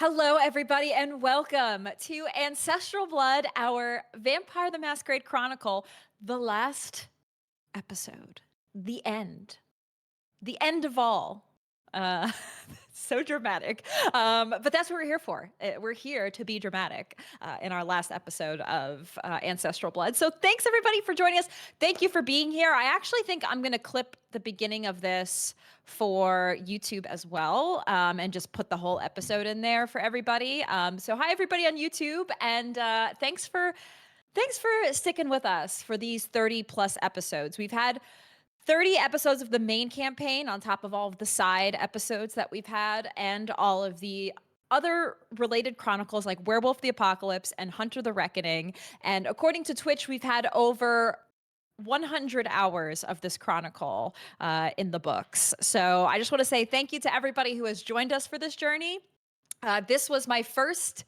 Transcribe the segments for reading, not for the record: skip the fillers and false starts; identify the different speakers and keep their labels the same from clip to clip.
Speaker 1: Hello, everybody, and welcome to Ancestral Blood, our Vampire the Masquerade Chronicle, the last episode, the end of all. Uh, so dramatic. But that's what we're here for. We're here to be dramatic in our last episode of Ancestral Blood. So thanks, everybody, for joining us. Thank you for being here. I actually think I'm going to clip the beginning of this for YouTube as well, and just put the whole episode in there for everybody. So hi, everybody on YouTube, and thanks for sticking with us for these 30 plus episodes. We've had 30 episodes of the main campaign on top of all of the side episodes that we've had and all of the other related chronicles like Werewolf the Apocalypse and Hunter the Reckoning. And according to Twitch, we've had over 100 hours of this chronicle in the books. So I just want to say thank you to everybody who has joined us for this journey. This was my first.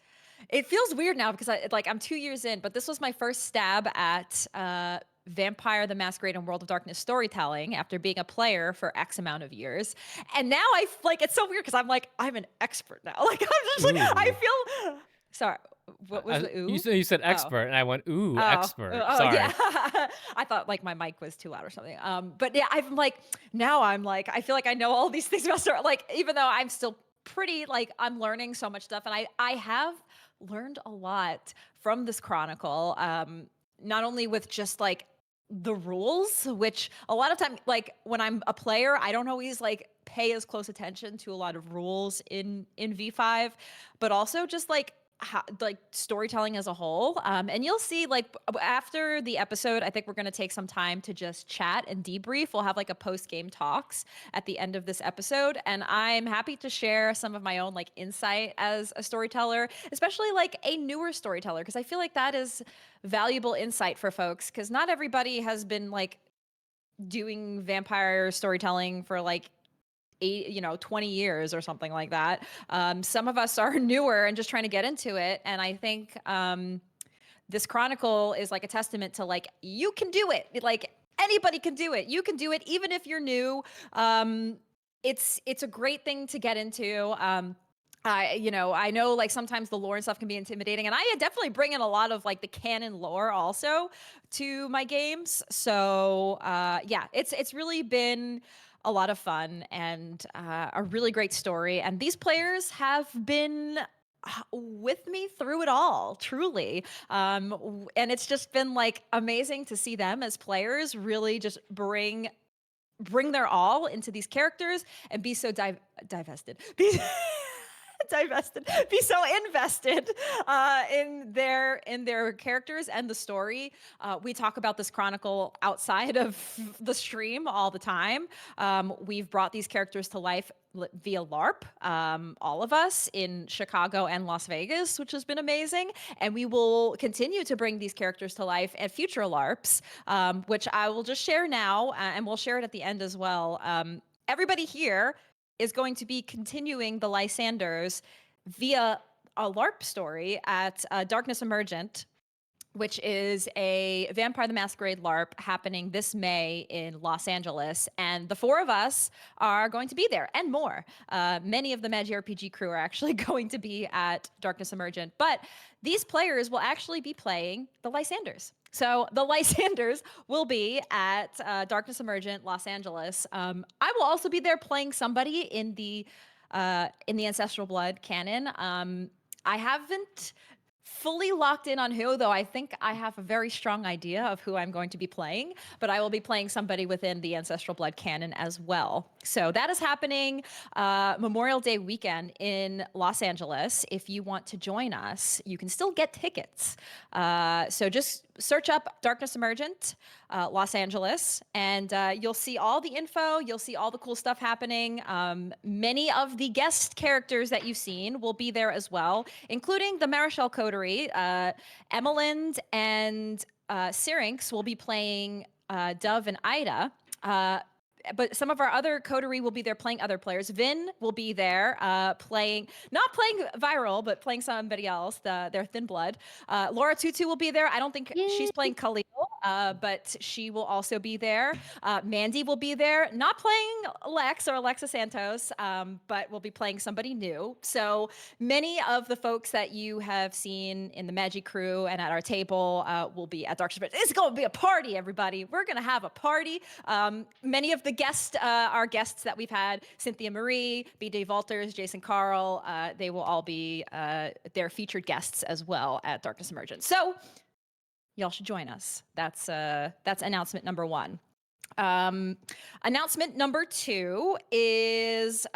Speaker 1: It feels weird now because I'm 2 years in, but this was my first stab at Vampire the Masquerade and World of Darkness storytelling after being a player for X amount of years. And now it's so weird because I'm an expert now. Like, I'm just like, I feel, sorry, what was the ooh?
Speaker 2: You said expert, and I went, ooh, expert. Sorry.
Speaker 1: Yeah. I thought like my mic was too loud or something. But yeah, now I feel like I know all these things about story. Like, even though I'm still pretty, I'm learning so much stuff, and I have learned a lot from this chronicle. Not only with just the rules, which a lot of time, when I'm a player, I don't always pay as close attention to a lot of rules in V5, but also just storytelling as a whole. And you'll see after the episode, I think we're going to take some time to just chat and debrief. We'll have a post-game talks at the end of this episode. And I'm happy to share some of my own insight as a storyteller, especially a newer storyteller, because I feel like that is valuable insight for folks, because not everybody has been doing vampire storytelling for 20 years or something like that. Some of us are newer and just trying to get into it. And I think this chronicle is a testament to you can do it. Anybody can do it. You can do it even if you're new. It's a great thing to get into. I know sometimes the lore and stuff can be intimidating, and I definitely bring in a lot of the canon lore also to my games. So yeah, it's really been a lot of fun and a really great story. And these players have been with me through it all, truly. And it's just been amazing to see them as players really just bring their all into these characters and be so divested. Be so invested in their characters and the story. We talk about this chronicle outside of the stream all the time. We've brought these characters to life via LARP, all of us in Chicago and Las Vegas, which has been amazing. And we will continue to bring these characters to life at future LARPs, which I will just share now, and we'll share it at the end as well. Everybody here is going to be continuing the Lysanders via a LARP story at Darkness Emergent, which is a Vampire the Masquerade LARP happening this May in Los Angeles. And the four of us are going to be there and more. Many of the Magitek RPG crew are actually going to be at Darkness Emergent, but these players will actually be playing the Lysanders. So the Lysanders will be at Darkness Emergent, Los Angeles. I will also be there playing somebody in the Ancestral Blood canon. I haven't fully locked in on who, though I think I have a very strong idea of who I'm going to be playing, but I will be playing somebody within the Ancestral Blood canon as well. So that is happening Memorial Day weekend in Los Angeles. If you want to join us, you can still get tickets. So just search up Darkness Emergent, Los Angeles, and you'll see all the info. You'll see all the cool stuff happening. Many of the guest characters that you've seen will be there as well, including the Marichal Coterie. Emelind and Syrinx will be playing Dove and Ida. But some of our other coterie will be there playing other players. Vin will be there not playing Viral, but playing somebody else, their Thin Blood. Laura Tutu will be there. I don't think
Speaker 3: Yay.
Speaker 1: she's playing Khalil. but she will also be there. Mandy will be there, not playing Lex or Alexa Santos, but will be playing somebody new. So many of the folks that you have seen in the Magic crew and at our table will be at Dark Spirit. It's going to be a party, everybody. We're going to have a party. Many of the guests, our guests that we've had, Cynthia Marie, B.D. Walters, Jason Carl, they will all be their featured guests as well at Darkness Emergence. So y'all should join us. That's announcement number one. Announcement number two is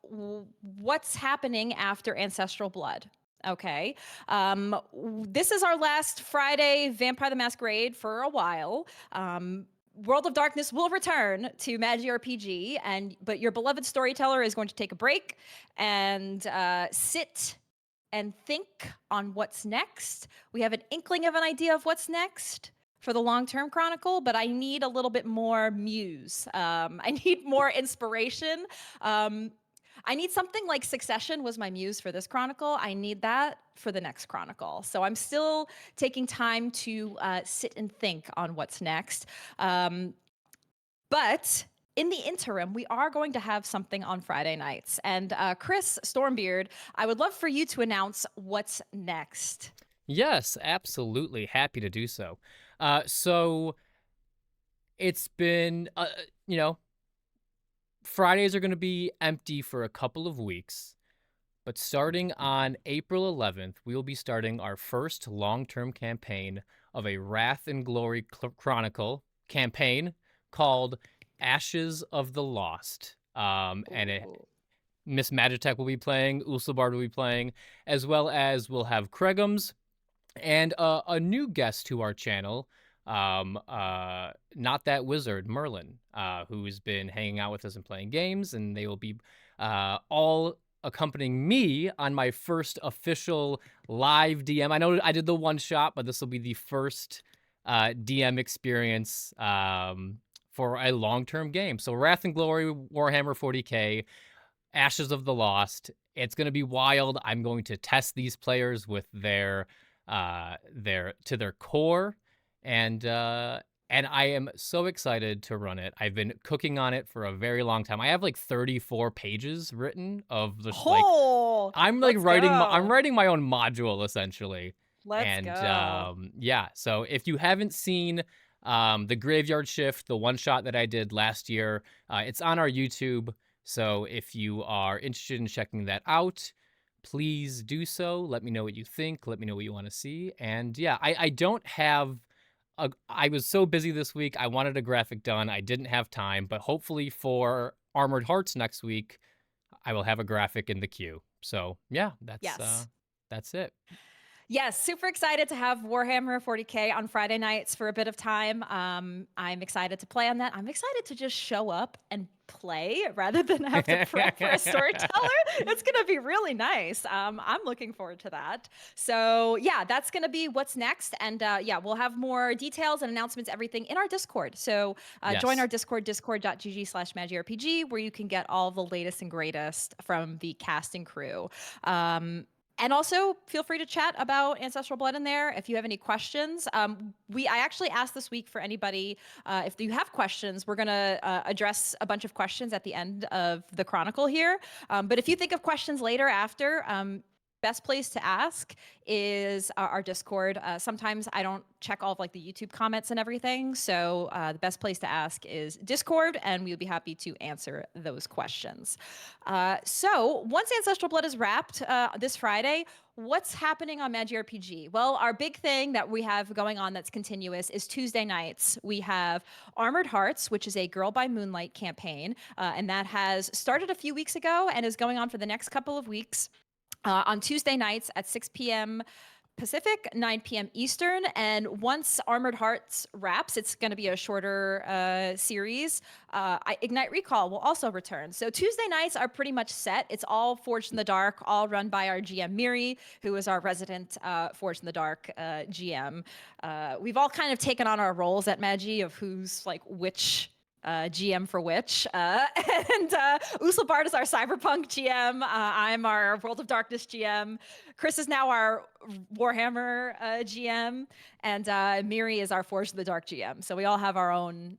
Speaker 1: what's happening after Ancestral Blood. Okay. This is our last Friday Vampire the Masquerade for a while. World of Darkness will return to Magic RPG, but your beloved Storyteller is going to take a break and sit and think on what's next. We have an inkling of an idea of what's next for the long-term chronicle, but I need a little bit more muse. I need more inspiration. I need something like Succession was my muse for this chronicle. I need that for the next chronicle. So I'm still taking time to sit and think on what's next. But in the interim, we are going to have something on Friday nights. And Chris Stormbeard, I would love for you to announce what's next.
Speaker 2: Yes, absolutely. Happy to do so. So it's been, Fridays are going to be empty for a couple of weeks. But starting on April 11th, we will be starting our first long-term campaign of a Wrath and Glory Chronicle campaign called Ashes of the Lost. Miss Magitek will be playing, UsulBard will be playing, as well as we'll have Kregums and a new guest to our channel, Not That Wizard, Merlin, who's been hanging out with us and playing games, and they will be all accompanying me on my first official live DM. I know I did the one shot, but this will be the first DM experience for a long-term game. So Wrath and Glory, Warhammer 40k, Ashes of the Lost. It's going to be wild. I'm going to test these players with their core, and I am so excited to run it. I've been cooking on it for a very long time. I have like 34 pages written of the I'm writing my own module essentially.
Speaker 1: Let's go.
Speaker 2: Yeah, so if you haven't seen the Graveyard Shift, the one shot that I did last year, it's on our YouTube. So if you are interested in checking that out, please do so. Let me know what you think. Let me know what you want to see. And yeah, I don't have I was so busy this week. I wanted a graphic done. I didn't have time, but hopefully for Armored Hearts next week, I will have a graphic in the queue. So yeah, that's it.
Speaker 1: Yes, super excited to have Warhammer 40k on Friday nights for a bit of time. I'm excited to play on that. I'm excited to just show up and play rather than have to prep for a storyteller. It's going to be really nice. I'm looking forward to that. So yeah, that's going to be what's next. And yeah, we'll have more details and announcements, everything in our Discord. So join our Discord, discord.gg/magicrpg, where you can get all the latest and greatest from the cast and crew. And also, feel free to chat about Ancestral Blood in there if you have any questions. I actually asked this week for anybody, if you have questions, we're going to address a bunch of questions at the end of the Chronicle here. But if you think of questions later after, best place to ask is our Discord. Sometimes I don't check all of like the YouTube comments and everything. So the best place to ask is Discord, and we'll be happy to answer those questions. So once Ancestral Blood is wrapped this Friday, what's happening on Magic RPG? Well, our big thing that we have going on that's continuous is Tuesday nights. We have Armored Hearts, which is a Girl by Moonlight campaign, and that has started a few weeks ago and is going on for the next couple of weeks. On Tuesday nights at 6 p.m. Pacific, 9 p.m. Eastern. And once Armored Hearts wraps, it's going to be a shorter series. Ignite Recall will also return. So Tuesday nights are pretty much set. It's all Forged in the Dark, all run by our GM Miri, who is our resident Forged in the Dark GM. We've all kind of taken on our roles at Magi of who's like which GM for Witch, and UsulBard is our Cyberpunk GM. I'm our World of Darkness GM. Chris is now our Warhammer GM, and Miri is our Forge of the Dark GM. So we all have our own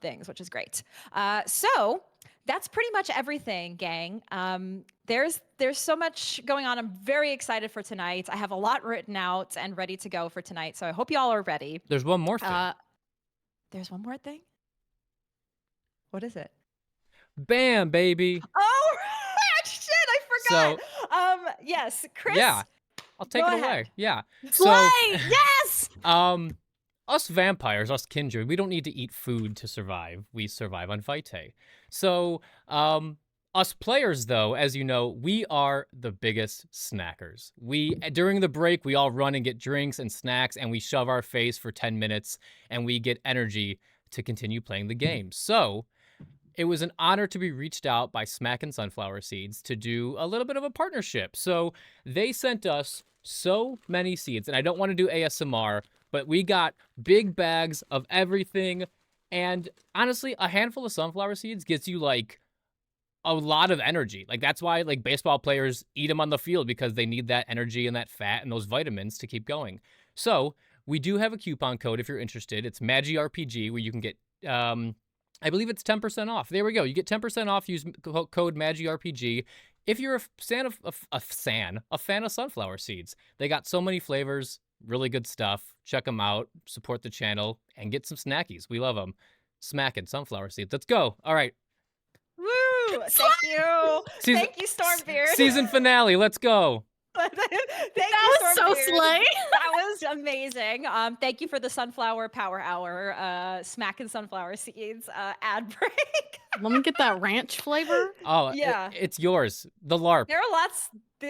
Speaker 1: things, which is great. So that's pretty much everything, gang. There's so much going on. I'm very excited for tonight. I have a lot written out and ready to go for tonight. So I hope you all are ready.
Speaker 2: There's one more thing.
Speaker 1: There's one more thing? What is it?
Speaker 2: Bam, baby.
Speaker 1: Oh, shit, I forgot. So, yes, Chris.
Speaker 2: Yeah, I'll take it away.
Speaker 1: Ahead.
Speaker 2: Yeah.
Speaker 1: Slay! Yes!
Speaker 2: Us vampires, us kindred, we don't need to eat food to survive. We survive on Vitae. So, us players, though, as you know, we are the biggest snackers. During the break, we all run and get drinks and snacks, and we shove our face for 10 minutes, and we get energy to continue playing the game. So, it was an honor to be reached out by Smack and Sunflower Seeds to do a little bit of a partnership. So, they sent us so many seeds, and I don't want to do ASMR, but we got big bags of everything, and honestly, a handful of sunflower seeds gets you, like, a lot of energy. Like, that's why, like, baseball players eat them on the field, because they need that energy and that fat and those vitamins to keep going. So, we do have a coupon code if you're interested. It's MagiRPG, where you can get, I believe it's 10% off. There we go. You get 10% off. Use code MagiRPG. If you're a fan of sunflower seeds, they got so many flavors, really good stuff. Check them out, support the channel, and get some snackies. We love them. Smacking sunflower seeds. Let's go. All right.
Speaker 1: Woo! Thank you. Thank you, Stormbeard.
Speaker 2: Season finale. Let's go.
Speaker 1: That
Speaker 3: was so slay.
Speaker 1: That was amazing. Thank you for the Sunflower Power Hour, smacking sunflower seeds ad break.
Speaker 3: Let me get that ranch flavor.
Speaker 2: Oh,
Speaker 1: yeah.
Speaker 2: It's yours. The LARP.
Speaker 1: There are lots.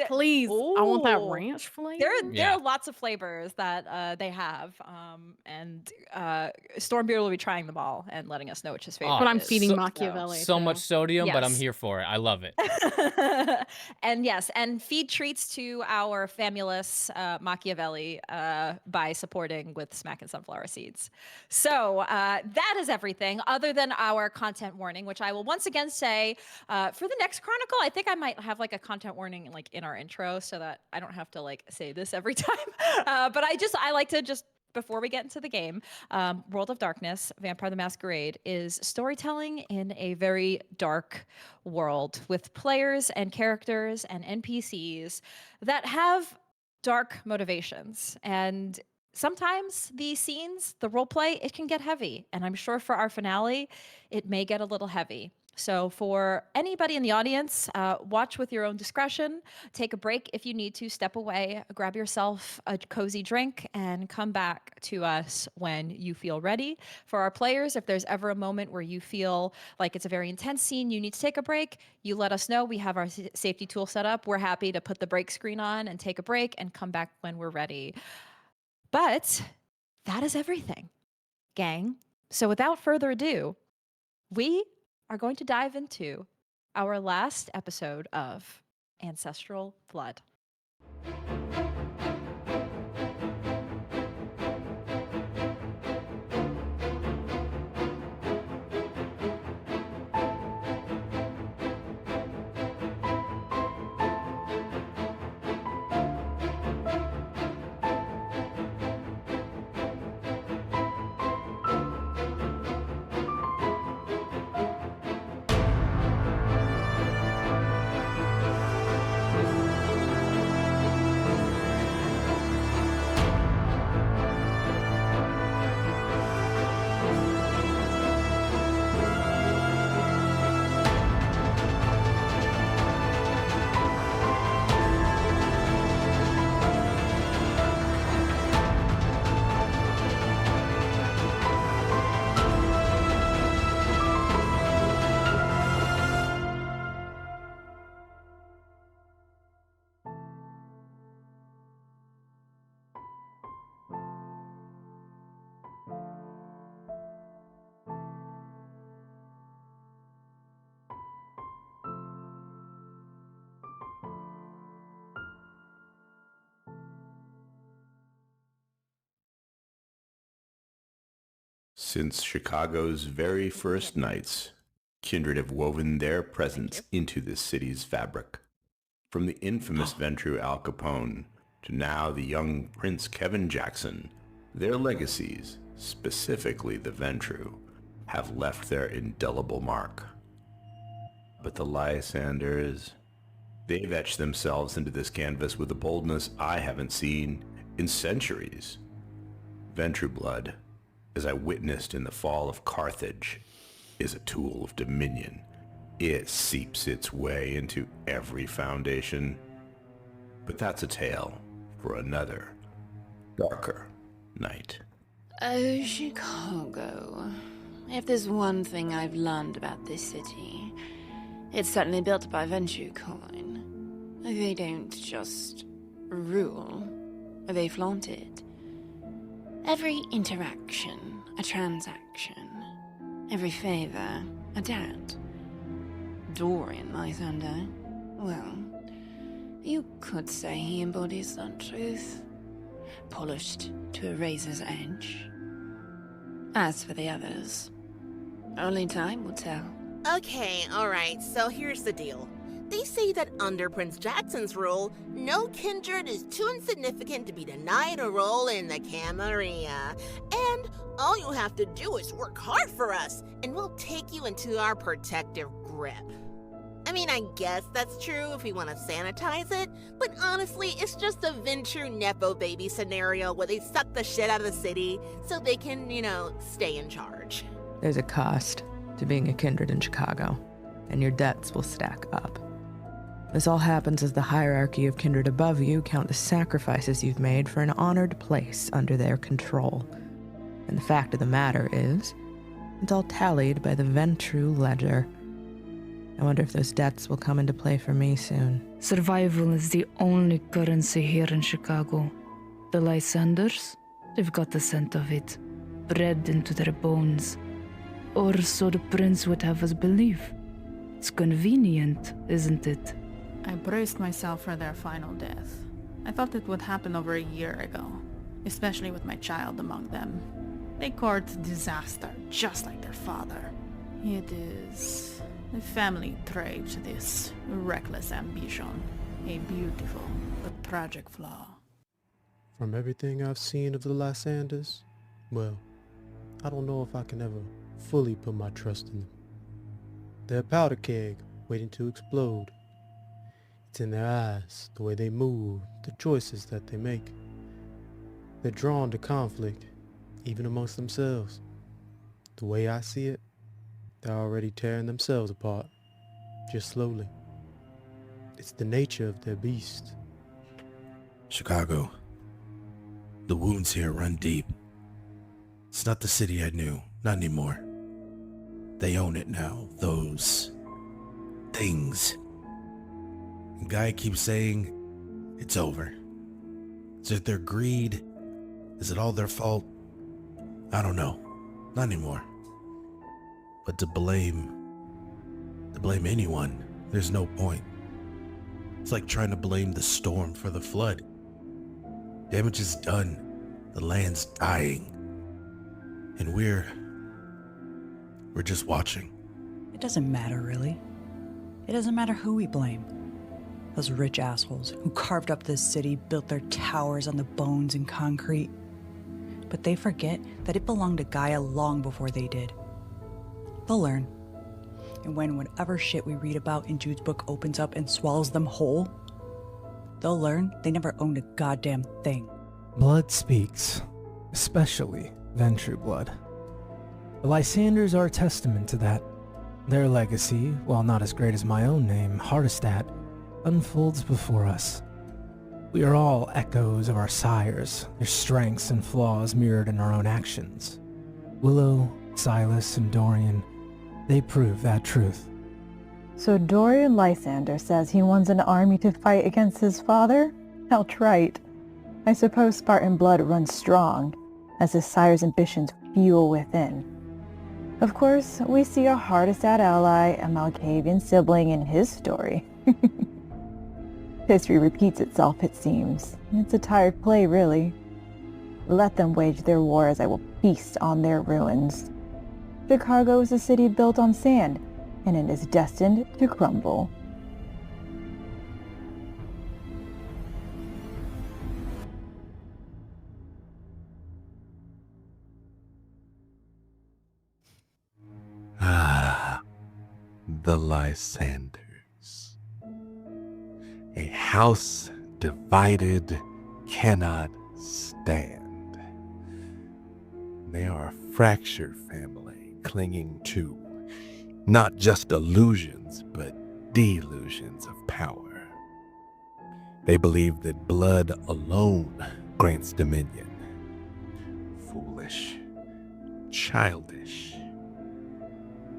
Speaker 3: Please, I want that ranch flavor.
Speaker 1: There are lots of flavors that they have, and Stormbeard will be trying them all and letting us know which his favorite.
Speaker 3: But I'm
Speaker 1: is.
Speaker 3: feeding Machiavelli.
Speaker 2: So much sodium, but I'm
Speaker 1: Yes.
Speaker 2: here for it. I love it.
Speaker 1: And yes, and feed treats to our famulous Machiavelli by supporting with Smack and Sunflower Seeds. So that is everything other than our content warning, which I will once again say for the next Chronicle, I think I might have like a content warning like in our intro so that I don't have to like say this every time. But I like to just, before we get into the game, World of Darkness, Vampire the Masquerade is storytelling in a very dark world with players and characters and NPCs that have dark motivations. And sometimes the scenes, the role play, it can get heavy. And I'm sure for our finale, it may get a little heavy. So for anybody in the audience, watch with your own discretion. Take a break if you need to. Step away, grab yourself a cozy drink, and come back to us when you feel ready. For our players, if there's ever a moment where you feel like it's a very intense scene, you need to take a break, you let us know. We have our safety tool set up. We're happy to put the break screen on and take a break and come back when we're ready. But that is everything, gang. So without further ado, we are going to dive into our last episode of Ancestral Blood.
Speaker 4: Since Chicago's very first nights, kindred have woven their presence into this city's fabric. From the infamous Ventrue Al Capone to now the young Prince Kevin Jackson, their legacies, specifically the Ventrue, have left their indelible mark. But the Lysanders, they've etched themselves into this canvas with a boldness I haven't seen in centuries. Ventrue blood, as I witnessed in the fall of Carthage, is a tool of dominion. It seeps its way into every foundation. But that's a tale for another, darker night.
Speaker 5: Oh, Chicago. If there's one thing I've learned about this city, it's certainly built by Ventrue coin. They don't just rule, they flaunt it. Every interaction, a transaction. Every favor, a debt. Dorian, Lysander, well, you could say he embodies that truth. Polished to a razor's edge. As for the others, only time will tell.
Speaker 6: Okay, alright, so here's the deal. They say that under Prince Jackson's rule, no kindred is too insignificant to be denied a role in the Camarilla. And all you have to do is work hard for us, and we'll take you into our protective grip. I mean, I guess that's true if we want to sanitize it, but honestly, it's just a Ventrue Nepo baby scenario where they suck the shit out of the city so they can, stay in charge.
Speaker 7: There's a cost to being a kindred in Chicago, and your debts will stack up. This all happens as the hierarchy of kindred above you count the sacrifices you've made for an honored place under their control. And the fact of the matter is, it's all tallied by the Ventrue ledger. I wonder if those debts will come into play for me soon.
Speaker 8: Survival is the only currency here in Chicago. The Lysanders, they've got the scent of it, bred into their bones. Or so the prince would have us believe. It's convenient, isn't it?
Speaker 3: I braced myself for their final death. I thought it would happen over a year ago, especially with my child among them. They court disaster, just like their father. It is the family trait, this reckless ambition. A beautiful but tragic flaw.
Speaker 9: From everything I've seen of the Lysanders, well, I don't know if I can ever fully put my trust in them. They're a powder keg waiting to explode. It's in their eyes, the way they move, the choices that they make. They're drawn to conflict, even amongst themselves. The way I see it, they're already tearing themselves apart, just slowly. It's the nature of their beast.
Speaker 10: Chicago. The wounds here run deep. It's not the city I knew, not anymore. They own it now, those things. The guy keeps saying it's over. Is it their greed? Is it all their fault? I don't know. Not anymore. But to blame anyone, there's no point. It's like trying to blame the storm for the flood. Damage is done. The land's dying. And we're just watching.
Speaker 11: It doesn't matter, really. It doesn't matter who we blame. Those rich assholes who carved up this city, built their towers on the bones and concrete. But they forget that it belonged to Gaia long before they did. They'll learn. And when whatever shit we read about in Jude's book opens up and swallows them whole, they'll learn they never owned a goddamn thing.
Speaker 12: Blood speaks, especially Ventrue blood. The Lysanders are a testament to that. Their legacy, while not as great as my own name, Hardestat, unfolds before us. We are all echoes of our sires, their strengths and flaws mirrored in our own actions. Willow, Silas, and Dorian, they prove that truth.
Speaker 13: So Dorian Lysander says he wants an army to fight against his father? How trite. I suppose Spartan blood runs strong, as his sire's ambitions fuel within. Of course, we see our Hardestat ally, a Malkavian sibling in his story. History repeats itself, it seems. It's a tired play, really. Let them wage their war as I will feast on their ruins. Chicago is a city built on sand, and it is destined to crumble.
Speaker 10: Ah, the Lysanders. A house divided cannot stand. They are a fractured family clinging to not just illusions, but delusions of power. They believe that blood alone grants dominion. Foolish, childish.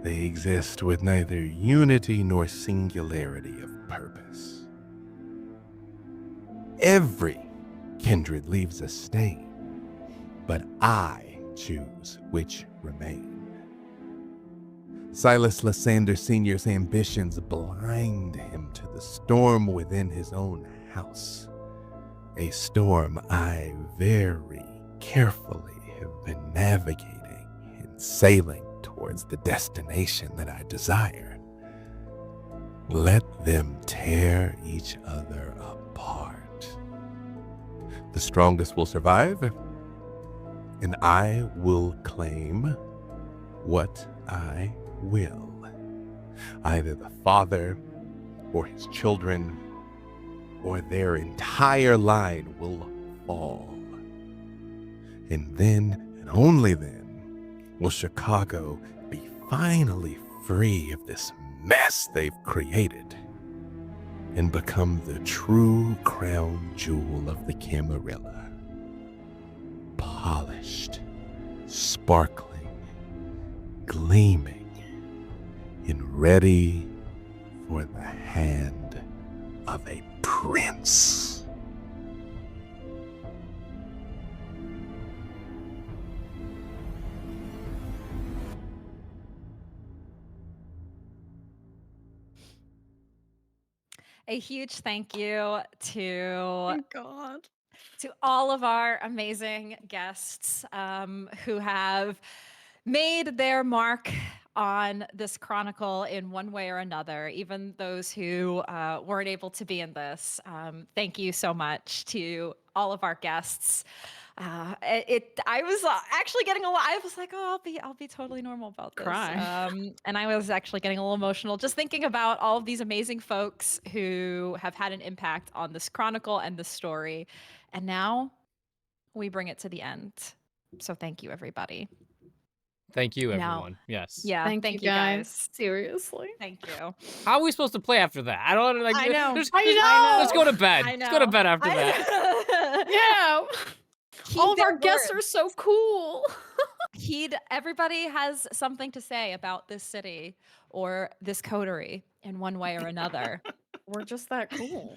Speaker 10: They exist with neither unity nor singularity of purpose. Every kindred leaves a stain, but I choose which remain. Silas Lysander Sr.'s ambitions blind him to the storm within his own house. A storm I very carefully have been navigating and sailing towards the destination that I desire. Let them tear each other apart. The strongest will survive, and I will claim what I will. Either the father or his children or their entire line will fall. And then, and only then, will Chicago be finally free of this mess they've created and become the true crown jewel of the Camarilla. Polished, sparkling, gleaming, and ready for the hand of a prince.
Speaker 1: A huge thank you to
Speaker 5: God.
Speaker 1: to all of our amazing guests who have made their mark on this chronicle in one way or another, even those who weren't able to be in this. Thank you so much to all of our guests. I was actually getting a lot. I was like, oh, I'll be totally normal about this.
Speaker 5: Cry.
Speaker 1: And I was actually getting a little emotional just thinking about all of these amazing folks who have had an impact on this chronicle and this story. And now we bring it to the end. So thank you, everybody.
Speaker 2: Thank you,
Speaker 1: Now-
Speaker 2: everyone. Yes.
Speaker 1: Yeah,
Speaker 5: Thank you guys. Seriously.
Speaker 1: Thank you.
Speaker 2: How are we supposed to play after that? I don't like.
Speaker 1: I know.
Speaker 2: Let's go to bed.
Speaker 1: I
Speaker 2: Let's go to
Speaker 1: know.
Speaker 2: bed after
Speaker 1: I
Speaker 2: that.
Speaker 1: know.
Speaker 5: Yeah.
Speaker 1: Heed
Speaker 5: All of
Speaker 1: their
Speaker 5: our guests are
Speaker 1: words.
Speaker 5: so cool.
Speaker 1: Everybody has something to say about this city or this coterie in one way or another.
Speaker 5: We're just that cool.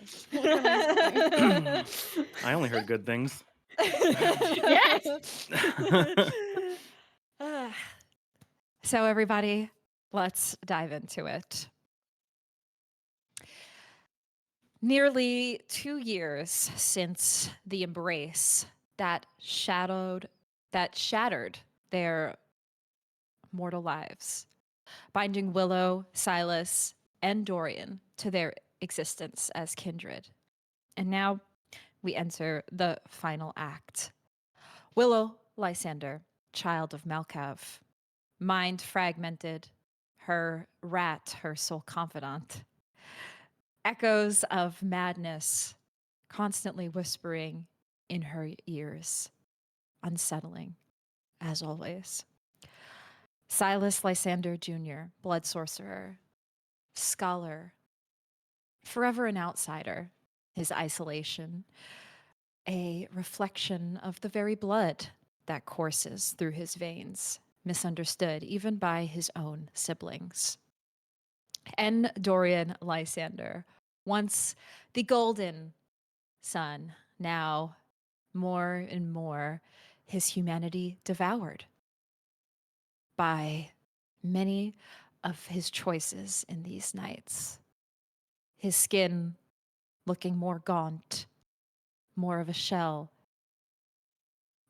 Speaker 14: I only heard good things.
Speaker 5: Yes.
Speaker 1: So everybody, let's dive into it. Nearly 2 years since the embrace that shattered their mortal lives, binding Willow, Silas, and Dorian to their existence as kindred. And now we enter the final act. Willow Lysander, child of Malkav, mind fragmented, her rat, her sole confidant. Echoes of madness constantly whispering in her ears, unsettling, as always. Silas Lysander Jr., blood sorcerer, scholar, forever an outsider, his isolation, a reflection of the very blood that courses through his veins, misunderstood even by his own siblings. And Dorian Lysander, once the golden son, now more and more his humanity devoured by many of his choices in these nights. His skin looking more gaunt, more of a shell,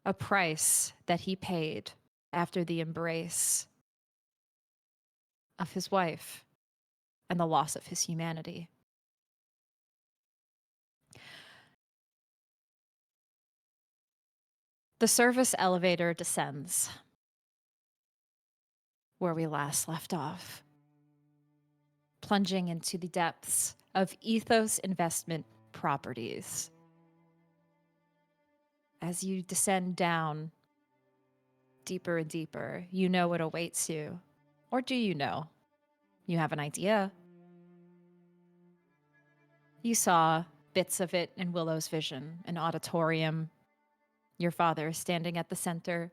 Speaker 1: a price that he paid after the embrace of his wife and the loss of his humanity. The service elevator descends where we last left off, plunging into the depths of Ethos Investment Properties. As you descend down deeper and deeper, you know what awaits you. Or do you know? You have an idea. You saw bits of it in Willow's vision, an auditorium, your father standing at the center.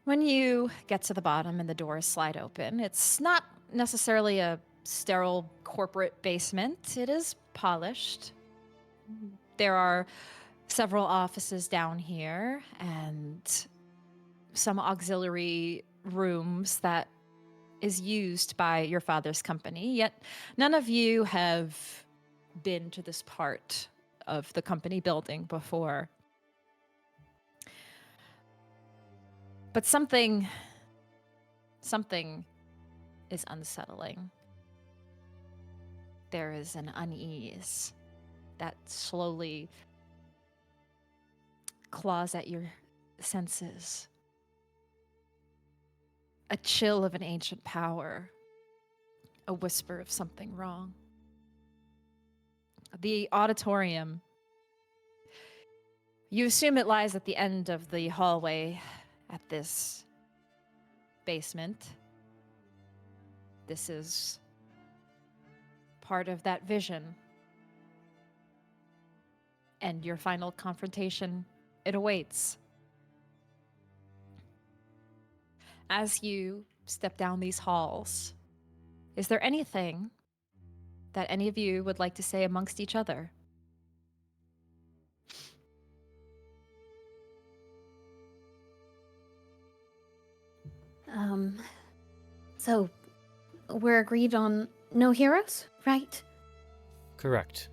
Speaker 1: When you get to the bottom and the doors slide open, it's not necessarily a sterile corporate basement. It is polished. There are several offices down here and some auxiliary rooms that is used by your father's company, yet none of you have been to this part of the company building before. But something is unsettling. There is an unease that slowly claws at your senses. A chill of an ancient power. A whisper of something wrong. The auditorium. You assume it lies at the end of the hallway at this basement. This is part of that vision. And your final confrontation, it awaits. As you step down these halls, is there anything that any of you would like to say amongst each other?
Speaker 15: So we're agreed on no heroes, right?
Speaker 2: Correct.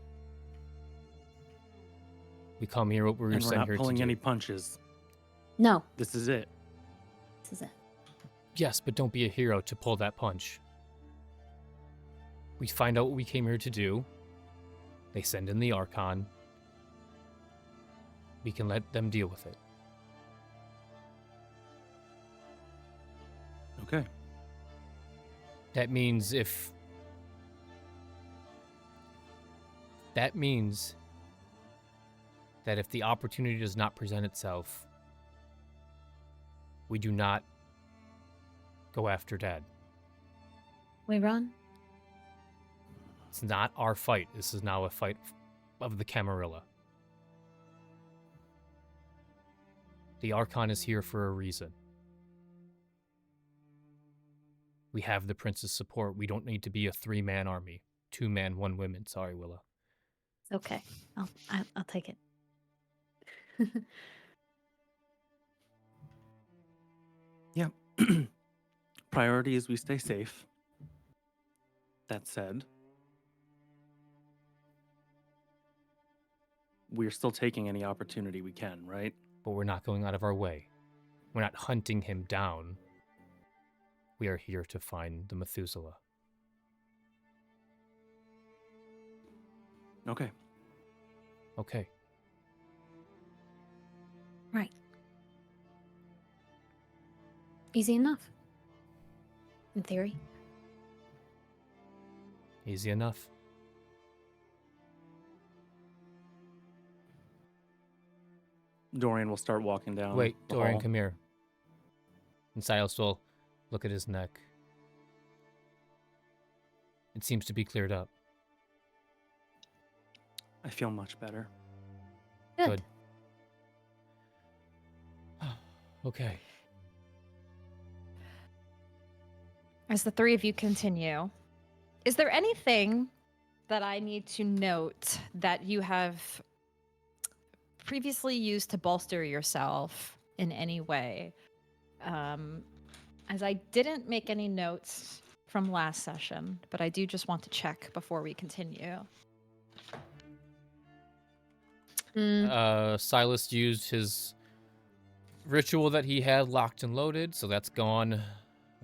Speaker 2: We come here what we're
Speaker 14: And we're
Speaker 2: sent
Speaker 14: not
Speaker 2: here to
Speaker 14: pulling
Speaker 2: do.
Speaker 14: any punches.
Speaker 15: No.
Speaker 14: This is it.
Speaker 15: This is it.
Speaker 2: Yes, but don't be a hero to pull that punch. We find out what we came here to do. They send in the Archon. We can let them deal with it.
Speaker 14: Okay.
Speaker 2: That means if that the opportunity does not present itself, we do not go after Dad.
Speaker 15: We run?
Speaker 2: It's not our fight. This is now a fight of the Camarilla. The Archon is here for a reason. We have the Prince's support. We don't need to be a 3-man army. 2-man, 1 woman. Sorry, Willow.
Speaker 15: Okay. I'll take it.
Speaker 14: Yeah. Priority is we stay safe. That said, we're still taking any opportunity we can, right?
Speaker 2: But we're not going out of our way. We're not hunting him down. We are here to find the Methuselah.
Speaker 14: Okay.
Speaker 2: Okay.
Speaker 15: Right. Easy enough. In theory.
Speaker 2: Easy enough.
Speaker 14: Dorian will start walking down.
Speaker 2: Wait,
Speaker 14: the
Speaker 2: Dorian,
Speaker 14: hall.
Speaker 2: come here. And Silas will look at his neck. It seems to be cleared up.
Speaker 14: I feel much better.
Speaker 15: Good.
Speaker 2: Okay.
Speaker 1: As the 3 of you continue, is there anything that I need to note that you have previously used to bolster yourself in any way? As I didn't make any notes from last session, but I do just want to check before we continue.
Speaker 2: Silas used his ritual that he had locked and loaded, so that's gone.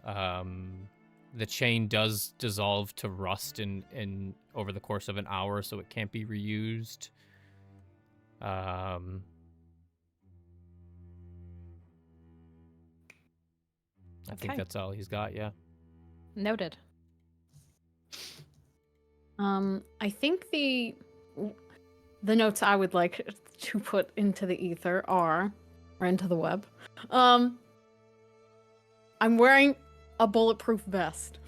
Speaker 2: The chain does dissolve to rust in over the course of an hour, so it can't be reused. I think that's all he's got, yeah.
Speaker 1: Noted.
Speaker 16: I think the notes I would like to put into the ether are, or into the web. I'm wearing a bulletproof vest.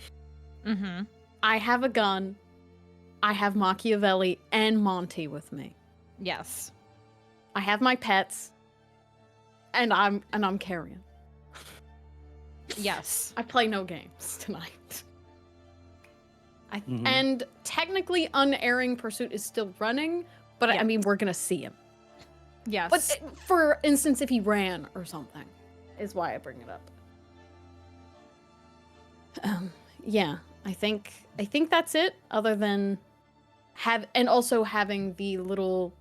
Speaker 1: Mm-hmm.
Speaker 16: I have a gun. I have Machiavelli and Monty with me.
Speaker 1: Yes.
Speaker 16: I have my pets, and I'm carrying.
Speaker 1: Yes.
Speaker 16: I play no games tonight. And technically, Unerring Pursuit is still running, but I mean, we're gonna see him.
Speaker 1: Yes.
Speaker 16: But for instance, if he ran or something, is why I bring it up. Yeah, I think that's it. Other than also having the little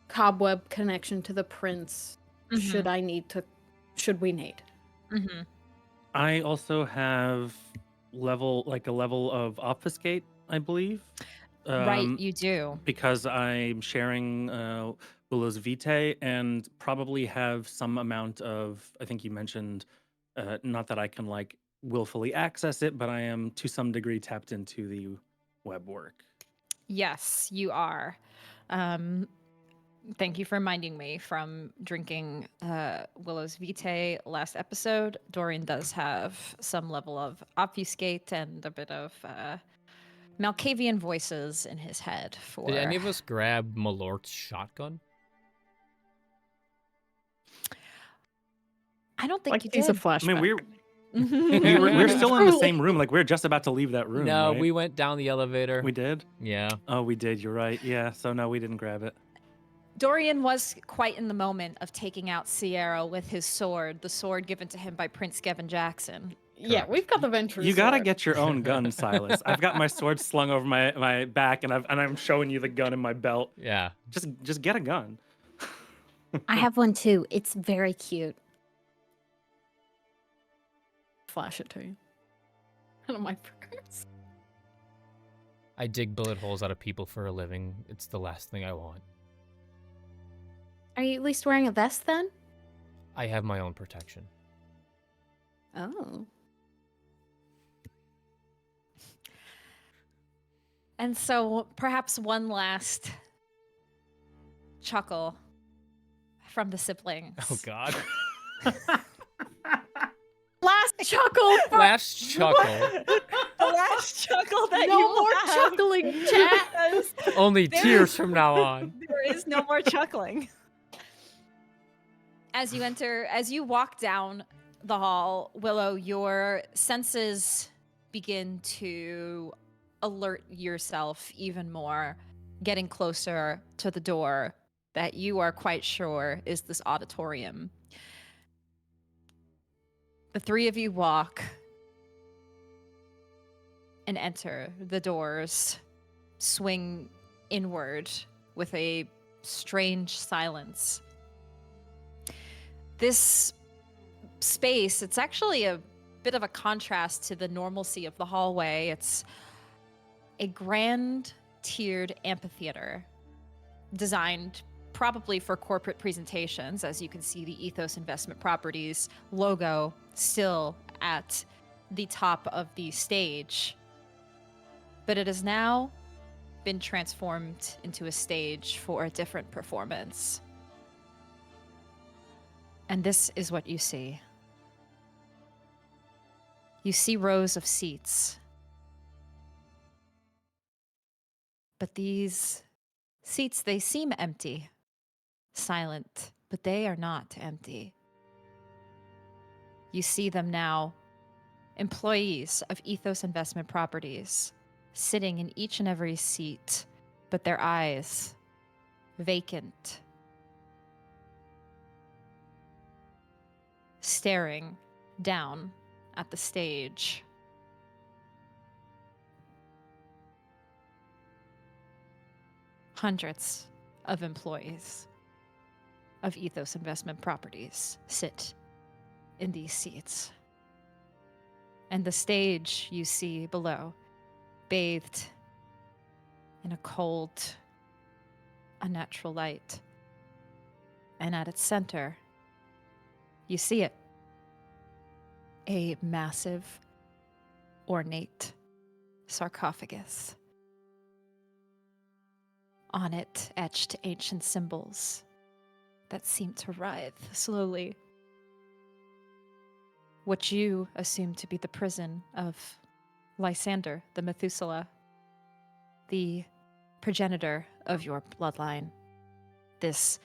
Speaker 16: cobweb connection to the prince. Should we need?
Speaker 1: Mm-hmm.
Speaker 14: I also have a level of obfuscate, I believe.
Speaker 1: Right, you do.
Speaker 14: Because I'm sharing Willow's vitae and probably have some amount of, I think you mentioned, not that I can like willfully access it, but I am to some degree tapped into the web work.
Speaker 1: Yes, you are. Thank you for reminding me from drinking Willow's Vitae last episode. Dorian does have some level of obfuscate and a bit of Malkavian voices in his head.
Speaker 2: Did any of us grab Malort's shotgun?
Speaker 1: I don't think you
Speaker 16: He's a
Speaker 1: did.
Speaker 16: flashback.
Speaker 14: I mean, we're still in the same room. Like, we're just about to leave that room.
Speaker 2: No,
Speaker 14: right?
Speaker 2: we went down the elevator.
Speaker 14: We did?
Speaker 2: Yeah.
Speaker 14: Oh, we did. You're right. Yeah. So, no, we didn't grab it.
Speaker 1: Dorian was quite in the moment of taking out Sierra with his sword, the sword given to him by Prince Gavin Jackson.
Speaker 16: Yeah, we've got the Ventrue
Speaker 14: You gotta
Speaker 16: sword.
Speaker 14: get your own gun, Silas. I've got my sword slung over my back, and I'm showing you the gun in my belt.
Speaker 2: Yeah.
Speaker 14: Just get a gun.
Speaker 17: I have one too. It's very cute.
Speaker 16: Flash it to you. I don't mind burgers.
Speaker 2: I dig bullet holes out of people for a living. It's the last thing I want.
Speaker 17: Are you at least wearing a vest then?
Speaker 2: I have my own protection.
Speaker 17: Oh.
Speaker 1: And so perhaps one last chuckle from the siblings.
Speaker 2: Oh, God.
Speaker 16: Last chuckle.
Speaker 2: Last chuckle.
Speaker 1: The last chuckle that
Speaker 16: no
Speaker 1: you
Speaker 16: more
Speaker 1: have.
Speaker 16: chuckling, chat.
Speaker 2: Only tears from now on.
Speaker 1: There is no more chuckling. As you walk down the hall, Willow, your senses begin to alert yourself even more, getting closer to the door that you are quite sure is this auditorium. The three of you walk and enter. The doors swing inward with a strange silence. This space, it's actually a bit of a contrast to the normalcy of the hallway. It's a grand tiered amphitheater designed probably for corporate presentations. As you can see, the Ethos Investment Properties logo still at the top of the stage. But it has now been transformed into a stage for a different performance. And this is what you see. You see rows of seats. But these seats, they seem empty, silent, but they are not empty. You see them now, employees of Ethos Investment Properties, sitting in each and every seat, but their eyes vacant, staring down at the stage. Hundreds of employees of Ethos Investment Properties sit in these seats. And the stage you see below, bathed in a cold, unnatural light. And at its center, you see it. A massive, ornate sarcophagus. On it, etched ancient symbols that seem to writhe slowly. What you assume to be the prison of Lysander, the Methuselah, the progenitor of your bloodline. This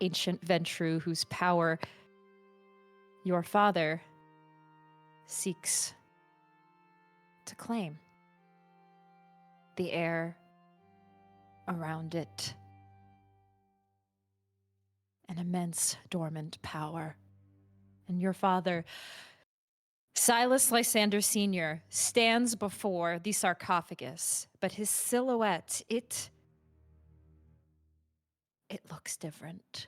Speaker 1: ancient Ventrue whose power your father seeks to claim. The air around it, an immense dormant power. And your father, Silas Lysander Sr., stands before the sarcophagus, but his silhouette, it looks different.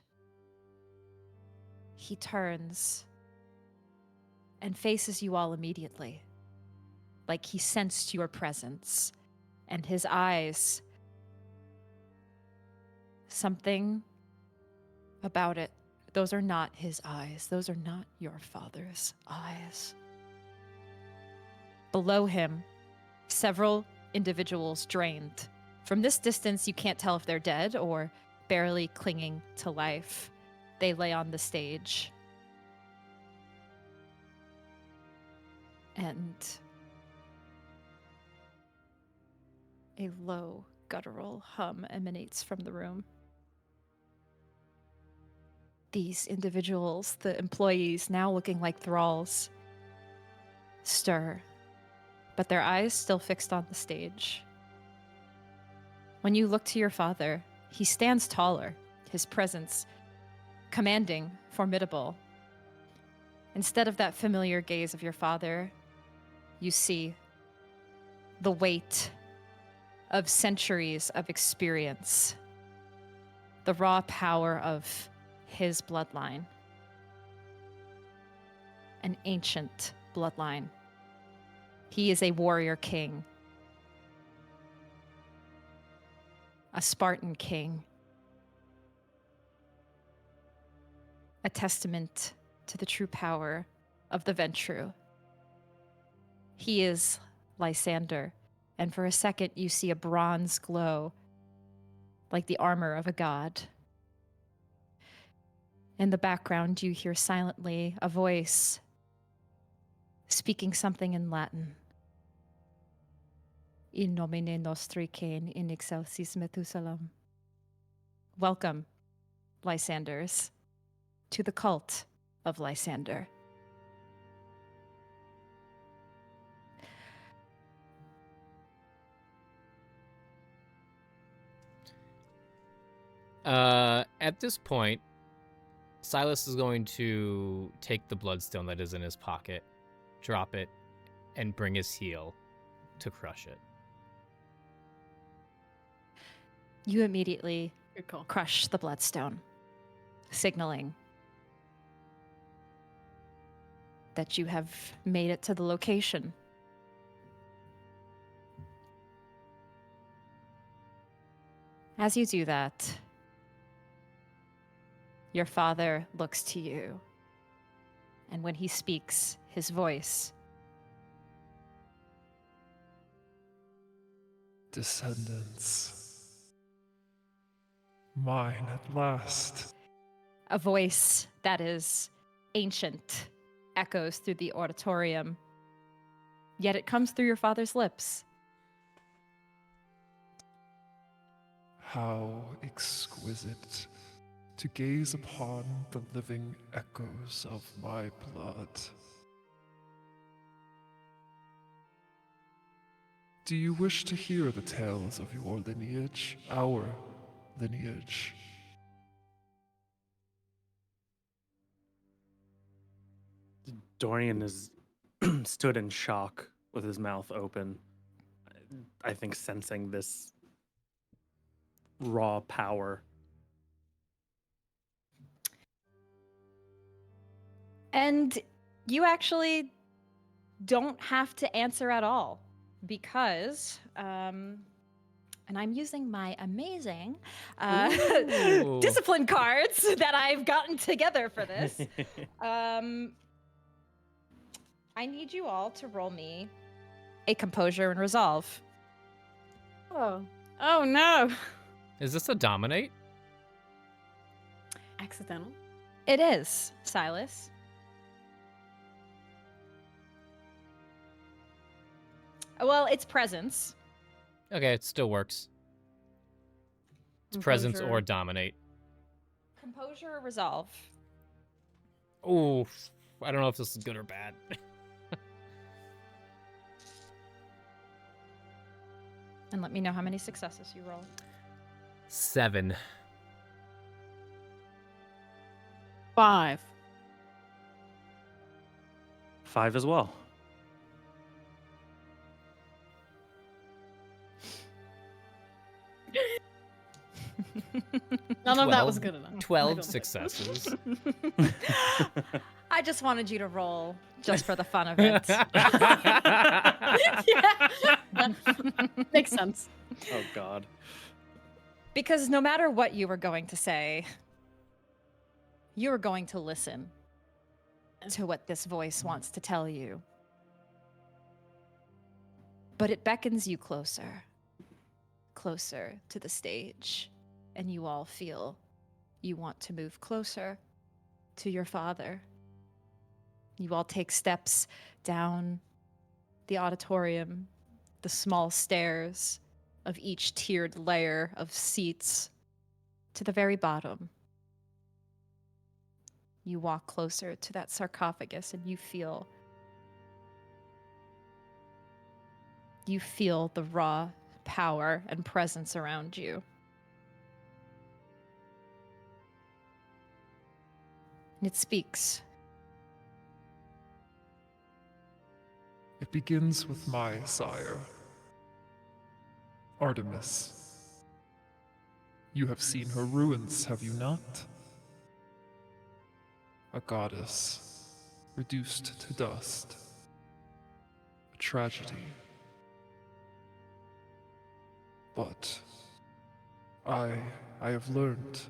Speaker 1: He turns and faces you all immediately, like he sensed your presence, and his eyes, something about it, those are not his eyes. Those are not your father's eyes. Below him, several individuals drained. From this distance, you can't tell if they're dead or barely clinging to life. They lay on the stage. And a low, guttural hum emanates from the room. These individuals, the employees, now looking like thralls, stir, but their eyes still fixed on the stage. When you look to your father, he stands taller, his presence commanding, formidable. Instead of that familiar gaze of your father, you see the weight of centuries of experience, the raw power of his bloodline, an ancient bloodline. He is a warrior king, a Spartan king, a testament to the true power of the Ventrue. He is Lysander, and for a second you see a bronze glow, like the armor of a god. In the background, you hear silently a voice speaking something in Latin. In nomine nostri cain in excelsis Methuselam. Welcome, Lysanders, to the cult of Lysander.
Speaker 2: At this point, Silas is going to take the bloodstone that is in his pocket, drop it, and bring his heel to crush it.
Speaker 1: You immediately crush the bloodstone, signaling that you have made it to the location. As you do that, your father looks to you, and when he speaks, his voice,
Speaker 18: descendants, mine at last.
Speaker 1: a voice that is ancient, echoes through the auditorium, yet it comes through your father's lips.
Speaker 18: How exquisite to gaze upon the living echoes of my blood. Do you wish to hear the tales of your lineage, our lineage?
Speaker 14: Dorian is stood in shock with his mouth open, I think sensing this raw power
Speaker 1: And you actually don't have to answer at all because, and I'm using my amazing
Speaker 2: Ooh.
Speaker 1: discipline cards that I've gotten together for this. I need you all to roll me a composure and resolve.
Speaker 16: Oh. Oh no.
Speaker 2: Is this a dominate?
Speaker 16: Accidental.
Speaker 1: It is, Silas. Well, it's presence.
Speaker 2: Okay, it still works. It's presence or dominate.
Speaker 1: Composure or resolve.
Speaker 2: Ooh, I don't know if this is good or bad.
Speaker 1: And let me know how many successes you roll.
Speaker 2: 7.
Speaker 16: 5.
Speaker 14: 5 as well.
Speaker 16: None of that was good enough.
Speaker 2: 12 successes.
Speaker 1: I just wanted you to roll just for the fun of it.
Speaker 16: Yeah. Makes sense.
Speaker 14: Oh, God.
Speaker 1: Because no matter what you were going to say, you are going to listen to what this voice wants to tell you. But it beckons you closer, closer to the stage, and you all feel you want to move closer to your father. You all take steps down the auditorium, the small stairs of each tiered layer of seats to the very bottom. You walk closer to that sarcophagus and you feel the raw power and presence around you. And it speaks.
Speaker 18: It begins with my sire, Artemis. You have seen her ruins, have you not? A goddess, reduced to dust. A tragedy. But I have learned.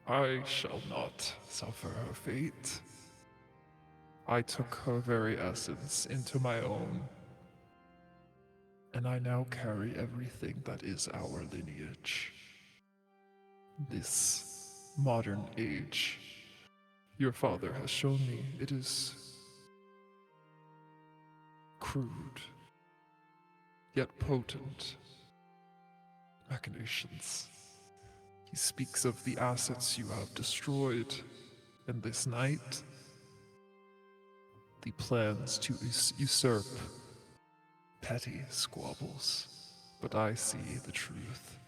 Speaker 18: I shall not suffer her fate. I took her very essence into my own, and I now carry everything that is our lineage. This modern age, your father has shown me, it is crude, yet potent. Machinations. He speaks of the assets you have destroyed, and this night, the plans to usurp. Petty squabbles, but I see the truth.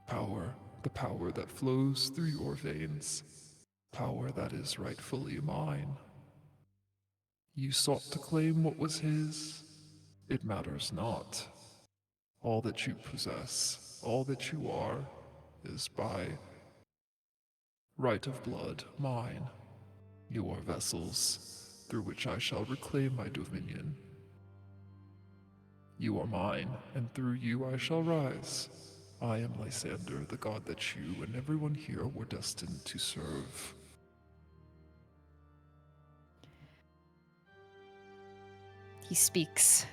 Speaker 18: Power, the power that flows through your veins, power that is rightfully mine. You sought to claim what was his. It matters not. All that you possess, all that you are, is by right of blood mine. Your vessels, through which I shall reclaim my dominion. You are mine, and through you I shall rise. I am Lysander, the god that you and everyone here were destined to serve.
Speaker 1: He speaks.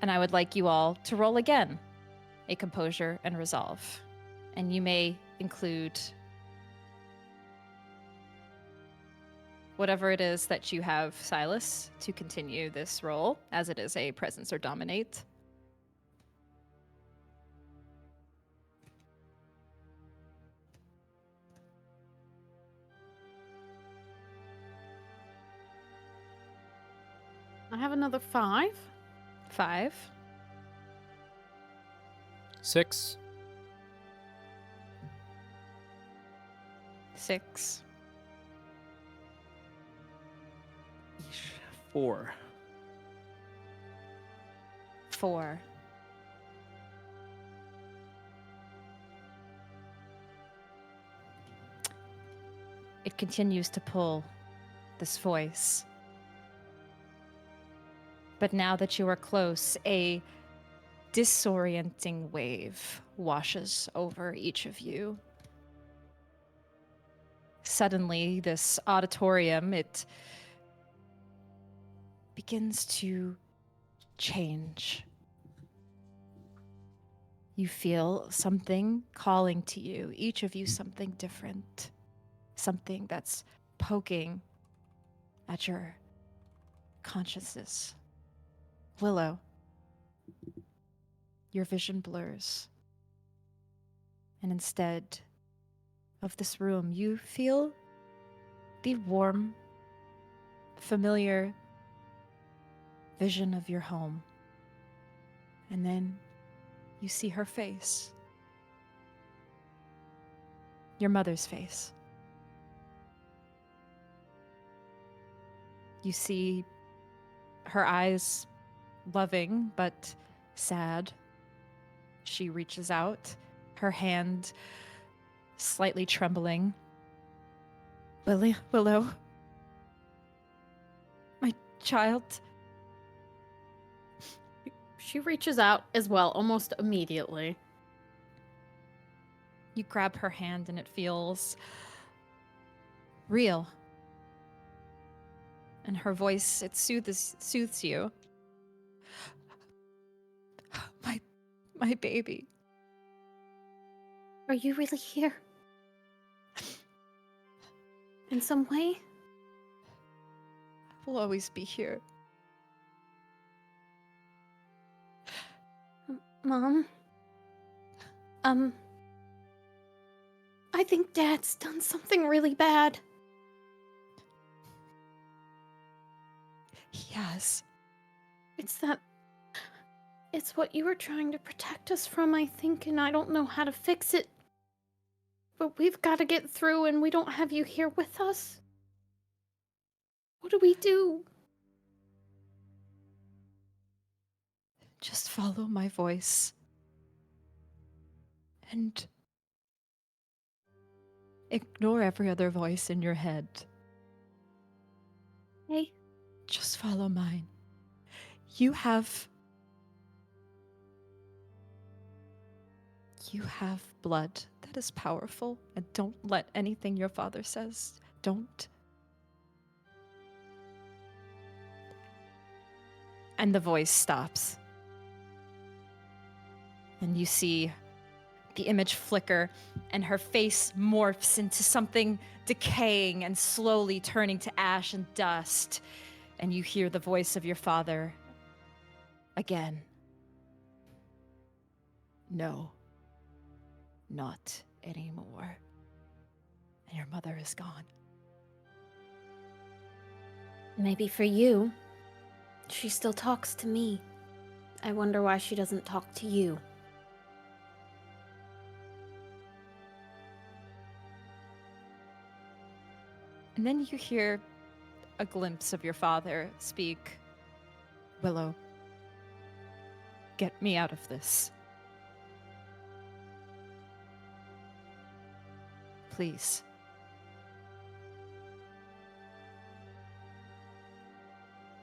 Speaker 1: And I would like you all to roll again a composure and resolve. And you may include whatever it is that you have, Silas, to continue this role, as it is a presence or dominate.
Speaker 16: I have another 5.
Speaker 1: 5.
Speaker 2: 6.
Speaker 1: 6.
Speaker 14: 4.
Speaker 1: 4. it continues to pull this voice. But now that you are close, a disorienting wave washes over each of you. Suddenly, this auditorium, it begins to change. You feel something calling to you, each of you something different, something that's poking at your consciousness. Willow, your vision blurs. And instead of this room, you feel the warm, familiar vision of your home. And then you see her face. Your mother's face. You see her eyes loving but sad. She reaches out, her hand slightly trembling. Willow, my child.
Speaker 16: She reaches out as well, almost immediately.
Speaker 1: You grab her hand and it feels real. And her voice, it soothes you. My baby.
Speaker 15: Are you really here? In some way?
Speaker 1: We'll always be here.
Speaker 15: Mom? I think Dad's done something really bad.
Speaker 1: He has.
Speaker 15: It's what you were trying to protect us from, I think, and I don't know how to fix it. But we've got to get through, and we don't have you here with us. What do we do?
Speaker 1: Just follow my voice. And ignore every other voice in your head.
Speaker 15: Hey?
Speaker 1: Just follow mine. You have blood that is powerful, and don't let anything your father says. Don't. And the voice stops. And you see the image flicker, and her face morphs into something decaying and slowly turning to ash and dust. And you hear the voice of your father again. No, not anymore. And your mother is gone.
Speaker 15: Maybe for you, she still talks to me. I wonder why she doesn't talk to you.
Speaker 1: And then you hear a glimpse of your father speak. Willow, get me out of this. Please.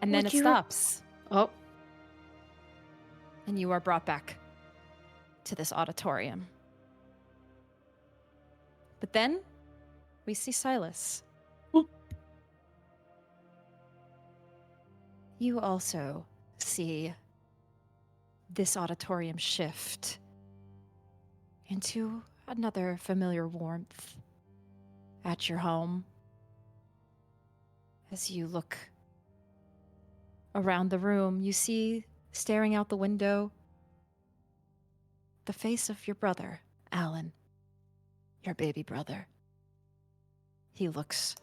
Speaker 1: And then it stops.
Speaker 16: Oh.
Speaker 1: And you are brought back to this auditorium. But then we see Silas. You also see this auditorium shift into another familiar warmth at your home. As you look around the room, you see, staring out the window, the face of your brother, Alan, your baby brother. He looks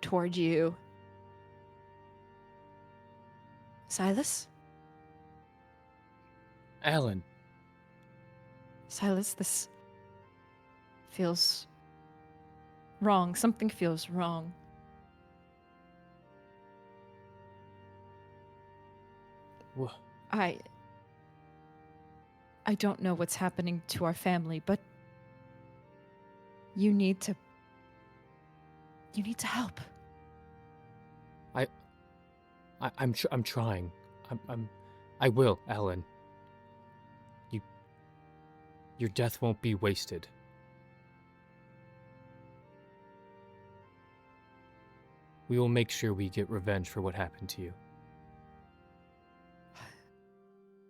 Speaker 1: toward you. Silas?
Speaker 2: Alan.
Speaker 1: Silas, this feels wrong. Something feels wrong.
Speaker 2: What?
Speaker 1: I don't know what's happening to our family, but you need to You need to help.
Speaker 2: I'm trying. I will, Alan. Your death won't be wasted. We will make sure we get revenge for what happened to you.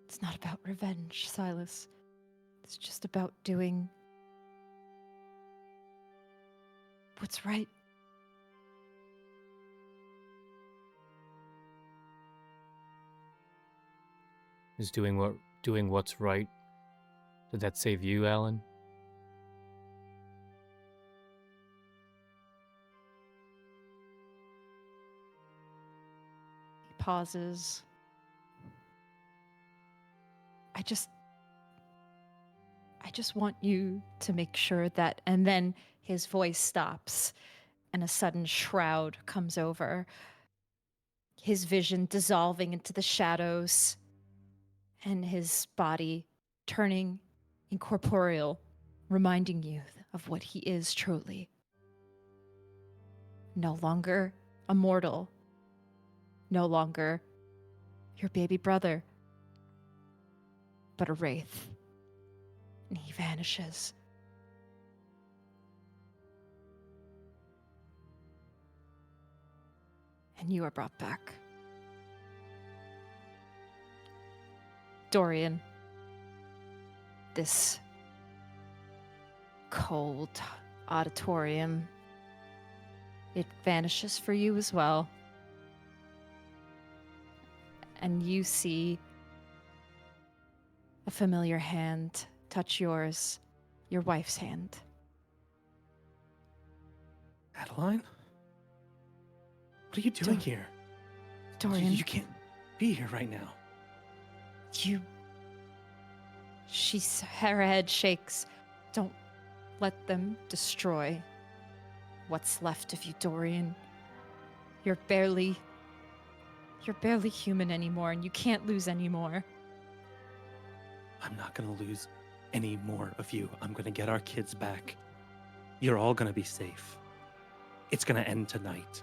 Speaker 1: It's not about revenge, Silas. It's just about doing what's right.
Speaker 2: Is doing what's right. Did that save you, Alan?
Speaker 1: He pauses. I just want you to make sure that, and then his voice stops and a sudden shroud comes over, his vision dissolving into the shadows and his body turning incorporeal, reminding you of what he is truly. No longer a mortal, no longer your baby brother, but a wraith. And he vanishes. And you are brought back. Dorian, this cold auditorium, it vanishes for you as well. And you see a familiar hand touch yours, your wife's hand.
Speaker 14: Adeline? What are you doing here?
Speaker 1: Dorian.
Speaker 14: You can't be here right now.
Speaker 1: Her head shakes. Don't let them destroy what's left of you, Dorian. You're barely human anymore, and you can't lose anymore.
Speaker 14: I'm not gonna lose any more of you. I'm gonna get our kids back. You're all gonna be safe. It's gonna end tonight.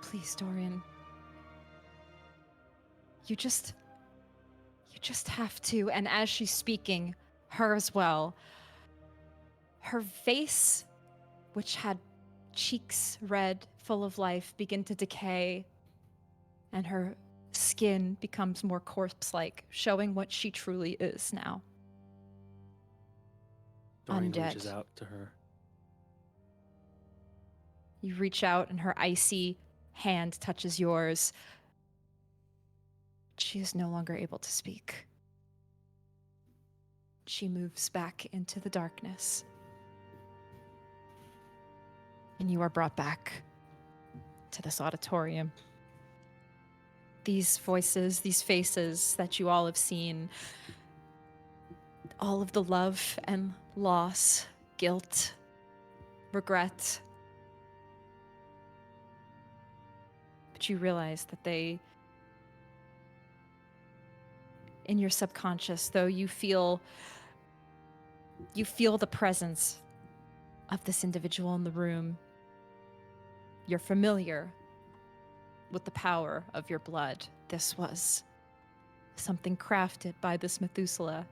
Speaker 1: Please, Dorian. You just have to. And as she's speaking, her as well, her face, which had cheeks red, full of life, begin to decay, and her skin becomes more corpse-like, showing what she truly is now.
Speaker 14: Dorian
Speaker 1: Undead.
Speaker 14: reaches out to her.
Speaker 1: You reach out, and her icy hand touches yours. She is no longer able to speak. She moves back into the darkness. And you are brought back to this auditorium. These voices, these faces that you all have seen, all of the love and loss, guilt, regret. But you realize that they, in your subconscious, though you feel the presence of this individual in the room, you're familiar with the power of your blood. This was something crafted by this Methuselah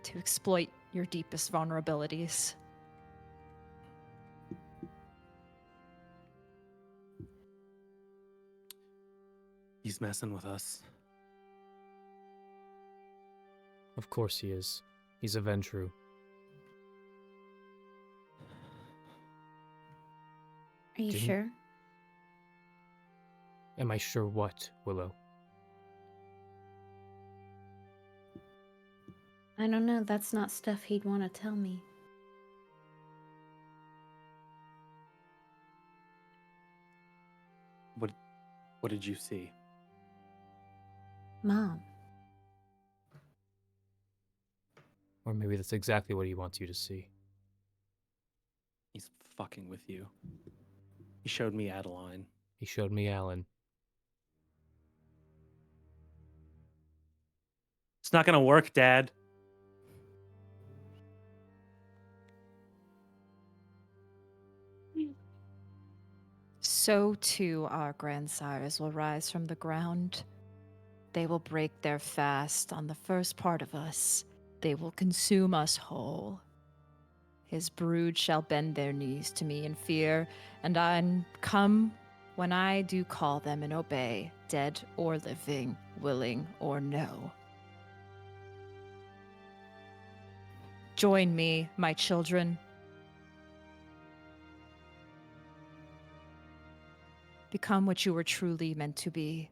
Speaker 1: to exploit your deepest vulnerabilities.
Speaker 14: He's messing with us.
Speaker 2: Of course he is. He's a Ventrue.
Speaker 15: Are you sure?
Speaker 2: Am I sure what, Willow?
Speaker 15: I don't know. That's not stuff he'd want to tell me.
Speaker 14: What did you see?
Speaker 15: Mom.
Speaker 2: Or maybe that's exactly what he wants you to see.
Speaker 14: He's fucking with you. He showed me Adeline.
Speaker 2: He showed me Alan.
Speaker 14: It's not gonna work, Dad.
Speaker 1: so too our grandsires will rise from the ground. They will break their fast on the first part of us. They will consume us whole. His brood shall bend their knees to me in fear, and I come when I do call them and obey, dead or living, willing or no. Join me, my children. Become what you were truly meant to be.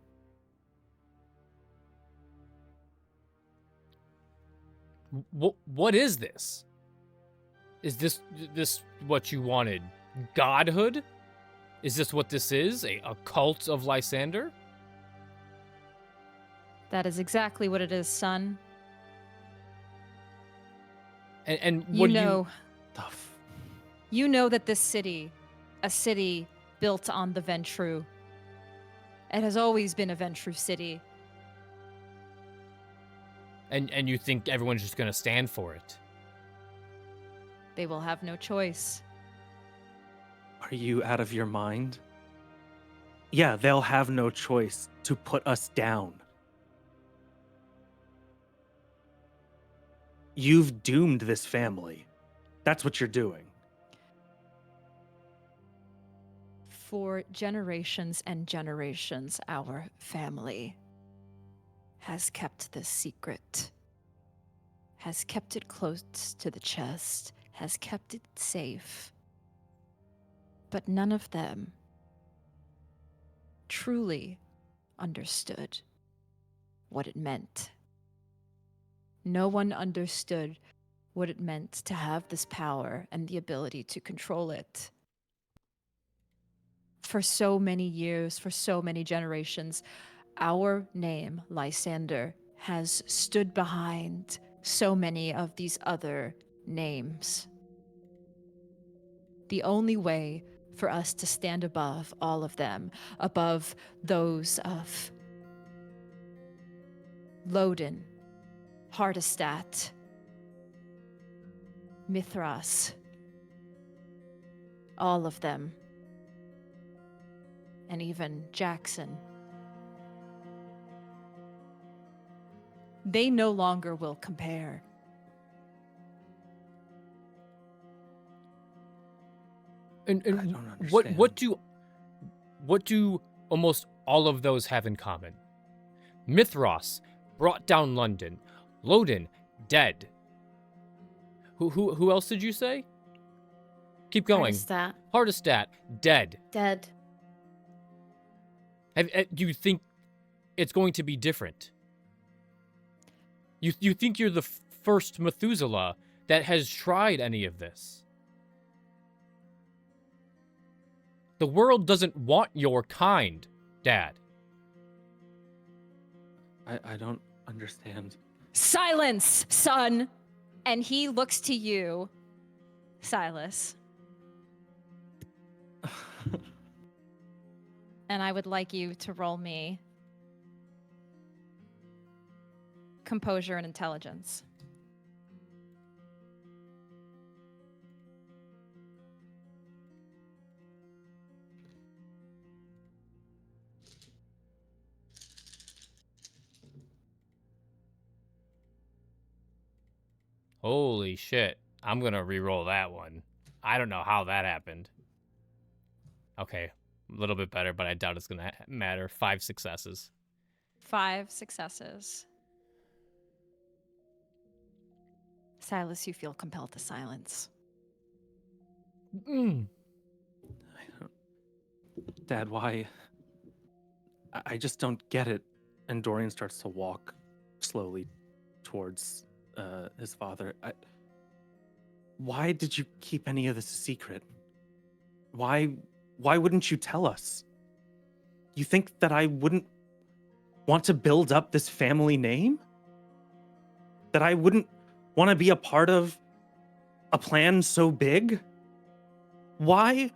Speaker 2: What is this? Is this what you wanted? Godhood? Is this what this is? A cult of Lysander?
Speaker 1: That is exactly what it is, son.
Speaker 2: And what
Speaker 1: you know that this city, a city built on the Ventrue, it has always been a Ventrue city.
Speaker 2: And you think everyone's just gonna stand for it?
Speaker 1: They will have no choice.
Speaker 14: Are you out of your mind? Yeah, they'll have no choice to put us down. You've doomed this family. That's what you're doing.
Speaker 1: For generations and generations, our family has kept this secret, has kept it close to the chest, has kept it safe. But none of them truly understood what it meant. No one understood what it meant to have this power and the ability to control it. For so many years, for so many generations, our name, Lysander, has stood behind so many of these other names. The only way for us to stand above all of them, above those of Loden, Hardestat, Mithras, all of them, and even Jackson. They no longer will compare.
Speaker 2: And
Speaker 14: I don't understand.
Speaker 2: what do almost all of those have in common? Mithras brought down London. Loden dead. Who else did you say? Keep going. Hardestat dead.
Speaker 16: Dead.
Speaker 2: Do you think it's going to be different? You think you're the first Methuselah that has tried any of this? The world doesn't want your kind, Dad.
Speaker 14: I don't understand.
Speaker 1: Silence, son! And he looks to you, Silas. And I would like you to roll me composure and intelligence.
Speaker 2: Holy shit. I'm gonna re-roll that one. I don't know how that happened. Okay, a little bit better, but I doubt it's gonna matter. 5 successes.
Speaker 1: 5 successes. Silas, you feel compelled to silence.
Speaker 14: Dad, why? I just don't get it. And Dorian starts to walk slowly towards his father. Why did you keep any of this a secret? Why wouldn't you tell us? You think that I wouldn't want to build up this family name? That I wouldn't want to be a part of a plan so big? Why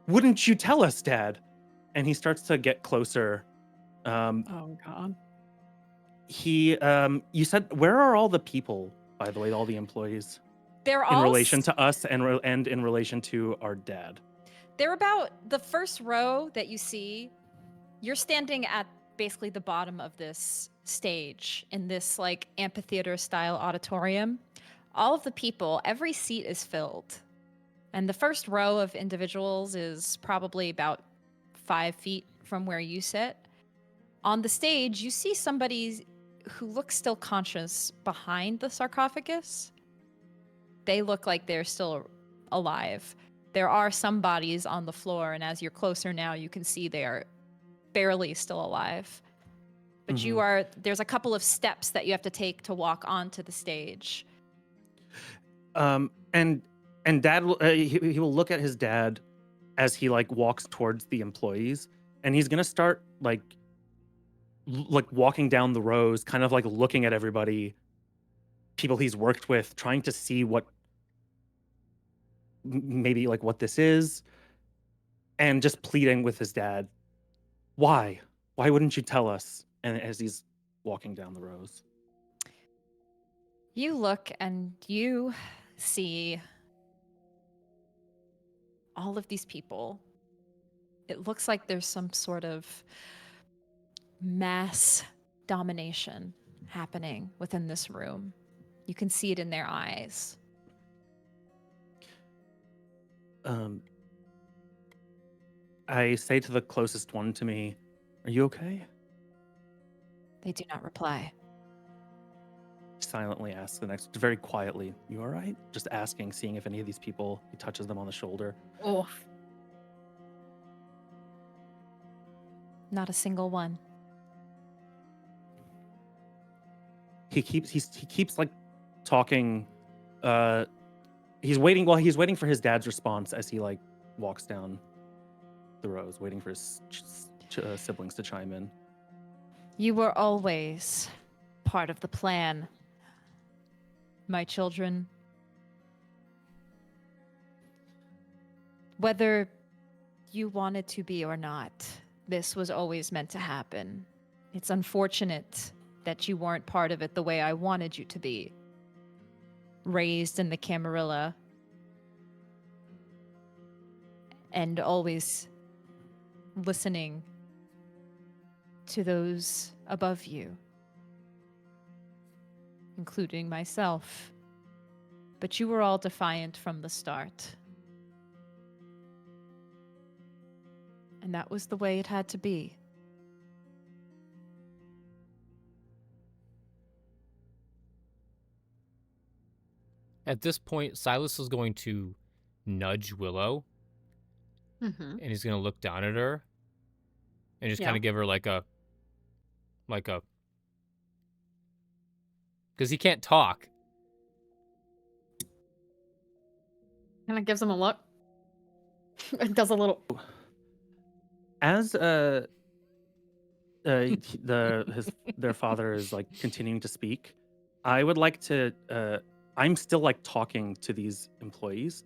Speaker 14: wouldn't you tell us, Dad? And he starts to get closer.
Speaker 16: Oh, God.
Speaker 14: You said, where are all the people, by the way, all the employees?
Speaker 1: They're
Speaker 14: in
Speaker 1: all
Speaker 14: relation to us and in relation to our dad.
Speaker 1: They're about the first row that you see. You're standing at basically the bottom of this stage in this like amphitheater style auditorium. All of the people, every seat is filled. And the first row of individuals is probably about 5 feet from where you sit. On the stage, you see somebody who looks still conscious behind the sarcophagus. They look like they're still alive. There are some bodies on the floor, and as you're closer now, you can see they are barely still alive. But there's a couple of steps that you have to take to walk onto the stage.
Speaker 14: And Dad will he will look at his dad as he like walks towards the employees, and he's gonna start like walking down the rows, kind of like looking at everybody, people he's worked with, trying to see what maybe like what this is, and just pleading with his dad, why wouldn't you tell us? And as he's walking down the rows,
Speaker 1: You look and you see all of these people. It looks like there's some sort of mass domination happening within this room. You can see it in their eyes.
Speaker 14: I say to the closest one to me, "Are you okay?"
Speaker 1: They do not reply.
Speaker 14: Silently asks the next, very quietly, "You all right?" Just asking, seeing if any of these people, he touches them on the shoulder.
Speaker 16: Oh.
Speaker 1: Not a single one.
Speaker 14: He keeps like talking. He's waiting for his dad's response as he like walks down the rows, waiting for his siblings to chime in.
Speaker 1: You were always part of the plan, my children. Whether you wanted to be or not, this was always meant to happen. It's unfortunate that you weren't part of it the way I wanted you to be. Raised in the Camarilla and always listening to those above you, including myself. But you were all defiant from the start. And that was the way it had to be.
Speaker 2: At this point, Silas is going to nudge Willow,
Speaker 16: Mm-hmm.
Speaker 2: and he's going to look down at her and just kind of give her like a, because he can't talk.
Speaker 16: Kind of gives him a look. It does a little.
Speaker 14: As their father is like continuing to speak, I would like to. I'm still like talking to these employees.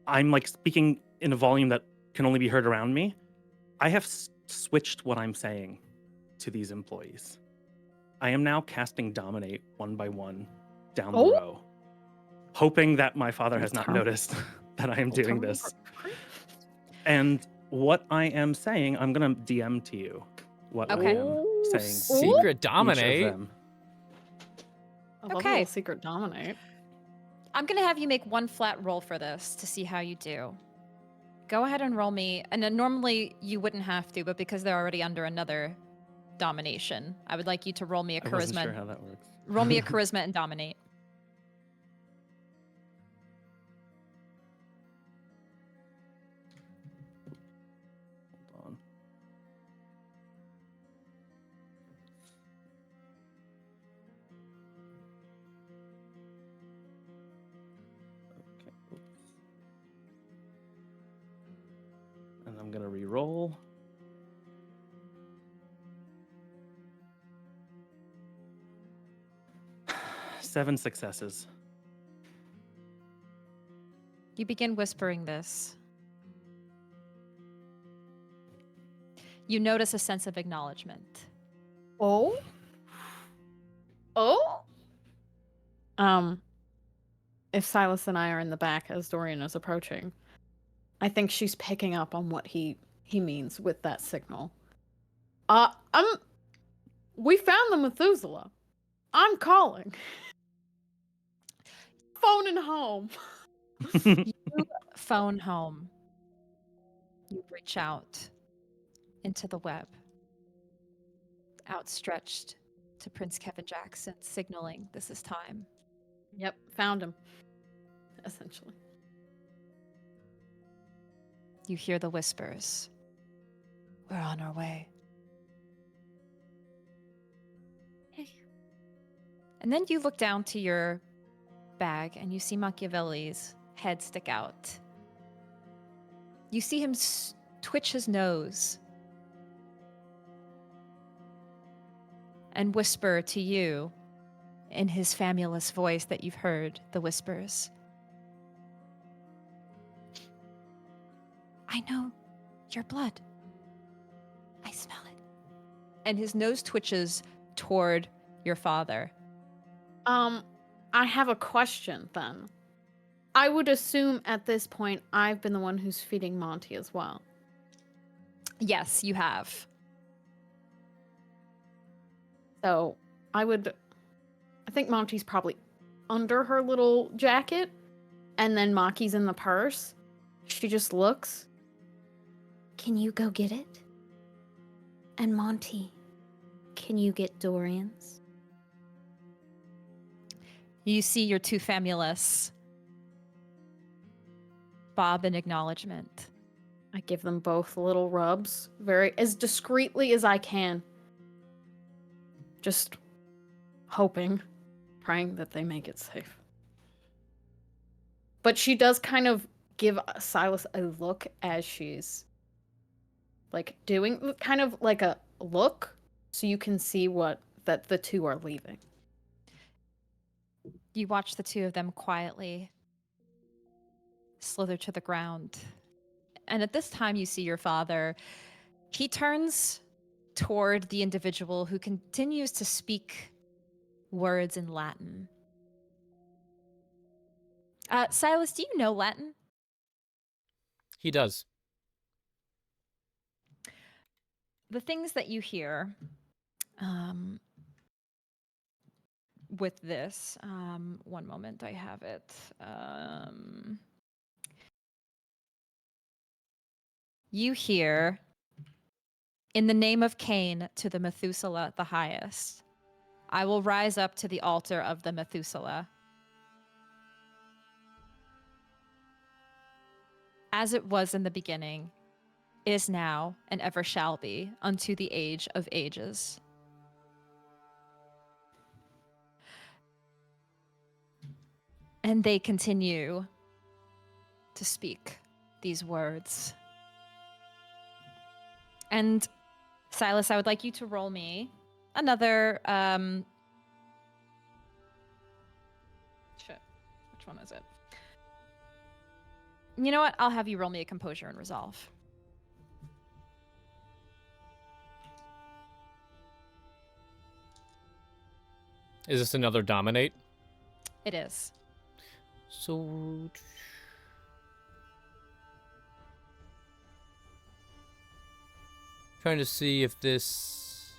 Speaker 14: I'm like speaking in a volume that can only be heard around me. I have switched what I'm saying to these employees. I am now casting Dominate one by one down the row, hoping that my father has not noticed that I am doing this. And what I am saying, I'm gonna DM to you what I am saying.
Speaker 2: Secret Dominate.
Speaker 14: Each of them.
Speaker 16: I love a
Speaker 1: Okay.
Speaker 16: little secret Dominate.
Speaker 1: I'm going to have you make one flat roll for this to see how you do. Go ahead and roll me. And then normally you wouldn't have to, but because they're already under another domination, I would like you to roll me a charisma.
Speaker 14: I wasn't sure how that works.
Speaker 1: Roll me a charisma and dominate.
Speaker 14: Hold on. Okay. Oops. And I'm gonna re-roll. Seven successes.
Speaker 1: You begin whispering this. You notice a sense of acknowledgement.
Speaker 16: Oh? If Silas and I are in the back as Dorian is approaching, I think she's picking up on what he means with that signal. We found the Methuselah. I'm calling. Phoning home.
Speaker 1: You phone home. You reach out into the web, outstretched to Prince Kevin Jackson, signaling this is time.
Speaker 16: Yep, found him. Essentially.
Speaker 1: You hear the whispers. We're on our way. And then you look down to your bag and you see Machiavelli's head stick out. You see him twitch his nose and whisper to you in his famulous voice that you've heard the whispers. I know your blood. I smell it. And his nose twitches toward your father.
Speaker 16: I have a question then. I would assume at this point I've been the one who's feeding Monty as well.
Speaker 1: Yes, you have.
Speaker 16: So I think Monty's probably under her little jacket, and then Maki's in the purse. She just looks.
Speaker 17: Can you go get it? And Monty, can you get Dorian's?
Speaker 1: You see your two famulous bob in acknowledgement.
Speaker 16: I give them both little rubs, as discreetly as I can. Just hoping, praying that they make it safe. But she does kind of give Silas a look as she's doing kind of like a look, so you can see that the two are leaving.
Speaker 1: You watch the two of them quietly slither to the ground. And at this time, you see your father. He turns toward the individual who continues to speak words in Latin. Silas, do you know Latin?
Speaker 2: He does.
Speaker 1: The things that you hear with this, one moment, I have it. You hear, in the name of Cain to the Methuselah the highest, I will rise up to the altar of the Methuselah. As it was in the beginning, is now, and ever shall be, unto the age of ages. And they continue to speak these words. And Silas, I would like you to roll me another, shit, which one is it? You know what? I'll have you roll me a composure and resolve.
Speaker 2: Is this another dominate?
Speaker 1: It is.
Speaker 2: So trying to see if this...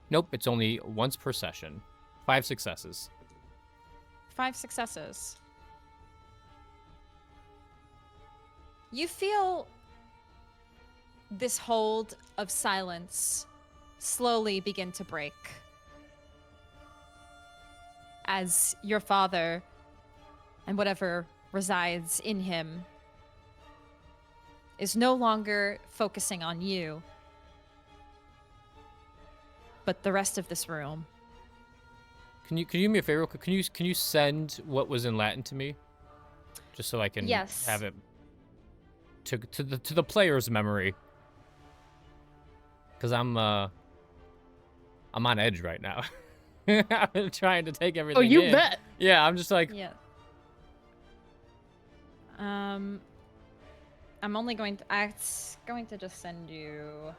Speaker 2: Nope, it's only once per session. 5 successes.
Speaker 1: 5 successes. You feel this hold of silence slowly begin to break as your father and whatever resides in him is no longer focusing on you, but the rest of this room.
Speaker 2: Can you do me a favor? Can you send what was in Latin to me, just so I can have it to the player's memory? Because I'm on edge right now. I'm trying to take everything.
Speaker 16: Oh, you
Speaker 2: in.
Speaker 16: bet.
Speaker 2: Yeah, I'm just like.
Speaker 1: Yeah. I'm only going to just send you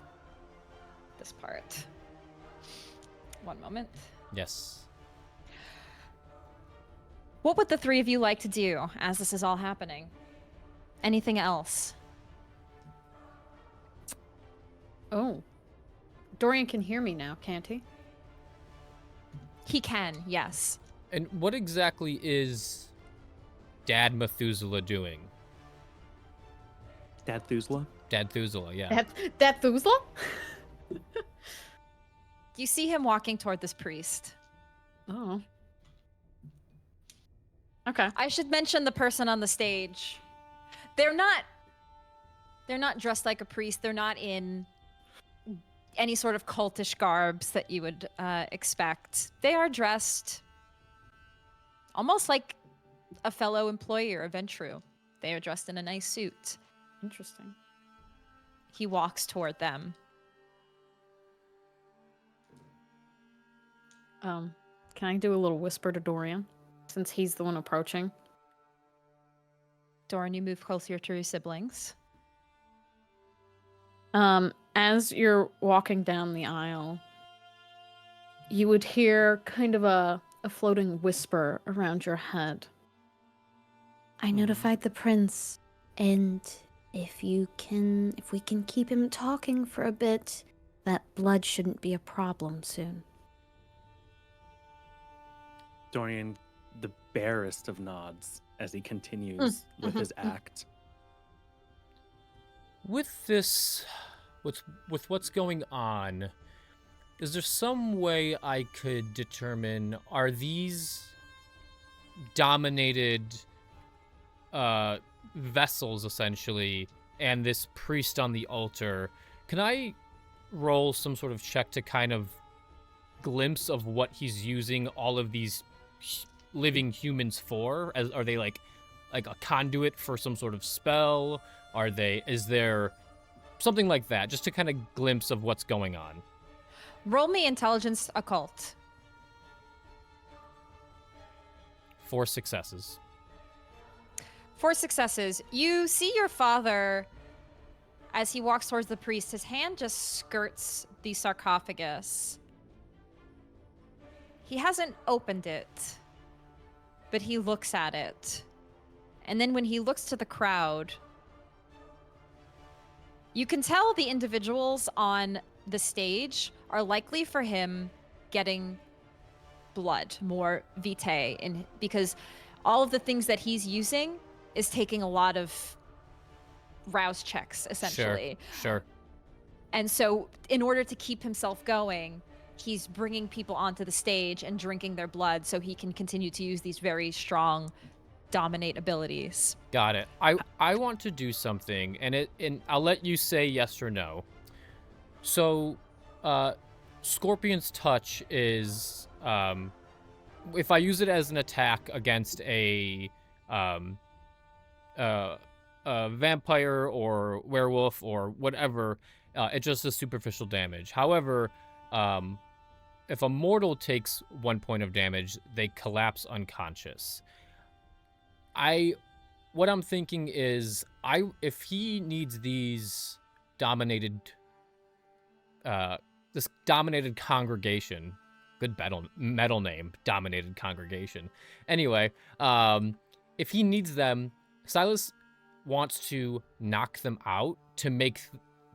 Speaker 1: this part. One moment.
Speaker 2: Yes.
Speaker 1: What would the three of you like to do as this is all happening? Anything else?
Speaker 16: Oh. Dorian can hear me now, can't he?
Speaker 1: He can, yes.
Speaker 2: And what exactly is Dad Methuselah doing?
Speaker 14: Dad Thusla?
Speaker 2: Dad Thusla, yeah.
Speaker 16: That Thusla?
Speaker 1: You see him walking toward this priest.
Speaker 16: Oh. Okay.
Speaker 1: I should mention the person on the stage. They're not dressed like a priest. They're not in any sort of cultish garbs that you would expect. They are dressed almost like a fellow employee or a Ventrue. They are dressed in a nice suit.
Speaker 16: Interesting.
Speaker 1: He walks toward them.
Speaker 16: Can I do a little whisper to Dorian, since he's the one approaching?
Speaker 1: Dorian, you move closer to your siblings.
Speaker 16: As you're walking down the aisle, you would hear kind of a floating whisper around your head.
Speaker 17: I notified the prince, and if we can keep him talking for a bit, that blood shouldn't be a problem soon.
Speaker 14: Dorian, the barest of nods as he continues with his act.
Speaker 2: With this, with what's going on, is there some way I could determine, are these dominated vessels, essentially, and this priest on the altar? Can I roll some sort of check to kind of glimpse of what he's using all of these living humans for? Are they like a conduit for some sort of spell? Is there something like that, just to kind of glimpse of what's going on?
Speaker 1: Roll me intelligence occult.
Speaker 2: 4 successes.
Speaker 1: 4 successes. You see your father as he walks towards the priest. His hand just skirts the sarcophagus. He hasn't opened it, but he looks at it. And then when he looks to the crowd, you can tell the individuals on the stage are likely for him getting blood, more vitae, because all of the things that he's using is taking a lot of rouse checks, essentially.
Speaker 2: Sure.
Speaker 1: And so in order to keep himself going, he's bringing people onto the stage and drinking their blood so he can continue to use these very strong dominate abilities.
Speaker 2: Got it. I want to do something, and I'll let you say yes or no. So, Scorpion's Touch is, if I use it as an attack against a vampire or werewolf or whatever, it just does superficial damage. However, if a mortal takes 1 point of damage, they collapse unconscious. What I'm thinking is, if he needs these dominated, this dominated congregation, good metal name, dominated congregation. Anyway, if he needs them, Silas wants to knock them out to make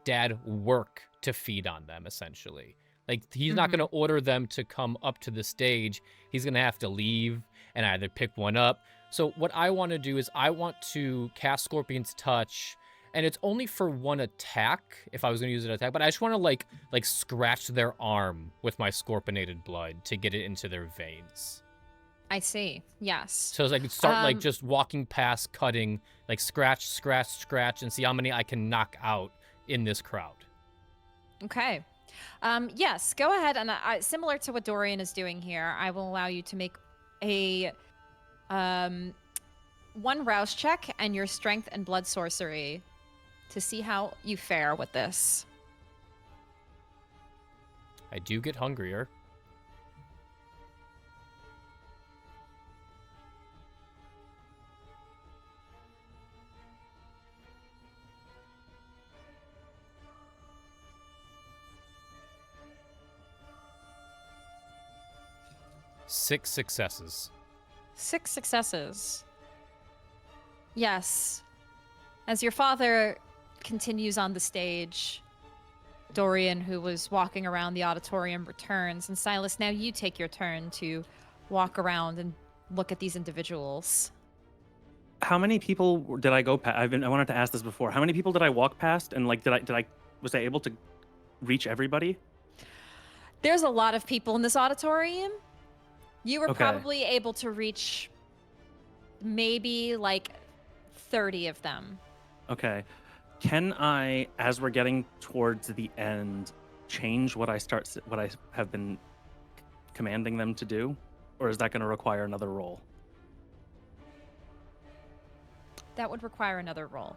Speaker 2: Dad work to feed on them, essentially. Like, he's not going to order them to come up to the stage. He's going to have to leave and either pick one up. So what I want to do is I want to cast Scorpion's Touch, and it's only for 1 attack, if I was going to use an attack, but I just want to, like scratch their arm with my scorpionated blood to get it into their veins.
Speaker 1: I see. Yes.
Speaker 2: So I could start, just walking past, cutting, scratch, scratch, scratch, and see how many I can knock out in this crowd.
Speaker 1: Okay. Yes, go ahead, and similar to what Dorian is doing here, I will allow you to make a 1 rouse check and your strength and blood sorcery to see how you fare with this.
Speaker 2: I do get hungrier. Six successes.
Speaker 1: 6 successes. Yes. As your father continues on the stage, Dorian, who was walking around the auditorium, returns. And Silas, now you take your turn to walk around and look at these individuals.
Speaker 14: How many people did I go past? I wanted to ask this before. How many people did I walk past? And like, was I able to reach everybody?
Speaker 1: There's a lot of people in this auditorium. You were
Speaker 14: Okay.
Speaker 1: probably able to reach maybe like 30 of them.
Speaker 14: Okay. Can I, as we're getting towards the end, change what I have been commanding them to do? Or is that going to require another roll?
Speaker 1: That would require another roll.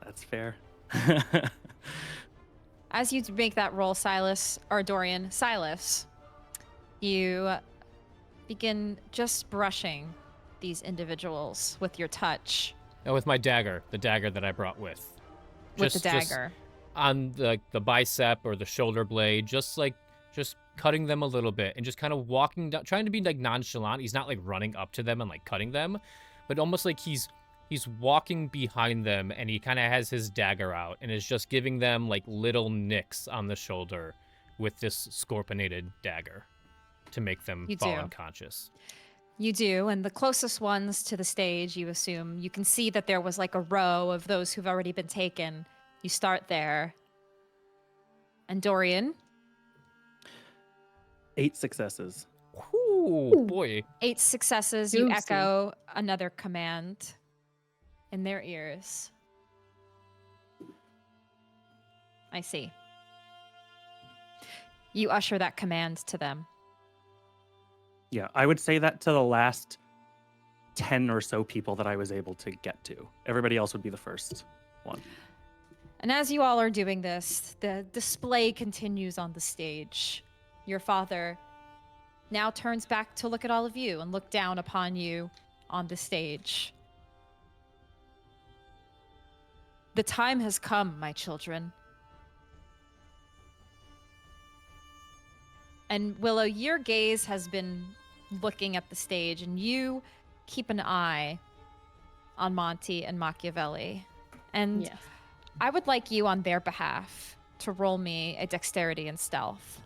Speaker 14: That's fair.
Speaker 1: As you make that roll, Silas, or Dorian, Silas, you begin just brushing these individuals with your touch.
Speaker 2: Oh, with my dagger, the dagger that I brought with.
Speaker 1: With the dagger.
Speaker 2: On the bicep or the shoulder blade, just cutting them a little bit and just kind of walking down, trying to be like nonchalant. He's not like running up to them and like cutting them, but almost like he's walking behind them and he kind of has his dagger out and is just giving them like little nicks on the shoulder with this scorpionated dagger to make them fall unconscious.
Speaker 1: You do, and the closest ones to the stage, you assume, you can see that there was like a row of those who've already been taken. You start there. And Dorian?
Speaker 14: 8 successes.
Speaker 2: Ooh, boy.
Speaker 1: 8 successes. You echo another command in their ears. I see. You usher that command to them.
Speaker 14: Yeah, I would say that to the last 10 or so people that I was able to get to. Everybody else would be the first one.
Speaker 1: And as you all are doing this, the display continues on the stage. Your father now turns back to look at all of you and look down upon you on the stage. The time has come, my children. And Willow, your gaze has been looking at the stage, and you keep an eye on Monty and Machiavelli. And
Speaker 16: Yes.
Speaker 1: I would like you on their behalf to roll me a dexterity and stealth.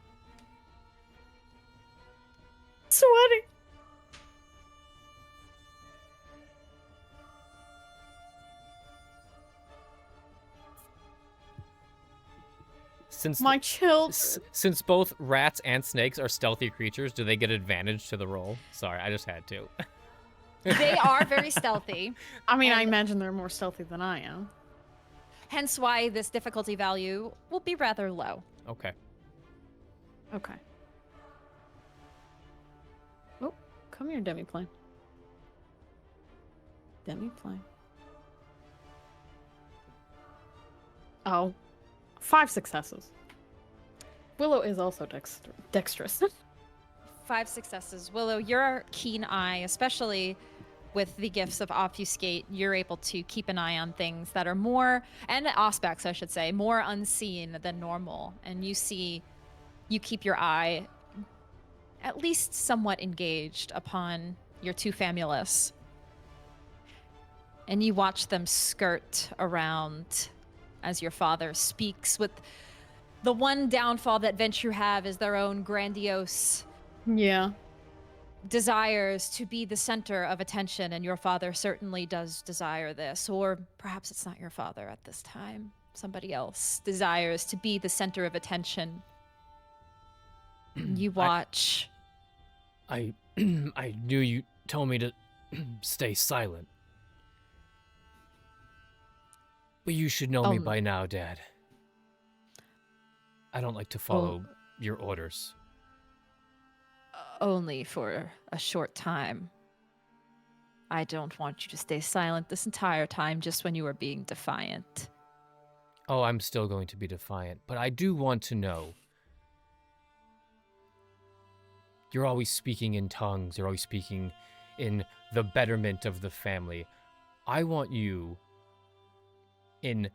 Speaker 16: Sweaty. My children.
Speaker 2: Since both rats and snakes are stealthy creatures, do they get advantage to the roll? Sorry, I just had to.
Speaker 1: They are very stealthy.
Speaker 16: I mean, I imagine they're more stealthy than I am.
Speaker 1: Hence why this difficulty value will be rather low.
Speaker 2: Okay.
Speaker 16: Okay. Oh, come here, Demiplane. Demiplane. Oh, 5 successes. Willow is also dexterous.
Speaker 1: 5 successes. Willow, your keen eye, especially with the gifts of obfuscate, you're able to keep an eye on things that are more, and aspects, I should say, more unseen than normal. And you keep your eye at least somewhat engaged upon your two famulus. And you watch them skirt around as your father speaks, with the one downfall that Ventrue have is their own grandiose desires to be the center of attention, and your father certainly does desire this. Or perhaps it's not your father at this time. Somebody else desires to be the center of attention. You watch.
Speaker 2: I knew you told me to stay silent. But you should know me by now, Dad. I don't like to follow your orders.
Speaker 1: Only for a short time. I don't want you to stay silent this entire time just when you are being defiant.
Speaker 2: Oh, I'm still going to be defiant, but I do want to know. You're always speaking in tongues. You're always speaking in the betterment of the family. I want you, in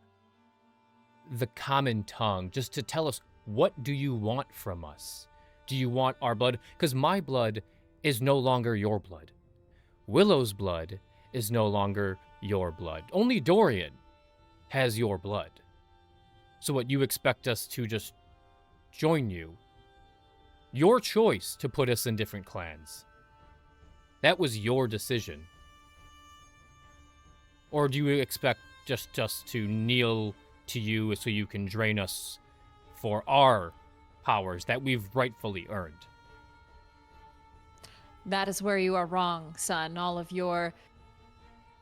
Speaker 2: the common tongue, just to tell us, what do you want from us? Do you want our blood? Because my blood is no longer your blood. Willow's blood is no longer your blood. Only Dorian has your blood. So what, you expect us to just join you? Your choice to put us in different clans. That was your decision. Or do you expect just us to kneel to you so you can drain us for our powers that we've rightfully earned?
Speaker 1: That is where you are wrong, son. All of your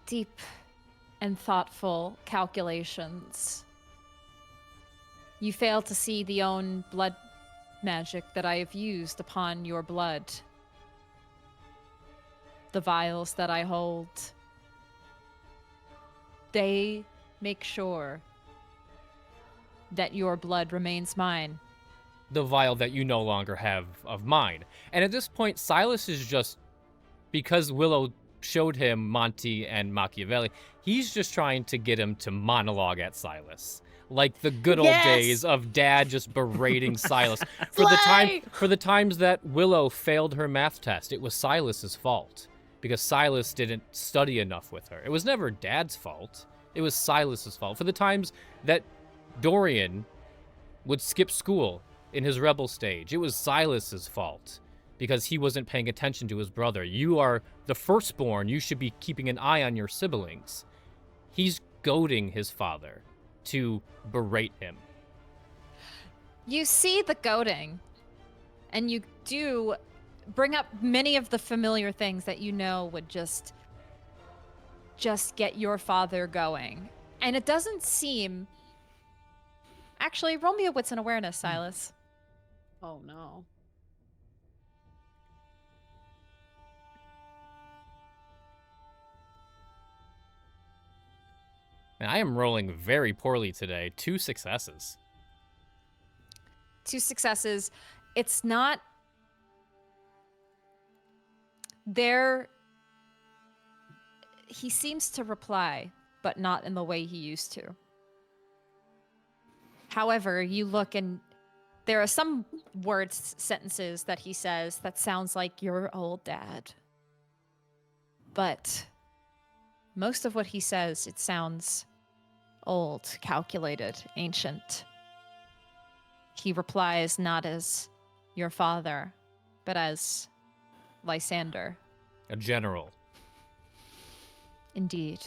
Speaker 1: deep and thoughtful calculations. You fail to see the own blood magic that I have used upon your blood. The vials that I hold. They make sure that your blood remains mine.
Speaker 2: The vial that you no longer have of mine. And at this point, Silas is just, because Willow showed him Monty and Machiavelli, he's just trying to get him to monologue at Silas. Like the good old days of Dad just berating Silas. For the times that Willow failed her math test, it was Silas's fault. Because Silas didn't study enough with her. It was never Dad's fault. It was Silas's fault. For the times that Dorian would skip school in his rebel stage, it was Silas's fault because he wasn't paying attention to his brother. You are the firstborn. You should be keeping an eye on your siblings. He's goading his father to berate him.
Speaker 1: You see the goading, and you do bring up many of the familiar things that you know would just get your father going. And it doesn't seem... Actually, roll me a wits and awareness, Silas.
Speaker 16: Oh, no.
Speaker 2: And I am rolling very poorly today. 2 successes.
Speaker 1: 2 successes. It's not... There... He seems to reply, but not in the way he used to. However, you look and there are some words, sentences that he says that sounds like your old dad. But most of what he says, it sounds old, calculated, ancient. He replies not as your father, but as Lysander.
Speaker 2: A general.
Speaker 1: Indeed.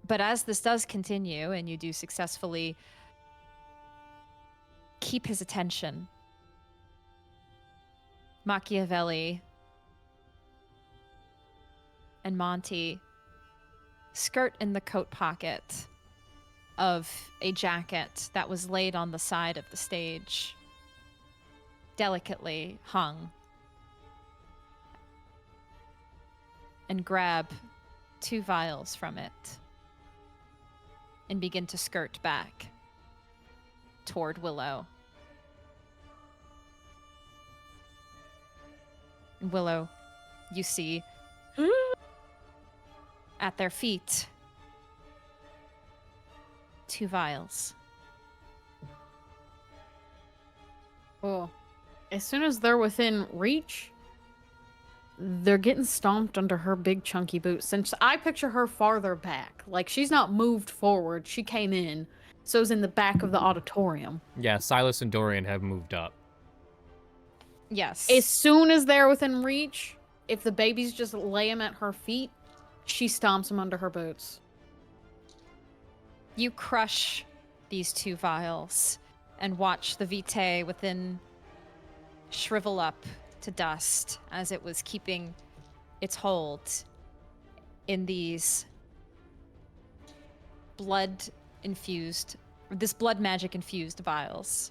Speaker 1: But as this does continue, and you do successfully keep his attention, Machiavelli and Monty skirt in the coat pocket of a jacket that was laid on the side of the stage, delicately hung, and grab 2 vials from it and begin to skirt back toward Willow. And Willow, you see at their feet 2 vials.
Speaker 16: Oh, as soon as they're within reach, they're getting stomped under her big chunky boots. Since I picture her farther back, like she's not moved forward, she came in, so it's in the back of the auditorium.
Speaker 2: Yeah, Silas and Dorian have moved up.
Speaker 1: Yes.
Speaker 16: As soon as they're within reach, if the babies just lay them at her feet, she stomps them under her boots.
Speaker 1: You crush these 2 vials and watch the vitae within shrivel up to dust as it was keeping its hold in these blood magic infused vials.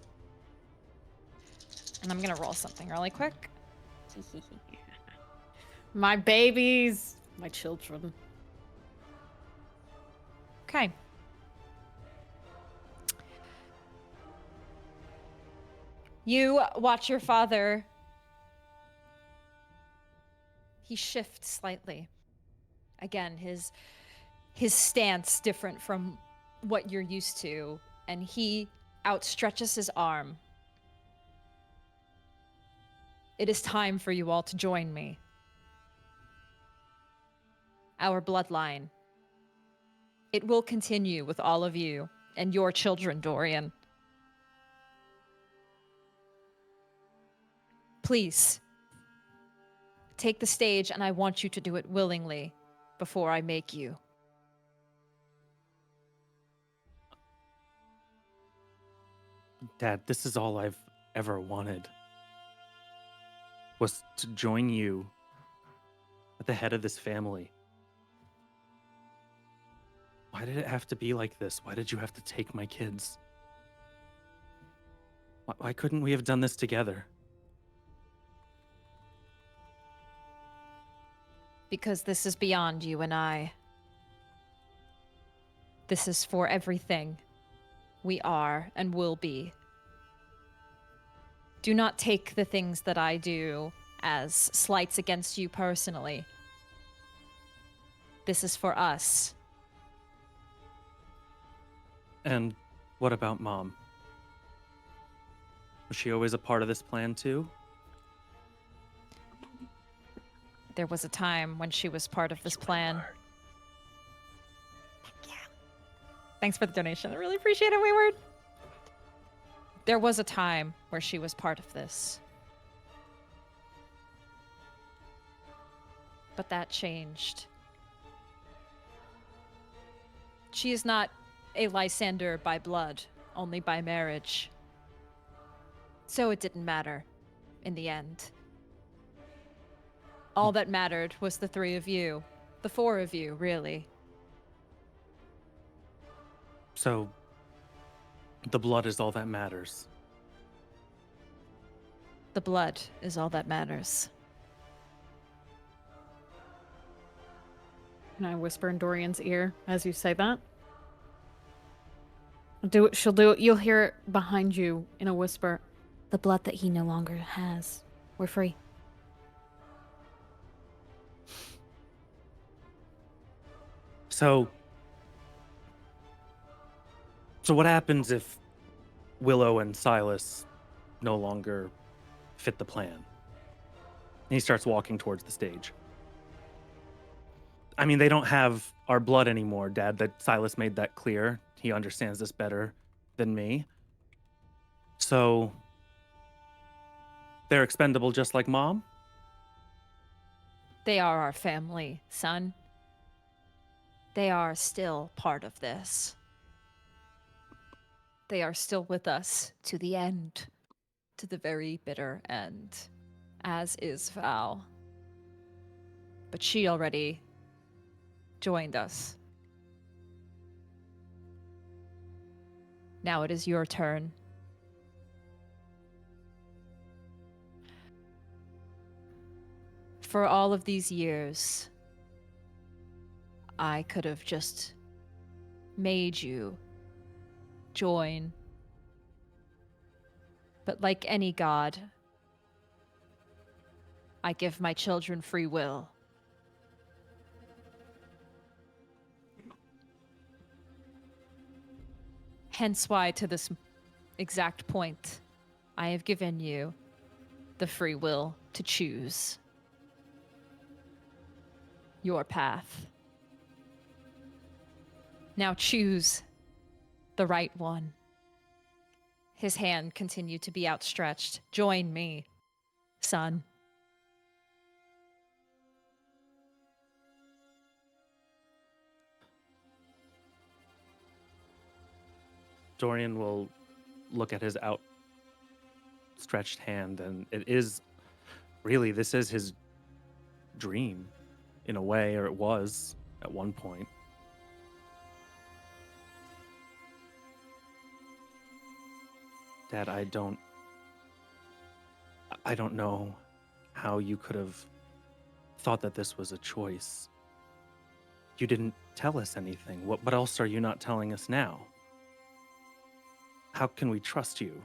Speaker 1: And I'm gonna roll something really quick.
Speaker 16: My babies, my children.
Speaker 1: Okay. You watch your father. He shifts slightly. Again, his stance different from what you're used to, and he outstretches his arm. It is time for you all to join me. Our bloodline. It will continue with all of you and your children, Dorian. Please, take the stage, and I want you to do it willingly before I make you.
Speaker 14: Dad, this is all I've ever wanted. Was to join you at the head of this family. Why did it have to be like this? Why did you have to take my kids? Why couldn't we have done this together?
Speaker 1: Because this is beyond you and I. This is for everything we are and will be. Do not take the things that I do as slights against you personally. This is for us.
Speaker 14: And what about Mom? Was she always a part of this plan too?
Speaker 1: There was a time when she was part of this plan. Thanks for the donation. I really appreciate it, Wayward. There was a time where she was part of this. But that changed. She is not a Lysander by blood, only by marriage. So it didn't matter in the end. All that mattered was the three of you. The four of you, really.
Speaker 14: So, the blood is all that matters.
Speaker 1: The blood is all that matters.
Speaker 16: Can I whisper in Dorian's ear as you say that? Do it. She'll do it. You'll hear it behind you in a whisper.
Speaker 17: The blood that he no longer has. We're free.
Speaker 14: So what happens if Willow and Silas no longer fit the plan? And he starts walking towards the stage. I mean, they don't have our blood anymore, Dad. That Silas made that clear. He understands this better than me. So they're expendable just like Mom?
Speaker 1: They are our family, son. They are still part of this. They are still with us to the end, to the very bitter end, as is Val. But she already joined us. Now it is your turn. For all of these years, I could have just made you join. But like any god, I give my children free will. Hence why, to this exact point, I have given you the free will to choose your path. Now choose the right one. His hand continued to be outstretched. Join me, son.
Speaker 14: Dorian will look at his outstretched hand, and it is really, this is his dream in a way, or it was at one point. Dad, I don't know how you could have thought that this was a choice. You didn't tell us anything. What else are you not telling us now? How can we trust you?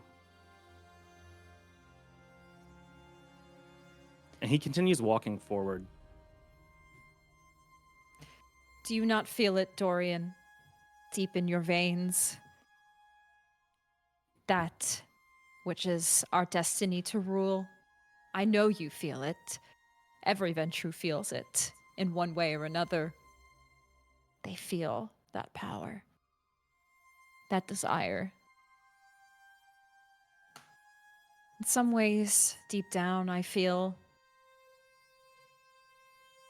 Speaker 14: And he continues walking forward.
Speaker 1: Do you not feel it, Dorian? Deep in your veins? That which is our destiny to rule, I know you feel it. Every Ventrue feels it in one way or another. They feel that power, that desire. In some ways, deep down, I feel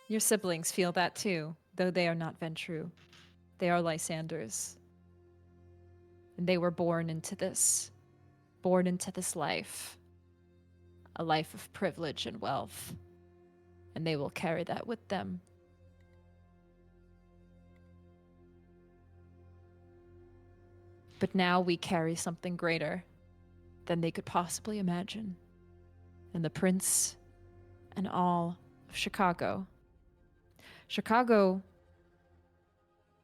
Speaker 1: your siblings feel that too, though they are not Ventrue. They are Lysanders. And they were born into this life, a life of privilege and wealth. And they will carry that with them. But now we carry something greater than they could possibly imagine. And the prince and all of Chicago. Chicago,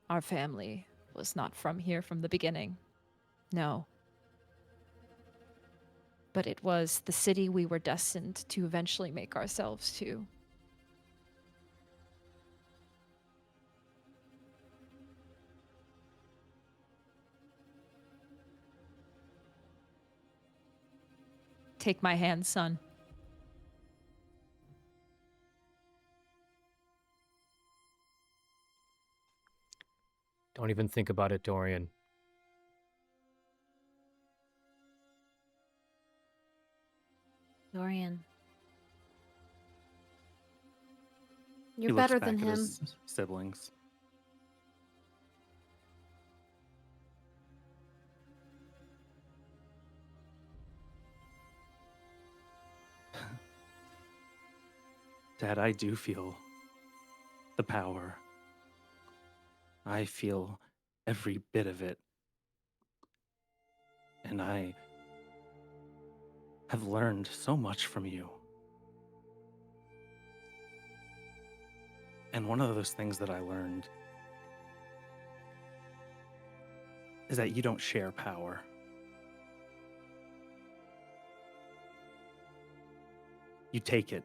Speaker 1: our family, was not from here from the beginning. No. But it was the city we were destined to eventually make ourselves to. Take my hand, son.
Speaker 2: Don't even think about it, Dorian.
Speaker 17: Dorian.
Speaker 14: He
Speaker 17: You're
Speaker 14: looks
Speaker 17: better
Speaker 14: back
Speaker 17: than
Speaker 14: at
Speaker 17: him.
Speaker 14: his siblings. Dad, I do feel the power. I feel every bit of it. And I have learned so much from you. And one of those things that I learned is that you don't share power. You take it.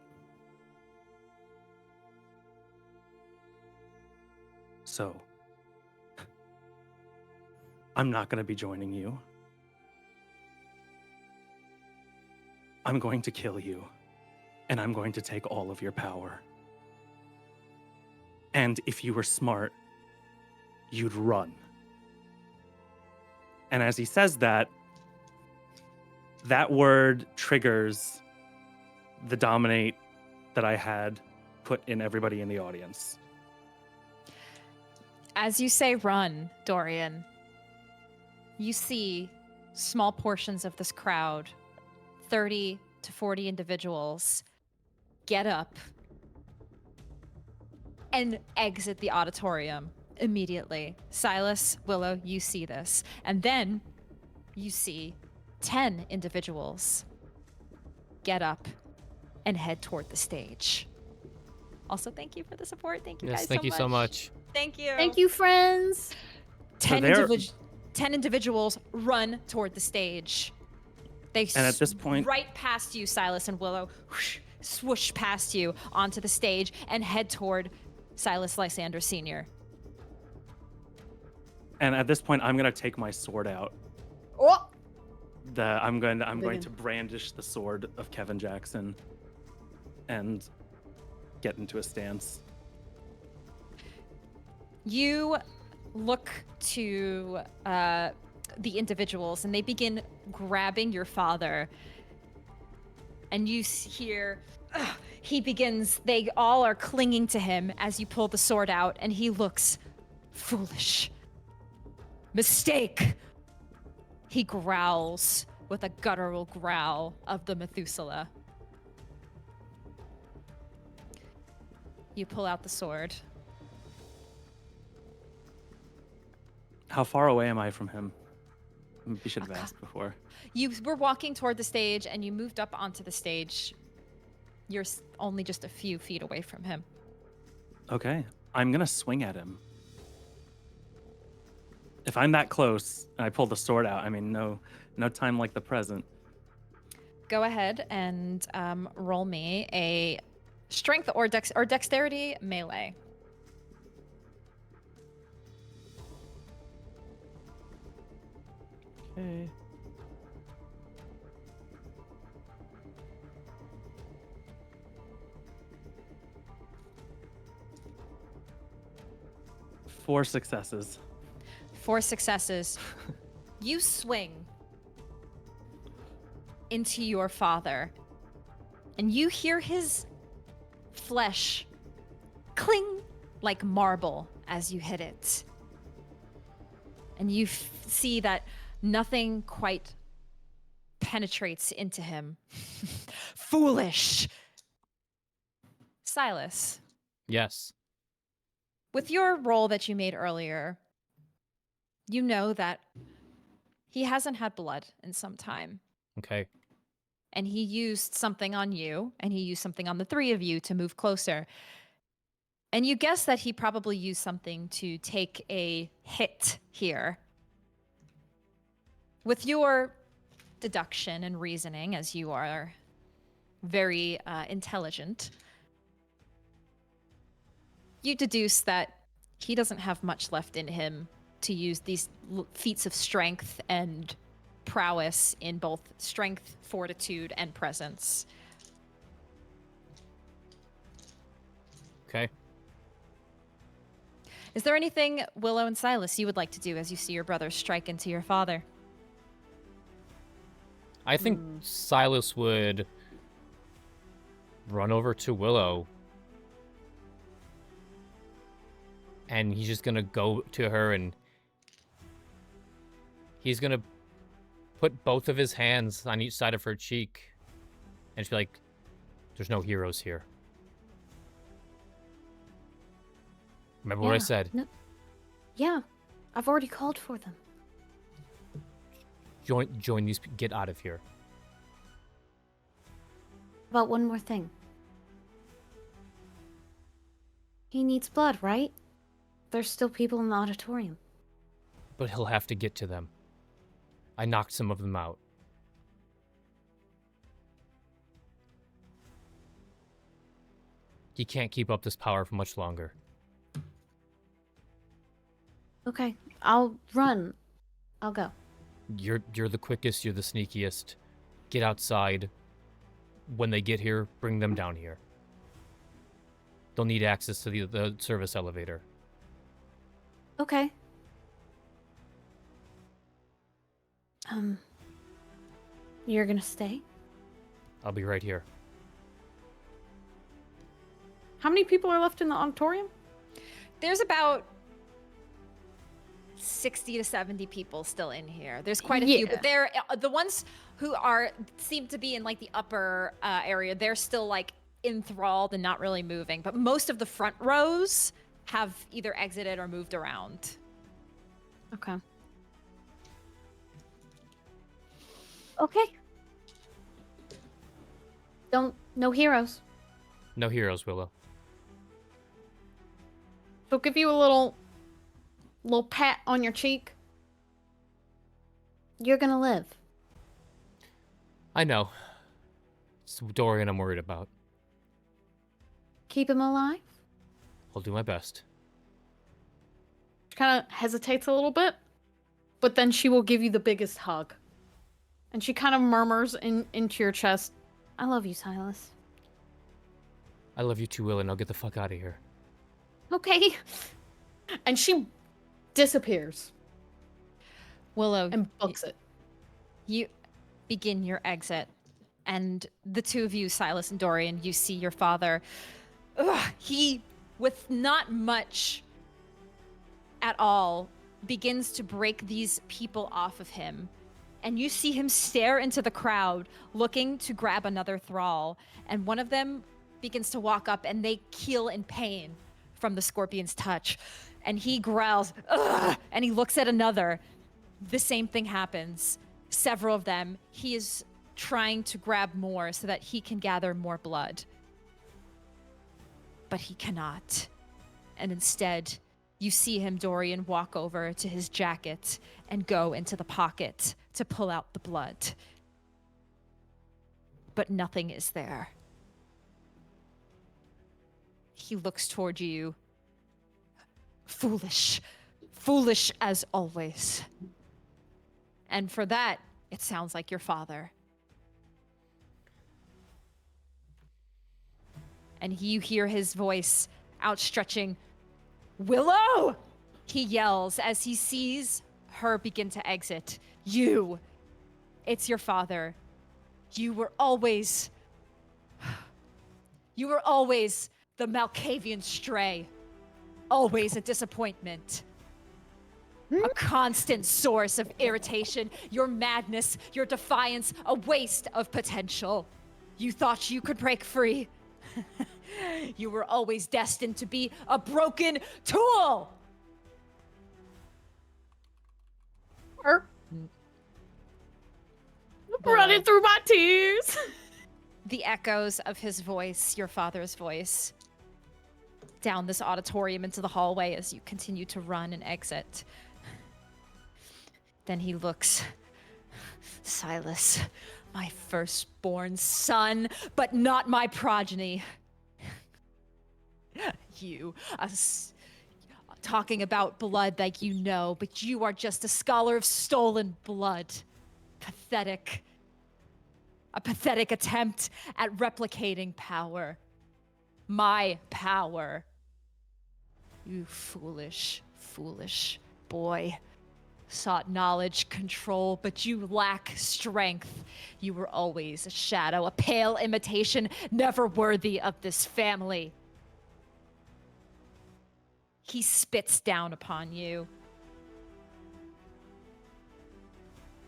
Speaker 14: So, I'm not going to be joining you. I'm going to kill you, and I'm going to take all of your power. And if you were smart, you'd run. And as he says that, that word triggers the dominate that I had put in everybody in the audience.
Speaker 1: As you say run, Dorian, you see small portions of this crowd, 30 to 40 individuals, get up and exit the auditorium immediately. Silas, Willow, you see this. And then you see 10 individuals get up and head toward the stage. Also, thank you for the support. Thank you guys so much.
Speaker 2: Thank you so much.
Speaker 1: Thank you.
Speaker 16: Thank you, friends.
Speaker 1: 10 individuals run toward the stage. They
Speaker 14: And at this point,
Speaker 1: right past you, Silas and Willow, whoosh, swoosh past you onto the stage and head toward Silas Lysander Sr.
Speaker 14: And at this point, I'm gonna take my sword out.
Speaker 1: Oh!
Speaker 14: I'm going to brandish the sword of Kevin Jackson and get into a stance.
Speaker 1: You look to the individuals and they begin grabbing your father. And you hear, they all are clinging to him as you pull the sword out, and he looks foolish. Mistake! He growls with a guttural growl of the Methuselah. You pull out the sword.
Speaker 14: How far away am I from him? We should have asked before.
Speaker 1: You were walking toward the stage, and you moved up onto the stage. You're only just a few feet away from him.
Speaker 14: Okay, I'm gonna swing at him. If I'm that close and I pull the sword out, I mean, no time like the present.
Speaker 1: Go ahead and roll me a strength or dexterity melee.
Speaker 7: Okay.
Speaker 14: 4 successes.
Speaker 1: 4 successes. You swing into your father, and you hear his flesh cling like marble as you hit it. And you see that nothing quite penetrates into him. Foolish! Silas,
Speaker 2: Yes.
Speaker 1: with your roll that you made earlier, you know that he hasn't had blood in some time.
Speaker 2: Okay.
Speaker 1: And he used something on you, and he used something on the 3 of you to move closer. And you guess that he probably used something to take a hit here. With your deduction and reasoning, as you are very intelligent, you deduce that he doesn't have much left in him to use these feats of strength and prowess in both strength, fortitude, and presence.
Speaker 2: Okay.
Speaker 1: Is there anything, Willow and Silas, you would like to do as you see your brother strike into your father?
Speaker 2: I think Silas would run over to Willow. And he's just gonna go to her and he's gonna put both of his hands on each side of her cheek and just be like, there's no heroes here. Remember what I said?
Speaker 15: No. Yeah, I've already called for them.
Speaker 2: Join these, get out of here.
Speaker 15: About one more thing. He needs blood, right? There's still people in the auditorium.
Speaker 2: But he'll have to get to them. I knocked some of them out. He can't keep up this power for much longer.
Speaker 15: Okay, I'll run. I'll go.
Speaker 2: You're the quickest, you're the sneakiest. Get outside. When they get here, bring them down here. They'll need access to the service elevator.
Speaker 15: Okay. You're gonna stay?
Speaker 2: I'll be right here.
Speaker 16: How many people are left in the auditorium?
Speaker 1: There's about 60 to 70 people still in here. There's quite a few, but they're the ones who seem to be in like the upper area. They're still like enthralled and not really moving. But most of the front rows have either exited or moved around.
Speaker 15: Okay. Okay. No heroes.
Speaker 2: No heroes, Willow.
Speaker 16: She'll give you a little pat on your cheek.
Speaker 15: You're gonna live.
Speaker 2: I know. It's Dorian I'm worried about.
Speaker 15: Keep him alive?
Speaker 2: I'll do my best.
Speaker 16: She kind of hesitates a little bit, but then she will give you the biggest hug. And she kind of murmurs into your chest,
Speaker 15: I love you, Silas.
Speaker 2: I love you too, Will, and I'll get the fuck out of here.
Speaker 15: Okay.
Speaker 16: And she disappears.
Speaker 1: Willow.
Speaker 16: And books it.
Speaker 1: You begin your exit, and the two of you, Silas and Dorian, you see your father. He, with not much at all, begins to break these people off of him. And you see him stare into the crowd, looking to grab another thrall. And one of them begins to walk up, and they keel in pain from the scorpion's touch. And he growls, ugh! And he looks at another. The same thing happens. Several of them. He is trying to grab more so that he can gather more blood. But he cannot. And instead, you see him, Dorian, walk over to his jacket and go into the pocket to pull out the blood. But nothing is there. He looks toward you. Foolish. Foolish as always. And for that, it sounds like your father. And you hear his voice outstretching, Willow! He yells as he sees her begin to exit. It's your father. You were always the Malkavian stray. Always a disappointment. A constant source of irritation, your madness, your defiance, a waste of potential. You thought you could break free. You were always destined to be a broken tool!
Speaker 16: Running through my tears.
Speaker 1: The echoes of his voice, your father's voice, down this auditorium into the hallway as you continue to run and exit. Then he looks. Silas, my firstborn son, but not my progeny. You, talking about blood like you know, but you are just a scholar of stolen blood. Pathetic. A pathetic attempt at replicating power. My power. You foolish, foolish boy. Sought knowledge, control, but you lack strength. You were always a shadow, a pale imitation, never worthy of this family. He spits down upon you.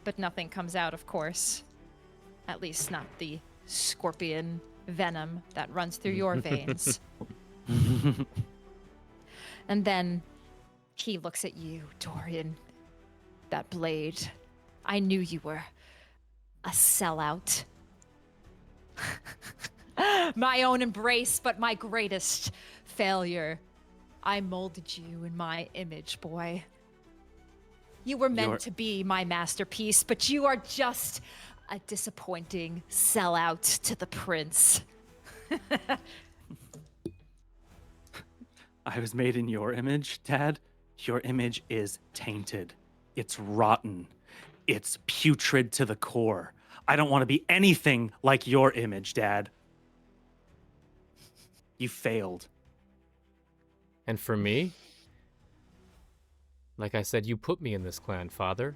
Speaker 1: But nothing comes out, of course. At least not the scorpion venom that runs through your veins. And then he looks at you, Dorian. That blade. I knew you were a sellout. My own embrace, but my greatest failure. I molded you in my image, boy. You were meant to be my masterpiece, but you are just a disappointing sellout to the prince.
Speaker 14: I was made in your image, Dad. Your image is tainted. It's rotten. It's putrid to the core. I don't want to be anything like your image, Dad. You failed.
Speaker 2: And for me, like I said, you put me in this clan, Father.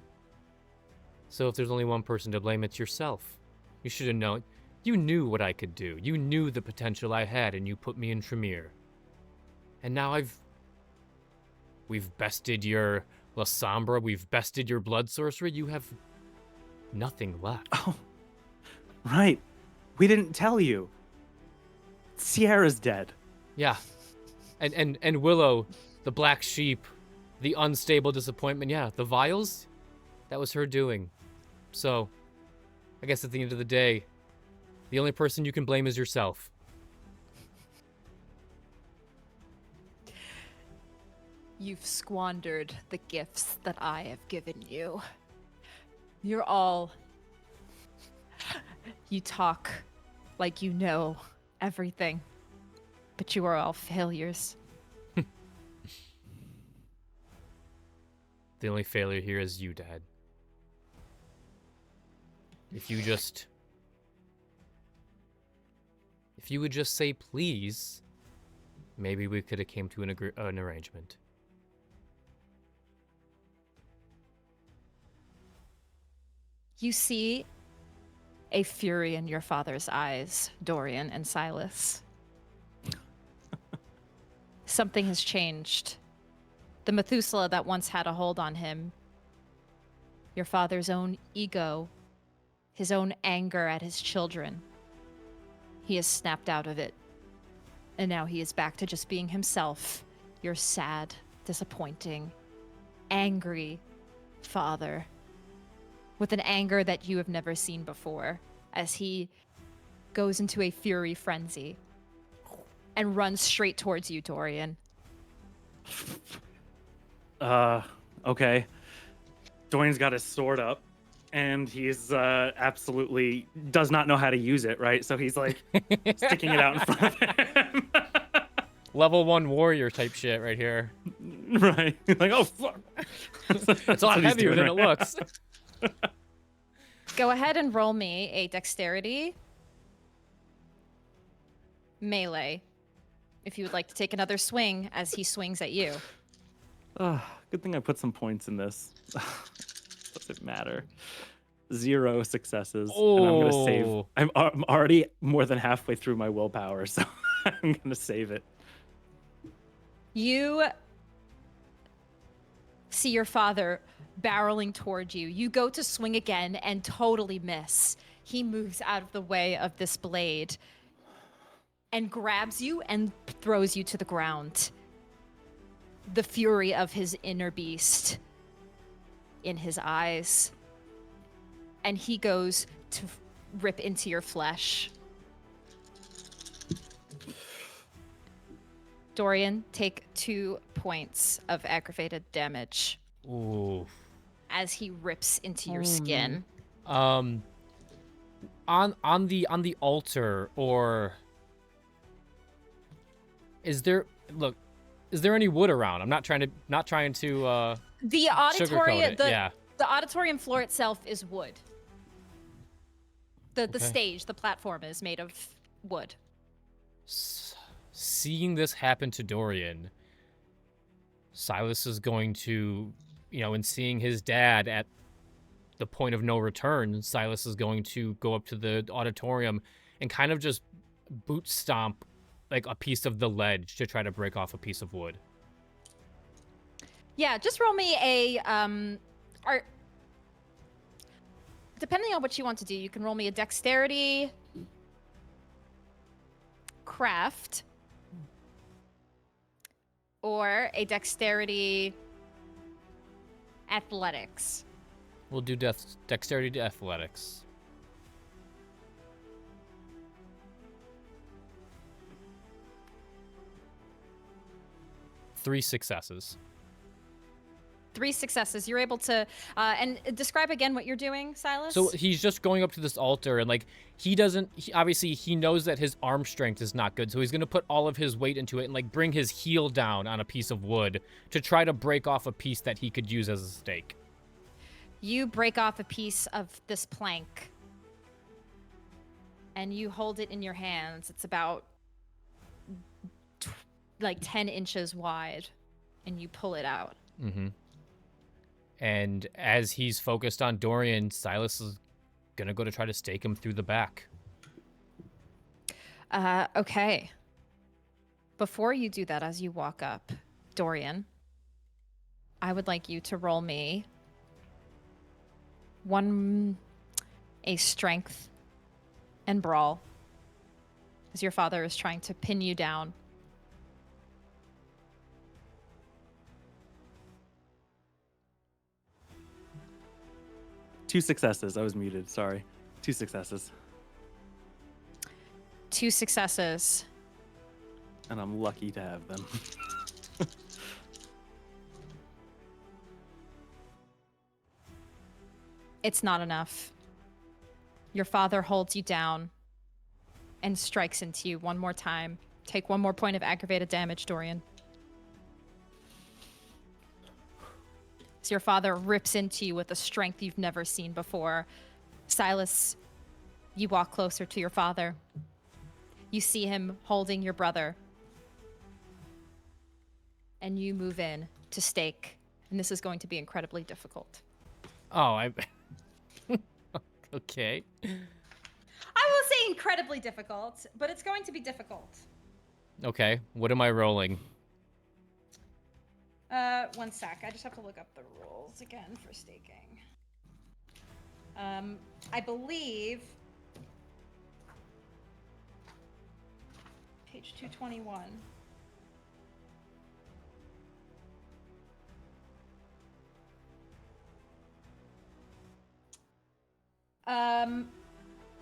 Speaker 2: So if there's only one person to blame, it's yourself. You should have known. You knew what I could do. You knew the potential I had, and you put me in Tremere. And now we've bested your Lysander, we've bested your blood sorcery. You have nothing left.
Speaker 14: Oh, right. We didn't tell you. Sierra's dead.
Speaker 2: Yeah. And Willow, the black sheep, the unstable disappointment. Yeah, the vials, that was her doing. So, I guess at the end of the day, the only person you can blame is yourself.
Speaker 1: You've squandered the gifts that I have given you. You're all... You talk like you know everything, but you are all failures.
Speaker 2: The only failure here is you, Dad. If you would just say please, maybe we could have came to an arrangement.
Speaker 1: You see a fury in your father's eyes, Dorian and Silas. Something has changed. The Methuselah that once had a hold on him, your father's own ego, his own anger at his children, he has snapped out of it. And now he is back to just being himself, your sad, disappointing, angry father, with an anger that you have never seen before, as he goes into a fury frenzy and runs straight towards you, Dorian.
Speaker 14: Okay. Dorian's got his sword up, and he's absolutely does not know how to use it, right? So he's like sticking it out in front of him.
Speaker 2: Level 1 warrior type shit right here.
Speaker 14: Right. Like, oh, fuck.
Speaker 2: It's a lot heavier than it looks.
Speaker 1: Go ahead and roll me a dexterity melee if you would like to take another swing as he swings at you.
Speaker 14: Good thing I put some points in this. Doesn't matter. 0 successes. And I'm gonna save. I'm already more than halfway through my willpower, so I'm gonna save it.
Speaker 1: You see your father barreling towards you. You go to swing again and totally miss. He moves out of the way of this blade and grabs you and throws you to the ground. The fury of his inner beast in his eyes. And he goes to rip into your flesh. Dorian, take 2 points of aggravated damage.
Speaker 2: Ooh.
Speaker 1: As he rips into your skin.
Speaker 2: On the altar, or is there any wood around? I'm not trying to
Speaker 1: The auditorium,
Speaker 2: yeah.
Speaker 1: the auditorium floor itself is wood. The
Speaker 2: Okay.
Speaker 1: stage, the platform is made of wood.
Speaker 2: Seeing this happen to Dorian, Silas is going to, and seeing his dad at the point of no return, Silas is going to go up to the auditorium and kind of just boot stomp like a piece of the ledge to try to break off a piece of wood.
Speaker 1: Yeah, just roll me a art. Depending on what you want to do, you can roll me a dexterity, craft, or a dexterity, athletics.
Speaker 2: We'll do dexterity to athletics. Three successes.
Speaker 1: 3 successes. You're able to, and describe again what you're doing, Silas?
Speaker 2: So he's just going up to this altar, and obviously he knows that his arm strength is not good, so he's gonna put all of his weight into it and like bring his heel down on a piece of wood to try to break off a piece that he could use as a stake.
Speaker 1: You break off a piece of this plank, and you hold it in your hands. It's about like 10 inches wide, and you pull it out.
Speaker 2: Mm-hmm. And as he's focused on Dorian, Silas is gonna go to try to stake him through the back.
Speaker 1: Okay. Before you do that, as you walk up, Dorian, I would like you to roll me a strength and brawl, as your father is trying to pin you down.
Speaker 14: Two successes. I was muted. Sorry. 2 successes.
Speaker 1: 2 successes.
Speaker 14: And I'm lucky to have them.
Speaker 1: It's not enough. Your father holds you down and strikes into you one more time. Take 1 more point of aggravated damage, Dorian. So your father rips into you with a strength you've never seen before. Silas, you walk closer to your father. You see him holding your brother. And you move in to stake. And this is going to be incredibly difficult.
Speaker 2: Oh, okay.
Speaker 1: I will say incredibly difficult, but it's going to be difficult.
Speaker 2: Okay, what am I rolling?
Speaker 1: 1 sec. I just have to look up the rules again for staking. I believe page 221.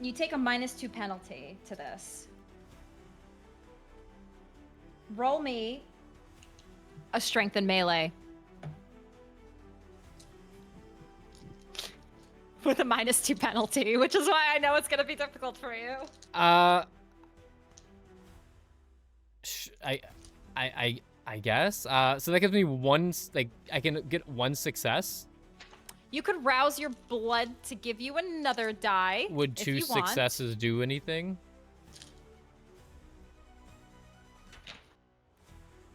Speaker 1: You take a -2 penalty to this. Roll me a strength and melee. With a -2 penalty, which is why I know it's gonna be difficult for you.
Speaker 2: I guess. So that gives me I can get 1 success.
Speaker 1: You could rouse your blood to give you another die.
Speaker 2: Would
Speaker 1: if
Speaker 2: 2
Speaker 1: you want.
Speaker 2: successes do anything?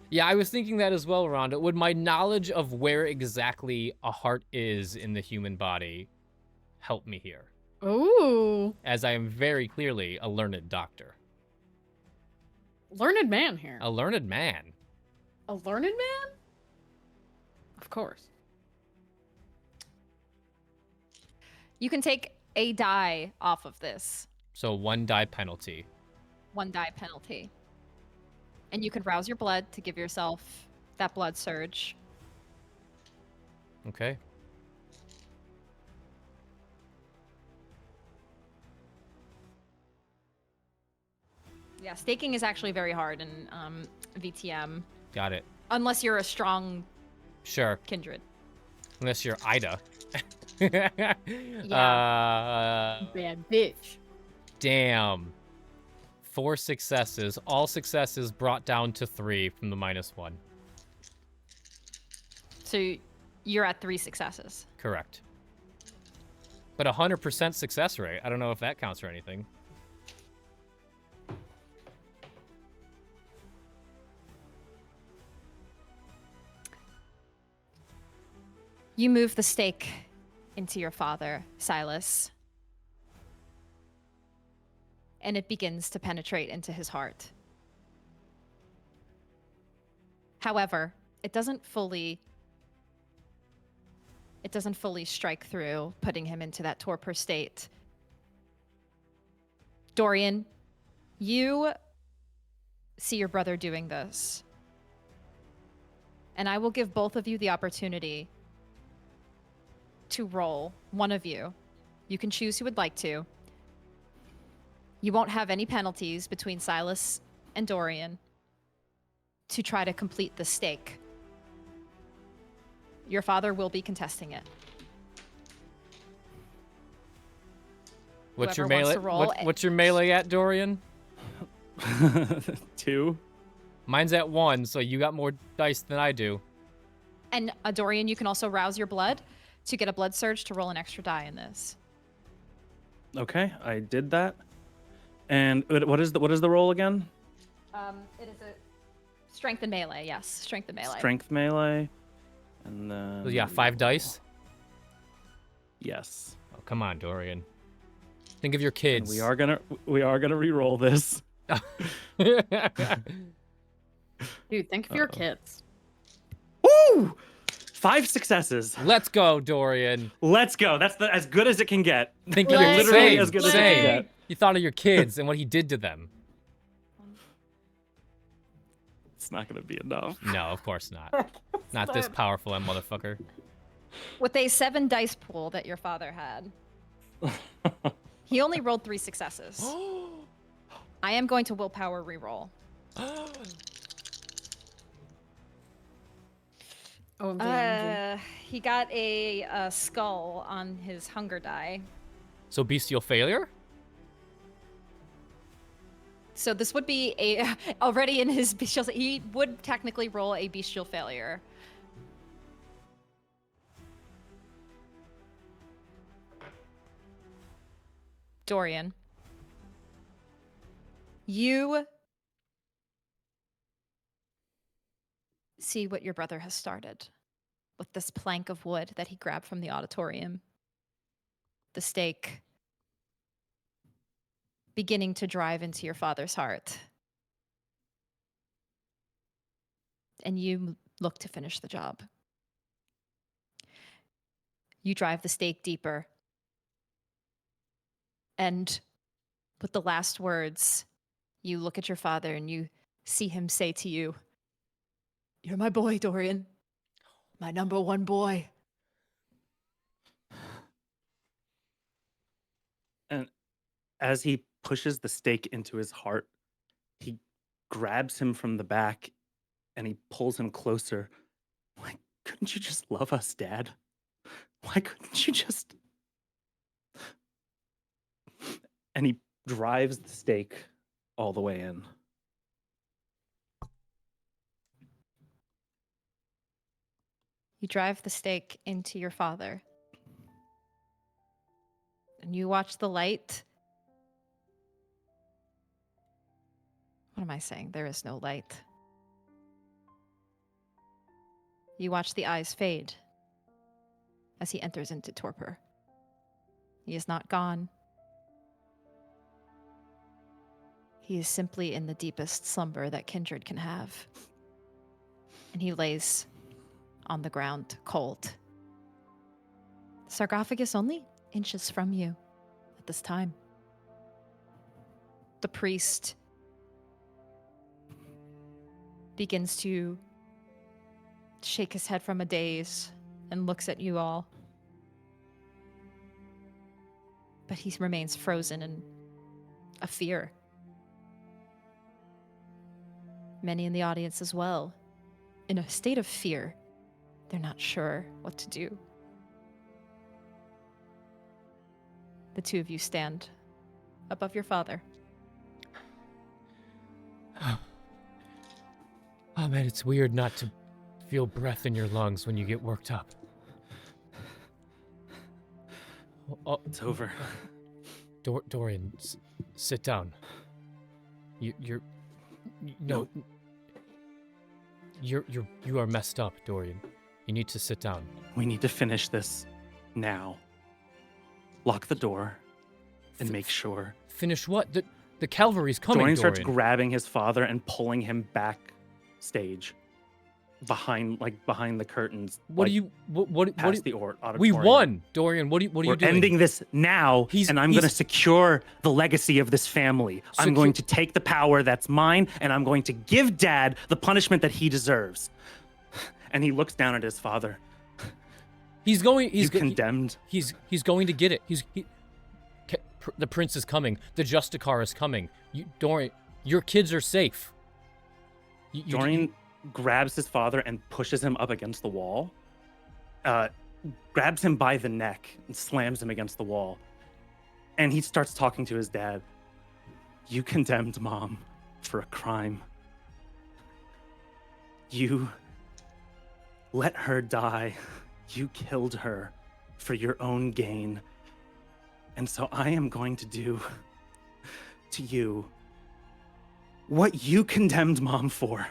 Speaker 2: Yeah, I was thinking that as well, Rhonda. Would my knowledge of where exactly a heart is in the human body help me here?
Speaker 16: Ooh.
Speaker 2: As I am very clearly a learned doctor.
Speaker 16: Learned man here.
Speaker 2: A learned man?
Speaker 16: A learned man? Of course.
Speaker 1: You can take a die off of this.
Speaker 2: So 1 die penalty.
Speaker 1: 1 die penalty. And you can rouse your blood to give yourself that blood surge.
Speaker 2: Okay.
Speaker 1: Yeah, staking is actually very hard in VTM.
Speaker 2: Got it.
Speaker 1: Unless you're a strong
Speaker 2: Sure.
Speaker 1: kindred.
Speaker 2: Unless you're Ida.
Speaker 1: Yeah.
Speaker 16: Bad bitch.
Speaker 2: Damn. 4 successes. All successes brought down to 3 from the -1.
Speaker 1: So you're at 3 successes.
Speaker 2: Correct. But 100% success rate. I don't know if that counts for anything.
Speaker 1: You move the stake into your father, Silas. And it begins to penetrate into his heart. However, it doesn't fully strike through, putting him into that torpor state. Dorian, you see your brother doing this. And I will give both of you the opportunity to roll, one of you. You can choose who would like to. You won't have any penalties between Silas and Dorian to try to complete the stake. Your father will be contesting it.
Speaker 2: What's your
Speaker 1: Whoever wants
Speaker 2: melee?
Speaker 1: to roll,
Speaker 2: What's your melee at, Dorian?
Speaker 14: 2.
Speaker 2: Mine's at 1, so you got more dice than I do.
Speaker 1: And Dorian, you can also rouse your blood to get a blood surge to roll an extra die in this.
Speaker 14: Okay, I did that. And what is the roll again?
Speaker 1: It is a strength and melee. Yes, strength and melee.
Speaker 14: Strength melee, and then.
Speaker 2: So yeah, 5 dice.
Speaker 14: Yes.
Speaker 2: Oh, come on, Dorian. Think of your kids.
Speaker 14: And we are gonna re-roll this.
Speaker 16: Dude, think of your kids.
Speaker 14: Woo! 5 successes.
Speaker 2: Let's go, Dorian.
Speaker 14: Let's go. That's as good as it can get.
Speaker 2: Think of your
Speaker 14: literally
Speaker 2: same,
Speaker 14: as good as it
Speaker 2: same.
Speaker 14: can get.
Speaker 2: You thought of your kids and what he did to them.
Speaker 14: It's not gonna be enough.
Speaker 2: No, of course not. Not this powerful, motherfucker.
Speaker 1: With a 7 dice pool that your father had, he only rolled 3 successes. I am going to willpower reroll. He got a skull on his hunger die.
Speaker 2: So bestial failure?
Speaker 1: So this would be already in his bestial. He would technically roll a bestial failure. Dorian, you see what your brother has started with this plank of wood that he grabbed from the auditorium. The stake beginning to drive into your father's heart. And you look to finish the job. You drive the stake deeper. And with the last words, you look at your father and you see him say to you, "You're my boy, Dorian. My number 1 boy."
Speaker 14: And as he pushes the stake into his heart, he grabs him from the back and he pulls him closer. Why couldn't you just love us, Dad? Why couldn't you just... And he drives the stake all the way in.
Speaker 1: You drive the stake into your father. And you watch the light. What am I saying? There is no light. You watch the eyes fade as he enters into torpor. He is not gone. He is simply in the deepest slumber that kindred can have. And he lays on the ground, cold. The sarcophagus only inches from you at this time. The priest begins to shake his head from a daze and looks at you all. But he remains frozen in a fear. Many in the audience as well, in a state of fear. They're not sure what to do. The two of you stand above your father.
Speaker 2: Oh man, it's weird not to feel breath in your lungs when you get worked up. Oh,
Speaker 14: it's over.
Speaker 2: Dorian, sit down. You are messed up, Dorian. You need to sit down.
Speaker 14: We need to finish this now. Lock the door and make sure.
Speaker 2: Finish what? The cavalry's coming,
Speaker 14: Dorian
Speaker 2: Dorian.
Speaker 14: starts grabbing his father and pulling him backstage, behind the curtains.
Speaker 2: What do you? What?
Speaker 14: Past the auditorium.
Speaker 2: We won, Dorian. What are you
Speaker 14: We're
Speaker 2: doing?
Speaker 14: ending this now, and I'm going to secure the legacy of this family. I'm going to take the power that's mine, and I'm going to give Dad the punishment that he deserves. And he looks down at his father.
Speaker 2: He's
Speaker 14: condemned.
Speaker 2: He's going to get it. The prince is coming. The Justicar is coming. Dorian, your kids are safe.
Speaker 14: Dorian grabs his father and pushes him up against the wall. Grabs him by the neck and slams him against the wall. And he starts talking to his dad. You condemned Mom for a crime. You let her die. You killed her for your own gain. And so I am going to do to you what you condemned Mom for.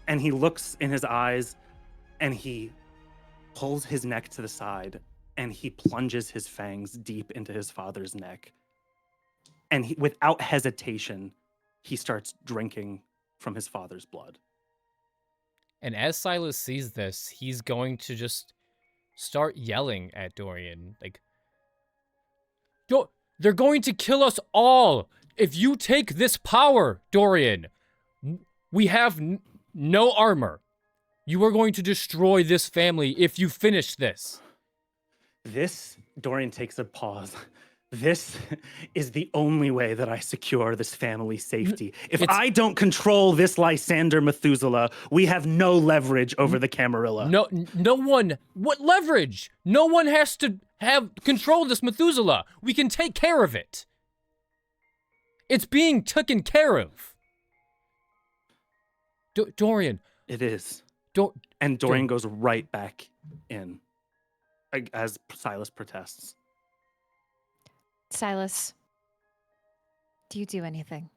Speaker 14: And he looks in his eyes and he pulls his neck to the side and he plunges his fangs deep into his father's neck. And without hesitation, he starts drinking from his father's blood.
Speaker 2: And as Silas sees this, he's going to just start yelling at Dorian. Like, they're going to kill us all if you take this power, Dorian. We have no armor. You are going to destroy this family if you finish this.
Speaker 14: Dorian takes a pause. This is the only way that I secure this family's safety. If I don't control this Lysander Methuselah, we have no leverage over the Camarilla.
Speaker 2: No one. What leverage? No one has to have control of this Methuselah. We can take care of it. It's being taken care of. Dorian.
Speaker 14: It is. And Dorian goes right back in as Silas protests.
Speaker 1: Silas, do you do anything?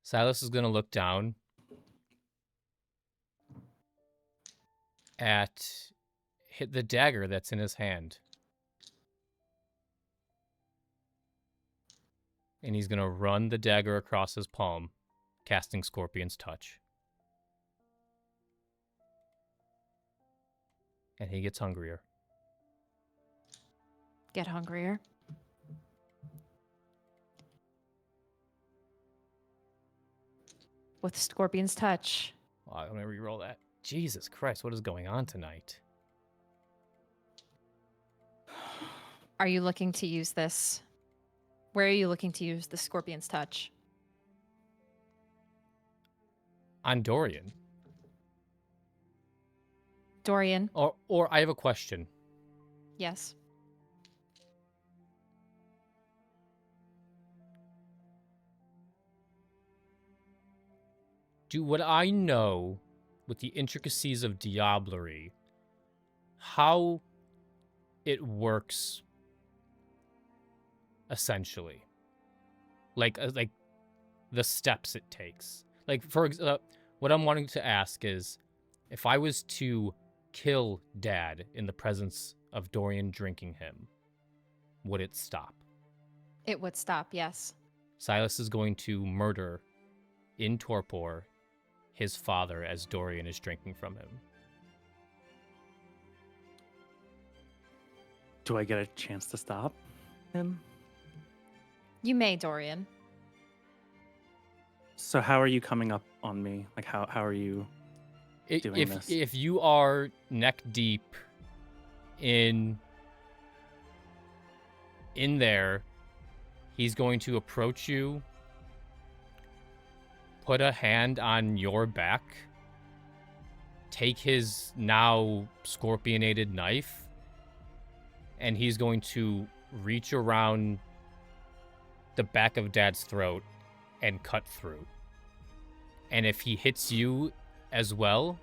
Speaker 2: Silas is going to look down at the dagger that's in his hand. And he's going to run the dagger across his palm, casting Scorpion's Touch. And he gets hungrier.
Speaker 1: Get hungrier. With Scorpion's Touch.
Speaker 2: Oh, I'm going to re-roll that. Jesus Christ, what is going on tonight?
Speaker 1: Are you looking to use this? Where are you looking to use the Scorpion's Touch?
Speaker 2: On Dorian.
Speaker 1: Dorian.
Speaker 2: Or I have a question.
Speaker 1: Yes.
Speaker 2: Would I know, with the intricacies of diablerie, how it works essentially. Like the steps it takes. Like, what I'm wanting to ask is, if I was to kill Dad in the presence of Dorian drinking him, would it stop?
Speaker 1: It would stop, yes.
Speaker 2: Silas is going to murder, in torpor, his father as Dorian is drinking from him.
Speaker 14: Do I get a chance to stop him?
Speaker 1: You may, Dorian.
Speaker 14: So how are you coming up on me? Like, how are you doing this?
Speaker 2: If you are neck deep in there, he's going to approach you, put a hand on your back, take his now scorpionated knife, and he's going to reach around the back of Dad's throat and cut through. And if he hits you as well,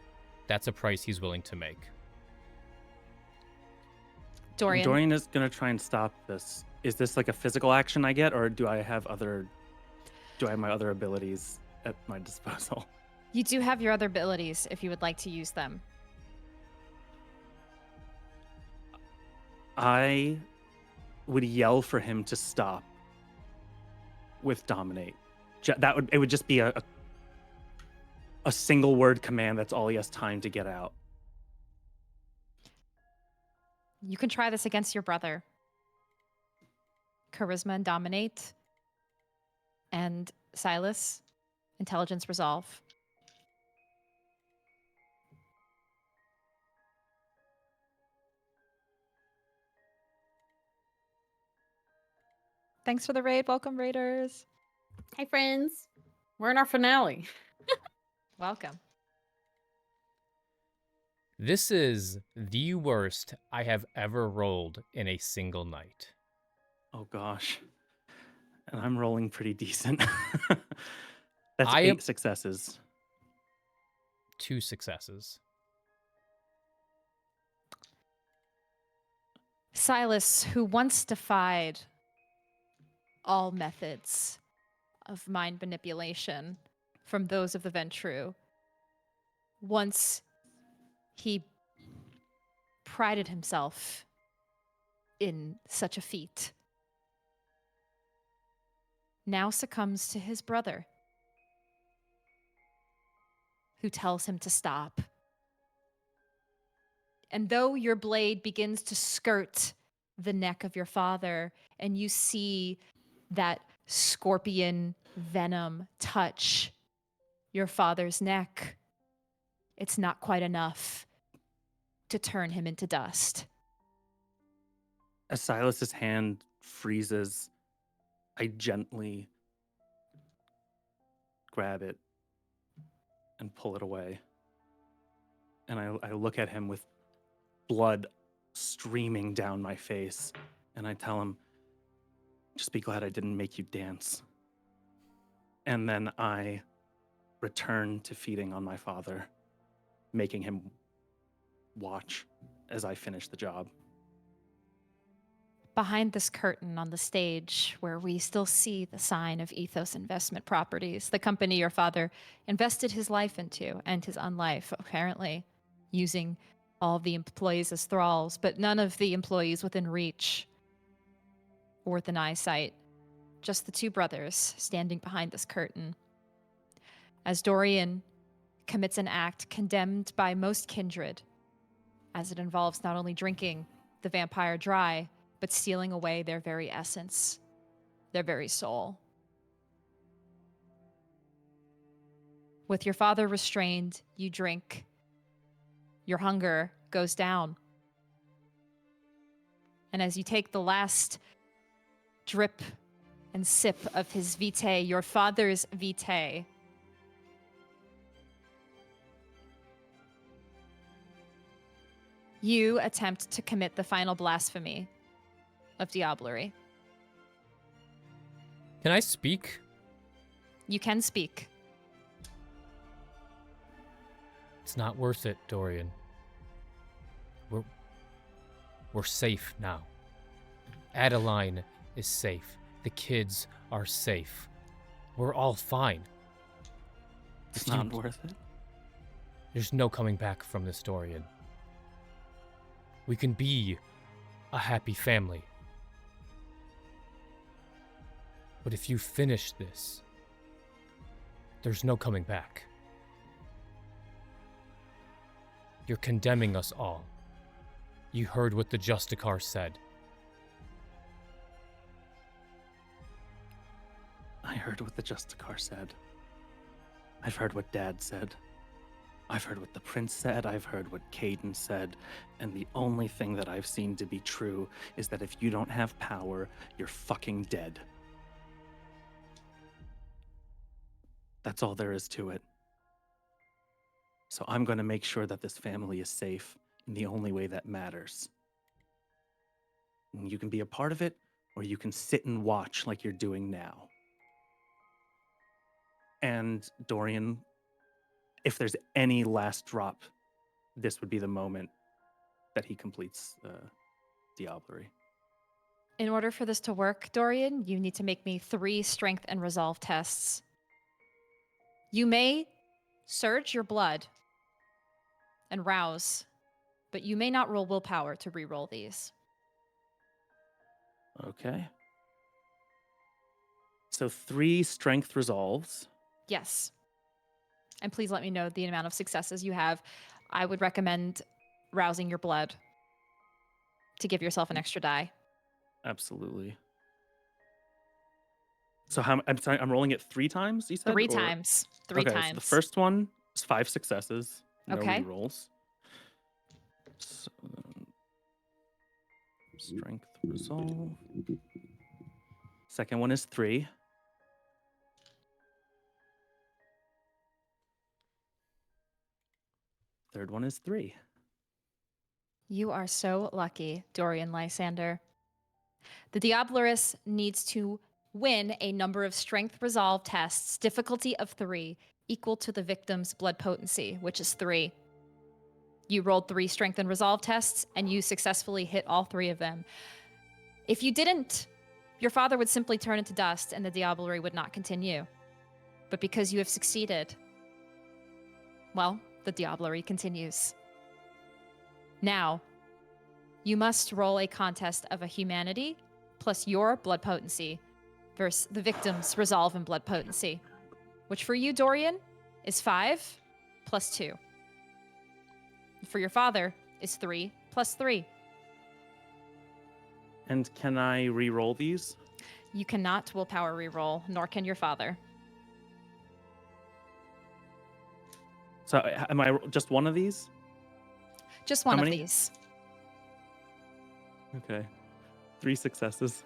Speaker 2: that's a price he's willing to make.
Speaker 1: Dorian
Speaker 14: is going to try and stop this. Is this like a physical action I get, or do I have my other abilities at my disposal?
Speaker 1: You do have your other abilities if you would like to use them.
Speaker 14: I would yell for him to stop with dominate. It would just be a single word command. That's all he has time to get out.
Speaker 1: You can try this against your brother. Charisma and dominate. And Silas, intelligence resolve. Thanks for the raid. Welcome, raiders.
Speaker 16: Hey, friends. We're in our finale.
Speaker 1: Welcome.
Speaker 2: This is the worst I have ever rolled in a single night.
Speaker 14: Oh, gosh. And I'm rolling pretty decent. That's 8 successes.
Speaker 2: 2 successes.
Speaker 1: Silas, who once defied all methods of mind manipulation from those of the Ventrue, once he prided himself in such a feat, now succumbs to his brother, who tells him to stop. And though your blade begins to skirt the neck of your father, and you see that scorpion venom touch your father's neck, it's not quite enough to turn him into dust.
Speaker 14: As Silas's hand freezes, I gently grab it and pull it away. And I look at him with blood streaming down my face, and I tell him, just be glad I didn't make you dance. And then I return to feeding on my father, making him watch as I finish the job.
Speaker 1: Behind this curtain on the stage, where we still see the sign of Ethos Investment Properties, the company your father invested his life into and his unlife, apparently using all of the employees as thralls, but none of the employees within reach or within eyesight. Just the two brothers standing behind this curtain. As Dorian commits an act condemned by most kindred, as it involves not only drinking the vampire dry, but stealing away their very essence, their very soul. With your father restrained, you drink. Your hunger goes down. And as you take the last drip and sip of his vitae, your father's vitae, you attempt to commit the final blasphemy of diablerie.
Speaker 2: Can I speak?
Speaker 1: You can speak.
Speaker 2: It's not worth it, Dorian. We're safe now. Adeline is safe. The kids are safe. We're all fine.
Speaker 14: It's not worth it.
Speaker 2: There's no coming back from this, Dorian. We can be a happy family. But if you finish this, there's no coming back. You're condemning us all. You heard what the Justicar said.
Speaker 14: I heard what the Justicar said. I've heard what Dad said. I've heard what the Prince said. I've heard what Caden said. And the only thing that I've seen to be true is that if you don't have power, you're fucking dead. That's all there is to it. So I'm going to make sure that this family is safe in the only way that matters. And you can be a part of it, or you can sit and watch like you're doing now. And Dorian, if there's any last drop, this would be the moment that he completes Diablerie.
Speaker 1: In order for this to work, Dorian, you need to make me 3 strength and resolve tests. You may surge your blood and rouse, but you may not roll willpower to re-roll these.
Speaker 14: Okay. So 3 strength resolves.
Speaker 1: Yes. And please let me know the amount of successes you have. I would recommend rousing your blood to give yourself an extra die.
Speaker 14: Absolutely. So I'm sorry, I'm rolling it 3 times, you said?
Speaker 1: 3 times. 3
Speaker 14: okay,
Speaker 1: times.
Speaker 14: So the first one is 5 successes. No
Speaker 1: Okay.
Speaker 14: re-rolls. So, strength resolve. Second one is 3. Third one is 3.
Speaker 1: You are so lucky, Dorian Lysander. The Diablerus needs to win a number of strength resolve tests, difficulty of 3, equal to the victim's blood potency, which is 3. You rolled 3 strength and resolve tests, and you successfully hit all 3 of them. If you didn't, your father would simply turn into dust, and the Diablerie would not continue. But because you have succeeded, well, the Diablerie continues. Now, you must roll a contest of a humanity plus your blood potency versus the victim's resolve and blood potency, which for you, Dorian, is 5 plus 2. For your father is 3 plus 3.
Speaker 14: And can I re-roll these?
Speaker 1: You cannot willpower reroll, nor can your father.
Speaker 14: So am I just one of these?
Speaker 1: Just one
Speaker 14: How
Speaker 1: of
Speaker 14: many?
Speaker 1: these.
Speaker 14: Okay. 3 successes.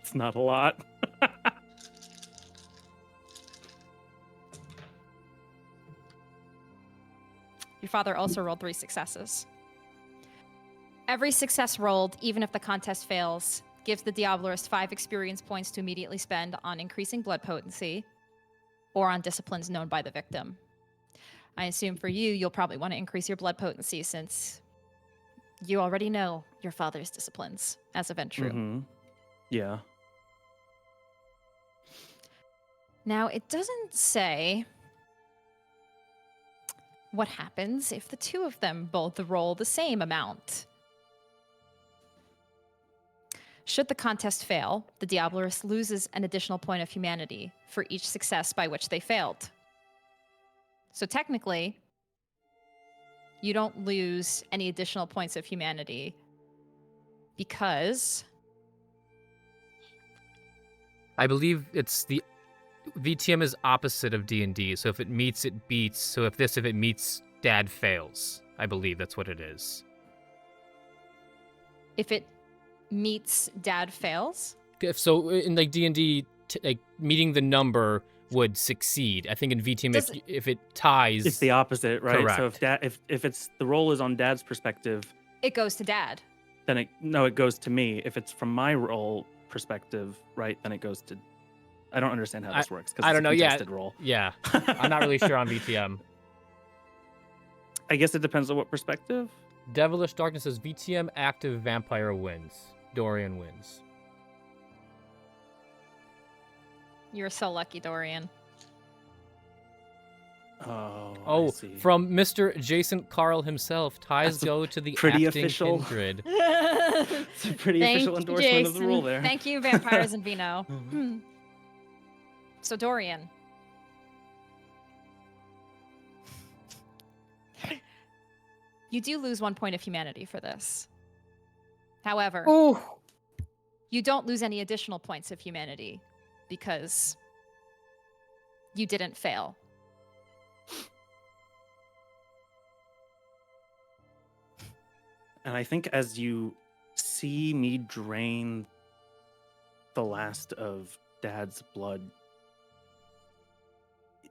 Speaker 14: It's not a lot.
Speaker 1: Your father also rolled 3 successes. Every success rolled, even if the contest fails, gives the Diablerist 5 experience points to immediately spend on increasing blood potency or on disciplines known by the victim. I assume for you, you'll probably want to increase your blood potency since you already know your father's disciplines as a Ventrue.
Speaker 14: Mm-hmm. Yeah.
Speaker 1: Now, it doesn't say what happens if the 2 of them both roll the same amount. Should the contest fail, the Diablerist loses an additional point of humanity for each success by which they failed. So technically, you don't lose any additional points of humanity because
Speaker 2: I believe it's the VTM is opposite of D&D, so if it meets, it beats. So if it meets, Dad fails. I believe that's what it is.
Speaker 1: if it meets, Dad fails.
Speaker 2: If so, in like D&D, like meeting the number would succeed. I think in VTM, if it ties,
Speaker 14: It's the opposite, right?
Speaker 2: Correct.
Speaker 14: So if it's the role is on Dad's perspective,
Speaker 1: It goes to Dad.
Speaker 14: then it goes to me. If it's from my role perspective, right, then it goes to. I don't understand how this works because
Speaker 2: I don't know.
Speaker 14: It's a
Speaker 2: Yeah,
Speaker 14: contested role.
Speaker 2: yeah. I'm not really sure on VTM.
Speaker 14: I guess it depends on what perspective.
Speaker 2: Devilish Darkness says VTM active vampire wins. Dorian wins.
Speaker 1: You're so lucky, Dorian.
Speaker 14: I see.
Speaker 2: From Mr. Jason Carl himself, ties
Speaker 14: That's a
Speaker 2: go to the
Speaker 14: pretty
Speaker 2: acting
Speaker 14: official.
Speaker 2: kindred.
Speaker 14: It's a pretty official endorsement of the rule there.
Speaker 1: Thank you, Vampires and Vino. So, Dorian. You do lose 1 point of humanity for this. However, you don't lose any additional points of humanity because you didn't fail.
Speaker 14: And I think as you see me drain the last of Dad's blood,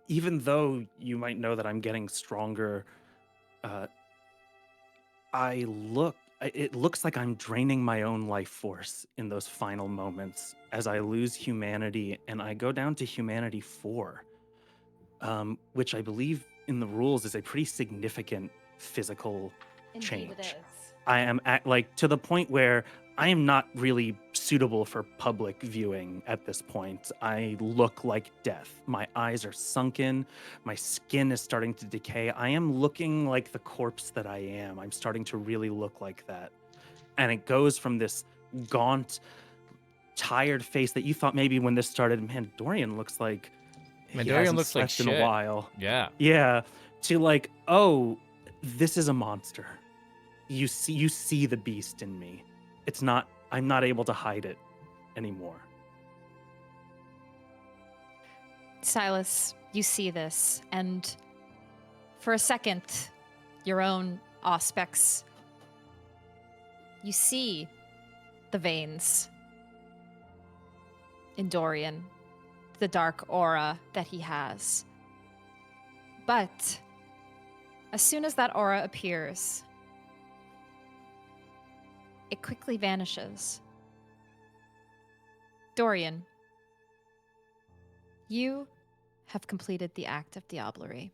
Speaker 14: even though you might know that I'm getting stronger, it looks like I'm draining my own life force in those final moments as I lose humanity, and I go down to humanity 4, which I believe in the rules is a pretty significant physical change.
Speaker 1: Indeed it is.
Speaker 14: I am to the point where I am not really suitable for public viewing at this point. I look like death. My eyes are sunken. My skin is starting to decay. I am looking like the corpse that I am. I'm starting to really look like that. And it goes from this gaunt, tired face that you thought maybe when this started, man, Dorian looks like
Speaker 2: Dorian looks like
Speaker 14: in
Speaker 2: shit.
Speaker 14: a while.
Speaker 2: Yeah.
Speaker 14: Yeah. To like, oh, this is a monster. You see the beast in me. I'm not able to hide it anymore.
Speaker 1: Silas, you see this, and for a second, your own aspects, you see the veins in Dorian, the dark aura that he has. But as soon as that aura appears, it quickly vanishes. Dorian, you have completed the act of diablerie.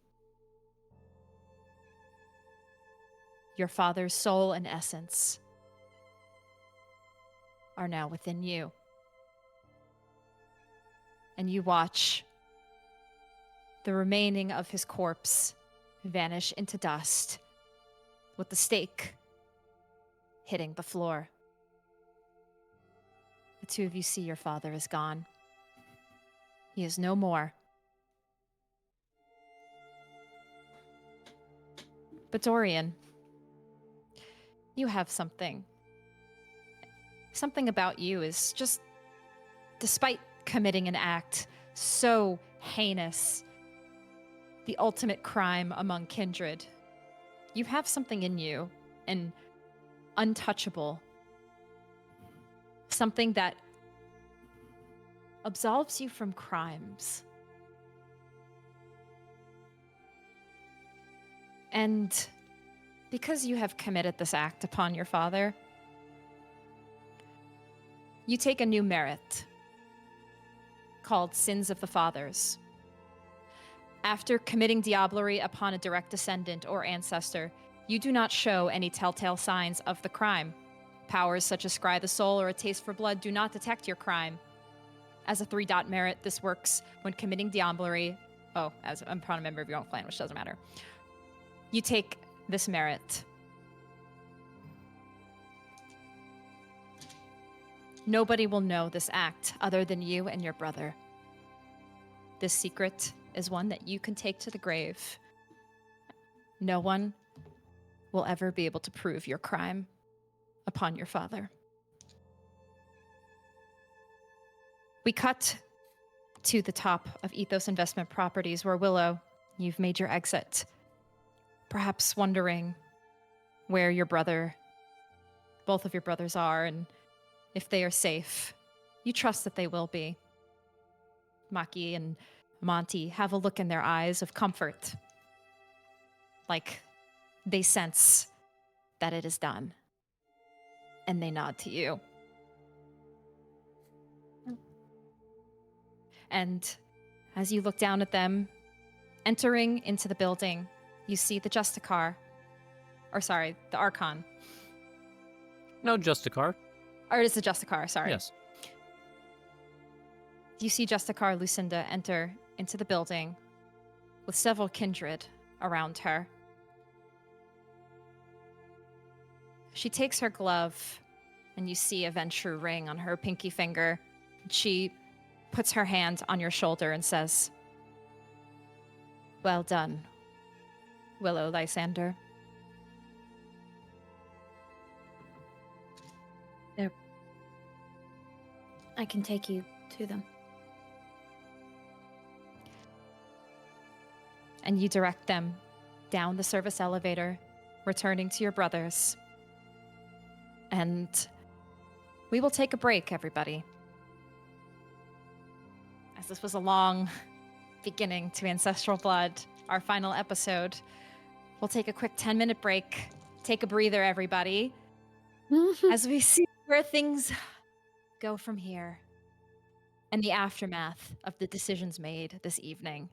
Speaker 1: Your father's soul and essence are now within you. And you watch the remaining of his corpse vanish into dust with the stake hitting the floor. The two of you see your father is gone. He is no more. But Dorian, you have something. Something about you is just, despite committing an act so heinous, the ultimate crime among kindred, you have something in you, and untouchable. Something that absolves you from crimes. And because you have committed this act upon your father, you take a new merit called Sins of the Fathers. After committing diablerie upon a direct descendant or ancestor, you do not show any telltale signs of the crime. Powers such as Scry the Soul or a Taste for Blood do not detect your crime. As a 3-dot merit, this works when committing diablerie. Oh, as I'm a member of your own clan, which doesn't matter. You take this merit. Nobody will know this act other than you and your brother. This secret is one that you can take to the grave. No one will ever be able to prove your crime upon your father. We cut to the top of Ethos Investment Properties, where Willow, you've made your exit. Perhaps wondering where your brother, both of your brothers are, and if they are safe. You trust that they will be. Maki and Monty have a look in their eyes of comfort. Like they sense that it is done. And they nod to you. And as you look down at them, entering into the building, you see the Justicar Or sorry, the Archon.
Speaker 2: No, Justicar.
Speaker 1: Or it's the Justicar, sorry.
Speaker 2: Yes.
Speaker 1: You see Justicar Lucinda enter into the building with several kindred around her. She takes her glove, and you see a Ventrue ring on her pinky finger. She puts her hand on your shoulder and says, "Well done, Willow Lysander."
Speaker 17: I can take you to them.
Speaker 1: And you direct them down the service elevator, returning to your brothers. And we will take a break, everybody. As this was a long beginning to Ancestral Blood, our final episode, we'll take a quick 10-minute break. Take a breather, everybody, as we see where things go from here and the aftermath of the decisions made this evening.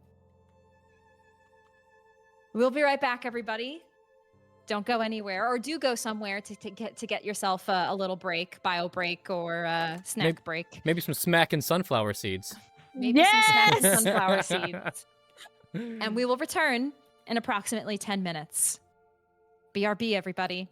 Speaker 1: We'll be right back, everybody. Don't go anywhere, or do go somewhere to get yourself a little break, bio break, or snack break.
Speaker 2: Maybe some smack and sunflower seeds.
Speaker 1: Maybe some snack and sunflower seeds. And we will return in approximately 10 minutes. BRB, everybody.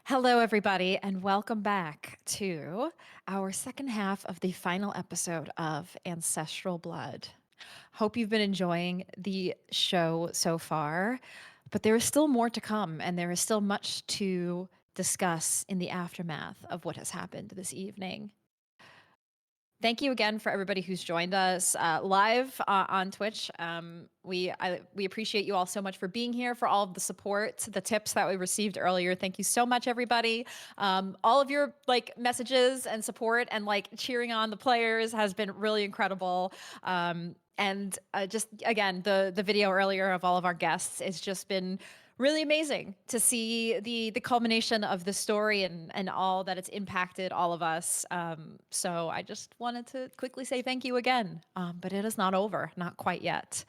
Speaker 1: Hello, everybody, and welcome back to our second half of the final episode of Ancestral Blood. Hope you've been enjoying the show so far, but there is still more to come, and there is still much to discuss in the aftermath of what has happened this evening. Thank you again for everybody who's joined us live on Twitch. We appreciate you all so much for being here, for all of the support, the tips that we received earlier. Thank you so much, everybody. All of your messages and support and cheering on the players has been really incredible. And just again, the video earlier of all of our guests has just been really amazing to see the culmination of the story and all that it's impacted all of us. So I just wanted to quickly say thank you again, but it is not over, not quite yet.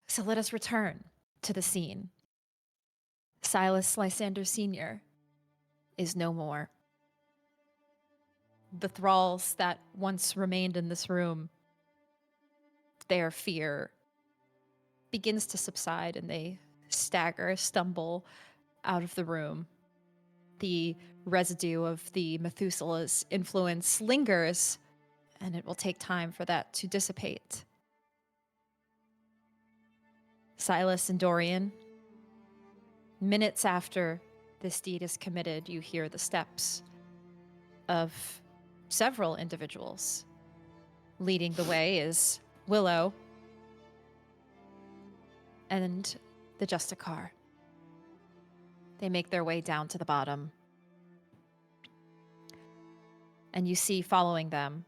Speaker 1: So let us return to the scene. Silas Lysander Sr. is no more. The thralls that once remained in this room, their fear begins to subside and they stagger, stumble out of the room. The residue of the Methuselah's influence lingers, and it will take time for that to dissipate. Silas and Dorian, minutes after this deed is committed, you hear the steps of several individuals. Leading the way is Willow and the Justicar. They make their way down to the bottom. And you see following them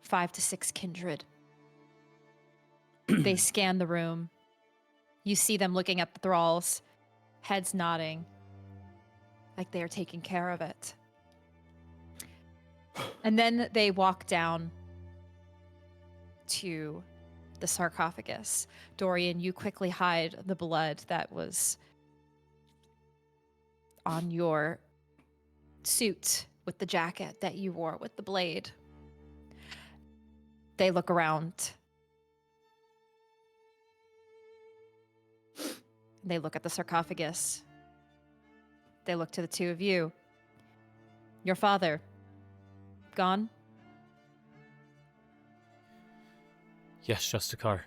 Speaker 1: 5 to 6 kindred. They scan the room. You see them looking at the thralls, heads nodding, like they are taking care of it. And then they walk down to the sarcophagus. Dorian, you quickly hide the blood that was on your suit with the jacket that you wore with the blade. They look around. They look at the sarcophagus. They look to the two of you. Your father, gone?
Speaker 2: Yes, Justicar.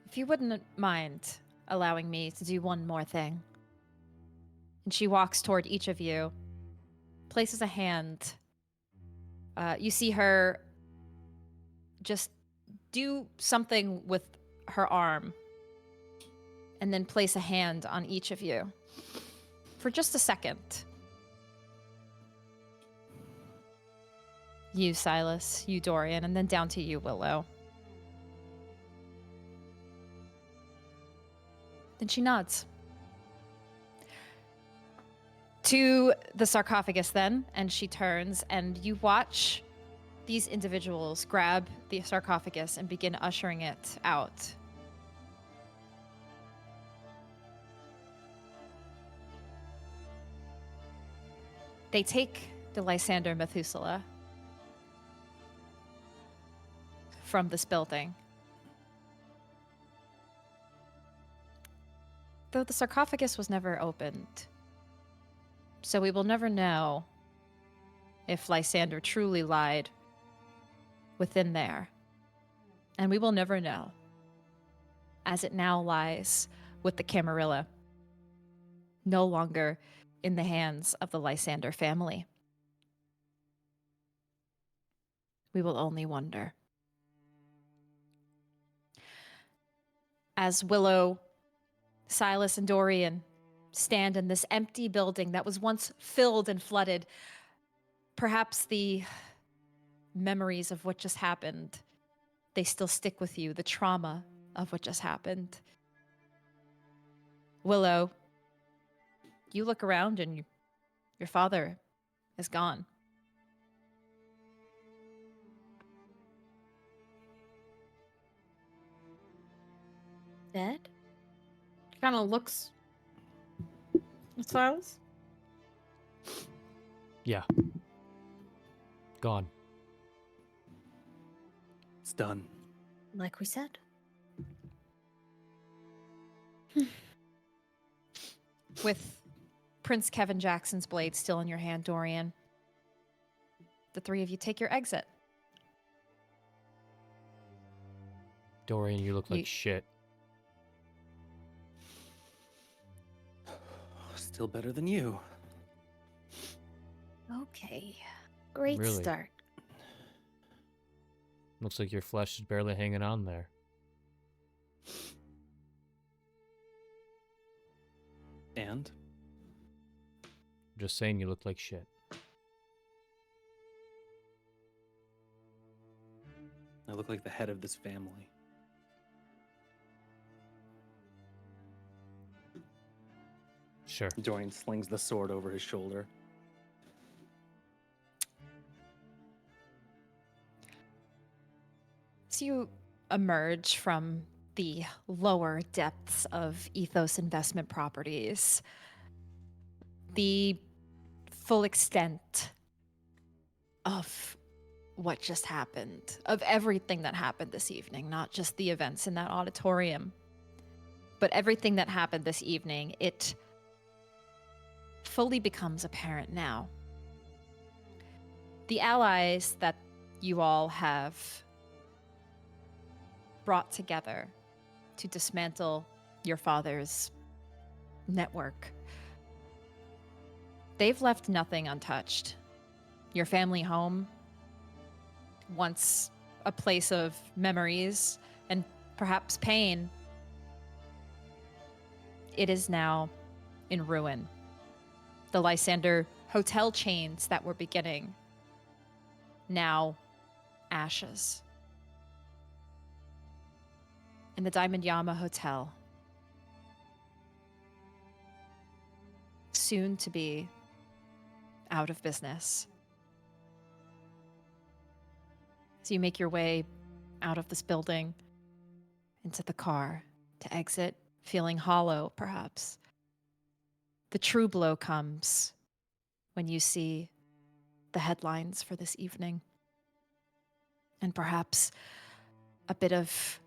Speaker 1: If you wouldn't mind allowing me to do one more thing. And she walks toward each of you, places a hand. You see her just do something with her arm, and then place a hand on each of you for just a second. You, Silas, you, Dorian, and then down to you, Willow. Then she nods. To the sarcophagus then, and she turns, and you watch these individuals grab the sarcophagus and begin ushering it out. They take the Lysander Methuselah from this building. Though the sarcophagus was never opened, so we will never know if Lysander truly lied within there. And we will never know, as it now lies with the Camarilla, no longer in the hands of the Lysander family. We will only wonder. As Willow, Silas, and Dorian stand in this empty building that was once filled and flooded, perhaps the memories of what just happened, they still stick with you, the trauma of what just happened. Willow, you look around and your father is gone.
Speaker 16: Dead? Kind of looks at Silas.
Speaker 2: Yeah. Gone.
Speaker 14: It's done.
Speaker 17: Like we said.
Speaker 1: With Prince Kevin Jackson's blade still in your hand, Dorian, the three of you take your exit.
Speaker 2: Dorian, you look like shit.
Speaker 14: Still better than you.
Speaker 17: Okay. Great
Speaker 2: Really?
Speaker 17: start.
Speaker 2: Looks like your flesh is barely hanging on there.
Speaker 14: And?
Speaker 2: Just saying you look like shit.
Speaker 14: I look like the head of this family.
Speaker 2: Sure.
Speaker 14: Dorian slings the sword over his shoulder.
Speaker 1: So you emerge from the lower depths of Ethos Investment Properties. The full extent of what just happened, of everything that happened this evening, not just the events in that auditorium, but everything that happened this evening, it fully becomes apparent now. The allies that you all have brought together to dismantle your father's network, they've left nothing untouched. Your family home, once a place of memories and perhaps pain, it is now in ruin. The Lysander hotel chains that were beginning, now ashes. And the Diamond Yama Hotel, soon to be out of business. So you make your way out of this building into the car to exit, feeling hollow, perhaps. The true blow comes when you see the headlines for this evening. And perhaps a bit of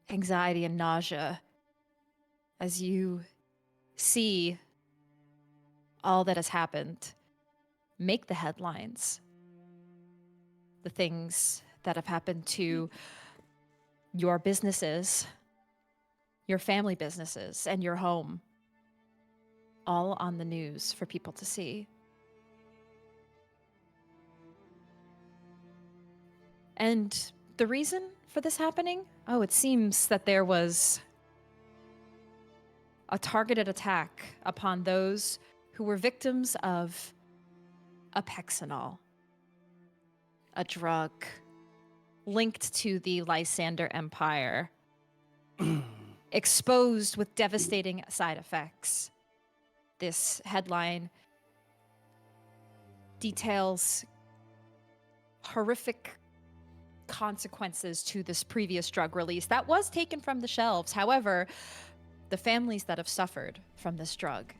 Speaker 1: anxiety and nausea as you see all that has happened make the headlines. The things that have happened to your businesses, your family businesses, and your home, all on the news for people to see. And the reason for this happening? Oh, it seems that there was a targeted attack upon those who were victims of apexinol, a drug linked to the Lysander Empire, exposed with devastating side effects. This headline details horrific consequences to this previous drug release that was taken from the shelves. However, the families that have suffered from this drug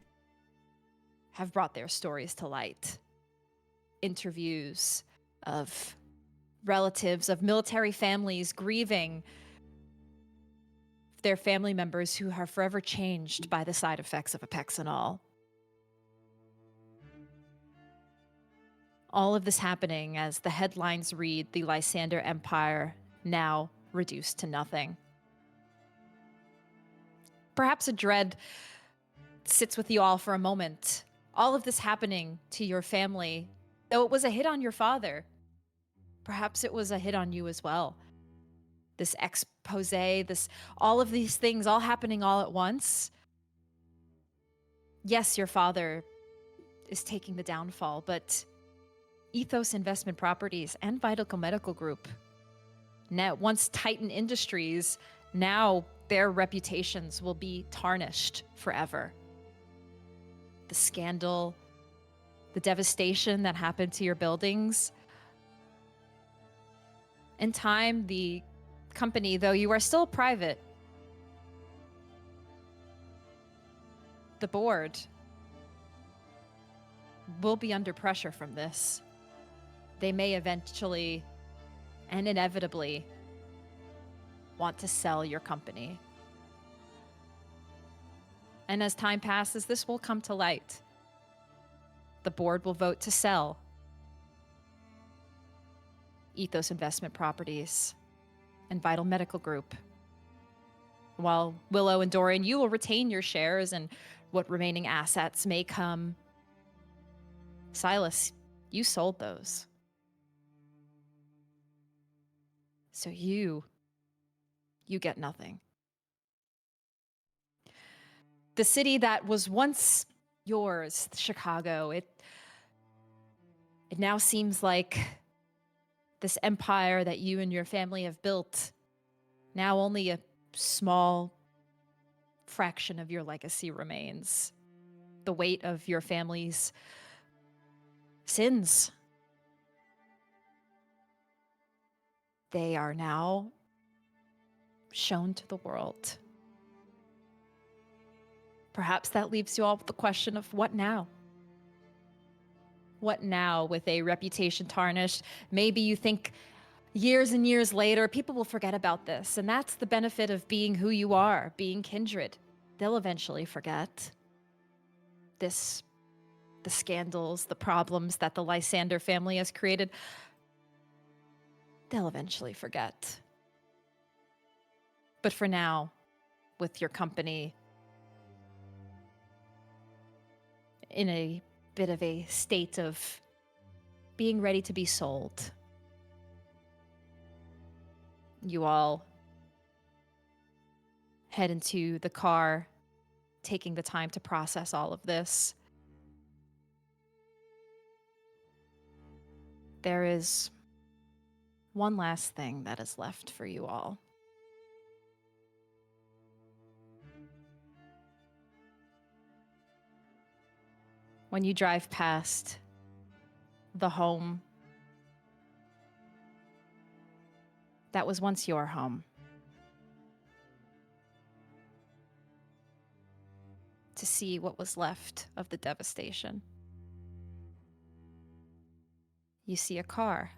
Speaker 1: have brought their stories to light. Interviews of relatives of military families grieving their family members who are forever changed by the side effects of apexinol. All of this happening as the headlines read, the Lysander Empire now reduced to nothing. Perhaps a dread sits with you all for a moment. All of this happening to your family, though it was a hit on your father, perhaps it was a hit on you as well. This expose, all of these things all happening all at once. Yes, your father is taking the downfall, but Ethos Investment Properties and Vital Medical Group, now once Titan Industries, now their reputations will be tarnished forever. The scandal, the devastation that happened to your buildings. In time, the company, though you are still private, the board will be under pressure from this. They may eventually and inevitably want to sell your company. And as time passes, this will come to light. The board will vote to sell Ethos Investment Properties and Vital Medical Group. While Willow and Dorian, you will retain your shares and what remaining assets may come. Silas, you sold those. So you get nothing. The city that was once yours, Chicago, it now seems like this empire that you and your family have built, now only a small fraction of your legacy remains. The weight of your family's sins, they are now shown to the world. Perhaps that leaves you all with the question of what now? What now with a reputation tarnished? Maybe you think years and years later, people will forget about this. And that's the benefit of being who you are, being kindred. They'll eventually forget the scandals, the problems that the Lysander family has created. They'll eventually forget. But for now, with your company in a bit of a state of being ready to be sold, you all head into the car, taking the time to process all of this. There is one last thing that is left for you all. When you drive past the home that was once your home, to see what was left of the devastation, you see a car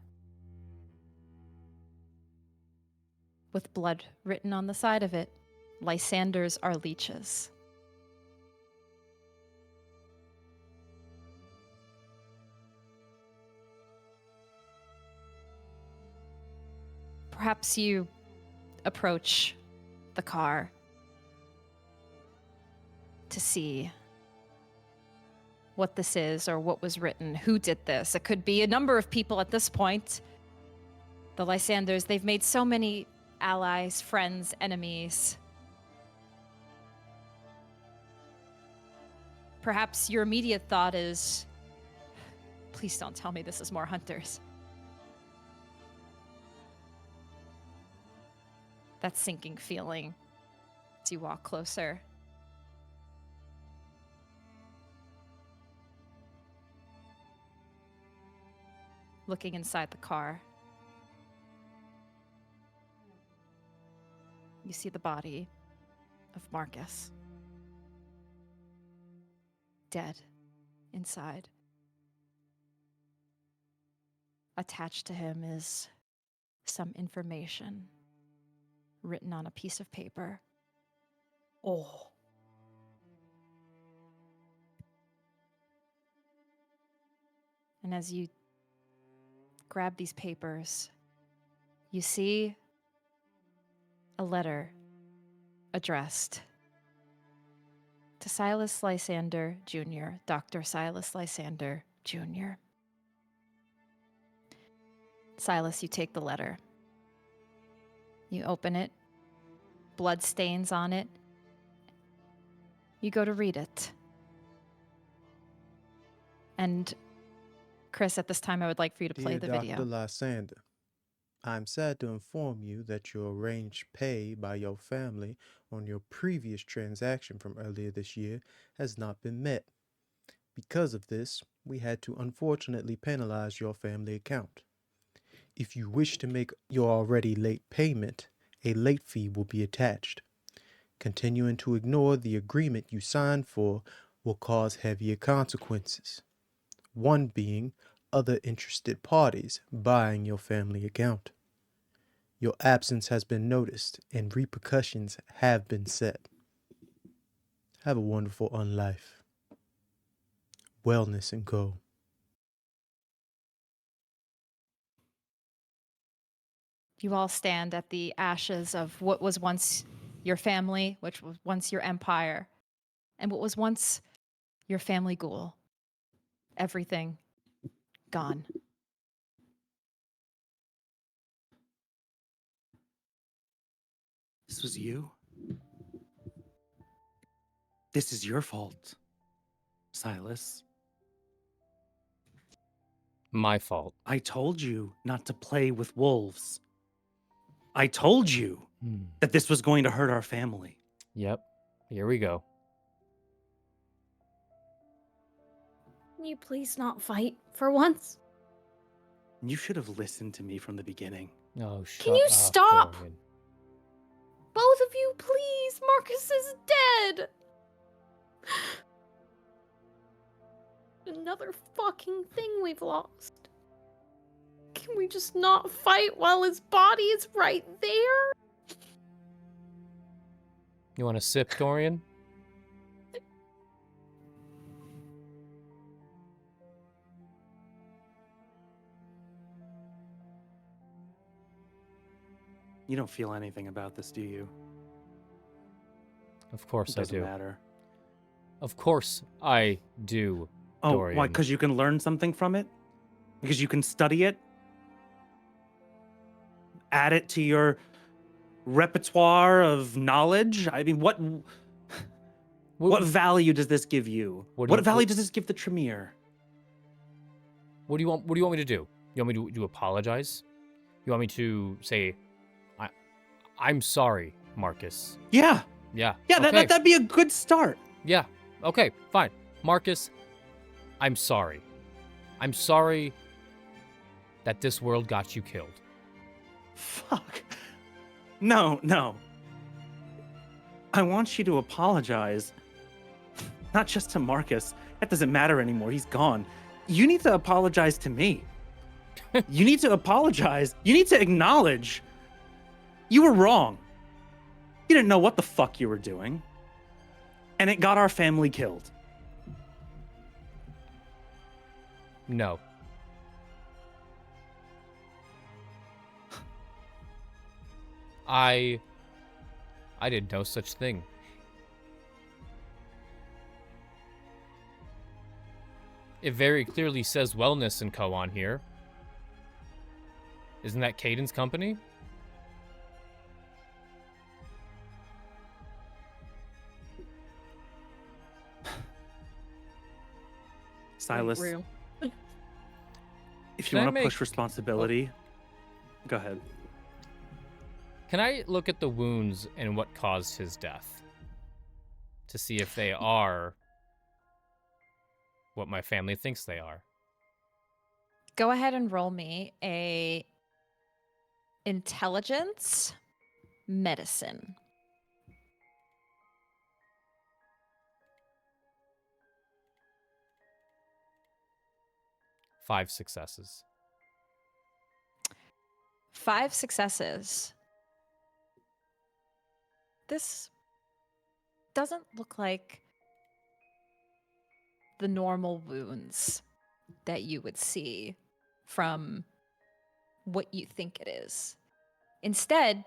Speaker 1: with blood written on the side of it. Lysanders are leeches. Perhaps you approach the car to see what this is or what was written, who did this. It could be a number of people at this point. The Lysanders, they've made so many allies, friends, enemies. Perhaps your immediate thought is, please don't tell me this is more hunters. That sinking feeling as you walk closer. Looking inside the car, you see the body of Marcus, dead inside. Attached to him is some information written on a piece of paper. Oh. And as you grab these papers, you see a letter addressed to Silas Lysander Jr., Dr. Silas Lysander Jr. Silas, you take the letter. You open it, blood stains on it. You go to read it. And Chris, at this time, I would like for you to play the video.
Speaker 9: Dr. Lysander, I'm sad to inform you that your arranged pay by your family on your previous transaction from earlier this year has not been met. Because of this, we had to unfortunately penalize your family account. If you wish to make your already late payment, a late fee will be attached. Continuing to ignore the agreement you signed for will cause heavier consequences. One being other interested parties buying your family account. Your absence has been noticed and repercussions have been set. Have a wonderful unlife. Wellness and Co.
Speaker 1: You all stand at the ashes of what was once your family, which was once your empire, and what was once your family ghoul. Everything gone.
Speaker 14: This was you? This is your fault, Silas.
Speaker 2: My fault.
Speaker 14: I told you not to play with wolves. I told you that this was going to hurt our family.
Speaker 2: Yep. Here we go.
Speaker 15: Can you please not fight for once?
Speaker 14: You should have listened to me from the beginning.
Speaker 2: Oh, shut
Speaker 15: Can you
Speaker 2: up,
Speaker 15: stop?
Speaker 2: Dorian.
Speaker 15: Both of you, please. Marcus is dead. Another fucking thing we've lost. Can we just not fight while his body is right there?
Speaker 2: You want a sip, Dorian?
Speaker 14: You don't feel anything about this, do you?
Speaker 2: Of course
Speaker 14: It
Speaker 2: I
Speaker 14: doesn't
Speaker 2: do.
Speaker 14: matter.
Speaker 2: Of course I do,
Speaker 14: Oh,
Speaker 2: Dorian.
Speaker 14: why? Because you can learn something from it? Because you can study it? Add it to your repertoire of knowledge? I mean, what value does this give you? What value does this give the Tremere?
Speaker 2: What do you want me to do? You want me to apologize? You want me to say I'm sorry, Marcus?
Speaker 14: Yeah.
Speaker 2: Yeah.
Speaker 14: Yeah,
Speaker 2: okay.
Speaker 14: that'd be a good start.
Speaker 2: Yeah. Okay, fine. Marcus, I'm sorry. I'm sorry that this world got you killed.
Speaker 14: Fuck. No. I want you to apologize. Not just to Marcus. That doesn't matter anymore. He's gone. You need to apologize to me. You need to apologize. You need to acknowledge you were wrong. You didn't know what the fuck you were doing. And it got our family killed.
Speaker 2: No. I did no such thing. It very clearly says Wellness and Co. on here. Isn't that Caden's company?
Speaker 14: Silas,
Speaker 16: Real.
Speaker 14: if
Speaker 2: Can
Speaker 14: you
Speaker 2: I
Speaker 14: want to
Speaker 2: make-
Speaker 14: push responsibility, go ahead.
Speaker 2: Can I look at the wounds and what caused his death? To see if they are what my family thinks they are.
Speaker 1: Go ahead and roll me a intelligence medicine.
Speaker 2: Five successes.
Speaker 1: 5 successes. This doesn't look like the normal wounds that you would see from what you think it is. Instead,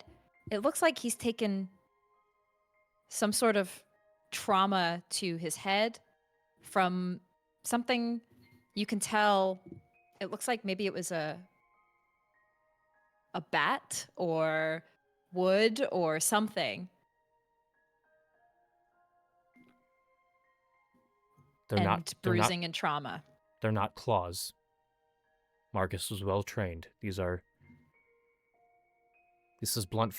Speaker 1: it looks like he's taken some sort of trauma to his head from something you can tell. It looks like maybe it was a bat or wood or something.
Speaker 2: They're
Speaker 1: and
Speaker 2: not
Speaker 1: bruising and trauma.
Speaker 2: They're not claws. Marcus was well trained. This is blunt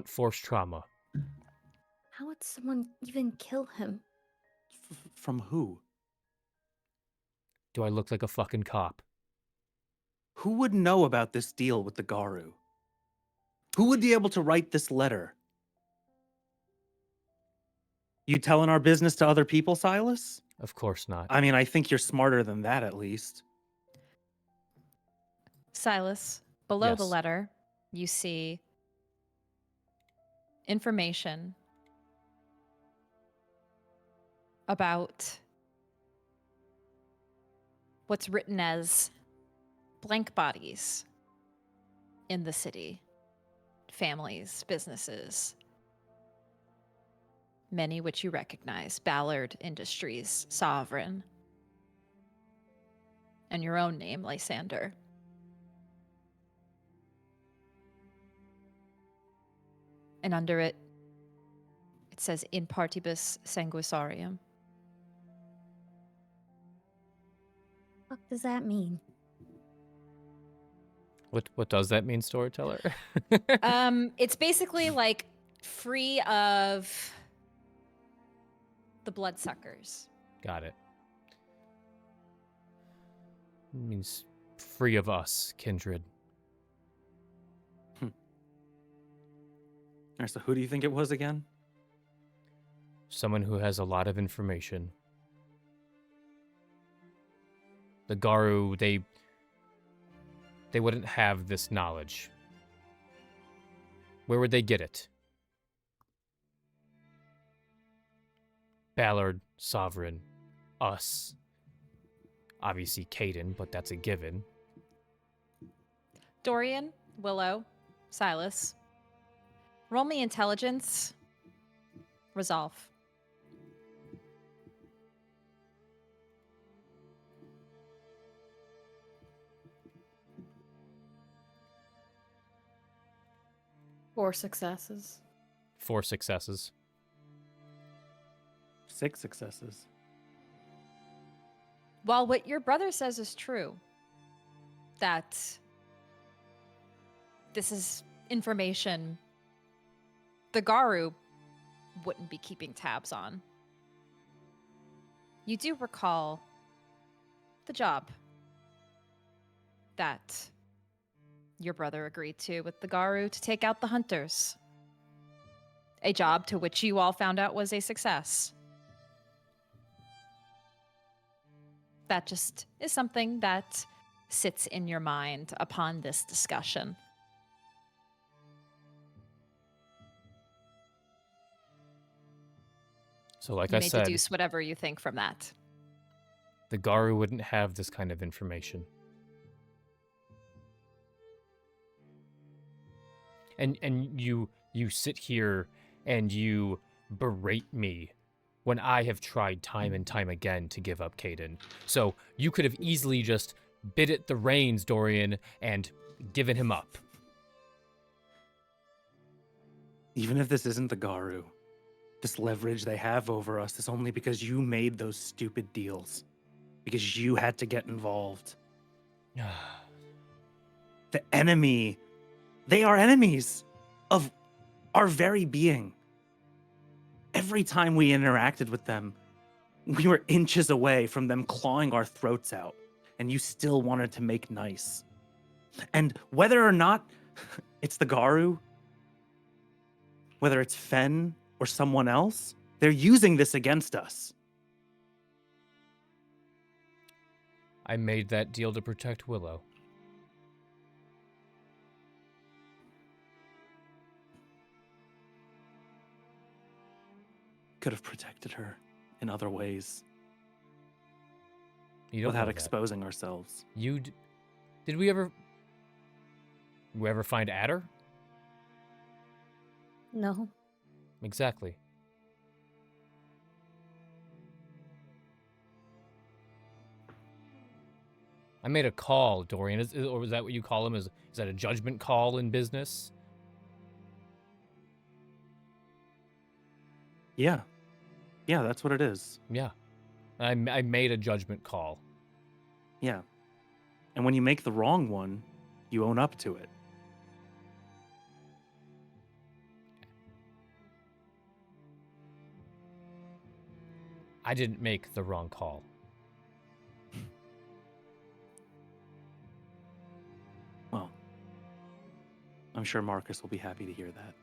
Speaker 2: force trauma.
Speaker 15: How would someone even kill him?
Speaker 14: From who?
Speaker 2: Do I look like a fucking cop?
Speaker 14: Who would know about this deal with the Garu? Who would be able to write this letter? You telling our business to other people, Silas?
Speaker 2: Of course not.
Speaker 14: I mean, I think you're smarter than that, at least.
Speaker 1: Silas, below the
Speaker 2: Yes.
Speaker 1: letter, you see information about what's written as blank bodies in the city. Families, businesses, many which you recognize: Ballard Industries, Sovereign, and your own name, Lysander. And under it, it says in partibus sanguisarium.
Speaker 17: What does that mean?
Speaker 2: What does that mean, Storyteller?
Speaker 1: It's basically like free of the bloodsuckers.
Speaker 2: Got it. It means free of us, kindred.
Speaker 14: All right, so who do you think it was again?
Speaker 2: Someone who has a lot of information. The Garu, they wouldn't have this knowledge. Where would they get it? Ballard, Sovereign, us. Obviously Caden, but that's a given.
Speaker 1: Dorian, Willow, Silas. Roll me intelligence. Resolve.
Speaker 16: Four successes.
Speaker 2: 4 successes.
Speaker 14: 6 successes.
Speaker 1: While what your brother says is true, that this is information the Garu wouldn't be keeping tabs on, you do recall the job that your brother agreed to with the Garu to take out the hunters. A job to which you all found out was a success. That just is something that sits in your mind upon this discussion.
Speaker 2: So like
Speaker 1: You
Speaker 2: I
Speaker 1: may
Speaker 2: said,
Speaker 1: deduce whatever you think from that.
Speaker 2: the Garu wouldn't have this kind of information. And you sit here and you berate me when I have tried time and time again to give up Caden. So you could have easily just bit at the reins, Dorian, and given him up.
Speaker 14: Even if this isn't the Garu, this leverage they have over us is only because you made those stupid deals. Because you had to get involved. The enemy, they are enemies of our very being. Every time we interacted with them, we were inches away from them clawing our throats out, and you still wanted to make nice. And whether or not it's the Garu, whether it's Fen or someone else, they're using this against us.
Speaker 2: I made that deal to protect Willow.
Speaker 14: Could have protected her in other ways.
Speaker 2: You don't know
Speaker 14: without
Speaker 2: that.
Speaker 14: exposing ourselves.
Speaker 2: Did we ever find Adder?
Speaker 17: No.
Speaker 2: Exactly. I made a call, Dorian. Or is that what you call them? Is that a judgment call in business?
Speaker 14: Yeah. Yeah, that's what it is.
Speaker 2: Yeah. I made a judgment call.
Speaker 14: Yeah. And when you make the wrong one, you own up to it.
Speaker 2: I didn't make the wrong call.
Speaker 14: Well, I'm sure Marcus will be happy to hear that.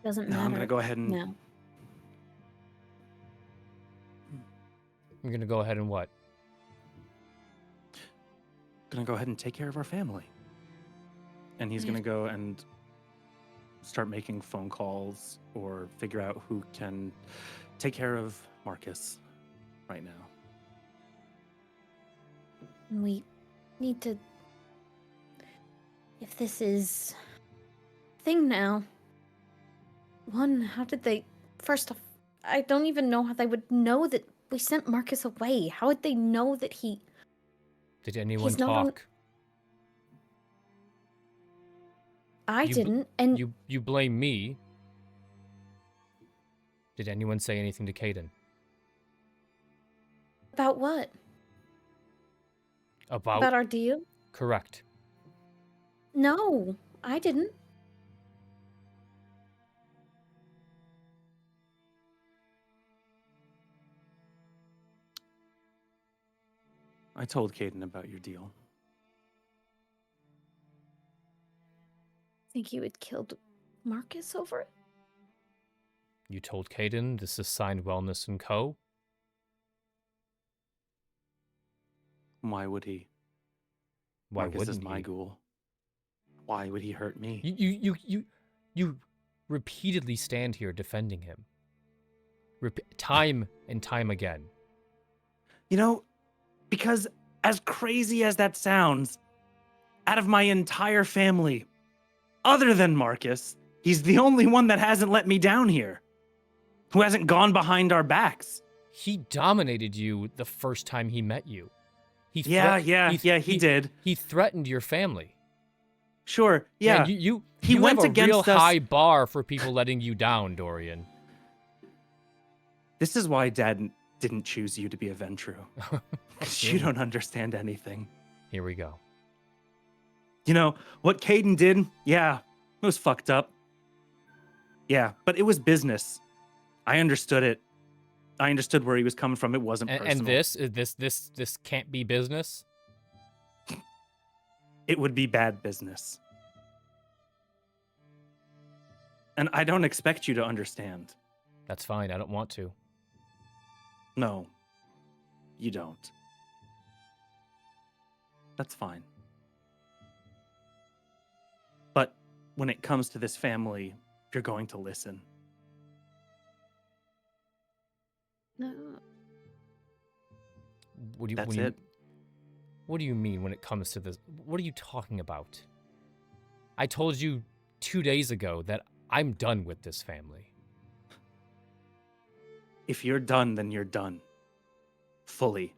Speaker 17: Doesn't
Speaker 14: No,
Speaker 17: matter.
Speaker 14: I'm going to go ahead and...
Speaker 17: No.
Speaker 2: I'm going to go ahead and what?
Speaker 14: Going to go ahead and take care of our family. And he's going to go and start making phone calls or figure out who can take care of Marcus right now.
Speaker 17: We need to... If this is a thing now... One, how did they... First off, I don't even know how they would know that we sent Marcus away. How would they know that he...
Speaker 2: Did anyone
Speaker 17: He's not on-
Speaker 2: talk?
Speaker 17: I didn't, and...
Speaker 2: You blame me. Did anyone say anything to Caden?
Speaker 17: About what?
Speaker 2: About
Speaker 17: our deal?
Speaker 2: Correct.
Speaker 17: No, I didn't.
Speaker 14: I told Caden about your deal.
Speaker 17: Think you had killed Marcus over it?
Speaker 2: You told Caden this is signed Wellness & Co.?
Speaker 14: Why would he?
Speaker 2: Why
Speaker 14: Marcus
Speaker 2: wouldn't
Speaker 14: is my
Speaker 2: he?
Speaker 14: ghoul. Why would he hurt me?
Speaker 2: You repeatedly stand here defending him. Time and time again.
Speaker 14: You know, because as crazy as that sounds, out of my entire family, other than Marcus, he's the only one that hasn't let me down here. Who hasn't gone behind our backs.
Speaker 2: He dominated you the first time he met you. He did. He threatened your family.
Speaker 14: Sure, yeah.
Speaker 2: Man, you
Speaker 14: he went
Speaker 2: have a
Speaker 14: against
Speaker 2: real
Speaker 14: us.
Speaker 2: high bar for people letting you down, Dorian.
Speaker 14: This is why Dad didn't choose you to be a Ventrue. You don't understand anything.
Speaker 2: Here we go.
Speaker 14: You know, what Caden did, yeah, it was fucked up. Yeah, but it was business. I understood it. I understood where he was coming from. It wasn't personal.
Speaker 2: And this can't be business?
Speaker 14: It would be bad business. And I don't expect you to understand.
Speaker 2: That's fine. I don't want to.
Speaker 14: No, you don't. That's fine. But when it comes to this family, you're going to listen.
Speaker 17: No.
Speaker 14: That's it.
Speaker 2: What do you mean when it comes to this? What are you talking about? I told you 2 days ago that I'm done with this family.
Speaker 14: If you're done, then you're done. Fully.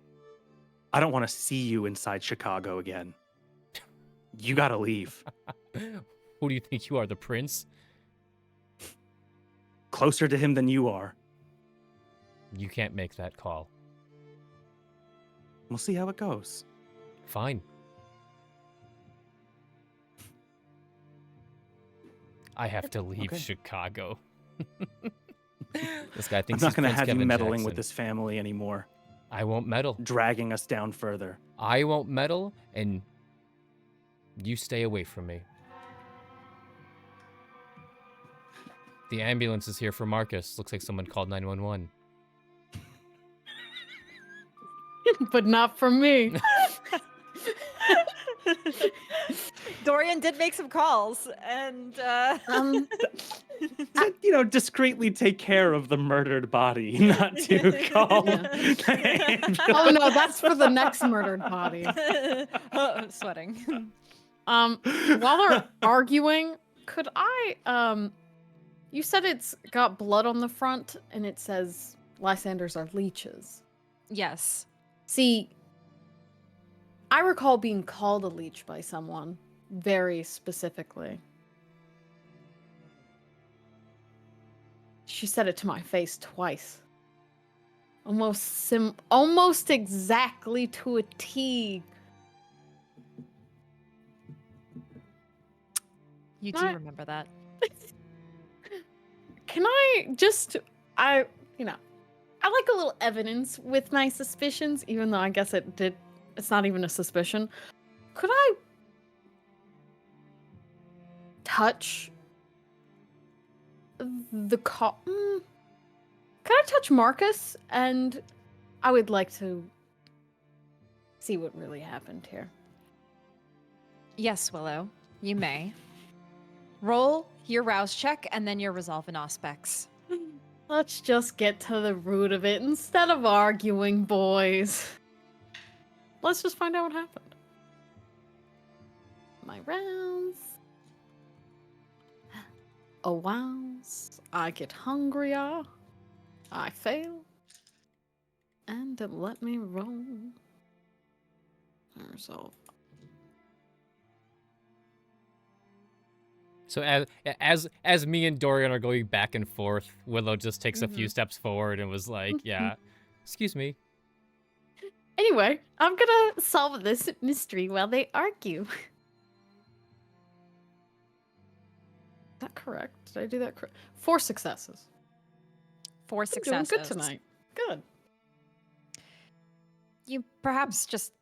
Speaker 14: I don't want to see you inside Chicago again. You gotta leave.
Speaker 2: Who do you think you are, the prince?
Speaker 14: Closer to him than you are.
Speaker 2: You can't make that call.
Speaker 14: We'll see how it goes.
Speaker 2: Fine. I have to leave Chicago. This guy thinks
Speaker 14: I'm not going to
Speaker 2: Prince
Speaker 14: have you
Speaker 2: Kevin
Speaker 14: meddling
Speaker 2: Jackson.
Speaker 14: with this family anymore.
Speaker 2: I won't meddle.
Speaker 14: Dragging us down further.
Speaker 2: I won't meddle, and you stay away from me. The ambulance is here for Marcus. Looks like someone called 911.
Speaker 16: But not from me.
Speaker 1: Dorian did make some calls, and
Speaker 14: You know, discreetly take care of the murdered body, not to call.
Speaker 16: Oh no, that's for the next murdered body.
Speaker 1: I'm sweating.
Speaker 16: While they're arguing, could I you said it's got blood on the front and it says Lysanders are leeches.
Speaker 1: Yes.
Speaker 16: See, I recall being called a leech by someone very specifically. She said it to my face twice. Almost exactly to a T.
Speaker 1: You do remember that.
Speaker 16: Can I just, I like a little evidence with my suspicions, even though I guess it's not even a suspicion. Could I touch the Could I touch Marcus? And I would like to see what really happened here.
Speaker 1: Yes, Willow, you may. Roll your rouse check and then your resolve and aspects.
Speaker 16: Let's just get to the root of it instead of arguing, boys. Let's just find out what happened. My rounds. Oh, wow. I get hungrier. I fail. And it let me roll. Resolve.
Speaker 2: So as me and Dorian are going back and forth, Willow just takes a few steps forward and was like, "Yeah, excuse me."
Speaker 16: Anyway, I'm gonna solve this mystery while they argue. Is that correct? Did I do that correct? 4 successes.
Speaker 1: 4 successes.
Speaker 16: Doing good tonight. Good.
Speaker 1: You perhaps just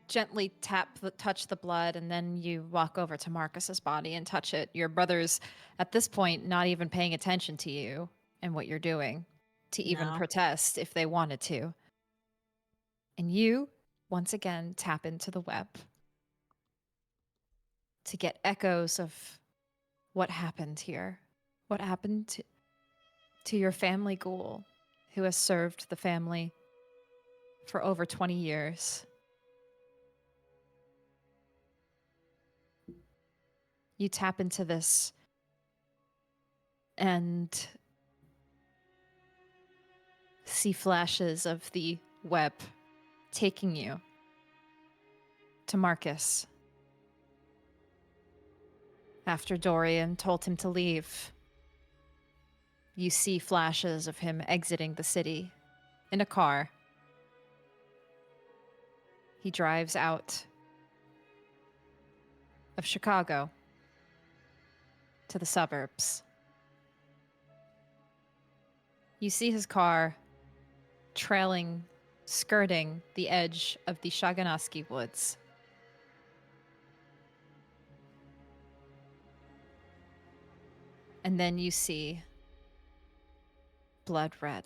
Speaker 1: gently touch the blood, and then you walk over to Marcus's body and touch it. Your brother's, at this point, not even paying attention to you and what you're doing to even protest if they wanted to. And you, once again, tap into the web to get echoes of what happened here. What happened to your family ghoul who has served the family for over 20 years. You tap into this and see flashes of the web taking you to Marcus. After Dorian told him to leave, you see flashes of him exiting the city in a car. He drives out of Chicago to the suburbs. You see his car skirting the edge of the Shaganaski Woods. And then you see blood red.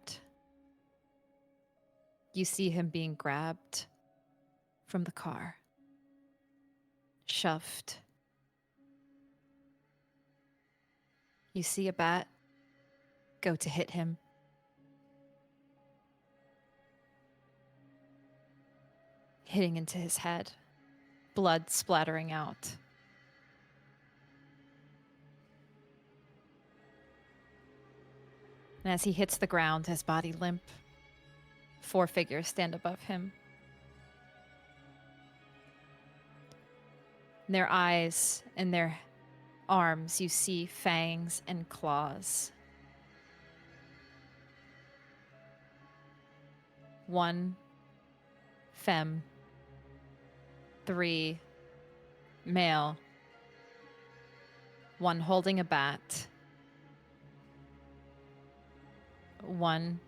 Speaker 1: You see him being grabbed from the car, shoved. You see a bat go to hit him. Hitting into his head, blood splattering out. And as he hits the ground, his body limp, 4 figures stand above him. In their eyes and their arms, you see fangs and claws. 1 femme, 3 male, 1 holding a bat, 1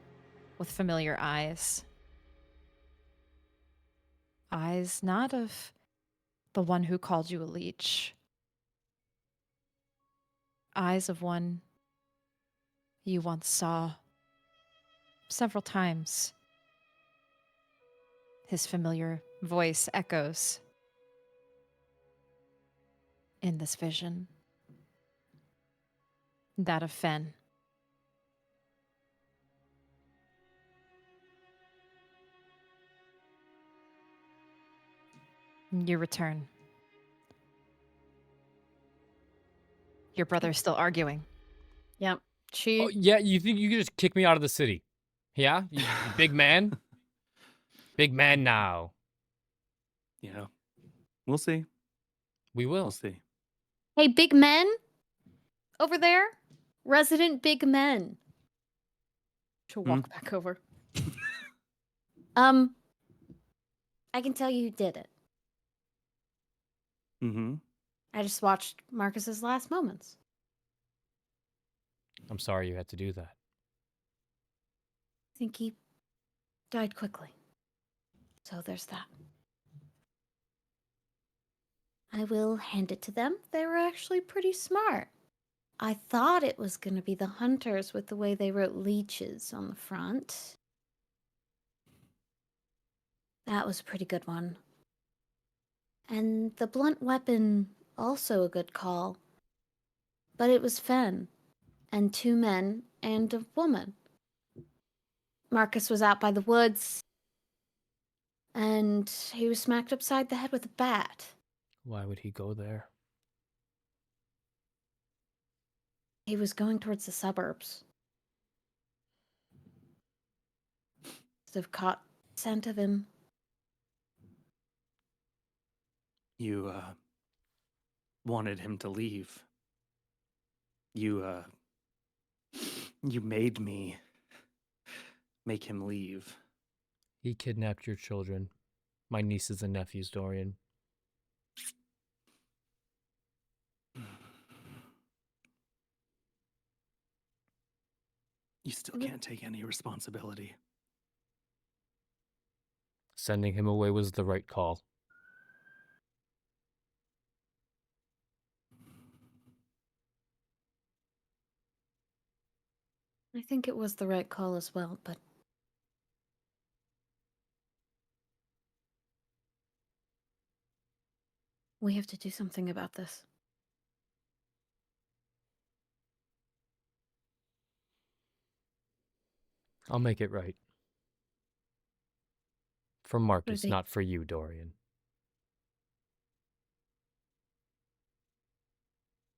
Speaker 1: with familiar eyes. Eyes not of the one who called you a leech. Eyes of one you once saw several times. His familiar voice echoes in this vision. That of Fen. You return. Your brother's still arguing.
Speaker 16: Yep.
Speaker 2: Oh, yeah, you think you could just kick me out of the city? Yeah? You big man? Big man now.
Speaker 14: Yeah. We'll see.
Speaker 2: We will.
Speaker 14: We'll see.
Speaker 16: Hey, big men over there, resident big men. She'll walk back over.
Speaker 17: I can tell you who did it.
Speaker 14: Mm-hmm.
Speaker 16: I just watched Marcus's last moments.
Speaker 2: I'm sorry you had to do that.
Speaker 17: I think he died quickly. So there's that. I will hand it to them. They were actually pretty smart. I thought it was going to be the hunters with the way they wrote leeches on the front. That was a pretty good one. And the blunt weapon, also a good call.
Speaker 15: but it was Fen, and 2 men and a woman. Marcus was out by the woods, and he was smacked upside the head with a bat.
Speaker 2: Why would he go there?
Speaker 15: He was going towards the suburbs. They've caught scent of him.
Speaker 14: You, wanted him to leave. You made me make him leave.
Speaker 2: He kidnapped your children, my nieces and nephews, Dorian.
Speaker 14: You still can't take any responsibility.
Speaker 2: Sending him away was the right call.
Speaker 15: I think it was the right call as well, but we have to do something about this.
Speaker 2: I'll make it right. For Marcus,
Speaker 15: they-
Speaker 2: not for you, Dorian.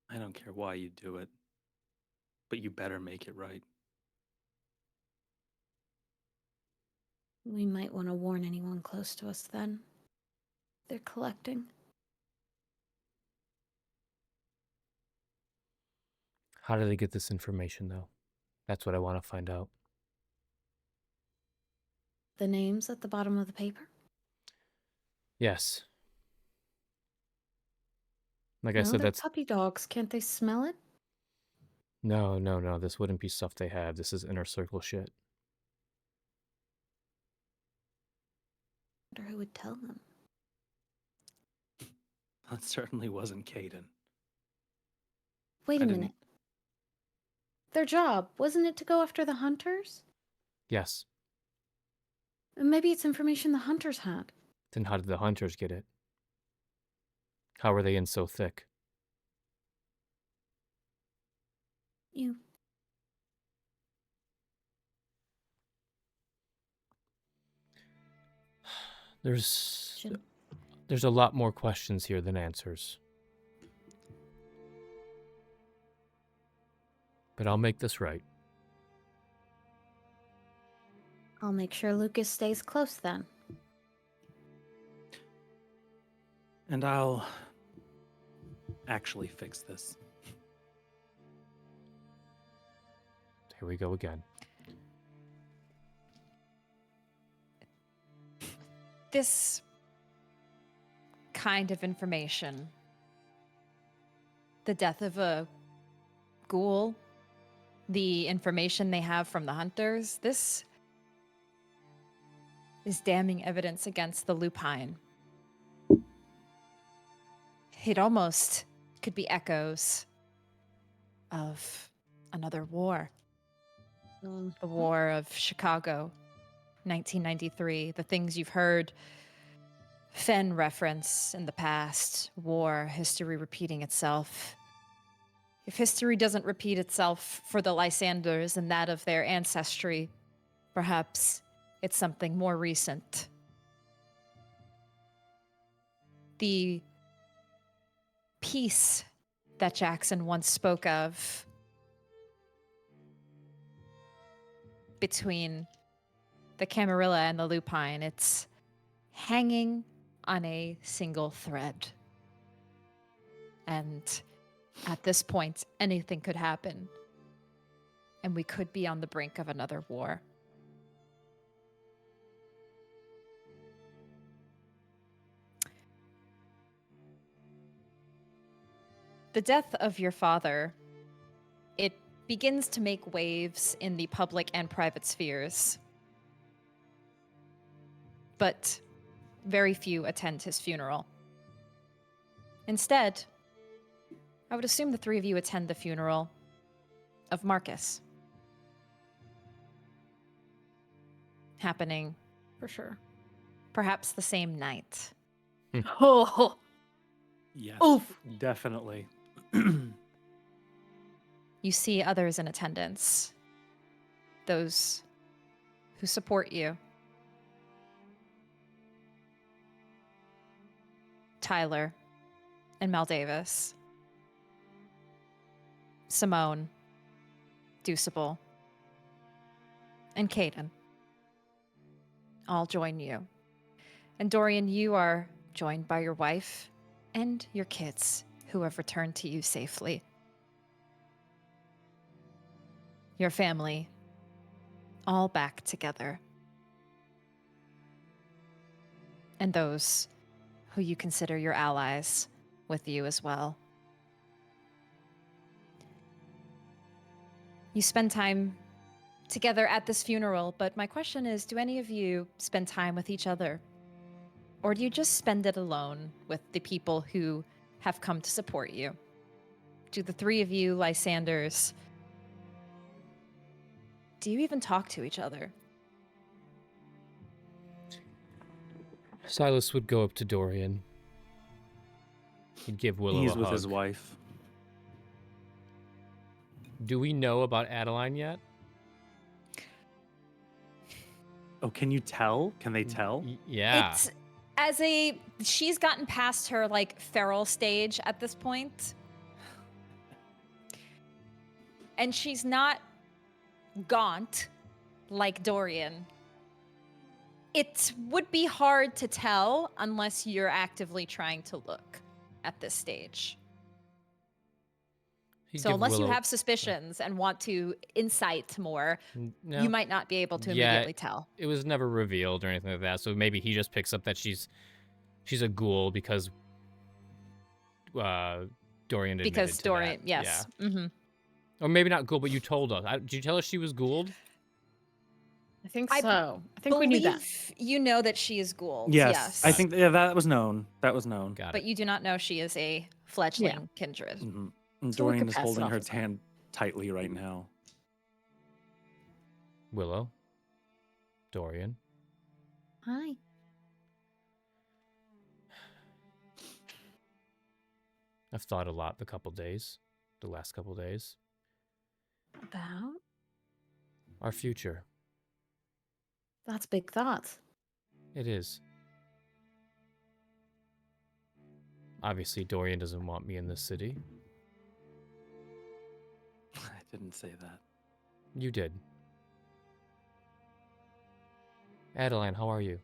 Speaker 14: I don't care why you do it, but you better make it right.
Speaker 15: We might want to warn anyone close to us then. They're collecting.
Speaker 2: How do they get this information, though? That's what I want to find out.
Speaker 15: The names at the bottom of the paper?
Speaker 2: Yes. Like I
Speaker 15: No,
Speaker 2: said,
Speaker 15: they're
Speaker 2: that's...
Speaker 15: puppy dogs. Can't they smell it?
Speaker 2: No. This wouldn't be stuff they have. This is inner circle shit.
Speaker 15: I wonder who would tell them.
Speaker 14: That certainly wasn't Caden.
Speaker 15: Wait
Speaker 14: I
Speaker 15: a
Speaker 14: didn't-
Speaker 15: minute. Their job, wasn't it to go after the hunters?
Speaker 2: Yes.
Speaker 15: Maybe it's information the hunters had.
Speaker 2: Then how did the hunters get it? How were they in so thick?
Speaker 15: You.
Speaker 2: There's a lot more questions here than answers. But I'll make this right.
Speaker 15: I'll make sure Lucas stays close then.
Speaker 14: And I'll actually fix this.
Speaker 2: Here we go again.
Speaker 1: This kind of information, the death of a ghoul, the information they have from the hunters, this is damning evidence against the lupine. It almost could be echoes of another war. The War of Chicago, 1993. The things you've heard Fen reference in the past. War, history repeating itself. If history doesn't repeat itself for the Lysanders and that of their ancestry, perhaps it's something more recent. The peace that Jackson once spoke of between the Camarilla and the Lupine, it's hanging on a single thread. And at this point, anything could happen. And we could be on the brink of another war. The death of your father, it begins to make waves in the public and private spheres. But very few attend his funeral. Instead, I would assume the 3 of you attend the funeral of Marcus. Happening,
Speaker 15: For sure.
Speaker 1: perhaps the same night.
Speaker 15: Oh,
Speaker 14: Yes,
Speaker 15: Oof.
Speaker 14: definitely.
Speaker 1: You see others in attendance, those who support you. Tyler and Mel Davis, Simone, Deucible, and Caden all join you. And Dorian, you are joined by your wife and your kids who have returned to you safely. Your family all back together. And those who you consider your allies with you as well. You spend time together at this funeral, but my question is, do any of you spend time with each other? Or do you just spend it alone with the people who have come to support you? Do the three of you, Lysanders, do you even talk to each other?
Speaker 2: Silas would go up to Dorian. He'd give Willow
Speaker 14: He's
Speaker 2: a
Speaker 14: with
Speaker 2: hug.
Speaker 14: his wife.
Speaker 2: Do we know about Adeline yet?
Speaker 14: Oh, can you tell? Can they tell?
Speaker 2: Yeah.
Speaker 1: She's gotten past her like feral stage at this point. And she's not gaunt like Dorian. It would be hard to tell unless you're actively trying to look at this stage. So unless you have suspicions and want to insight more,
Speaker 2: No.
Speaker 1: you might not be able to immediately tell.
Speaker 2: It was never revealed or anything like that, so maybe he just picks up that she's a ghoul because Dorian admitted
Speaker 1: Because
Speaker 2: to
Speaker 1: Dorian,
Speaker 2: that.
Speaker 1: yes.
Speaker 2: Yeah.
Speaker 1: Mm-hmm.
Speaker 2: Or maybe not ghoul, but you told us. Did you tell us she was ghouled?
Speaker 16: I think so. I think we knew that.
Speaker 1: You know that she is ghoul.
Speaker 14: Yes. I think that was known. That was known.
Speaker 2: Got
Speaker 1: But you do not know she is a fledgling kindred.
Speaker 14: Mm-hmm. And
Speaker 1: So we
Speaker 14: Dorian
Speaker 1: could
Speaker 14: is
Speaker 1: pass it
Speaker 14: holding
Speaker 1: off
Speaker 14: her
Speaker 1: as
Speaker 14: hand tightly right now.
Speaker 2: Willow. Dorian.
Speaker 17: Hi.
Speaker 2: I've thought a lot the last couple days.
Speaker 17: About?
Speaker 2: Our future.
Speaker 16: That's big thoughts.
Speaker 2: It is. Obviously, Dorian doesn't want me in this city.
Speaker 14: I didn't say that.
Speaker 2: You did. Adeline, how are you?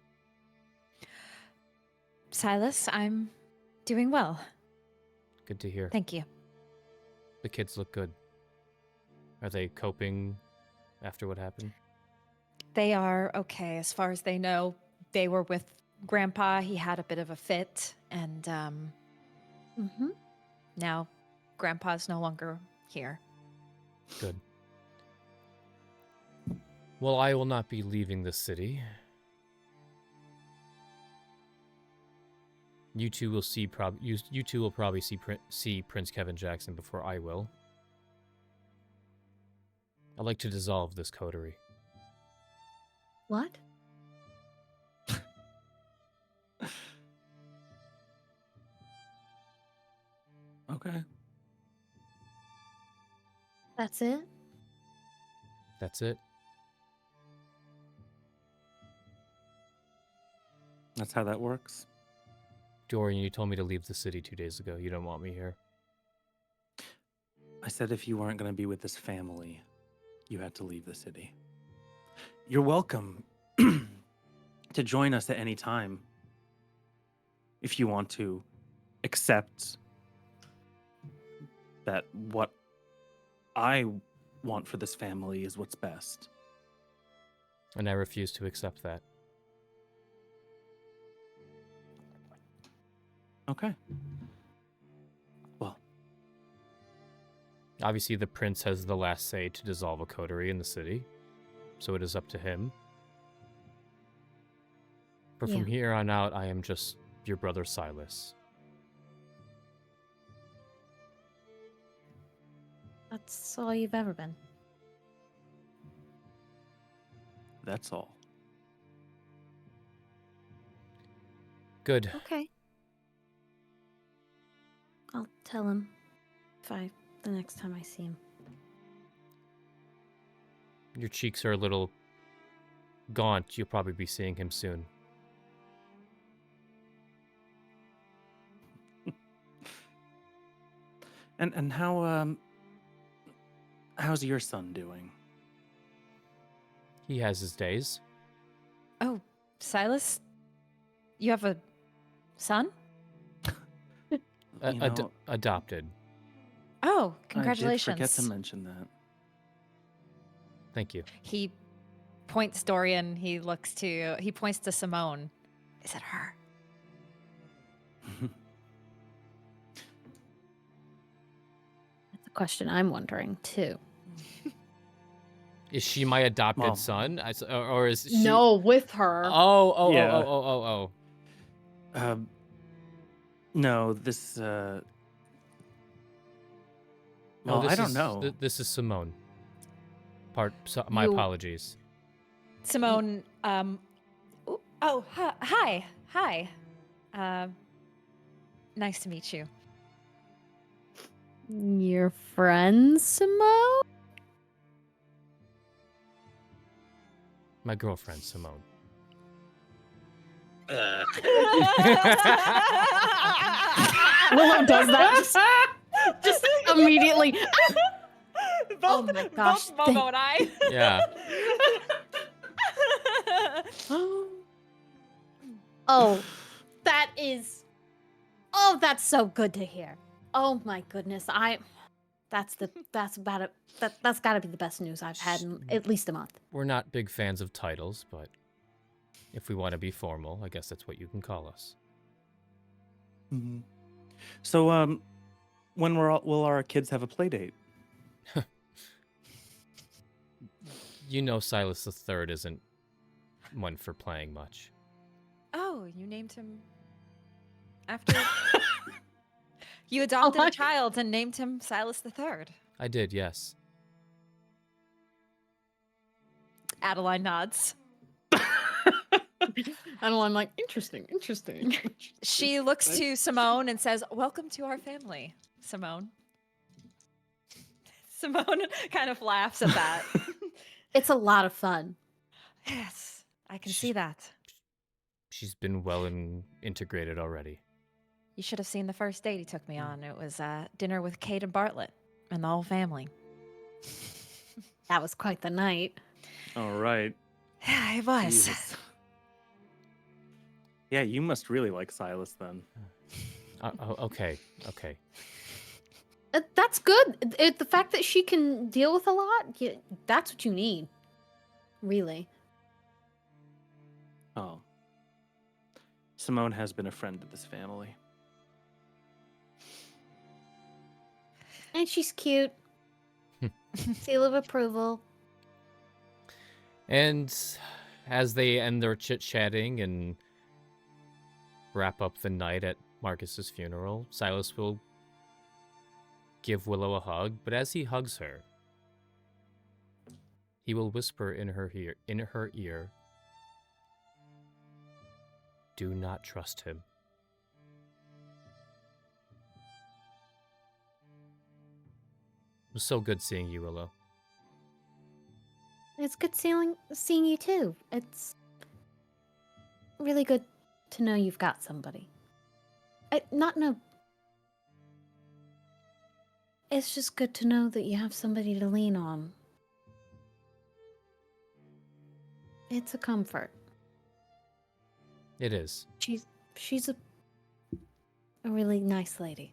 Speaker 1: Silas, I'm doing well.
Speaker 2: Good to hear.
Speaker 1: Thank you.
Speaker 2: The kids look good. Are they coping after what happened?
Speaker 1: They are okay as far as they know. They were with Grandpa. He had a bit of a fit, and now Grandpa's no longer here.
Speaker 2: Good. Well, I will not be leaving this city. You two will probably see Prince Kevin Jackson before I will. I'd like to dissolve this coterie.
Speaker 17: What?
Speaker 14: Okay.
Speaker 17: That's it?
Speaker 2: That's it.
Speaker 14: That's how that works.
Speaker 2: Dorian, you told me to leave the city 2 days ago. You don't want me here.
Speaker 14: I said if you weren't going to be with this family, you had to leave the city. You're welcome to join us at any time if you want to accept that what I want for this family is what's best.
Speaker 2: And I refuse to accept that.
Speaker 14: Okay. Well.
Speaker 2: Obviously, the prince has the last say to dissolve a coterie in the city, so it is up to him. But from here on out, I am just your brother Silas.
Speaker 17: That's all you've ever been.
Speaker 14: That's all.
Speaker 2: Good.
Speaker 17: Okay. I'll tell him the next time I see him.
Speaker 2: Your cheeks are a little gaunt. You'll probably be seeing him soon.
Speaker 14: And how's your son doing?
Speaker 2: He has his days.
Speaker 1: Oh, Silas? You have a son?
Speaker 2: Adopted.
Speaker 1: Oh, congratulations.
Speaker 14: I did forget to mention that.
Speaker 2: Thank you.
Speaker 1: He points Dorian. He points to Simone. Is it her?
Speaker 16: That's a question I'm wondering, too.
Speaker 2: Is she my adopted son? Or is she...
Speaker 16: No, with her.
Speaker 2: Oh.
Speaker 14: No, this... Well, I don't know.
Speaker 2: This is Simone. My apologies.
Speaker 1: Simone, hi. Nice to meet you.
Speaker 16: Your friend, Simone?
Speaker 2: My girlfriend, Simone.
Speaker 16: Willow does that just immediately. Oh my gosh.
Speaker 1: Both Momo and I.
Speaker 2: Yeah.
Speaker 16: Oh, that's so good to hear. Oh my goodness. That's got to be the best news I've had in at least a month.
Speaker 2: We're not big fans of titles, but if we want to be formal, I guess that's what you can call us.
Speaker 14: Mm-hmm. So, when will our kids have a play date?
Speaker 2: You know Silas III isn't one for playing much.
Speaker 1: Oh, you named him after... You adopted a child and named him Silas III.
Speaker 2: I did, yes.
Speaker 1: Adeline nods.
Speaker 16: Adeline, like, interesting.
Speaker 1: She looks to Simone and says, "Welcome to our family, Simone." Simone kind of laughs at that.
Speaker 16: It's a lot of fun.
Speaker 1: Yes, I can see that.
Speaker 2: She's been well integrated already.
Speaker 1: You should have seen the first date he took me on. It was dinner with Kate and Bartlett and the whole family.
Speaker 16: That was quite the night.
Speaker 14: All right.
Speaker 1: Yeah, it was.
Speaker 14: Jesus. Yeah, you must really like Silas then.
Speaker 2: Okay.
Speaker 16: That's good. The fact that she can deal with a lot, that's what you need. Really.
Speaker 14: Oh. Simone has been a friend to this family.
Speaker 16: And she's cute. Seal of approval.
Speaker 2: And as they end their chit-chatting and wrap up the night at Marcus's funeral, Silas will give Willow a hug, but as he hugs her, he will whisper in her ear, "Do not trust him." It was so good seeing you, Willow.
Speaker 17: It's good seeing you too. It's really good to know you've got somebody. It's just good to know that you have somebody to lean on. It's a comfort.
Speaker 2: It is.
Speaker 17: She's a really nice lady.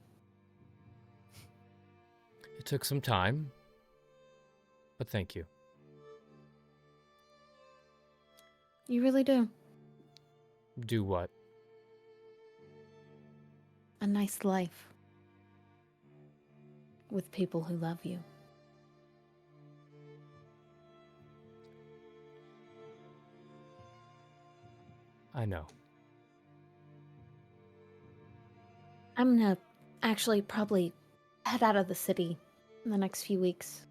Speaker 2: It took some time, but thank you.
Speaker 17: You really do.
Speaker 2: Do what?
Speaker 17: A nice life. With people who love you.
Speaker 2: I know.
Speaker 17: I'm gonna actually probably head out of the city in the next few weeks.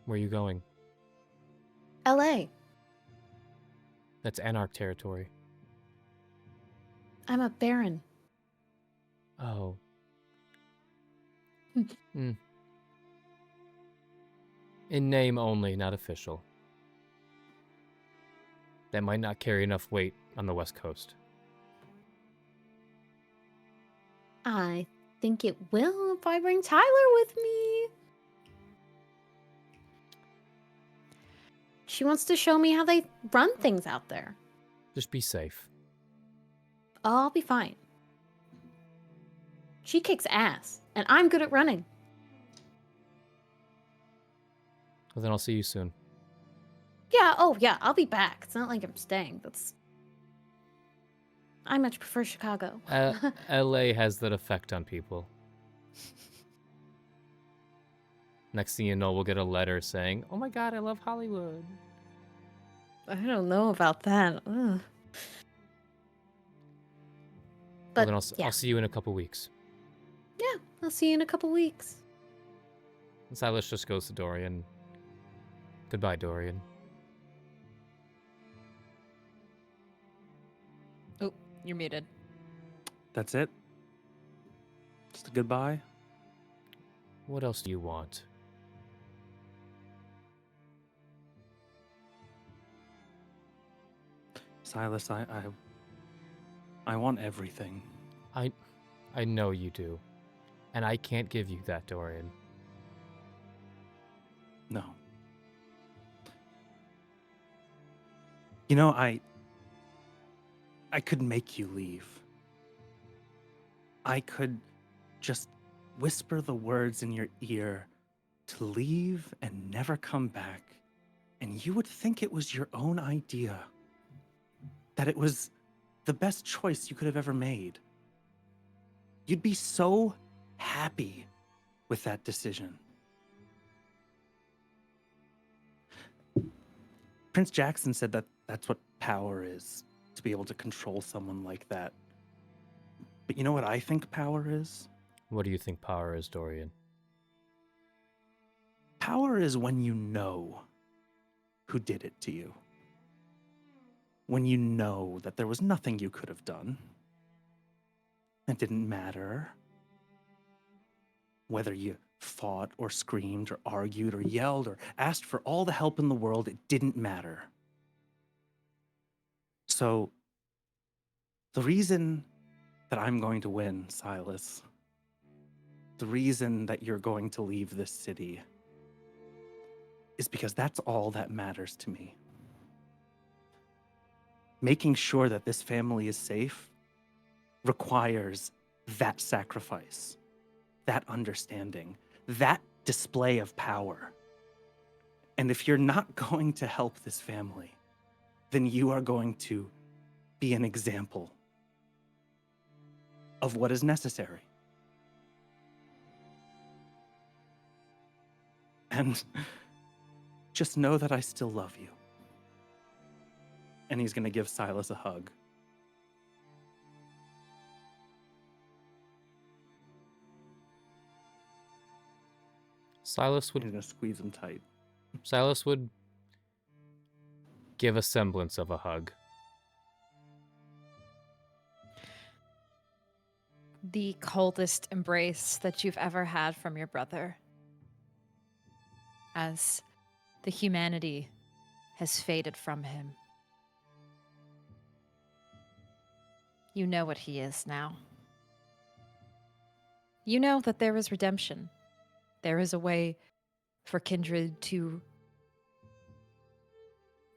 Speaker 2: Where are you going?
Speaker 17: LA.
Speaker 2: That's Anarch territory.
Speaker 17: I'm a baron.
Speaker 2: Oh. In name only, not official. That might not carry enough weight on the West Coast.
Speaker 15: I think it will if I bring Tyler with me. She wants to show me how they run things out there.
Speaker 2: Just be safe.
Speaker 15: Oh, I'll be fine. She kicks ass, and I'm good at running.
Speaker 2: Well, then I'll see you soon.
Speaker 15: Yeah, oh yeah, I'll be back. It's not like I'm staying. I much prefer Chicago.
Speaker 2: LA has that effect on people. Next thing you know, we'll get a letter saying, "Oh my God, I love Hollywood."
Speaker 15: I don't know about that. Ugh.
Speaker 2: Well,
Speaker 15: But
Speaker 2: then
Speaker 15: yeah.
Speaker 2: I'll see you in a couple weeks.
Speaker 15: Yeah, I'll see you in a couple weeks.
Speaker 2: And Silas just goes to Dorian. Goodbye, Dorian.
Speaker 1: Oh, you're muted.
Speaker 14: That's it? Just a goodbye?
Speaker 2: What else do you want?
Speaker 14: Silas, I want everything.
Speaker 2: I know you do. And I can't give you that, Dorian.
Speaker 14: No. You know, I could make you leave. I could just whisper the words in your ear to leave and never come back, and you would think it was your own idea. That it was the best choice you could have ever made. You'd be so happy with that decision. Prince Jackson said that that's what power is, to be able to control someone like that. But you know what I think power is?
Speaker 2: What do you think power is, Dorian?
Speaker 14: Power is when you know who did it to you. When you know that there was nothing you could have done. It didn't matter whether you fought or screamed or argued or yelled or asked for all the help in the world. It didn't matter. So, the reason that I'm going to win, Silas, the reason that you're going to leave this city is because that's all that matters to me. Making sure that this family is safe requires that sacrifice, that understanding, that display of power. And if you're not going to help this family, then you are going to be an example of what is necessary. And just know that I still love you. And he's going to give Silas a hug.
Speaker 2: Silas would...
Speaker 14: He's going to squeeze him tight.
Speaker 2: Silas would give a semblance of a hug.
Speaker 1: The coldest embrace that you've ever had from your brother. As the humanity has faded from him. You know what he is now. You know that there is redemption. There is a way for kindred to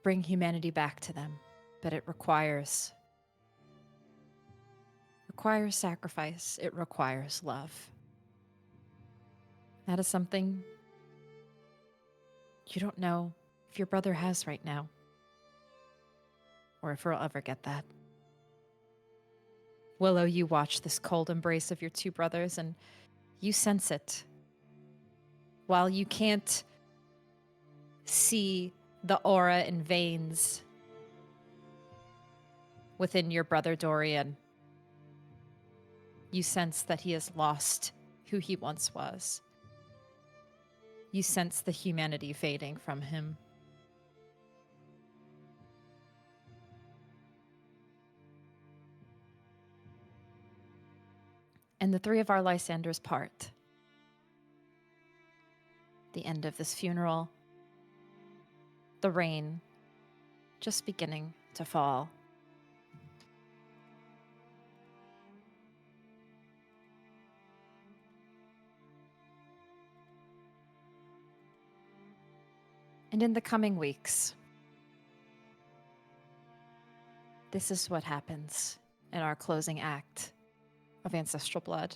Speaker 1: bring humanity back to them, but it requires sacrifice. It requires love. That is something you don't know if your brother has right now, or if he'll ever get that. Willow, you watch this cold embrace of your two brothers, and you sense it. While you can't see the aura and veins within your brother Dorian, you sense that he has lost who he once was. You sense the humanity fading from him. And the three of our Lysanders part. The end of this funeral the rain just beginning to fall. And in the coming weeks, this is what happens in our closing act of Ancestral Blood.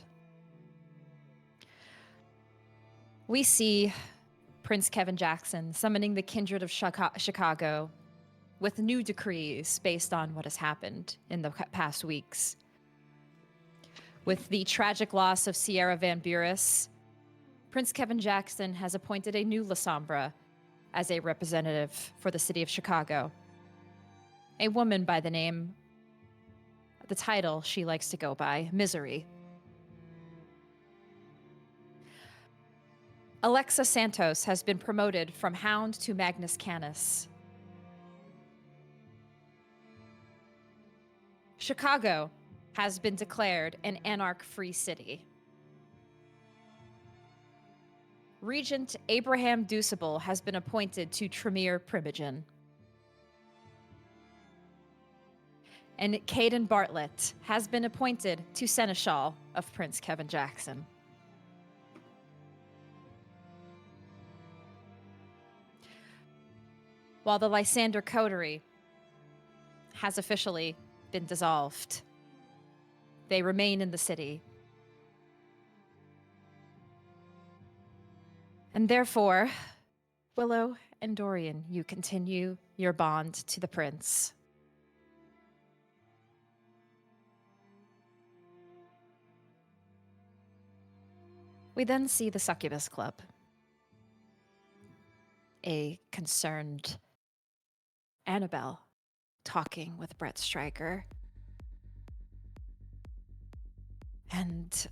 Speaker 1: We see Prince Kevin Jackson summoning the kindred of Chicago with new decrees based on what has happened in the past weeks. With the tragic loss of Sierra Van Buris, Prince Kevin Jackson has appointed a new Lysander as a representative for the city of Chicago. A woman by the title she likes to go by, Misery. Alexa Santos has been promoted from Hound to Magnus Canis. Chicago has been declared an anarch-free city. Regent Abraham Deuceable has been appointed to Tremere Primogen. And Caden Bartlett has been appointed to Seneschal of Prince Kevin Jackson. While the Lysander coterie has officially been dissolved, they remain in the city. And therefore, Willow and Dorian, you continue your bond to the prince. We then see the Succubus Club. A concerned Annabelle talking with Brett Stryker. And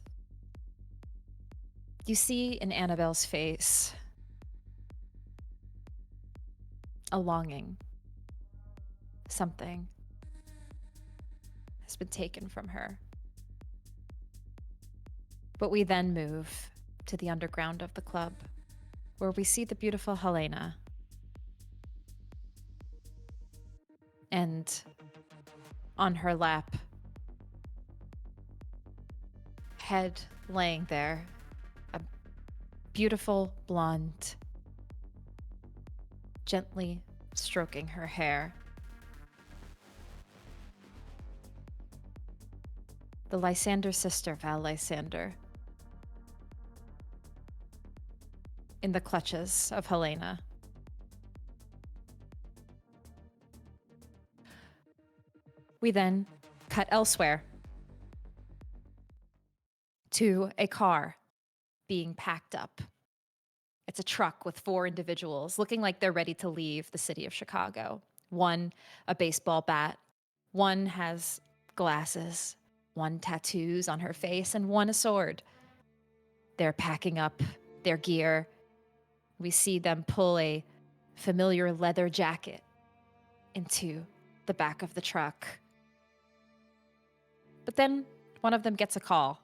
Speaker 1: you see in Annabelle's face a longing. Something has been taken from her. But we then move to the underground of the club, where we see the beautiful Helena. And on her lap, head laying there, a beautiful blonde, gently stroking her hair. The Lysander sister, Val Lysander, in the clutches of Helena. We then cut elsewhere to a car being packed up. It's a truck with 4 individuals looking like they're ready to leave the city of Chicago. One, a baseball bat. One has glasses. One, tattoos on her face, and one, a sword. They're packing up their gear. We see them pull a familiar leather jacket into the back of the truck. But then one of them gets a call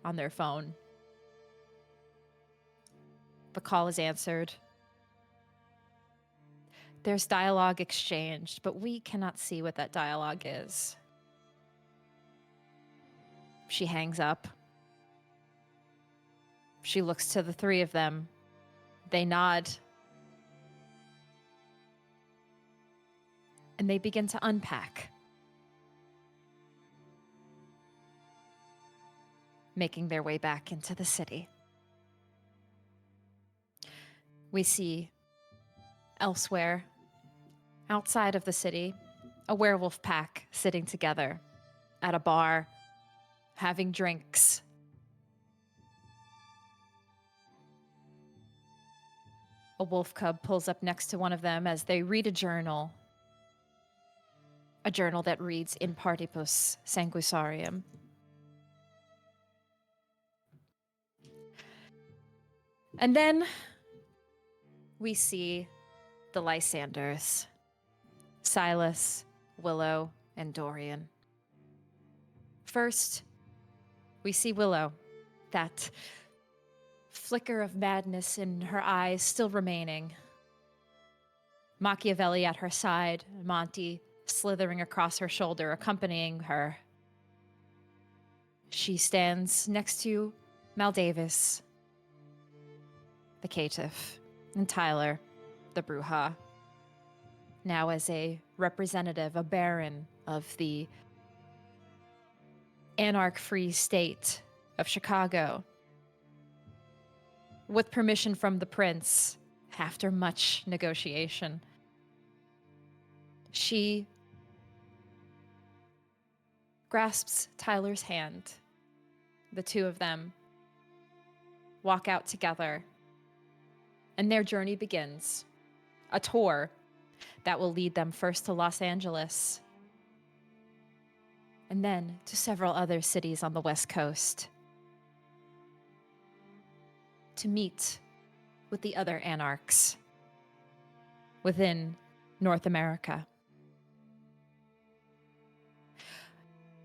Speaker 1: on their phone. The call is answered. There's dialogue exchanged, but we cannot see what that dialogue is. She hangs up. She looks to the 3 of them. They nod. And they begin to unpack, making their way back into the city. We see elsewhere, outside of the city, a werewolf pack sitting together at a bar, having drinks. A wolf cub pulls up next to one of them as they read a journal that reads In Partibus Sanguisarium. And then we see the Lysanders, Silas, Willow, and Dorian. First, we see Willow, that flicker of madness in her eyes still remaining, Machiavelli at her side, Monty slithering across her shoulder, accompanying her. She stands next to Maldavis, the caitiff, and Tyler, the Bruja, now as a representative, a baron of the anarch-free state of Chicago. With permission from the prince, after much negotiation, she grasps Tyler's hand. The two of them walk out together, and their journey begins. A tour that will lead them first to Los Angeles, and then to several other cities on the West Coast, to meet with the other anarchs within North America.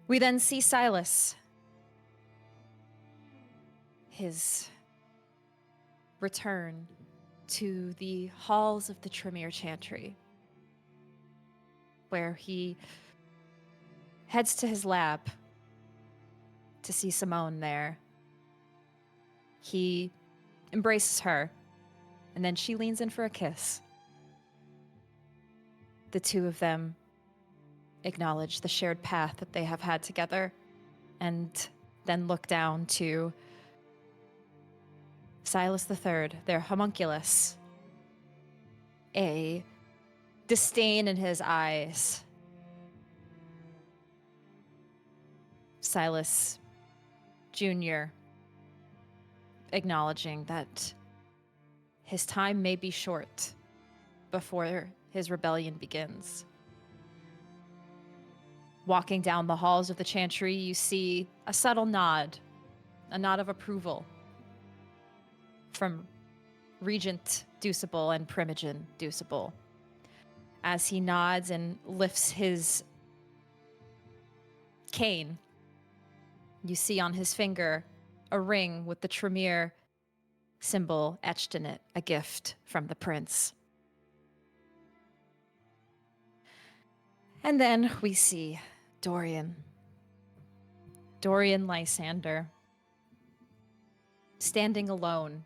Speaker 1: We then see Silas, his return to the halls of the Tremere Chantry, where he heads to his lab to see Simone there. He embraces her, and then she leans in for a kiss. The two of them acknowledge the shared path that they have had together, and then look down to Silas III, their homunculus, a disdain in his eyes. Silas Jr. acknowledging that his time may be short before his rebellion begins. Walking down the halls of the Chantry, you see a subtle nod, a nod of approval from Regent Deucible and Primogen Deucible, as he nods and lifts his cane. You see on his finger a ring with the Tremere symbol etched in it, a gift from the prince. And then we see Dorian Lysander, standing alone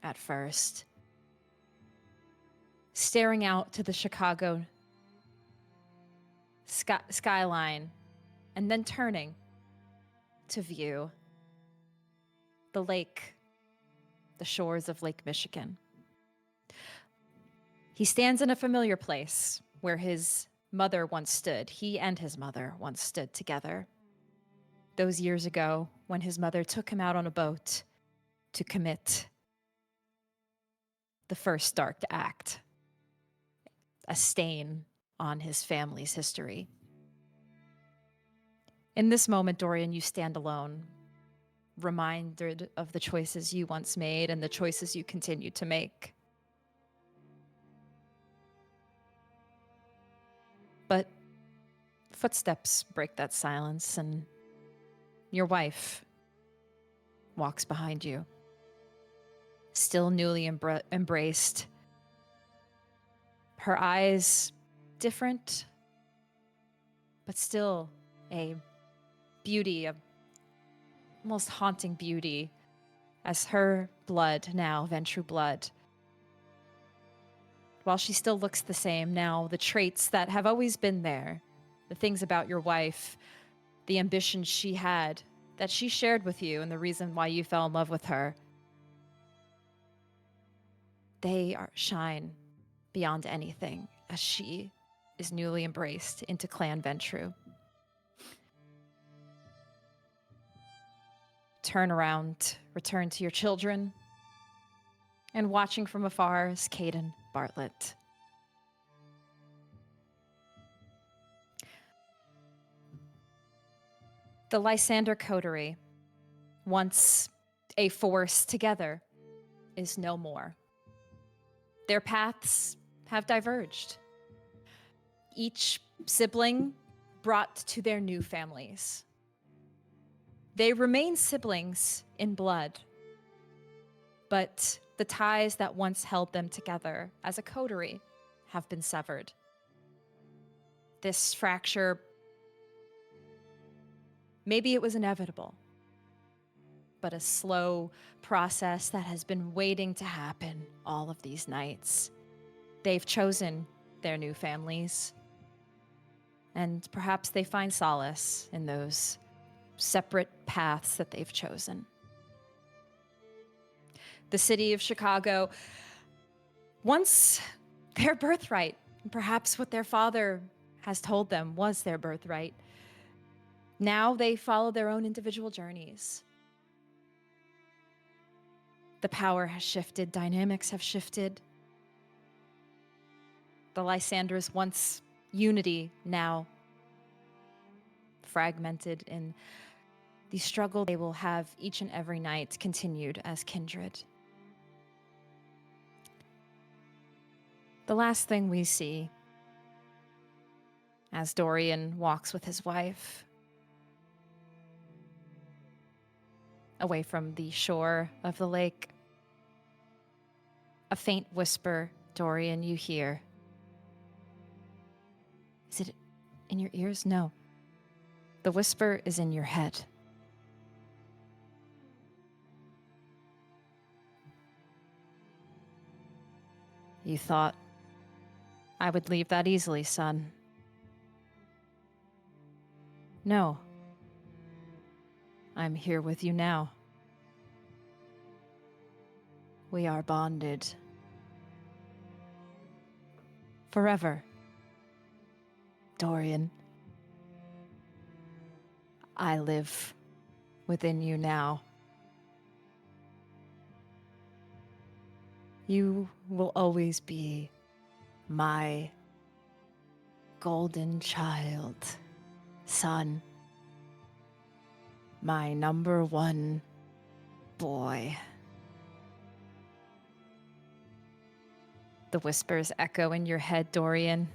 Speaker 1: at first, staring out to the Chicago skyline, and then turning to view the lake, the shores of Lake Michigan. He stands in a familiar place where his mother once stood. He and his mother once stood together. Those years ago, when his mother took him out on a boat to commit the first dark act, a stain on his family's history. In this moment, Dorian, you stand alone, reminded of the choices you once made and the choices you continue to make. But footsteps break that silence, and your wife walks behind you, still newly embraced. Her eyes different, but still a beauty, a almost haunting beauty, as her blood, now Ventrue blood, while she still looks the same now, the traits that have always been there, the things about your wife, the ambitions she had, that she shared with you, and the reason why you fell in love with her, they shine beyond anything as she is newly embraced into Clan Ventrue. Turn around, return to your children, and watching from afar is Caden Bartlett. The Lysander coterie, once a force together, is no more. Their paths have diverged. Each sibling brought to their new families. They remain siblings in blood, but the ties that once held them together as a coterie have been severed. This fracture, maybe it was inevitable, but a slow process that has been waiting to happen all of these nights. They've chosen their new families, and perhaps they find solace in those separate paths that they've chosen. The city of Chicago, once their birthright, perhaps what their father has told them was their birthright, now they follow their own individual journeys. The power has shifted, dynamics have shifted. The Lysanders' once unity, now fragmented in the struggle they will have each and every night continued as kindred. The last thing we see as Dorian walks with his wife away from the shore of the lake, a faint whisper, Dorian, you hear. Is it in your ears? No. The whisper is in your head. You thought I would leave that easily, son. No. I'm here with you now. We are bonded. Forever. Dorian. I live within you now. You will always be my golden child, son. My number one boy. The whispers echo in your head, Dorian.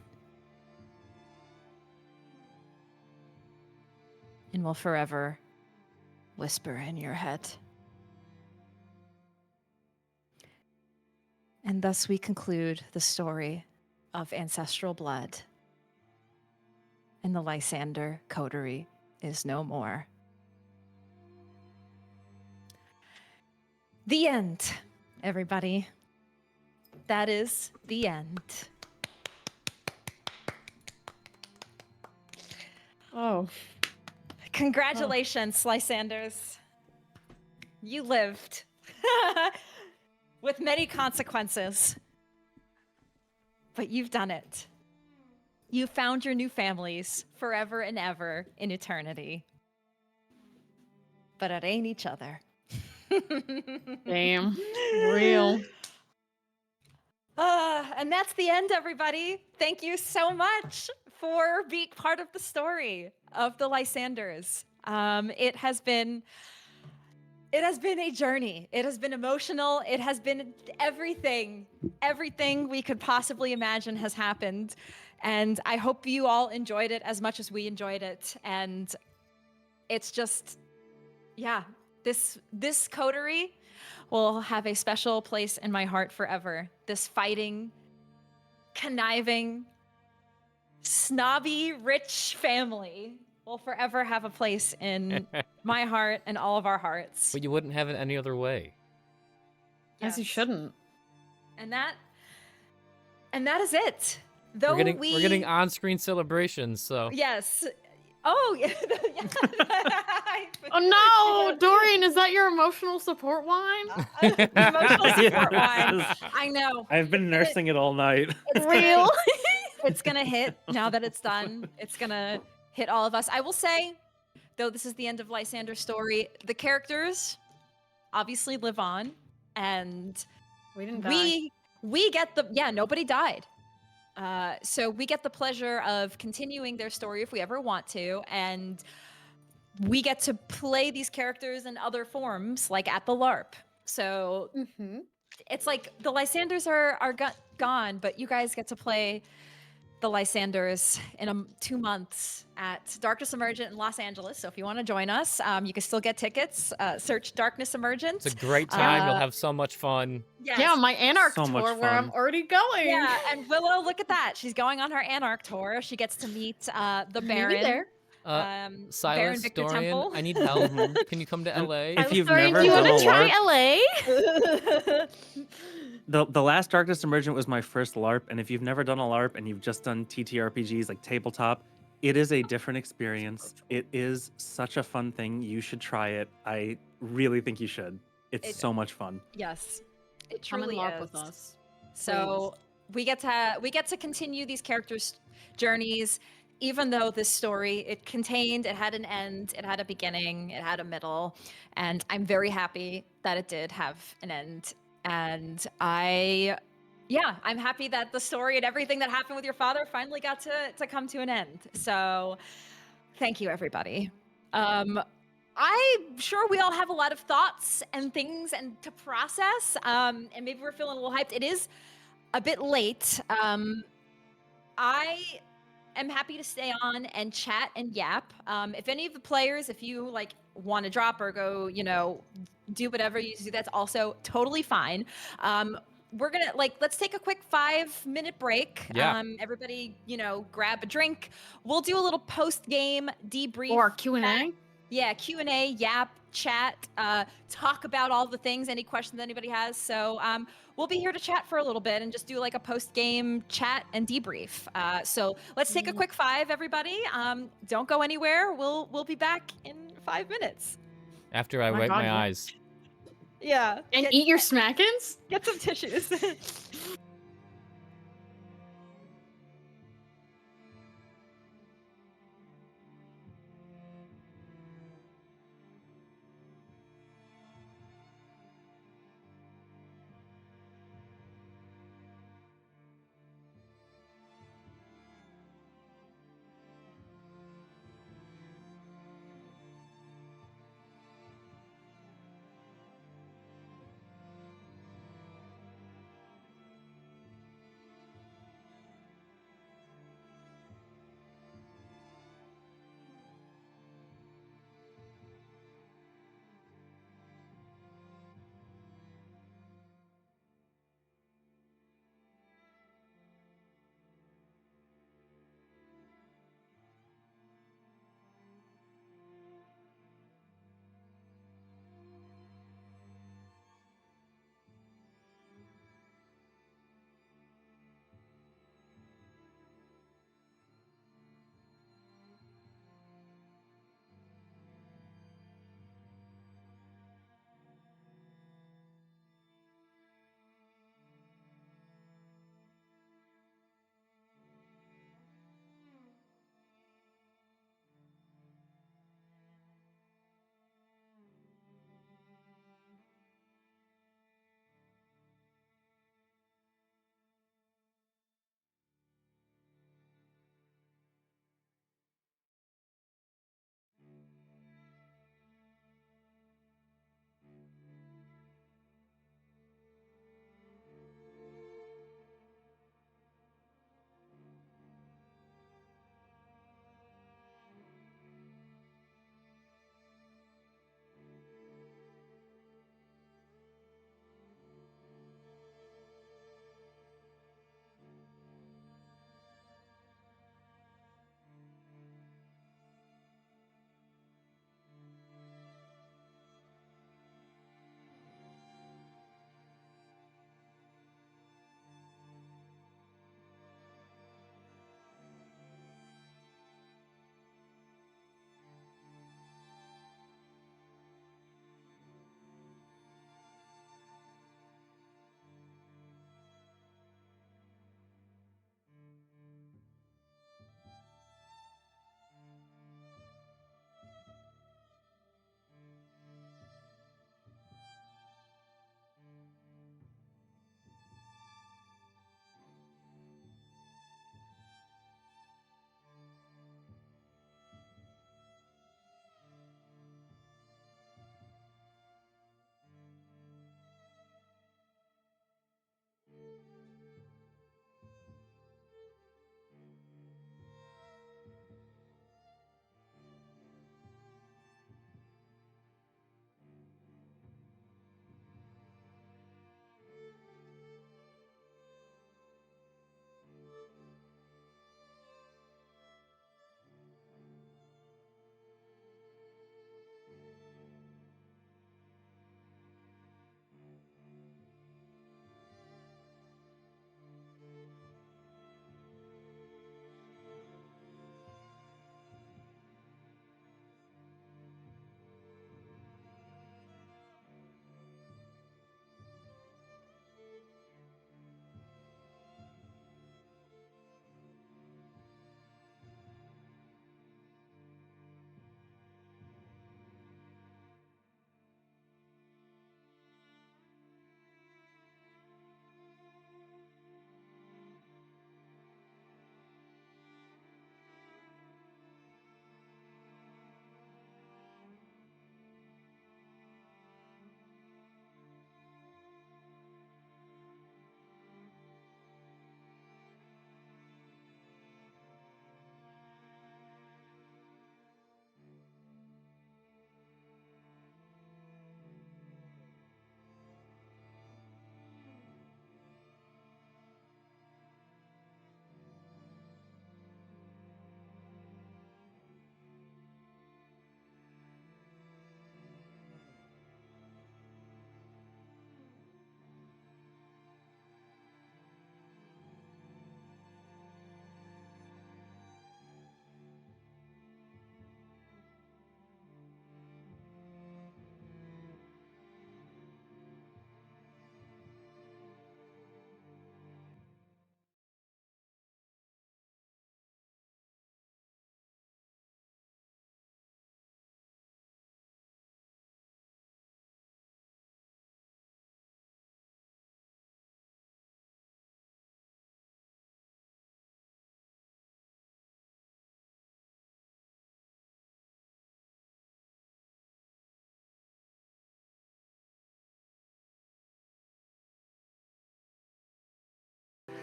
Speaker 1: And will forever whisper in your head. And thus we conclude the story of Ancestral Blood. And the Lysander coterie is no more. The end, everybody. That is the end.
Speaker 16: Oh.
Speaker 1: Congratulations, Lysanders. You lived. With many consequences. But you've done it. You found your new families forever and ever in eternity. But it ain't each other.
Speaker 16: Damn. Real.
Speaker 1: And that's the end, everybody. Thank you so much for being part of the story of the Lysanders. It has been a journey. It has been emotional. It has been everything. Everything we could possibly imagine has happened. And I hope you all enjoyed it as much as we enjoyed it. And it's just, yeah, this coterie will have a special place in my heart forever. This fighting, conniving, snobby, rich family will forever have a place in my heart and all of our hearts.
Speaker 2: But you wouldn't have it any other way.
Speaker 16: As you shouldn't.
Speaker 1: And that is it. Though
Speaker 2: we're getting on-screen celebrations, so
Speaker 1: yes. Oh, yeah.
Speaker 16: Oh no, Dorian, is that your emotional support wine?
Speaker 1: Emotional support wine. I know.
Speaker 14: I've been nursing it all night.
Speaker 1: It's real. It's gonna hit now that it's done. It's gonna hit all of us. I will say, though this is the end of Lysander's story, the characters obviously live on, and
Speaker 16: we didn't die.
Speaker 1: We get nobody died. So we get the pleasure of continuing their story if we ever want to, and we get to play these characters in other forms, like at the LARP. So it's like the Lysanders are gone, but you guys get to play the Lysanders in 2 months at Darkness Emergent in Los Angeles. So if you want to join us, you can still get tickets. Search Darkness Emergent.
Speaker 2: It's a great time. You'll have so much fun.
Speaker 1: Yes.
Speaker 16: Yeah, my Anarch
Speaker 14: So much
Speaker 16: tour where I'm
Speaker 14: fun.
Speaker 16: already going.
Speaker 1: Yeah, and Willow, look at that. She's going on her Anarch tour. She gets to meet the Baron.
Speaker 16: there.
Speaker 1: Baron
Speaker 2: Silas,
Speaker 1: Victor
Speaker 2: Dorian,
Speaker 1: Temple.
Speaker 2: I need help. Can you come to
Speaker 14: And
Speaker 2: LA?
Speaker 14: if you've
Speaker 16: Sorry,
Speaker 14: never
Speaker 16: do you
Speaker 14: done
Speaker 16: want
Speaker 14: a
Speaker 16: to try
Speaker 14: LARP,
Speaker 16: LA?
Speaker 14: the last Darkness Emergent was my first LARP, and if you've never done a LARP and you've just done TTRPGs like tabletop, it is a different experience. It is such a fun thing. You should try it. I really think you should. It's so much fun.
Speaker 1: Yes, it
Speaker 16: Come and
Speaker 1: truly
Speaker 16: LARP
Speaker 1: is.
Speaker 16: with us.
Speaker 1: So we get to continue these characters' journeys, even though this story it had an end, it had a beginning, it had a middle, and I'm very happy that it did have an end. And I'm happy that the story and everything that happened with your father finally got to come to an end. So thank you, everybody. I'm sure we all have a lot of thoughts and things and to process, and maybe we're feeling a little hyped. It is a bit late. I am happy to stay on and chat and yap. If any of the players, if you want to drop or go, do whatever you do, that's also totally fine. We're gonna let's take a quick 5-minute break.
Speaker 2: Yeah.
Speaker 1: Everybody, grab a drink. We'll do a little post-game debrief
Speaker 16: Or Q&A.
Speaker 1: Yeah, Q&A, yap, chat, talk about all the things, any questions anybody has. So we'll be here to chat for a little bit and just do a post-game chat and debrief. So let's take a quick 5, everybody. Don't go anywhere. We'll be back in 5 minutes.
Speaker 2: After I wipe my eyes.
Speaker 1: Yeah.
Speaker 16: And eat your smackins?
Speaker 1: Get some tissues.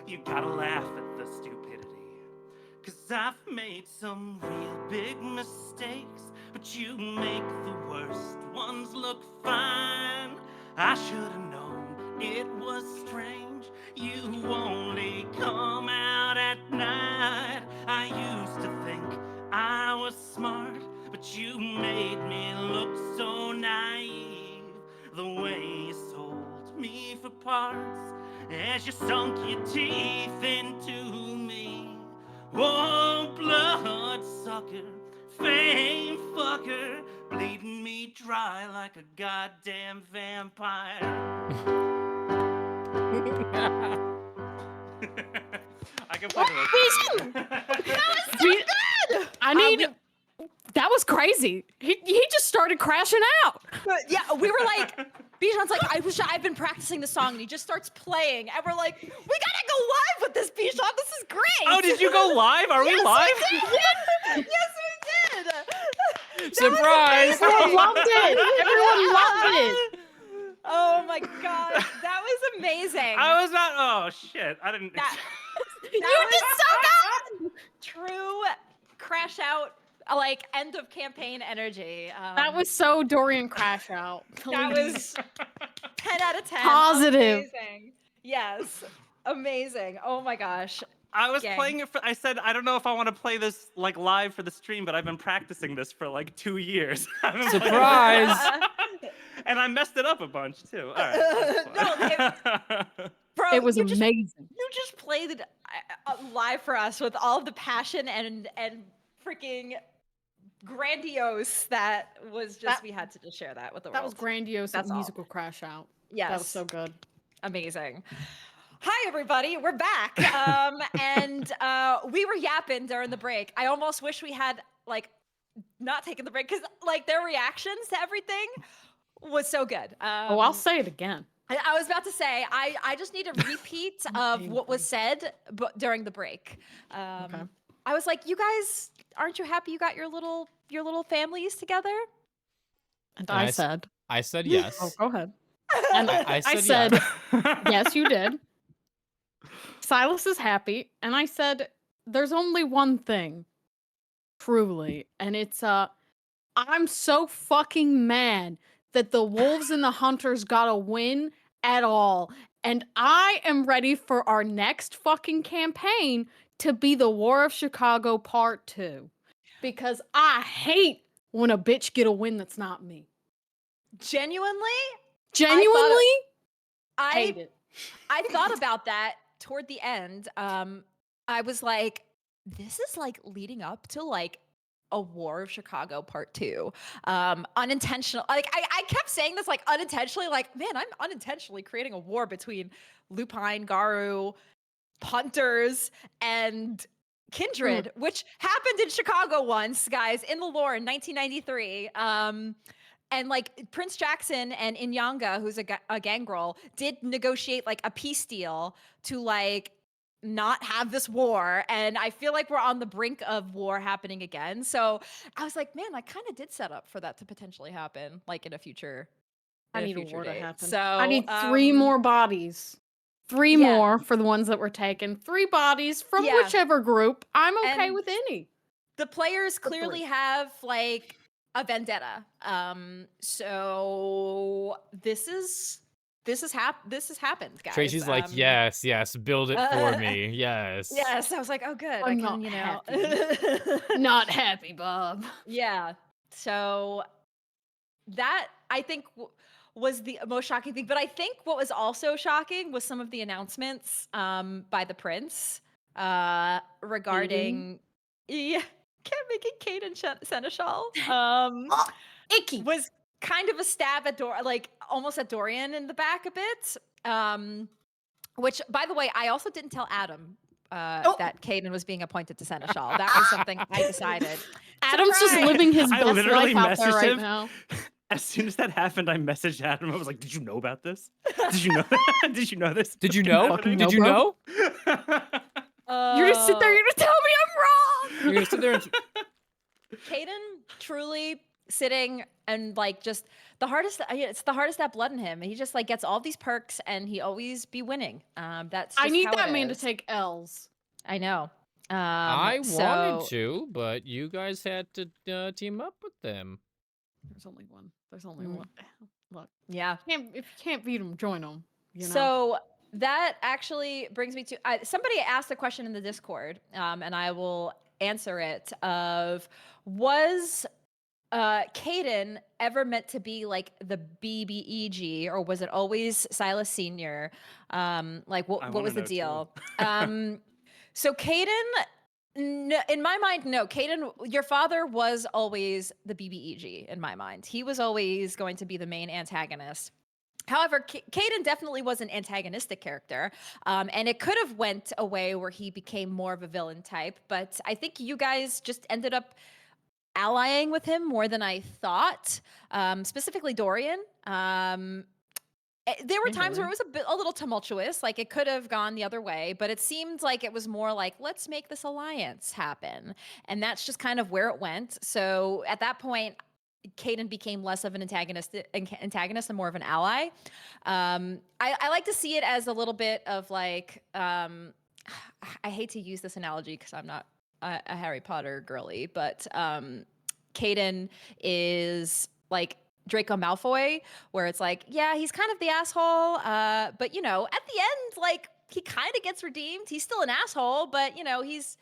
Speaker 19: You gotta laugh at the stupidity. 'Cause I've made some real big mistakes, but you make the worst ones look fine. I should've known it was strange. You only come out at night. I used to think I was smart, but you made me look so naive. The way you sold me for parts as you sunk your teeth into me. Oh, bloodsucker, fame fucker, bleeding me dry like a goddamn vampire. I can play the
Speaker 16: That was so good! I need... That was crazy. He just started crashing out.
Speaker 1: Yeah, we were like, Bijan's like, I've been practicing the song, and he just starts playing, and we're like, we gotta go live with this, Bijan. This is great.
Speaker 19: Oh, did you go live? Are we live?
Speaker 1: We did. Yes, we did.
Speaker 2: Surprise!
Speaker 16: Everyone loved it. Everyone loved it.
Speaker 1: Oh my god, that was amazing.
Speaker 19: I was not. Oh shit! I didn't.
Speaker 1: That
Speaker 16: You did so good.
Speaker 1: True crash out, like end of campaign energy.
Speaker 16: That was so Dorian crash out.
Speaker 1: That was 10 out of 10.
Speaker 16: Positive.
Speaker 1: Amazing. Yes, amazing. Oh my gosh.
Speaker 19: I was
Speaker 1: Gang.
Speaker 19: playing it for. I said I don't know if I want to play this like live for the stream, but I've been practicing this for like 2 years.
Speaker 2: Surprise!
Speaker 19: And I messed it up a bunch too. All right.
Speaker 1: Bro,
Speaker 16: It was
Speaker 1: you just-
Speaker 16: amazing.
Speaker 1: You just played it live for us with all of the passion and freaking grandiose that was just. We had to just share that with the world.
Speaker 16: That was grandiose.
Speaker 1: That's all.
Speaker 16: Musical crash out.
Speaker 1: Yes.
Speaker 16: That was so good.
Speaker 1: Amazing. Hi, everybody. We're back. And we were yapping during the break. I almost wish we had, like, not taken the break because, like, their reactions to everything was so good.
Speaker 16: I'll say it again.
Speaker 1: I was about to say, I just need a repeat of what was said during the break.
Speaker 16: Okay.
Speaker 1: I was like, you guys, aren't you happy you got your little families together?
Speaker 16: And
Speaker 2: And
Speaker 16: I said,
Speaker 2: I said yes.
Speaker 16: Oh, go ahead. And
Speaker 2: I
Speaker 16: I
Speaker 2: said
Speaker 16: said, yes, you did. Silas is happy. And I said, there's only one thing, truly. And it's, I'm so fucking mad that the wolves and the hunters gotta win at all. And I am ready for our next fucking campaign to be the War of Chicago Part 2. Because I hate when a bitch get a win that's not me.
Speaker 1: Genuinely?
Speaker 16: Genuinely?
Speaker 1: I
Speaker 16: hate it.
Speaker 1: I thought about that toward the end. I was like, this is like leading up to like a War of Chicago Part 2. Unintentional. Like I kept saying this like unintentionally, like, man, I'm unintentionally creating a war between Lupine, Garu, Hunters, and Kindred, which happened in Chicago once, guys, in the lore in 1993. And like Prince Jackson and Inyanga, who's a gangrel, did negotiate like a peace deal to like not have this war. And I feel like we're on the brink of war happening again. So I was like, man, I kind of did set up for that to potentially happen, like in a future.
Speaker 16: I
Speaker 1: in
Speaker 16: need a
Speaker 1: future
Speaker 16: war to
Speaker 1: date.
Speaker 16: happen.
Speaker 1: So
Speaker 16: I need 3 more bodies. 3
Speaker 1: yeah.
Speaker 16: more for the ones that were taken. 3 bodies from
Speaker 1: Yeah.
Speaker 16: whichever group. I'm okay
Speaker 1: And
Speaker 16: with any.
Speaker 1: The players clearly have like a vendetta. So this has happened, guys.
Speaker 2: Tracy's like, yes, build it for me. Yes.
Speaker 1: Yes, I was like, oh, good.
Speaker 16: I'm
Speaker 1: I
Speaker 16: not
Speaker 1: can, you know.
Speaker 16: happy. Not happy, Bob.
Speaker 1: Yeah. So that I think was the most shocking thing. But I think what was also shocking was some of the announcements by the prince regarding can't make it Caden Seneschal.
Speaker 16: Icky
Speaker 1: was kind of a stab at almost at Dorian in the back a bit. Which, by the way, I also didn't tell Adam that Caden was being appointed to Seneschal. That was something I decided.
Speaker 16: Adam's just living his
Speaker 19: I
Speaker 16: best
Speaker 19: literally
Speaker 16: life out there
Speaker 19: messaged
Speaker 16: right
Speaker 19: him.
Speaker 16: now.
Speaker 19: As soon as that happened, I messaged Adam. I was like, "Did you know about this? Did you know that? Did you know this?
Speaker 2: Did you know? Did you know?
Speaker 16: You're gonna sit there. You're gonna tell me I'm wrong.
Speaker 2: You're gonna sit there and
Speaker 1: Caden truly sitting and like just the hardest. It's the hardest that blood in him. He just like gets all these perks and he always be winning. That's just
Speaker 16: I need
Speaker 1: how
Speaker 16: that
Speaker 1: it
Speaker 16: man to
Speaker 1: is.
Speaker 16: take L's.
Speaker 1: I know.
Speaker 2: I
Speaker 1: So
Speaker 2: wanted to, but you guys had to team up with them.
Speaker 16: There's only one. There's only
Speaker 1: Mm.
Speaker 16: one. Look,
Speaker 1: yeah.
Speaker 16: if you can't beat them, join them. You know.
Speaker 1: So that actually brings me to somebody asked a question in the Discord, and I will answer it. Of was Caden ever meant to be like the BBEG, or was it always Silas Senior? Like what was the deal? So Caden, in my mind, no. Caden, your father was always the BBEG in my mind. He was always going to be the main antagonist. However, Caden definitely was an antagonistic character, and it could have went a way where he became more of a villain type. But I think you guys just ended up allying with him more than I thought. Specifically, Dorian. There were times where it was a little tumultuous, like it could have gone the other way, but it seemed like it was more like, let's make this alliance happen. And that's just kind of where it went. So at that point, Caden became less of an antagonist and more of an ally. I like to see it as a little bit of like, I hate to use this analogy because I'm not a Harry Potter girly, but Caden is like Draco Malfoy, where it's like, yeah, he's kind of the asshole, but you know, at the end, like he kind of gets redeemed. He's still an asshole, but you know, he's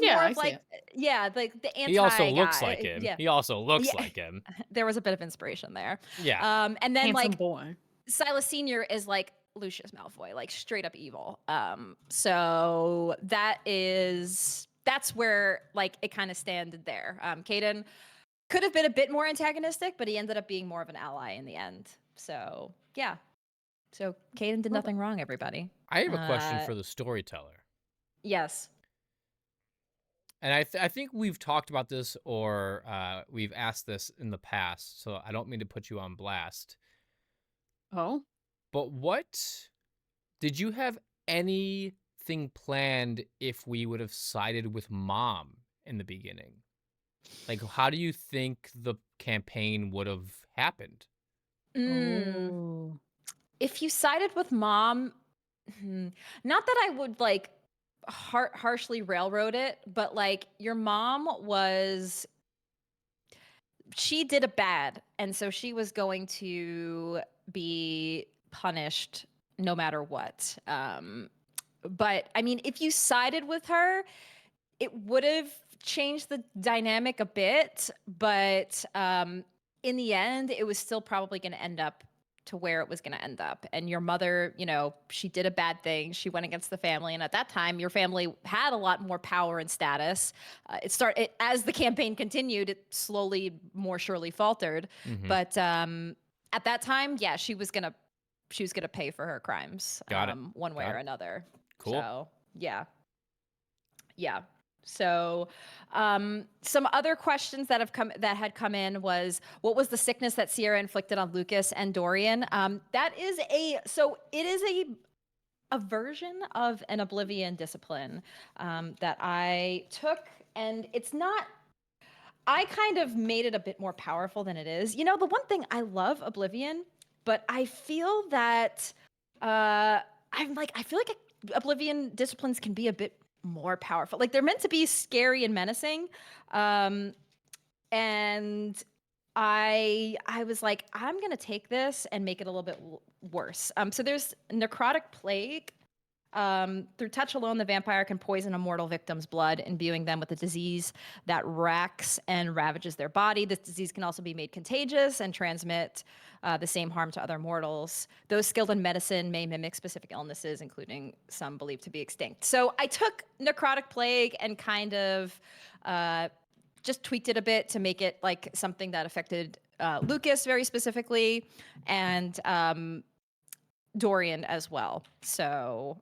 Speaker 1: more of like, yeah, like the anti.
Speaker 2: He also looks
Speaker 1: guy.
Speaker 2: like him.
Speaker 1: Yeah.
Speaker 2: He also looks like him.
Speaker 1: There was a bit of inspiration there.
Speaker 2: Yeah.
Speaker 1: And then
Speaker 16: Handsome
Speaker 1: like
Speaker 16: boy.
Speaker 1: Silas Senior is like Lucius Malfoy, like straight up evil. So that's where like it kind of standed there. Caden could have been a bit more antagonistic, but he ended up being more of an ally in the end. So yeah. So Caden did nothing wrong, everybody.
Speaker 2: I have a question for the storyteller.
Speaker 1: Yes.
Speaker 2: And I think we've talked about this, or we've asked this in the past, so I don't mean to put you on blast.
Speaker 16: Oh?
Speaker 2: But what did you have anything planned if we would have sided with Mom in the beginning? Like, how do you think the campaign would have happened?
Speaker 1: If you sided with Mom, not that I would like harshly railroad it, but like your mom she did a bad, and so she was going to be punished no matter what. But I mean, if you sided with her, it would have changed the dynamic a bit, but in the end, it was still probably going to end up to where it was going to end up. And your mother, you know, she did a bad thing. She went against the family. And at that time, your family had a lot more power and status. As the campaign continued, it slowly, more surely faltered.
Speaker 2: Mhm.
Speaker 1: But at that time, yeah, she was going to pay for her crimes.
Speaker 2: Got it.
Speaker 1: One way
Speaker 2: Got
Speaker 1: or
Speaker 2: it.
Speaker 1: another.
Speaker 2: Cool.
Speaker 1: So, yeah. Yeah. So, some other questions that had come in was, what was the sickness that Sierra inflicted on Lucas and Dorian? It is a version of an Oblivion discipline that I took, and it's not. I kind of made it a bit more powerful than it is. You know, the one thing I love Oblivion, but I feel that I feel like Oblivion disciplines can be a bit more powerful. Like they're meant to be scary and menacing. And I was like, I'm going to take this and make it a little bit worse. So there's necrotic plague. Through touch alone, the vampire can poison a mortal victim's blood, imbuing them with a disease that racks and ravages their body. This disease can also be made contagious and transmit the same harm to other mortals. Those skilled in medicine may mimic specific illnesses, including some believed to be extinct. So I took necrotic plague and kind of just tweaked it a bit to make it like something that affected Lucas very specifically, and Dorian as well. So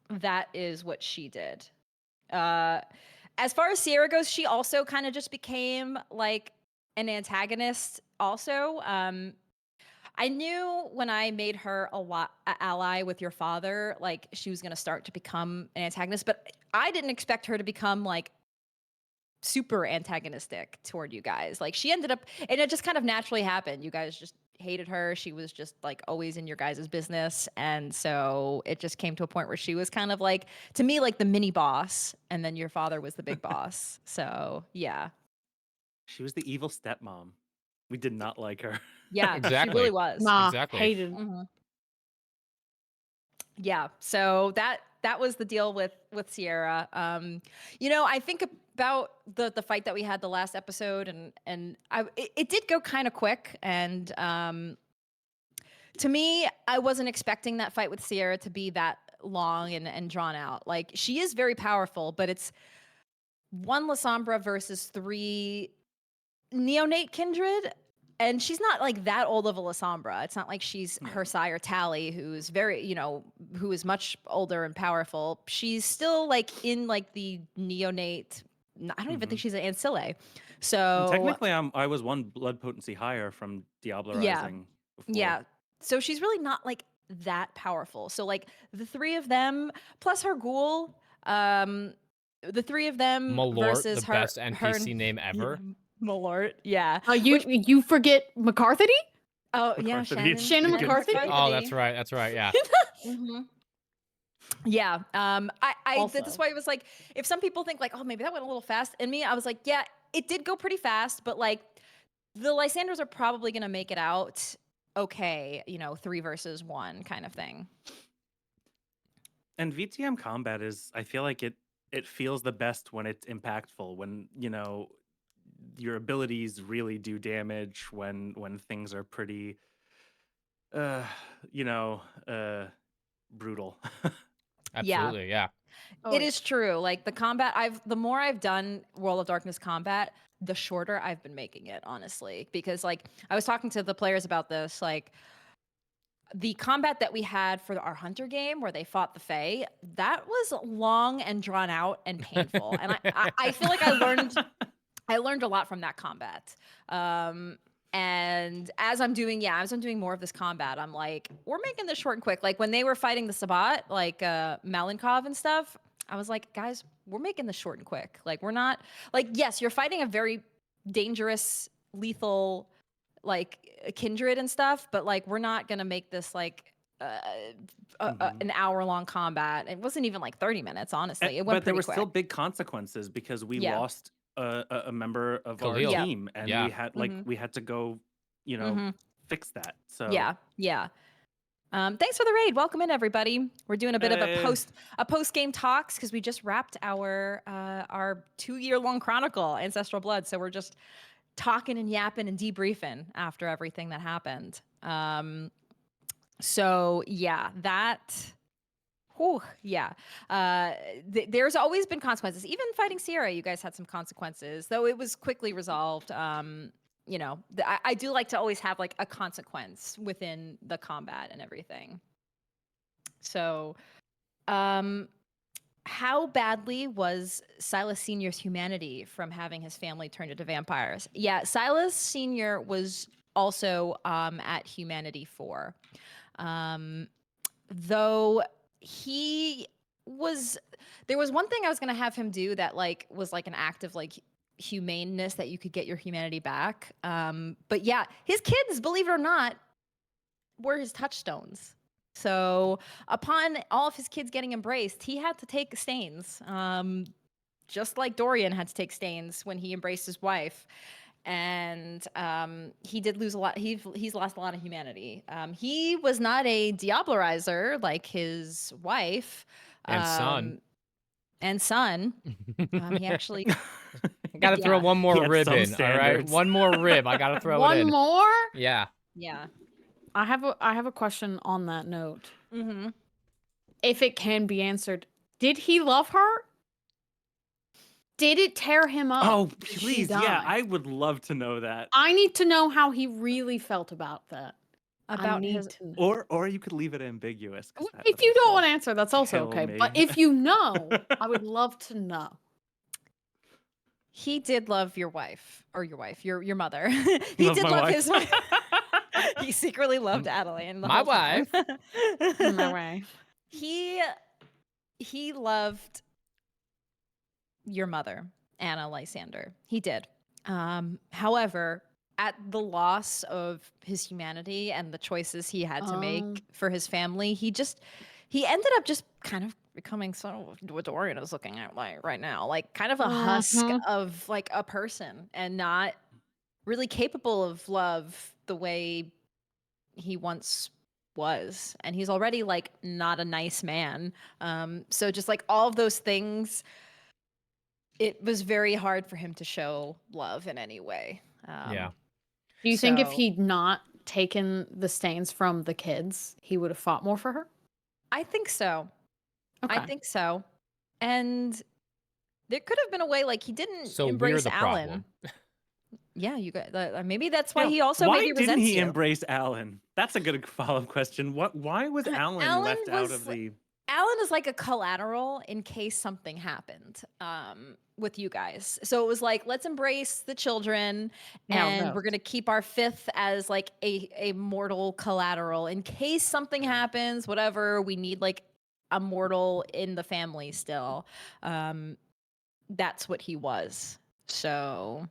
Speaker 1: that is what she did. As far as Sierra goes, she also kind of just became like an antagonist also. I knew when I made her a ally with your father, like she was going to start to become an antagonist, but I didn't expect her to become like super antagonistic toward you guys. Like she ended up, and it just kind of naturally happened. You guys just hated her. She was just like always in your guys' business. And so it just came to a point where she was kind of like, to me, like the mini boss. And then your father was the big boss. So yeah.
Speaker 14: She was the evil stepmom. We did not like her.
Speaker 1: Yeah,
Speaker 2: Exactly.
Speaker 1: she really was.
Speaker 16: Nah,
Speaker 2: Exactly.
Speaker 16: hated.
Speaker 1: Yeah, so that was the deal with Sierra. You know, I think about the fight that we had the last episode, and it did go kind of quick, and to me, I wasn't expecting that fight with Sierra to be that long and drawn out. Like she is very powerful, but it's 1 Lysambra versus 3 neonate kindred. And she's not like that old of a Lysambra. It's not like she's her sire Tally, who's very, you know, who is much older and powerful. She's still like in like the neonate. I don't even think she's an Ancile. So
Speaker 14: And technically, I was 1 blood potency higher from Diablo Rising. Before.
Speaker 1: Yeah. So she's really not like that powerful. So like the 3 of them plus her ghoul, the 3 of them
Speaker 2: Malort,
Speaker 1: versus
Speaker 2: the
Speaker 1: her,
Speaker 2: best NPC name ever.
Speaker 1: Malort, yeah.
Speaker 16: You forget McCarthy?
Speaker 1: Oh yeah,
Speaker 14: McCarthy.
Speaker 16: Shannon McCarthy.
Speaker 2: Oh, that's right. That's right. Yeah.
Speaker 1: Yeah.
Speaker 16: Also.
Speaker 1: That's why it was like, if some people think like, oh, maybe that went a little fast. In me, I was like, yeah, it did go pretty fast, but like the Lysanders are probably gonna make it out okay, you know, 3 versus 1 kind of thing.
Speaker 14: And VTM combat is, I feel like it feels the best when it's impactful, when, you know, your abilities really do damage, when things are pretty you know, brutal.
Speaker 2: Absolutely, yeah.
Speaker 1: It is true. Like the combat, the more I've done World of Darkness combat, the shorter I've been making it, honestly. Because like I was talking to the players about this, like the combat that we had for our Hunter game where they fought the Fae, that was long and drawn out and painful. And I feel like I learned a lot from that combat. And as I'm doing more of this combat, I'm like, we're making this short and quick. Like when they were fighting the Sabbat, like Malinkov and stuff, I was like, guys, we're making this short and quick. Like we're not like, yes, you're fighting a very dangerous, lethal, like kindred and stuff, but like we're not gonna make this like an hour-long combat. It wasn't even like 30 minutes, honestly. It went
Speaker 14: but there
Speaker 1: pretty
Speaker 14: were
Speaker 1: quick.
Speaker 14: still big consequences because we
Speaker 1: Yeah.
Speaker 14: lost a member of our
Speaker 2: Khalil.
Speaker 14: team, and
Speaker 2: Yeah.
Speaker 14: we had we had to go, you know, fix that. So
Speaker 1: Yeah. Thanks for the raid. Welcome in, everybody. We're doing a bit of a post game talks because we just wrapped our 2-year-long chronicle, Ancestral Blood. So we're just talking and yapping and debriefing after everything that happened. So yeah, that. Whew, yeah. There's always been consequences. Even fighting Sierra, you guys had some consequences, though it was quickly resolved. You know, I do like to always have like a consequence within the combat and everything. So, how badly was Silas Sr.'s humanity from having his family turned into vampires? Yeah, Silas Sr. was also at Humanity 4. Though there was one thing I was going to have him do that like was like an act of like humaneness that you could get your humanity back. But yeah, his kids, believe it or not, were his touchstones. So upon all of his kids getting embraced, he had to take stains, just like Dorian had to take stains when he embraced his wife. And he did lose a lot. He's lost a lot of humanity. He was not a Diablerizer like his wife
Speaker 2: and son.
Speaker 1: He actually
Speaker 2: gotta throw one more rib in. All right, one more rib. I gotta throw it in.
Speaker 16: One more?
Speaker 2: Yeah.
Speaker 1: Yeah.
Speaker 16: I have a question on that note.
Speaker 1: Mm-hmm.
Speaker 16: If it can be answered, did he love her? Did it tear him up?
Speaker 14: Oh,
Speaker 16: Did she
Speaker 14: please,
Speaker 16: die?
Speaker 14: yeah, I would love to know that.
Speaker 16: I need to know how he really felt about that.
Speaker 1: About his,
Speaker 16: to know.
Speaker 14: Or you could leave it ambiguous.
Speaker 16: If you don't want to answer, that's also
Speaker 14: kill
Speaker 16: okay.
Speaker 14: me.
Speaker 16: But if you know, I would love to know.
Speaker 1: He did love your wife, or your mother. He
Speaker 14: Love
Speaker 1: did
Speaker 14: my
Speaker 1: love
Speaker 14: wife.
Speaker 1: his wife. He secretly loved Adeline.
Speaker 2: My wife.
Speaker 16: My wife.
Speaker 1: He loved your mother. Anna Lysander. He did. However, at the loss of his humanity and the choices he had to make for his family, he ended up just kind of becoming sort of what Dorian is looking at right now, like kind of a husk of like a person and not really capable of love the way he once was. And he's already like not a nice man. So just like all of those things, it was very hard for him to show love in any way.
Speaker 2: Yeah.
Speaker 16: Do you think if he'd not taken the stains from the kids, he would have fought more for her?
Speaker 1: I think so.
Speaker 16: Okay.
Speaker 1: I think so. And there could have been a way, like he didn't
Speaker 2: So we're
Speaker 1: embrace
Speaker 2: the
Speaker 1: Alan.
Speaker 2: problem.
Speaker 1: Yeah, you got maybe that's why
Speaker 14: Yeah,
Speaker 1: he also
Speaker 14: why
Speaker 1: maybe
Speaker 14: didn't
Speaker 1: resents
Speaker 14: he
Speaker 1: you.
Speaker 14: embrace Alan? That's a good follow-up question. Why was Alan left out of the...
Speaker 1: Alan is like a collateral in case something happened with you guys. So it was like, let's embrace the children, and we're gonna keep our fifth as like a mortal collateral in case something happens. Whatever, we need like a mortal in the family still. That's what he was. So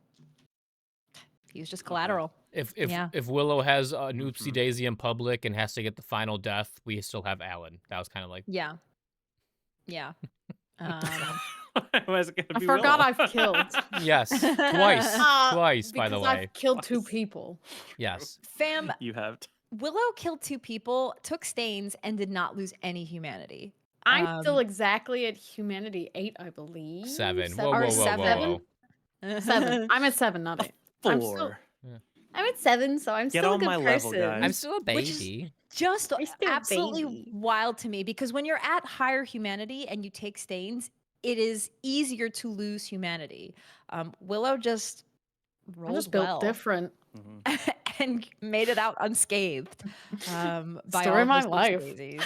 Speaker 1: he was just collateral.
Speaker 2: If Willow has an oopsie daisy in public and has to get the final death, we still have Alan. That was kind of like
Speaker 1: yeah.
Speaker 14: I was gonna
Speaker 16: I
Speaker 14: be
Speaker 16: forgot
Speaker 14: Willow.
Speaker 16: I've killed.
Speaker 2: Yes, twice by the
Speaker 16: Because
Speaker 2: way.
Speaker 16: I've killed 2 people.
Speaker 2: Yes.
Speaker 1: Fam,
Speaker 14: You have.
Speaker 1: Willow killed 2 people, took stains, and did not lose any humanity.
Speaker 16: I'm still exactly at humanity 8, I believe.
Speaker 2: 7.
Speaker 16: Seven.
Speaker 2: Whoa,
Speaker 16: Or
Speaker 2: whoa, whoa,
Speaker 16: seven?
Speaker 2: whoa.
Speaker 16: 7. I'm at 7, not 8.
Speaker 14: 4.
Speaker 16: I'm at 7, so I'm
Speaker 14: Get
Speaker 16: still
Speaker 14: on
Speaker 16: a good
Speaker 14: my level,
Speaker 16: person.
Speaker 14: guys.
Speaker 2: I'm still a
Speaker 1: Which is
Speaker 2: baby.
Speaker 1: just
Speaker 16: You're still a
Speaker 1: absolutely
Speaker 16: baby.
Speaker 1: wild to me, because when you're at higher humanity and you take stains, it is easier to lose humanity. Willow just
Speaker 16: I
Speaker 1: rolled
Speaker 16: just built
Speaker 1: well
Speaker 16: different.
Speaker 1: and made it out unscathed. By
Speaker 16: Story
Speaker 1: all
Speaker 16: of my
Speaker 1: those
Speaker 16: life.
Speaker 1: daisies.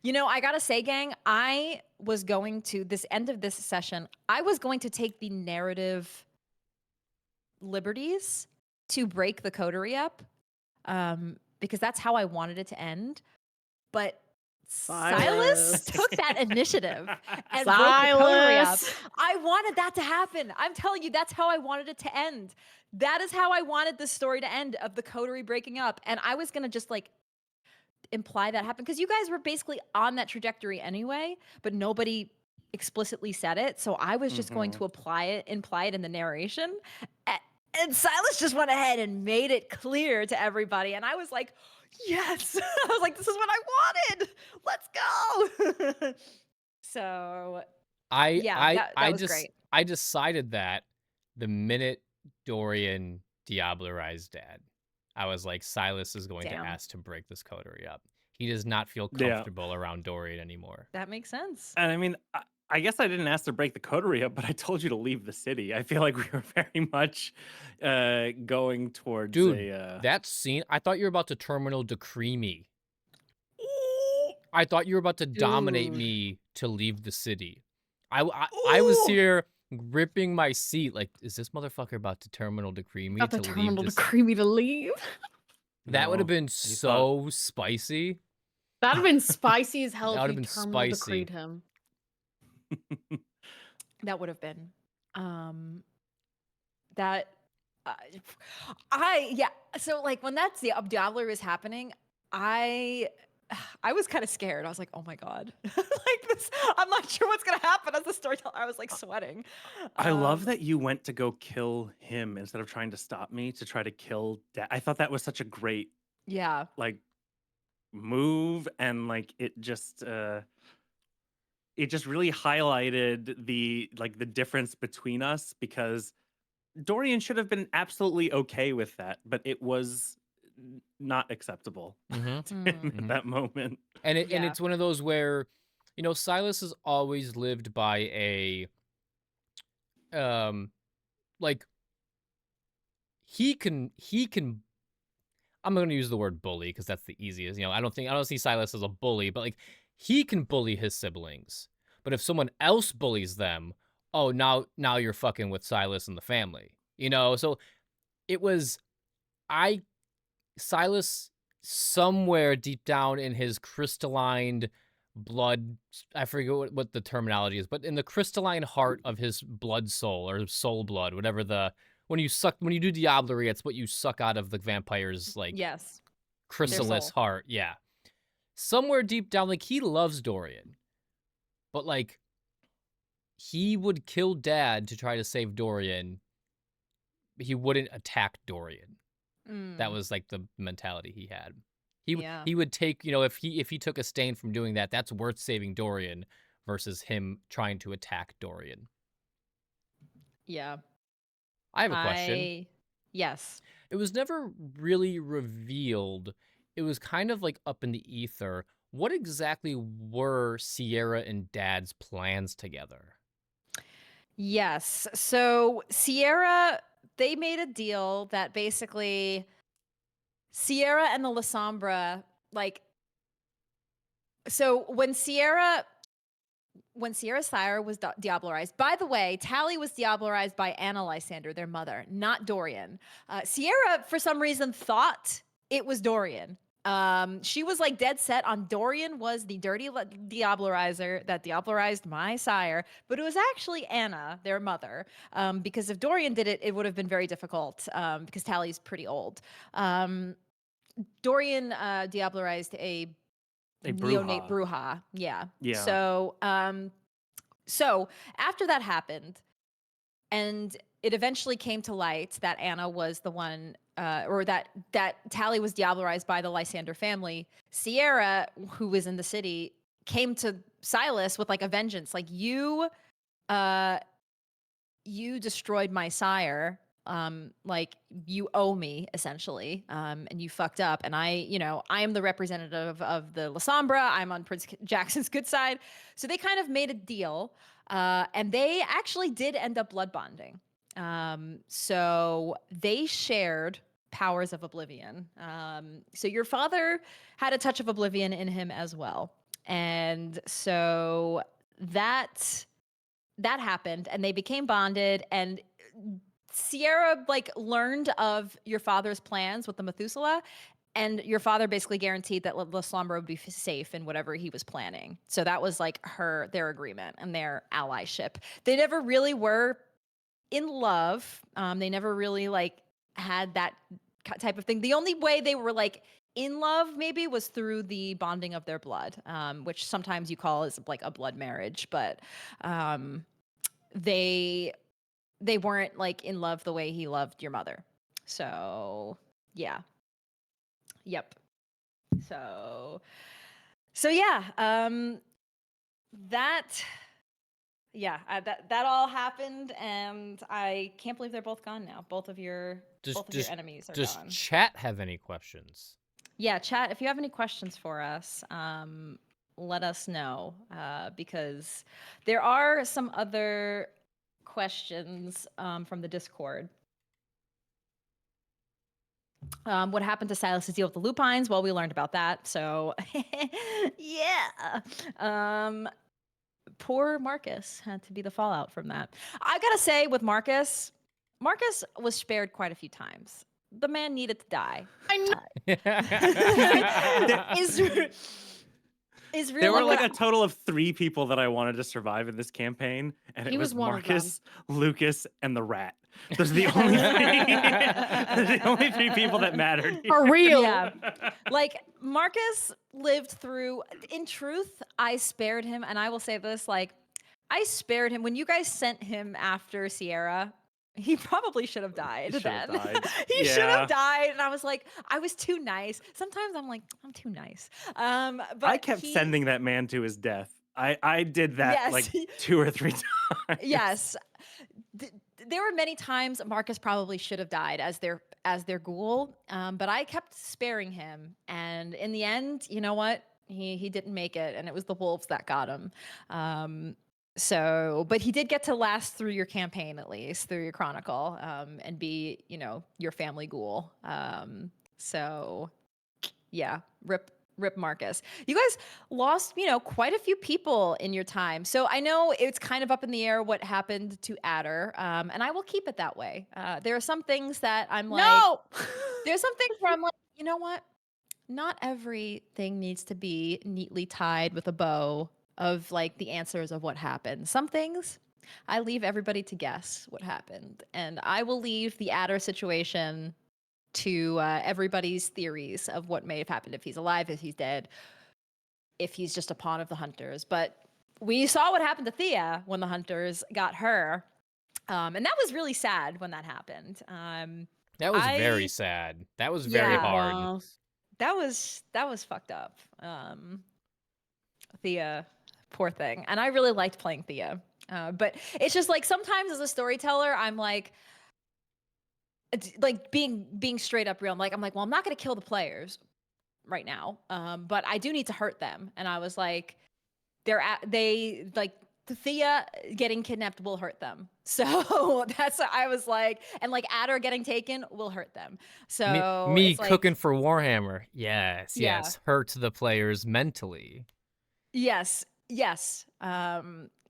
Speaker 1: You know, I gotta say, gang, I was going to this end of this session, I was going to take the narrative liberties to break the coterie up, because that's how I wanted it to end. But Silas took that initiative and broke the coterie up.
Speaker 16: Silas.
Speaker 1: I wanted that to happen. I'm telling you, that's how I wanted it to end. That is how I wanted the story to end, of the coterie breaking up. And I was gonna just like imply that happened, because you guys were basically on that trajectory anyway, but nobody explicitly said it. So I was just going to imply it in the narration. And Silas just went ahead and made it clear to everybody. And I was like, yes. I was like, this is what I wanted. Let's go. So that was great.
Speaker 2: I decided that the minute Dorian diablerized Dad, I was like, Silas is going to ask to break this coterie up. He does not feel comfortable around Dorian anymore.
Speaker 1: That makes sense.
Speaker 14: And I mean, I guess I didn't ask to break the coterie up, but I told you to leave the city. I feel like we were very much going towards
Speaker 2: that scene, I thought you were about to terminal decree me. I thought you were about to dominate me to leave the city. I was here gripping my seat like, is this motherfucker about to terminal decree me
Speaker 16: Not
Speaker 2: to
Speaker 16: the
Speaker 2: leave
Speaker 16: terminal
Speaker 2: this?
Speaker 16: decree me to leave.
Speaker 2: That would have been so spicy.
Speaker 16: That'd have been spicy as hell
Speaker 2: That
Speaker 16: if
Speaker 2: would've
Speaker 16: you
Speaker 2: been
Speaker 16: terminal
Speaker 2: spicy.
Speaker 16: decreed him.
Speaker 1: That would have been that I so like when that's the Diablo is happening, I was kind of scared. I was like, oh my god. Like this, I'm not sure what's gonna happen as the storyteller. I was like sweating.
Speaker 14: I love that you went to go kill him instead of trying to stop me to try to kill Dad. I thought that was such a great
Speaker 1: Yeah.
Speaker 14: like move, and like it just really highlighted the difference between us, because Dorian should have been absolutely okay with that, but it was not acceptable to him at that moment.
Speaker 2: And it's one of those where, you know, Silas has always lived by a like he can I'm going to use the word bully because that's the easiest. You know, I don't see Silas as a bully, but like he can bully his siblings. But if someone else bullies them, oh, now you're fucking with Silas and the family. You know, so it was Silas somewhere deep down in his crystalline blood. I forget what the terminology is, but in the crystalline heart of his blood soul or soul blood, whatever when you do diablerie, it's what you suck out of the vampire's like
Speaker 1: Yes.
Speaker 2: chrysalis
Speaker 1: soul.
Speaker 2: heart. Yeah. Somewhere deep down, like he loves Dorian, but like he would kill Dad to try to save Dorian. He wouldn't attack Dorian. That was like the mentality he had. He would take, if he took a stain from doing that, that's worth saving Dorian versus him trying to attack Dorian.
Speaker 1: Yeah.
Speaker 2: I have a question.
Speaker 1: Yes.
Speaker 2: It was never really revealed. It was kind of like up in the ether. What exactly were Sierra and Dad's plans together?
Speaker 1: Yes. So Sierra, they made a deal that basically Sierra and the Lysander, like, so when Sierra's sire was diablerized, by the way, Tally was diablerized by Anna Lysander, their mother, not Dorian. Sierra, for some reason, thought it was Dorian. She was like dead set on Dorian was the dirty diablerizer that diablerized my sire, but it was actually Anna, their mother, because if Dorian did it, it would have been very difficult because Tally's pretty old. Dorian diablerized a neonate Bruja. Yeah. So, so after that happened, and it eventually came to light that Anna was the one, or that Tally was diablerized by the Lysander family. Sierra, who was in the city, came to Silas with like a vengeance, like you destroyed my sire. Like you owe me essentially, and you fucked up. And I am the representative of the Lysander. I'm on Prince Jackson's good side. So they kind of made a deal, and they actually did end up blood bonding. So they shared powers of oblivion. So your father had a touch of oblivion in him as well. And so that happened, and they became bonded, and Sierra like learned of your father's plans with the Methuselah, and your father basically guaranteed that Lysander would be safe in whatever he was planning. So that was like their agreement and their allyship. They never really were in love. They never really like had that type of thing. The only way they were like in love maybe was through the bonding of their blood, which sometimes you call as like a blood marriage, but they weren't like in love the way he loved your mother. So yeah. Yep. So yeah. That all happened, and I can't believe they're both gone now. Both of your enemies are
Speaker 2: does
Speaker 1: gone.
Speaker 2: Does chat have any questions?
Speaker 1: Yeah, chat, if you have any questions for us, let us know, because there are some other questions from the Discord. What happened to Silas's deal with the Lupines? Well, we learned about that. So yeah. Poor Marcus had to be the fallout from that. I gotta say, with Marcus was spared quite a few times. The man needed to die.
Speaker 16: I know.
Speaker 1: Is really
Speaker 14: there were like a total of 3 people that I wanted to survive in this campaign, and it was Marcus, Lucas, and the rat. Those are the only the only 3 people that mattered.
Speaker 16: For real.
Speaker 1: Yeah. Like Marcus lived through, in truth, I spared him, and I will say this, like I spared him when you guys sent him after Sierra. He probably should have died then. He should have died. And I was like, I was too nice. Sometimes I'm like, I'm too nice. But
Speaker 14: I kept sending that man to his death. I did that like 2 or 3 times.
Speaker 1: Yes. There were many times Marcus probably should have died as their ghoul. But I kept sparing him. And in the end, you know what? He didn't make it. And it was the wolves that got him. So, but he did get to last through your campaign, at least through your chronicle, and be, your family ghoul. So yeah, rip Marcus. You guys lost, quite a few people in your time. So I know it's kind of up in the air what happened to Adder, and I will keep it that way. There are some things that I'm like,
Speaker 16: no!
Speaker 1: There's some things where I'm like, you know what? not everything needs to be neatly tied with a bow of like the answers of what happened. Some things I leave everybody to guess what happened, and I will leave the Adder situation to everybody's theories of what may have happened, if he's alive, if he's dead, if he's just a pawn of the hunters. But we saw what happened to Thea when the hunters got her, and that was really sad when that happened.
Speaker 2: That was very sad. That was very
Speaker 1: Yeah.
Speaker 2: hard.
Speaker 1: That was fucked up. Thea, poor thing. And I really liked playing Thea. But it's just like sometimes as a storyteller, I'm like being straight up real. I'm like, well, I'm not gonna kill the players right now. But I do need to hurt them. And I was like, Thea getting kidnapped will hurt them. So that's what I was like, and like Adder getting taken will hurt them. So
Speaker 2: me
Speaker 1: it's like,
Speaker 2: cooking for Warhammer. Yes,
Speaker 1: Yeah.
Speaker 2: yes. Hurt the players mentally.
Speaker 1: yes,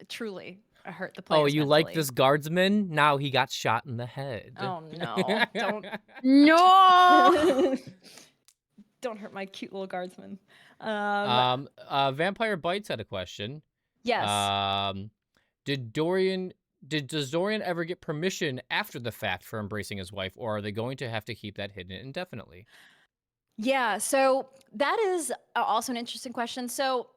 Speaker 1: truly hurt the
Speaker 2: Oh,
Speaker 1: players.
Speaker 2: you like
Speaker 1: mentally.
Speaker 2: this guardsman? Now he got shot in the head.
Speaker 1: Oh no! Don't
Speaker 16: No!
Speaker 1: don't hurt my cute little guardsman.
Speaker 2: Vampire Bites had a question.
Speaker 1: Yes.
Speaker 2: Does Dorian ever get permission after the fact for embracing his wife, or are they going to have to keep that hidden indefinitely?
Speaker 1: Yeah, so that is also an interesting question. So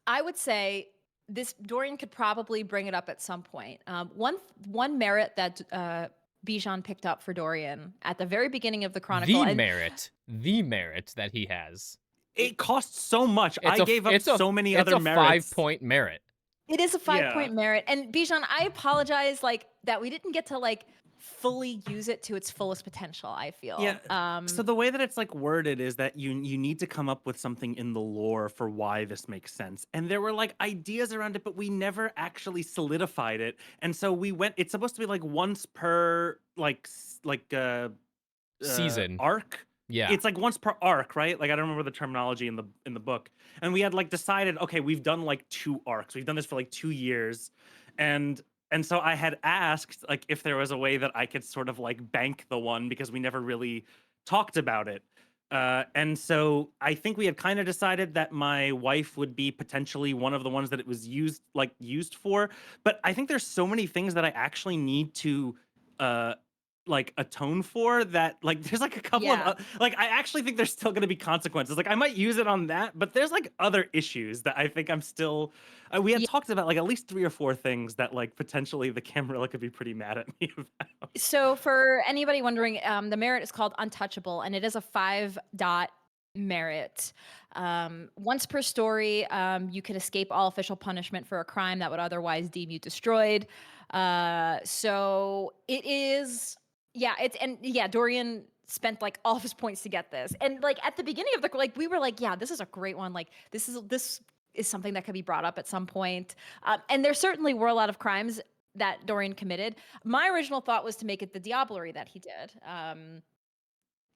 Speaker 1: I would say this Dorian could probably bring it up at some point. One merit that Bijan picked up for Dorian at the very beginning of the Chronicle.
Speaker 2: The merit that he has.
Speaker 14: It costs so much. I gave up so many other merits.
Speaker 2: It's a 5-point merit.
Speaker 1: It is a 5-point merit. And Bijan, I apologize that we didn't get to fully use it to its fullest potential, I feel.
Speaker 14: Yeah. So the way that it's worded is that you need to come up with something in the lore for why this makes sense. And there were ideas around it, but we never actually solidified it. And so we went, it's supposed to be once per
Speaker 2: season
Speaker 14: arc.
Speaker 2: Yeah.
Speaker 14: It's once per arc, right? I don't remember the terminology in the book. And we had decided, okay, we've done 2 arcs. We've done this for 2 years. And so I had asked if there was a way that I could sort of bank the one, because we never really talked about it. And so I think we had kind of decided that my wife would be potentially one of the ones that it was used for. But I think there's so many things that I actually need to atone for, that there's a couple of I actually think there's still going to be consequences. I might use it on that, but there's other issues that I think I'm still we had talked about at least 3 or 4 things that potentially the Camarilla could be pretty mad at me about.
Speaker 1: So for anybody wondering, the merit is called Untouchable, and it is a 5-dot merit. Once per story, you could escape all official punishment for a crime that would otherwise deem you destroyed. So it is. Dorian spent all of his points to get this. And at the beginning of the we were yeah, this is a great one. This is something that could be brought up at some point. And there certainly were a lot of crimes that Dorian committed. My original thought was to make it the diablerie that he did.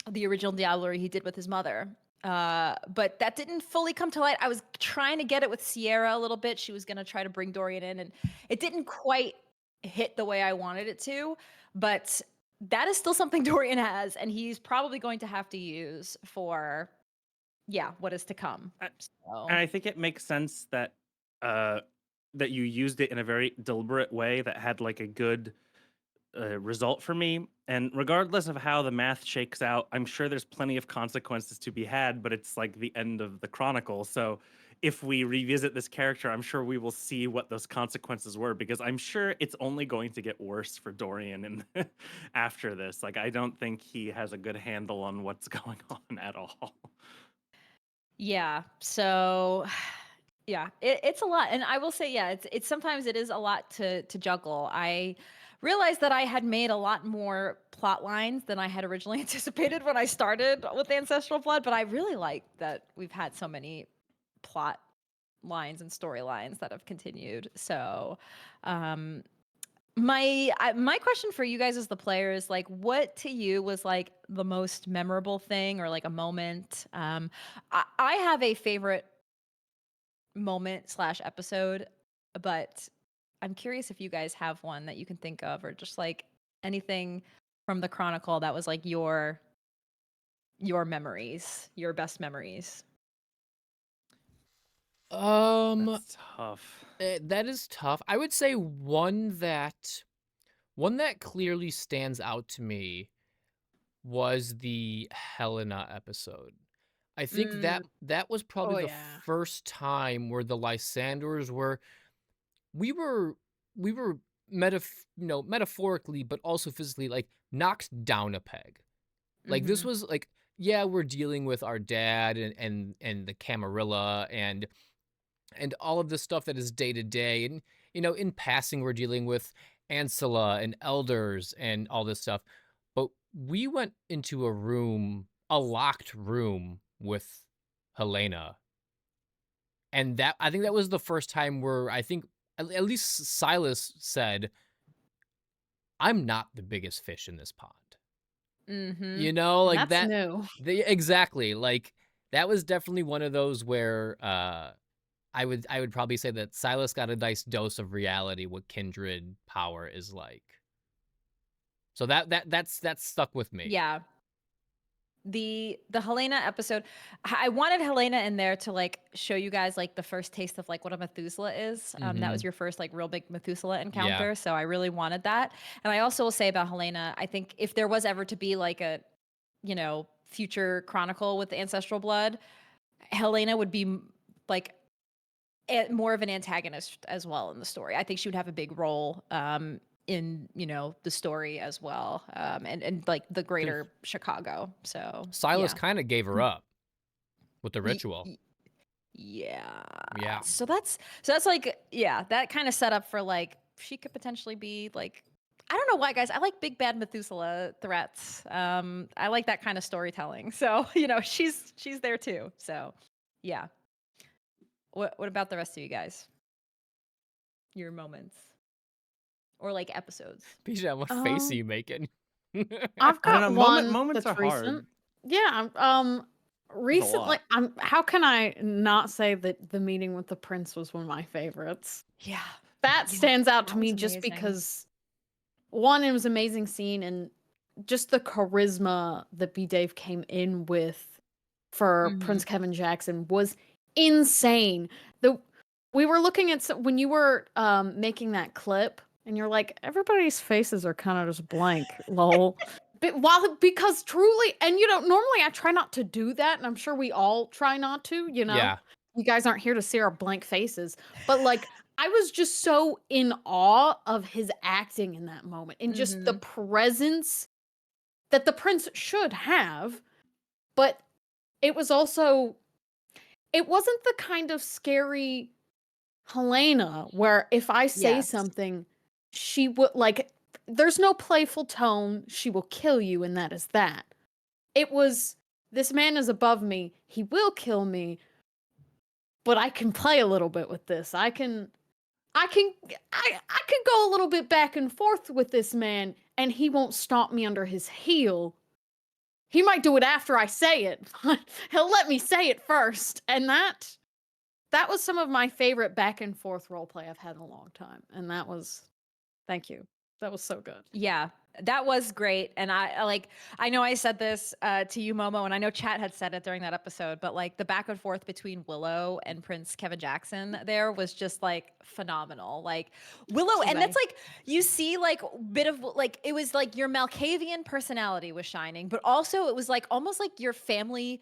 Speaker 1: The original diablerie he did with his mother. But that didn't fully come to light. I was trying to get it with Sierra a little bit. She was going to try to bring Dorian in, and it didn't quite hit the way I wanted it to. But that is still something Dorian has, and he's probably going to have to use for, what is to come.
Speaker 14: And I think it makes sense that that you used it in a very deliberate way that had a good result for me. And regardless of how the math shakes out, I'm sure there's plenty of consequences to be had, but it's the end of the Chronicle. So if we revisit this character, I'm sure we will see what those consequences were, because I'm sure it's only going to get worse for Dorian after this. I don't think he has a good handle on what's going on at all.
Speaker 1: Yeah. So it's a lot. And I will say, it's sometimes it is a lot to juggle. I realized that I had made a lot more plot lines than I had originally anticipated when I started with Ancestral Blood, but I really like that we've had so many plot lines and storylines that have continued. So my question for you guys as the players, what to you was the most memorable thing, or a moment? I have a favorite moment / episode, but I'm curious if you guys have one that you can think of, or just anything from the Chronicle that was your your memories, your best memories?
Speaker 14: That's tough.
Speaker 2: That is tough. I would say one that clearly stands out to me was the Helena episode. I think that was probably the first time where the Lysanders we were metaphorically but also physically like knocked down a peg. Like this was like, yeah, we're dealing with our dad and the Camarilla and all of this stuff that is day to day, and in passing we're dealing with Ancilla and elders and all this stuff. But we went into a locked room with Helena. And I think that was the first time where I think at least Silas said, I'm not the biggest fish in this pond. Like
Speaker 16: That's
Speaker 2: that.
Speaker 16: new.
Speaker 2: Exactly. Like that was definitely one of those where I would probably say that Silas got a nice dose of reality, what kindred power is like. So that's stuck with me.
Speaker 1: Yeah. The Helena episode, I wanted Helena in there to like show you guys like the first taste of like what a Methuselah is. That was your first like real big Methuselah encounter.
Speaker 2: Yeah.
Speaker 1: So I really wanted that. And I also will say about Helena, I think if there was ever to be like a, future chronicle with the Ancestral Blood, Helena would be like more of an antagonist as well in the story. I think she would have a big role in the story as well, and like the greater Chicago. So
Speaker 2: Silas kind of gave her up with the ritual.
Speaker 1: Yeah. So that's like, that kind of set up for like she could potentially be like, I don't know why, guys. I like big bad Methuselah threats. I like that kind of storytelling. So she's there too. So yeah. What about the rest of you guys? Your moments. Or like episodes.
Speaker 2: Bijan, what face are you making?
Speaker 16: I've got one
Speaker 14: moments
Speaker 16: that's
Speaker 14: are
Speaker 16: recent.
Speaker 14: hard.
Speaker 16: Yeah, recently, how can I not say that the meeting with the prince was one of my favorites?
Speaker 1: Yeah.
Speaker 16: That stands out to
Speaker 1: that
Speaker 16: me
Speaker 1: was
Speaker 16: just
Speaker 1: amazing.
Speaker 16: because one, it was an amazing scene, and just the charisma that B. Dave came in with for Prince Kevin Jackson was insane. We were looking at when you were making that clip, and you're like, everybody's faces are kind of just blank, lol. But because truly, and normally I try not to do that, and I'm sure we all try not to,
Speaker 2: Yeah.
Speaker 16: You guys aren't here to see our blank faces. But like, I was just so in awe of his acting in that moment, and just the presence that the prince should have. But it was also, it wasn't the kind of scary Helena where if I say something, she would like, there's no playful tone, she will kill you, and that is that. It was, this man is above me, he will kill me, but I can play a little bit with this. I can go a little bit back and forth with this man, and he won't stomp me under his heel. He might do it after I say it, but he'll let me say it first. And that was some of my favorite back and forth roleplay I've had in a long time. And that was, thank you. That was so good.
Speaker 1: Yeah, that was great. And I know I said this to you, Momo, and I know Chat had said it during that episode, but like the back and forth between Willow and Prince Kevin Jackson there was just like phenomenal. Like Willow, and that's like, you see like bit of like, it was like your Malkavian personality was shining, but also it was like almost like your family,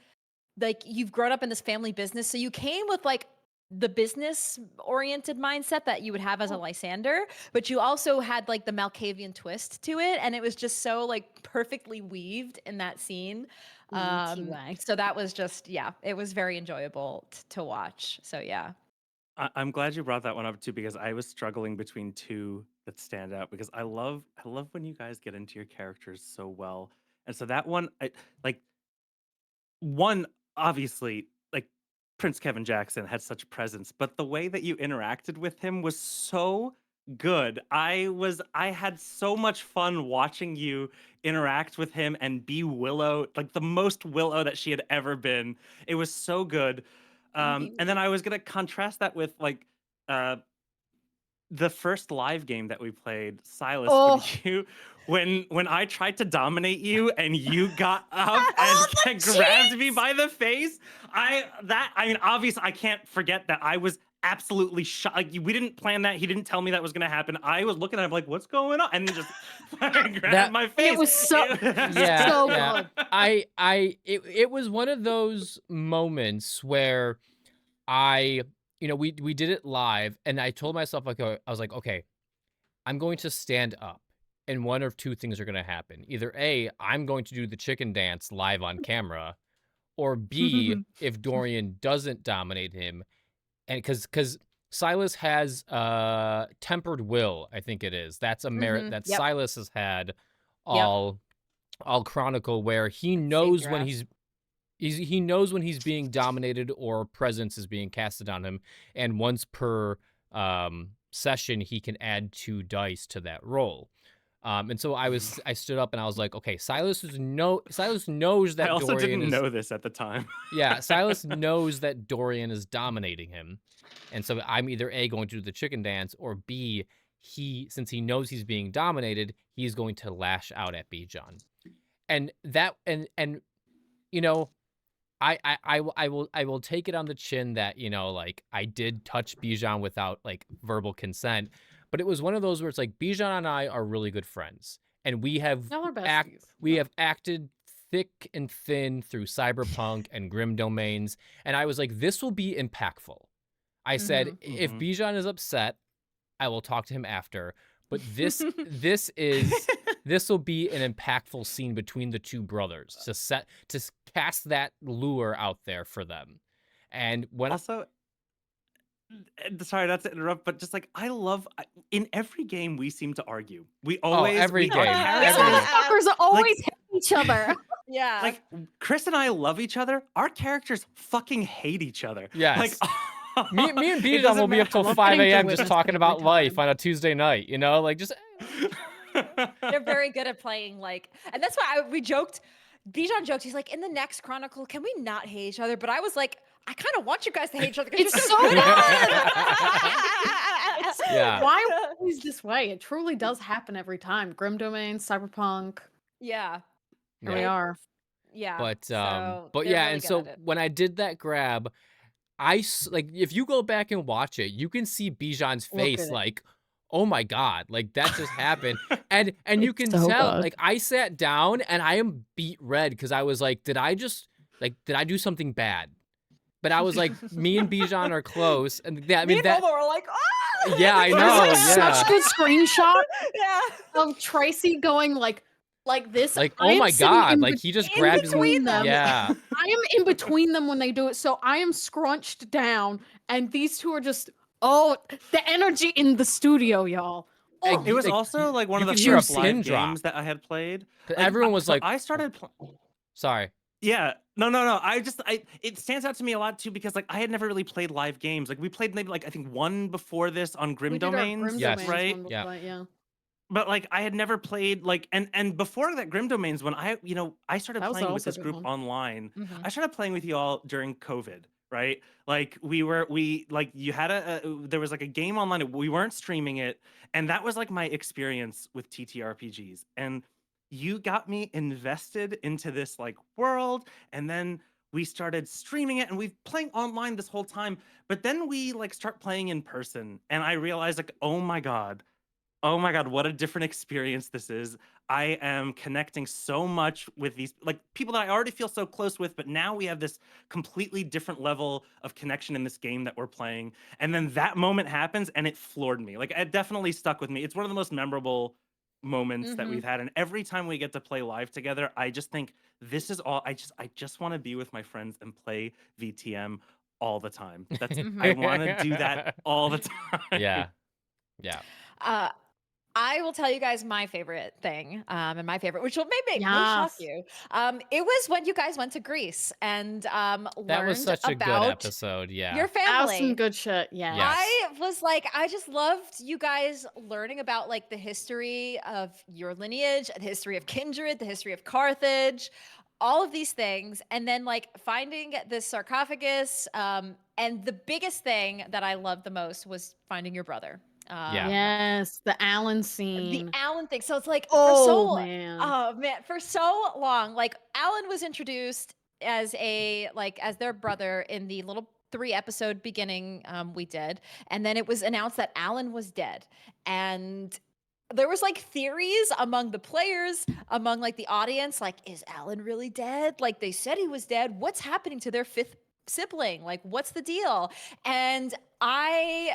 Speaker 1: like you've grown up in this family business. So you came with like the business oriented mindset that you would have as a Lysander, but you also had like the Malkavian twist to it. And it was just so like perfectly weaved in that scene. So that was just, it was very enjoyable to watch. So yeah.
Speaker 14: I'm glad you brought that one up too, because I was struggling between two that stand out, because I love when you guys get into your characters so well. And so that one, one, obviously, like Prince Kevin Jackson had such presence, but the way that you interacted with him was so good. I had so much fun watching you interact with him and be Willow, like the most Willow that she had ever been. It was so good. And then I was gonna contrast that with like the first live game that we played, Silas,
Speaker 16: Oh.
Speaker 14: when I tried to dominate you and you got up and grabbed me by the face, I mean, obviously I can't forget that I was absolutely shocked. Like, we didn't plan that. He didn't tell me that was gonna happen. I was looking at him like, what's going on? And then just grabbed my face.
Speaker 16: It was so so good.
Speaker 2: It was one of those moments where we did it live, and I told myself, like, I was like, okay, I'm going to stand up, and one of two things are going to happen. Either A, I'm going to do the chicken dance live on camera, or B, if Dorian doesn't dominate him, and because Silas has tempered will, I think it is. That's a merit that Silas has had all Chronicle, where he knows when he knows when he's being dominated or presence is being casted on him, and once per session he can add 2 dice to that roll. And so I stood up and I was like, okay, Silas knows that
Speaker 14: I also
Speaker 2: Dorian
Speaker 14: didn't know this at the time.
Speaker 2: Yeah, Silas knows that Dorian is dominating him. And so I'm either A, going to do the chicken dance, or B, since he knows he's being dominated, he's going to lash out at Bijan. And that and you know, I will take it on the chin that, you know, like, I did touch Bijan without, like, verbal consent, but it was one of those where it's like, Bijan and I are really good friends, and we have acted thick and thin through Cyberpunk and Grim Domains, and I was like, this will be impactful. I said, if Bijan is upset, I will talk to him after, but this will be an impactful scene between the 2 brothers to cast that lure out there for them. And when
Speaker 14: also, sorry not to interrupt, but just like, I love, in every game we seem to argue. We always
Speaker 2: every game.
Speaker 16: These motherfuckers always hate each other.
Speaker 1: Yeah.
Speaker 14: Like, Chris and I love each other. Our characters fucking hate each other.
Speaker 2: Yes.
Speaker 14: Like,
Speaker 2: me and Bijan will be up till 5 a.m. just talking about life on a Tuesday night, you know, like, just.
Speaker 1: They're very good at playing, like, and that's why we joked. Bijan joked, he's like, in the next Chronicle, can we not hate each other? But I was like, I kind of want you guys to hate each other.
Speaker 16: It's so good. Why are we always this way? It truly does happen every time. Grim Domain, Cyberpunk.
Speaker 1: Yeah.
Speaker 16: Here we are.
Speaker 1: Yeah.
Speaker 2: But
Speaker 1: so
Speaker 2: but
Speaker 1: they're
Speaker 2: yeah,
Speaker 1: really
Speaker 2: and
Speaker 1: good
Speaker 2: so
Speaker 1: at it.
Speaker 2: when I did that grab, like, if you go back and watch it, you can see Bijan's face, like, oh my God, like, that just happened. And you can
Speaker 11: so
Speaker 2: tell,
Speaker 11: good.
Speaker 2: like, I sat down and I am beat red because I was like, did I do something bad? But I was like, me and Bijan are close, and I mean, that.
Speaker 1: Momo were like, oh!
Speaker 2: Yeah, I know.
Speaker 16: There's, like,
Speaker 2: yeah.
Speaker 16: such good screenshot
Speaker 1: Yeah.
Speaker 16: of Tracy going like this.
Speaker 2: Like,
Speaker 16: I
Speaker 2: oh
Speaker 16: am
Speaker 2: my
Speaker 16: sitting
Speaker 2: God,
Speaker 16: in
Speaker 2: like,
Speaker 16: bet-
Speaker 2: he just
Speaker 16: in
Speaker 2: grabbed his.
Speaker 16: between them.
Speaker 2: Yeah.
Speaker 16: I am in between them when they do it, so I am scrunched down, and these 2 are just, the energy in the studio, y'all. Oh.
Speaker 14: It was also like one of the
Speaker 2: could hear a
Speaker 14: first live
Speaker 2: pin drop.
Speaker 14: games that I had played.
Speaker 2: But
Speaker 14: Like,
Speaker 2: everyone was like,
Speaker 14: I started.
Speaker 2: Sorry.
Speaker 14: Yeah, no. It stands out to me a lot too because, like, I had never really played live games. Like, we played maybe, like, I think one before this on Grim
Speaker 16: We did our
Speaker 14: Domains,
Speaker 16: Grim
Speaker 2: Yes.
Speaker 16: Domains
Speaker 14: right?
Speaker 16: one
Speaker 2: Yeah.
Speaker 16: before, yeah.
Speaker 14: But, like, I had never played, like, and before that Grim Domains, when I started
Speaker 16: That was
Speaker 14: playing with
Speaker 16: also a
Speaker 14: this
Speaker 16: good
Speaker 14: group
Speaker 16: one.
Speaker 14: online,
Speaker 16: Mhm.
Speaker 14: I started playing with you all during COVID, right? Like, you had there was like a game online, we weren't streaming it, and that was like my experience with TTRPGs. And you got me invested into this, like, world, and then we started streaming it, and we've playing online this whole time. But then we, like, start playing in person, and I realized, like, oh my God, what a different experience this is. I am connecting so much with these, like, people that I already feel so close with, but now we have this completely different level of connection in this game that we're playing. And then that moment happens and it floored me. Like, it definitely stuck with me. It's one of the most memorable moments that we've had. And every time we get to play live together, I just think this is all I just want to be with my friends and play VTM all the time. That's I want to do that all the time.
Speaker 2: Yeah. Yeah.
Speaker 1: I will tell you guys my favorite thing, and my favorite, which will maybe shock you. It was when you guys went to Greece and
Speaker 2: That
Speaker 1: learned
Speaker 2: was such a good
Speaker 1: about
Speaker 2: episode. Yeah.
Speaker 1: your
Speaker 16: That was
Speaker 1: family.
Speaker 16: some good shit. Yeah.
Speaker 2: Yes.
Speaker 1: I was like, I just loved you guys learning about, like, the history of your lineage, the history of kindred, the history of Carthage, all of these things, and then, like, finding this sarcophagus. And the biggest thing that I loved the most was finding your brother.
Speaker 16: Yes, the Alan scene.
Speaker 1: The Alan thing. So it's like
Speaker 16: Oh, man.
Speaker 1: oh man, for so long, like Alan was introduced as as their brother in the little 3-episode beginning we did, and then it was announced that Alan was dead, and there was like theories among the players, among like the audience, like, is Alan really dead? Like they said he was dead. What's happening to their 5th sibling? Like, what's the deal? And I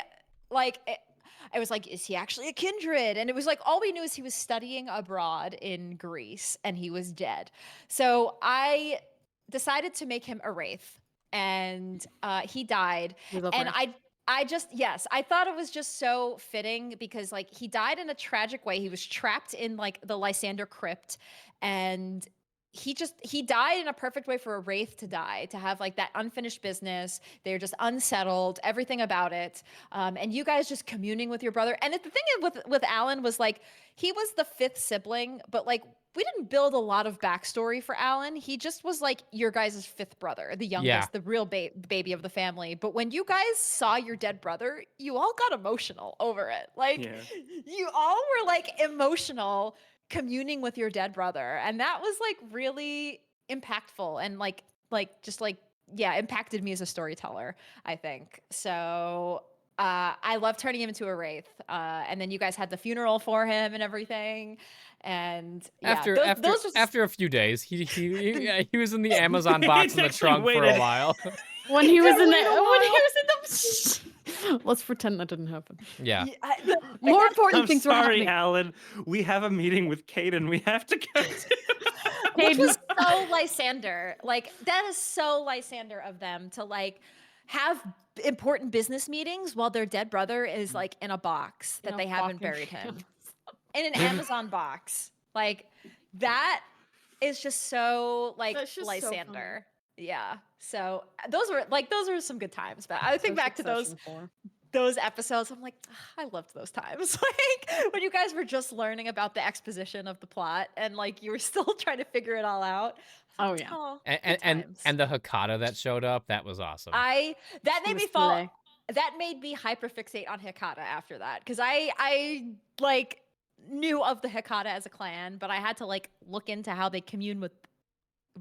Speaker 1: was like, is he actually a kindred? And it was like, all we knew is he was studying abroad in Greece and he was dead. So I decided to make him a wraith, and he died. And I thought it was just so fitting because like he died in a tragic way. He was trapped in like the Lysander crypt, and he died in a perfect way for a wraith to die, to have like that unfinished business. They're just unsettled, everything about it. And you guys just communing with your brother. And the thing with Alan was like, he was the 5th sibling, but like we didn't build a lot of backstory for Alan. He just was like your guys' 5th brother, the youngest, the real baby of the family. But when you guys saw your dead brother, you all got emotional over it. Like you all were like emotional communing with your dead brother, and that was like really impactful and impacted me as a storyteller, I think. So I love turning him into a wraith, and then you guys had the funeral for him and everything, and
Speaker 2: after a few days, he was in the Amazon box in the trunk for a while.
Speaker 16: When he was in the let's pretend that didn't happen.
Speaker 2: Yeah.
Speaker 16: More important
Speaker 14: I'm
Speaker 16: things were
Speaker 14: sorry,
Speaker 16: happening.
Speaker 14: Alan. We have a meeting with Caden. We have to go to.
Speaker 1: Which was so Lysander. Like that is so Lysander of them to like have important business meetings while their dead brother is like in a box that they haven't buried him in an Amazon box. Like that is just so like Lysander. Yeah. So those were some good times. But I think back to those episodes, I'm like, I loved those times. Like when you guys were just learning about the exposition of the plot and like you were still trying to figure it all out.
Speaker 16: Oh yeah.
Speaker 1: Oh,
Speaker 2: and the Hecata that showed up, that was awesome.
Speaker 1: That made me hyperfixate on Hecata after that, because I like knew of the Hecata as a clan, but I had to like look into how they commune with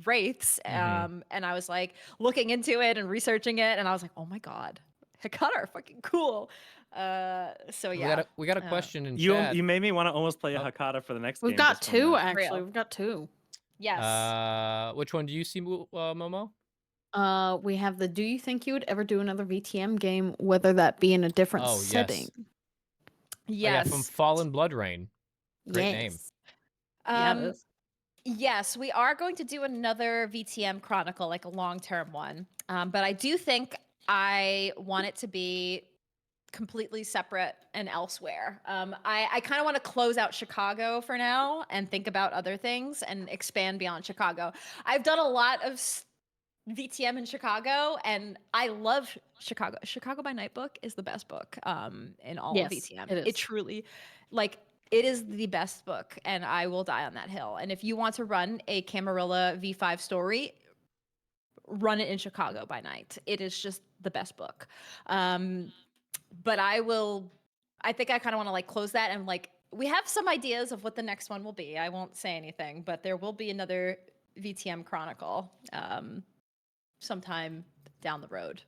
Speaker 1: wraiths, and I was like looking into it and researching it, and I was like, oh my god, Hecata are fucking cool. So yeah,
Speaker 2: we got a question in
Speaker 14: you
Speaker 2: chat.
Speaker 14: You made me want to almost play a Hecata for the next game.
Speaker 16: We've got 2 actually. We've got 2.
Speaker 1: Yes.
Speaker 2: Which one do you see, Momo?
Speaker 16: We have the do you think you would ever do another VTM game, whether that be in a different setting?
Speaker 1: Yes.
Speaker 2: From Fallen Blood Rain. Great name.
Speaker 1: Yes, we are going to do another VTM Chronicle, like a long-term one. But I do think I want it to be completely separate and elsewhere. I kind of want to close out Chicago for now and think about other things and expand beyond Chicago. I've done a lot of VTM in Chicago, and I love Chicago. Chicago by Night book is the best book in all of VTM. It truly, like, it is the best book, and I will die on that hill. And if you want to run a Camarilla V5 story, run it in Chicago by Night. It is just the best book. But I think I kind of want to like close that, and like we have some ideas of what the next one will be. I won't say anything, but there will be another VTM Chronicle sometime down the road.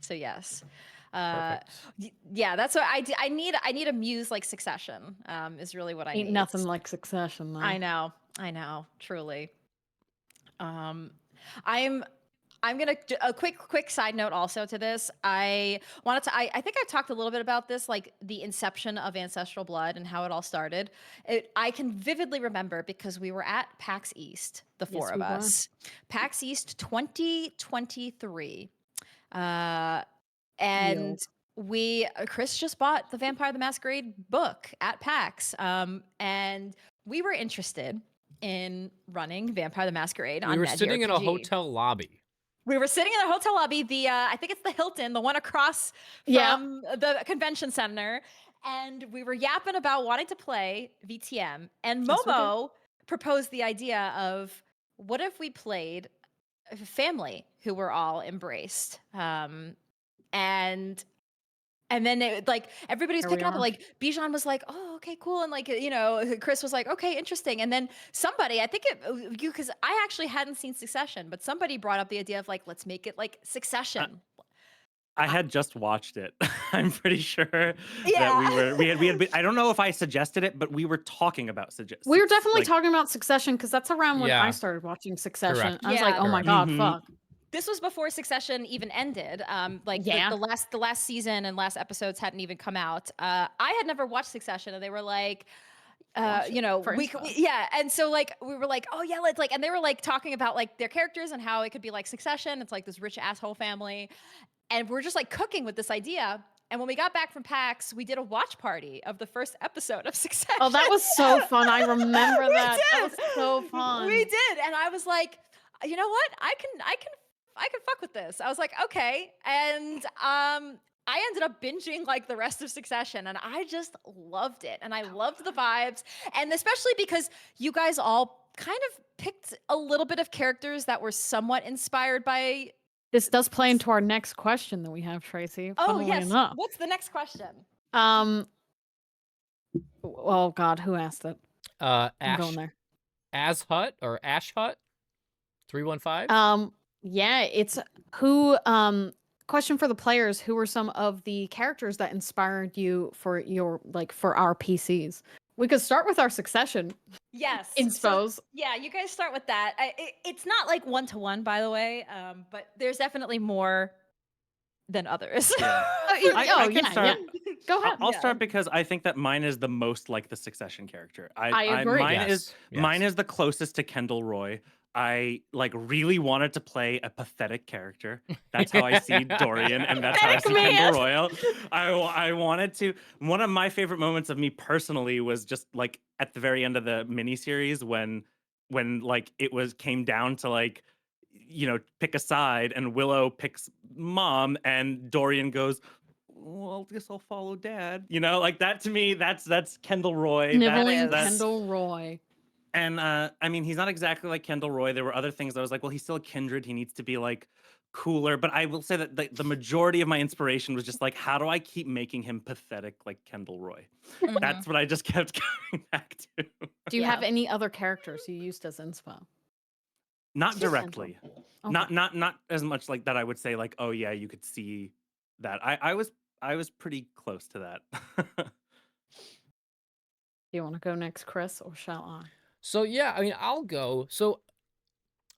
Speaker 1: So yes. Yeah, that's what I need a muse like Succession is really what I need.
Speaker 16: Ain't nothing like Succession, though.
Speaker 1: I know, truly. I'm gonna do a quick side note also to this. I think I've talked a little bit about this, like the inception of Ancestral Blood and how it all started. I can vividly remember because we were at PAX East, the four of us. PAX East 2023. And Chris just bought the Vampire the Masquerade book at PAX. And we were interested in running Vampire the Masquerade on
Speaker 2: We were
Speaker 1: Magitek
Speaker 2: sitting in a
Speaker 1: RPG.
Speaker 2: hotel lobby.
Speaker 1: We were sitting in a hotel lobby, I think it's the Hilton, the one across from the convention center. And we were yapping about wanting to play VTM. And Momo proposed the idea of, what if we played a family who were all embraced? And And then everybody's
Speaker 16: Here we
Speaker 1: picking up.
Speaker 16: are.
Speaker 1: Like Bijan was like, "Oh, okay, cool," and Chris was like, "Okay, interesting." And then somebody, I think because I actually hadn't seen Succession, but somebody brought up the idea of like, let's make it like Succession.
Speaker 14: I had just watched it. I'm pretty sure
Speaker 1: Yeah.
Speaker 14: that we had been, I don't know if I suggested it, but we were talking about
Speaker 16: We were definitely talking about Succession because that's around when I
Speaker 2: Yeah.
Speaker 16: started watching Succession.
Speaker 2: Correct.
Speaker 16: I was like, oh my God,
Speaker 14: Mhm.
Speaker 16: fuck.
Speaker 1: This was before Succession even ended.
Speaker 16: Yeah.
Speaker 1: The last season and last episodes hadn't even come out. I had never watched Succession, and they were like,
Speaker 16: Watch
Speaker 1: you
Speaker 16: it
Speaker 1: know,
Speaker 16: for
Speaker 1: we
Speaker 16: inspo.
Speaker 1: yeah, and so like we were like, oh yeah, let's like, and they were like talking about like their characters and how it could be like Succession. It's like this rich asshole family, and we're just like cooking with this idea. And when we got back from PAX, we did a watch party of the first episode of Succession.
Speaker 16: Oh, that was so fun. I remember
Speaker 1: We
Speaker 16: that. That
Speaker 1: did.
Speaker 16: was so fun.
Speaker 1: We did, and I was like, you know what? I can fuck with this. I was like, okay, and I ended up binging like the rest of Succession, and I just loved it, and I loved the vibes, and especially because you guys all kind of picked a little bit of characters that were somewhat inspired by.
Speaker 16: This does play into our next question that we have, Tracy.
Speaker 1: Oh
Speaker 16: funnily
Speaker 1: yes.
Speaker 16: enough.
Speaker 1: What's the next question?
Speaker 16: Oh God, who asked it? I'm going there.
Speaker 2: Ash Hut 315.
Speaker 16: Yeah, it's who. Question for the players: who were some of the characters that inspired you for for our PCs? We could start with our Succession.
Speaker 1: Yes.
Speaker 16: Inspos.
Speaker 1: So, yeah, you guys start with that. It's not like 1-to-1, by the way, but there's definitely more than others.
Speaker 14: Yeah.
Speaker 16: I
Speaker 14: can start.
Speaker 16: Go ahead.
Speaker 14: I'll start because I think that mine is the most like the Succession character.
Speaker 16: I agree.
Speaker 14: Mine is the closest to Kendall Roy. I like really wanted to play a pathetic character. That's how I see Dorian, and that's how I see Kendall Royal. I wanted to. One of my favorite moments of me personally was just like at the very end of the miniseries when like came down to like, you know, pick a side, and Willow picks mom, and Dorian goes, well, I guess I'll follow dad. You know, like that to me, that's Kendall Roy.
Speaker 16: Nibbling
Speaker 14: That's
Speaker 16: Kendall Roy.
Speaker 14: And I mean, he's not exactly like Kendall Roy. There were other things I was like, well, he's still a kindred. He needs to be like cooler. But I will say that the majority of my inspiration was just like, how do I keep making him pathetic like Kendall Roy? That's what I just kept coming back to.
Speaker 16: Do you have any other characters you used as inspo?
Speaker 14: Not directly.
Speaker 16: Okay.
Speaker 14: Not as much like that. I would say like, oh yeah, you could see that. I was pretty close to that.
Speaker 16: Do you want to go next, Chris, or shall I?
Speaker 2: So yeah, I mean, I'll go. So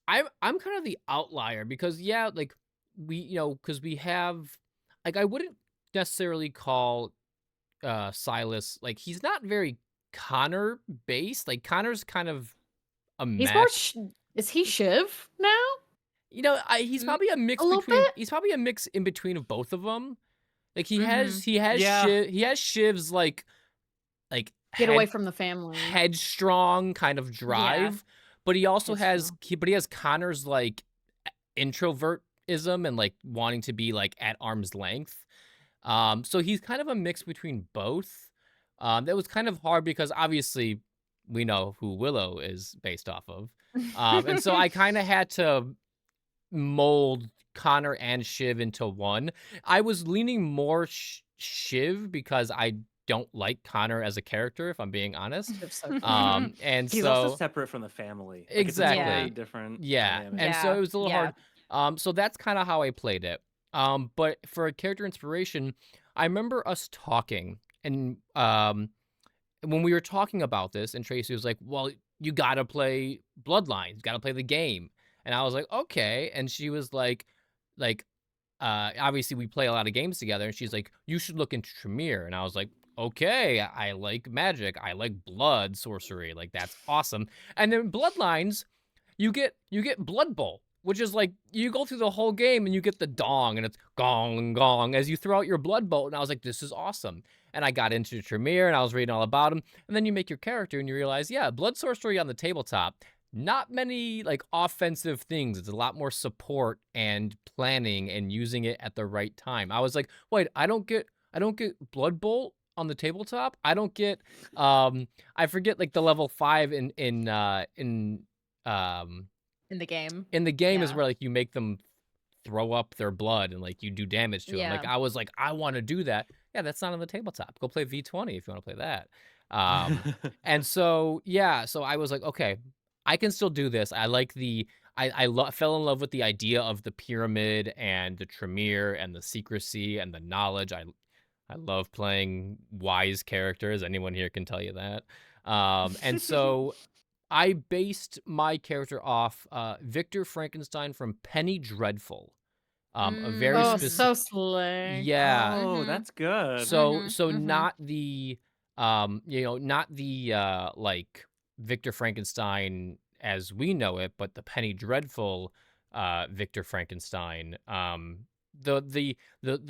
Speaker 2: I'm kind of the outlier because yeah, like because we have like I wouldn't necessarily call Silas like he's not very Connor based. Like Connor's kind of a mess.
Speaker 16: He's more. Is he Shiv now?
Speaker 2: You know, he's probably a mix between. He's probably a mix in between of both of them. Like he has Shiv's like
Speaker 16: get away from the family,
Speaker 2: headstrong kind of drive, but he also has Connor's like introvertism and like wanting to be like at arm's length. So he's kind of a mix between both. That was kind of hard because obviously we know who Willow is based off of, and so I kind of had to mold Connor and Shiv into one. I was leaning more Shiv because I don't like Connor as a character, if I'm being honest. And
Speaker 14: he's
Speaker 2: so
Speaker 14: also separate from the family. Like,
Speaker 2: exactly.
Speaker 14: It's totally different.
Speaker 2: Yeah.
Speaker 14: dynamic.
Speaker 2: And so it was a little hard. So that's kind of how I played it. But for a character inspiration, I remember us talking, and when we were talking about this, and Tracy was like, well, you gotta play Bloodlines, you gotta play the game. And I was like, okay. And she was like, obviously we play a lot of games together, and she's like, you should look into Tremere. And I was like, okay, I like magic, I like blood sorcery, like that's awesome. And then Bloodlines, you get Blood Bowl, which is like you go through the whole game and you get the dong, and it's gong gong as you throw out your blood bolt. And I was like, this is awesome. And I got into Tremere and I was reading all about him. And then you make your character and you realize, yeah, blood sorcery on the tabletop, not many like offensive things. It's a lot more support and planning and using it at the right time. I was like, wait, I don't get Blood Bolt on the tabletop. I don't get I forget like the level 5 in the
Speaker 1: game.
Speaker 2: In the game is where like you make them throw up their blood and like you do damage to them. Like I was like, I want to do that. Yeah, that's not on the tabletop. Go play V20 if you want to play that. And so, yeah, so I was like, okay, I can still do this. I like fell in love with the idea of the pyramid and the Tremere and the secrecy and the knowledge. I love playing wise characters. Anyone here can tell you that. And so I based my character off Victor Frankenstein from Penny Dreadful. A very
Speaker 16: Oh,
Speaker 2: specific.
Speaker 16: so slick.
Speaker 2: Yeah.
Speaker 14: Oh, that's good.
Speaker 2: So not the not the like Victor Frankenstein as we know it, but the Penny Dreadful Victor Frankenstein. The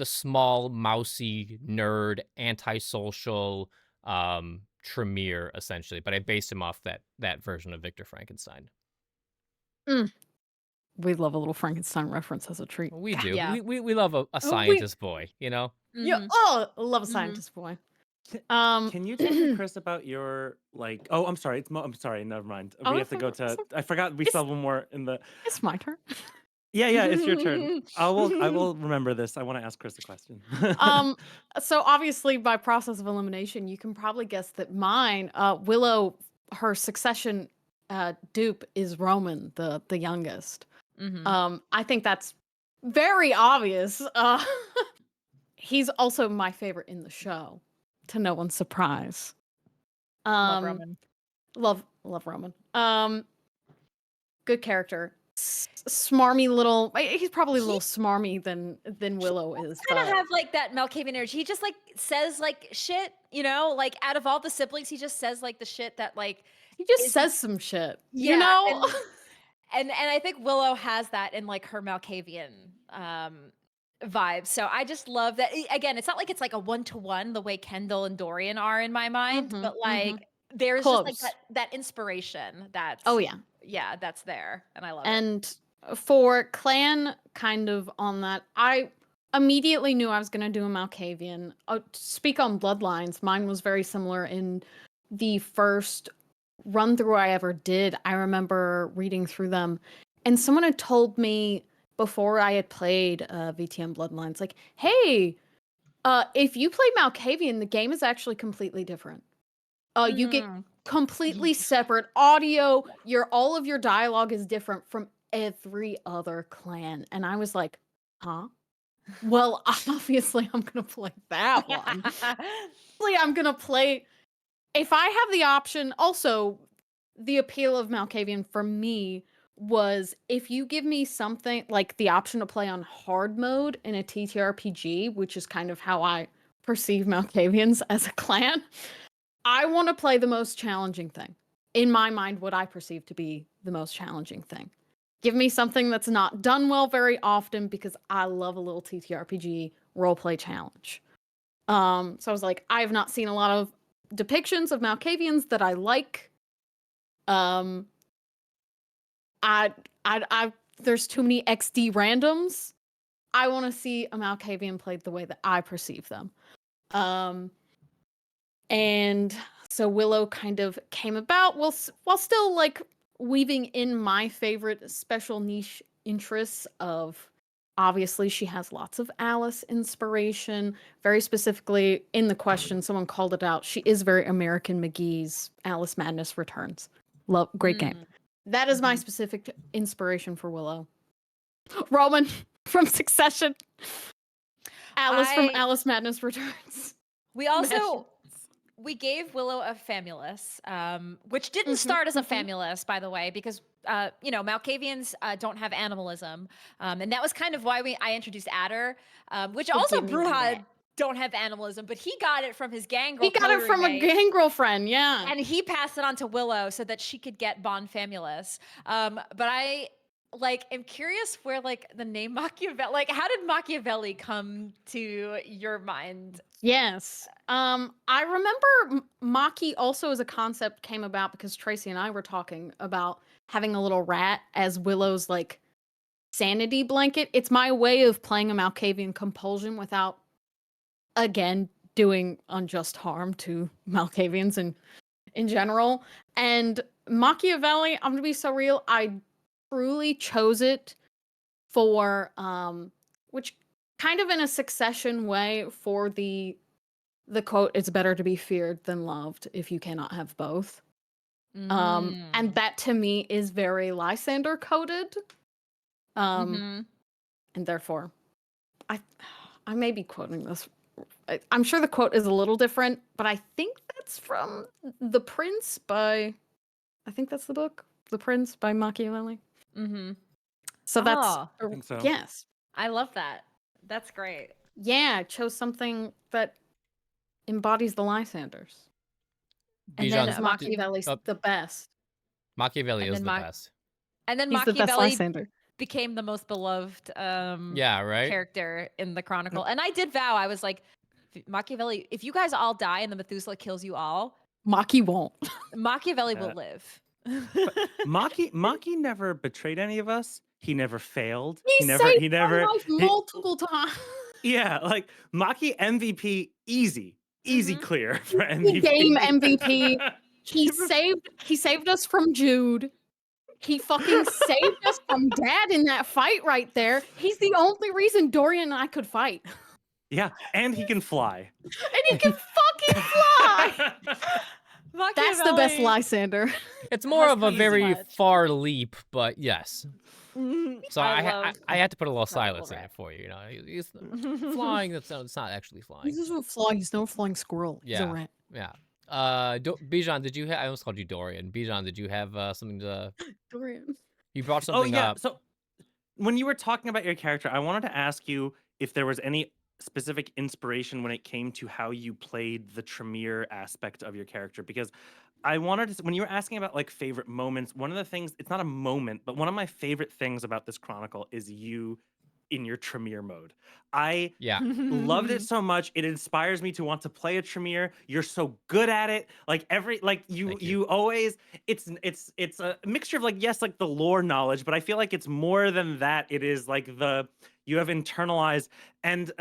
Speaker 2: small mousy nerd antisocial Tremere essentially, but I based him off that version of Victor Frankenstein.
Speaker 16: We love a little Frankenstein reference as a treat.
Speaker 2: We do.
Speaker 1: Yeah.
Speaker 2: We love a scientist boy, you know?
Speaker 16: Yeah. Oh, love a scientist boy.
Speaker 14: Can you tell me, Chris, about your like? Oh, I'm sorry. I'm sorry. Never mind.
Speaker 16: Oh,
Speaker 14: We have to go to. I forgot. We still have one more in the.
Speaker 16: It's my turn.
Speaker 14: Yeah, it's your turn. I will remember this. I want to ask Chris a question.
Speaker 16: So obviously by process of elimination, you can probably guess that mine, Willow, her succession dupe is Roman, the youngest. I think that's very obvious. He's also my favorite in the show, to no one's surprise.
Speaker 1: Love Roman.
Speaker 16: Love Roman. Good character. Smarmy little. He's probably a little smarmy than Willow is.
Speaker 1: Kind of have like that Malkavian energy. He just like says like shit, you know, like out of all the siblings, he just says like the shit that like
Speaker 16: he just says some shit,
Speaker 1: yeah,
Speaker 16: you know.
Speaker 1: And I think Willow has that in like her Malkavian vibe. So I just love that. Again, it's not like it's like a 1-to-1 the way Kendall and Dorian are in my mind, but like there's just like that inspiration that's yeah, that's there, and I love it.
Speaker 16: And for clan, kind of on that, I immediately knew I was going to do a Malkavian. To speak on bloodlines, mine was very similar in the first run through I ever did. I remember reading through them, and someone had told me before I had played VTM Bloodlines, like, hey, if you play Malkavian, the game is actually completely different. You get completely separate audio. All of your dialogue is different from every other clan. And I was like, huh? Well, obviously I'm gonna play that one. I'm gonna play. If I have the option, also the appeal of Malkavian for me was if you give me something like the option to play on hard mode in a TTRPG, which is kind of how I perceive Malkavians as a clan. I want to play the most challenging thing. In my mind, what I perceive to be the most challenging thing. Give me something that's not done well very often because I love a little TTRPG roleplay challenge. So I was like, I have not seen a lot of depictions of Malkavians that I like. There's too many XD randoms. I want to see a Malkavian played the way that I perceive them. And so Willow kind of came about while still like weaving in my favorite special niche interests of obviously she has lots of Alice inspiration. Very specifically in the question, someone called it out. She is very American McGee's Alice Madness Returns. Love, great game. That is my specific inspiration for Willow. Roman from Succession. Alice from Alice Madness Returns.
Speaker 1: We also we gave Willow a Famulus, which didn't start as a Famulus, by the way, because Malkavians don't have animalism, and that was kind of why I introduced Adder, which also Bruja don't have animalism, but he got it from his gangrel.
Speaker 16: He got it from a gangrel friend, yeah,
Speaker 1: and he passed it on to Willow so that she could get Bon Famulus. But I am curious where the name Machiavelli, how did Machiavelli come to your mind?
Speaker 16: Yes. I remember Maki also as a concept came about because Tracy and I were talking about having a little rat as Willow's sanity blanket. It's my way of playing a Malkavian compulsion without, again, doing unjust harm to Malkavians in general. And Machiavelli, I'm gonna be so real, I truly chose it for which kind of in a succession way for the the quote, "It's better to be feared than loved if you cannot have both." And that to me is very Lysander coded. And therefore, I may be quoting this. I'm sure the quote is a little different, but I think that's from The Prince by, I think that's the book, The Prince by Machiavelli. So that's,
Speaker 1: Oh,
Speaker 14: I think so.
Speaker 16: yes.
Speaker 1: I love that. That's great.
Speaker 16: Yeah, I chose something that embodies the Lysanders. And
Speaker 2: Bijan,
Speaker 16: then Machiavelli's the best.
Speaker 2: Machiavelli
Speaker 1: And
Speaker 2: is
Speaker 1: then
Speaker 2: the best.
Speaker 1: And then
Speaker 16: He's the best
Speaker 1: Machiavelli
Speaker 16: Lysander.
Speaker 1: became the most beloved
Speaker 2: Yeah, right?
Speaker 1: character in the Chronicle. And I did vow, I was like, Machiavelli, if you guys all die and the Methuselah kills you all,
Speaker 16: Machi won't.
Speaker 1: Machiavelli will live.
Speaker 14: Machi never betrayed any of us. He never failed.
Speaker 16: He saved my life multiple times.
Speaker 14: Yeah, like Machi MVP, easy clear for MVP.
Speaker 16: He game MVP. He saved us from Jude. He fucking saved us from Dad in that fight right there. He's the only reason Dorian and I could fight.
Speaker 14: Yeah, and he can fly.
Speaker 16: And he can fucking fly. That's the best Lysander.
Speaker 2: It's more of a very far leap, but yes. So I had to put a little Silas in it for you. You know, he's flying. That's not actually flying.
Speaker 16: He doesn't fly. He's no flying squirrel. He's a rat.
Speaker 2: Yeah. Bijan, did you have? I almost called you Dorian. Bijan, did you have something to?
Speaker 16: Dorian.
Speaker 2: You brought something up.
Speaker 14: So when you were talking about your character, I wanted to ask you if there was any specific inspiration when it came to how you played the Tremere aspect of your character, because I wanted to, when you were asking about like favorite moments, one of the things, it's not a moment, but one of my favorite things about this Chronicle is you in your Tremere mode. I loved it so much. It inspires me to want to play a Tremere. You're so good at it. Like you always, it's a mixture of like, yes, like the lore knowledge, but I feel like it's more than that. It is like you have internalized, and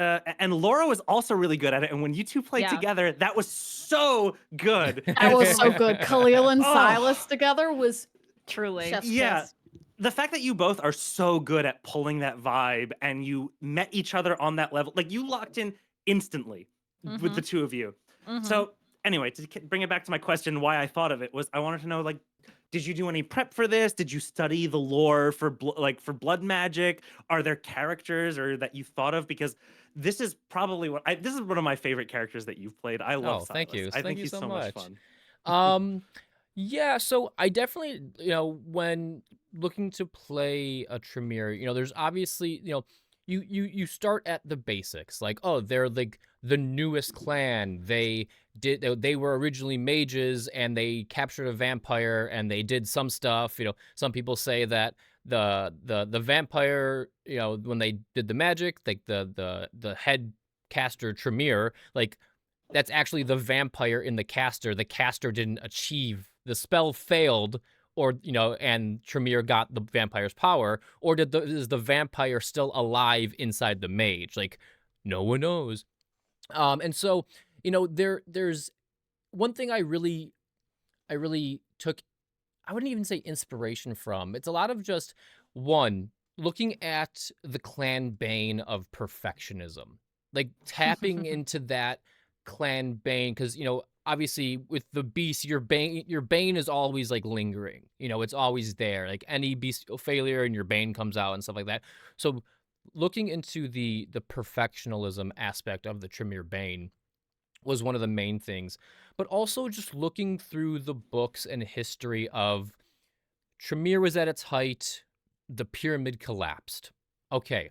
Speaker 14: Laura was also really good at it. And when you two played together, that was so good.
Speaker 16: That was so good. Khalil and Silas together was
Speaker 1: truly
Speaker 16: chef's
Speaker 14: yeah.
Speaker 16: kiss.
Speaker 14: The fact that you both are so good at pulling that vibe and you met each other on that level, like you locked in instantly with the two of you. So anyway, to bring it back to my question, why I thought of it was I wanted to know, like, did you do any prep for this? Did you study the lore for for blood magic? Are there characters or that you thought of? Because this is probably this is one of my favorite characters that you've played. I love Silas.
Speaker 2: Thank you.
Speaker 14: I think he's so much fun.
Speaker 2: Yeah, so I definitely, when looking to play a Tremere, there's obviously, you start at the basics, like, oh, they're like the newest clan. They were originally mages and they captured a vampire and they did some stuff. Some people say that the vampire, when they did the magic, like the head caster Tremere, like that's actually the vampire in the caster. The caster didn't achieve, the spell failed, or and Tremere got the vampire's power, or is the vampire still alive inside the mage? Like, no one knows. And so there's one thing I really took, I wouldn't even say inspiration from. It's a lot of just looking at the clan bane of perfectionism, like tapping into that clan bane, because obviously with the beast, your bane is always like lingering. It's always there. Like any bestial failure and your bane comes out and stuff like that. So looking into the perfectionism aspect of the Tremere bane was one of the main things, but also just looking through the books and history of Tremere was at its height, the pyramid collapsed. Okay,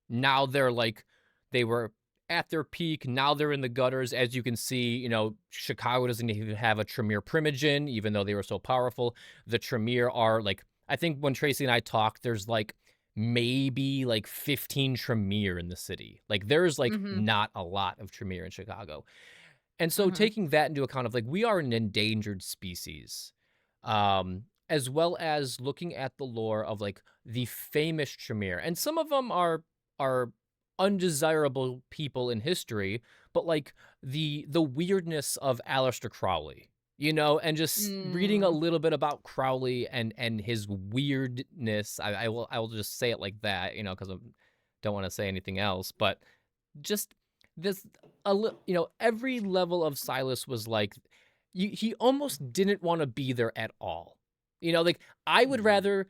Speaker 2: now they were at their peak. Now they're in the gutters. As you can see, Chicago doesn't even have a Tremere primogen, even though they were so powerful. The Tremere are like, I think when Tracy and I talked, there's like maybe like 15 Tremere in the city. Like there's like not a lot of Tremere in Chicago. And so taking that into account of like, we are an endangered species, as well as looking at the lore of like the famous Tremere. And some of them are undesirable people in history, but like the weirdness of Aleister Crowley, and just reading a little bit about Crowley and his weirdness. I will just say it like that, because I don't want to say anything else, but just every level of Silas was like, he almost didn't want to be there at all. Like I would rather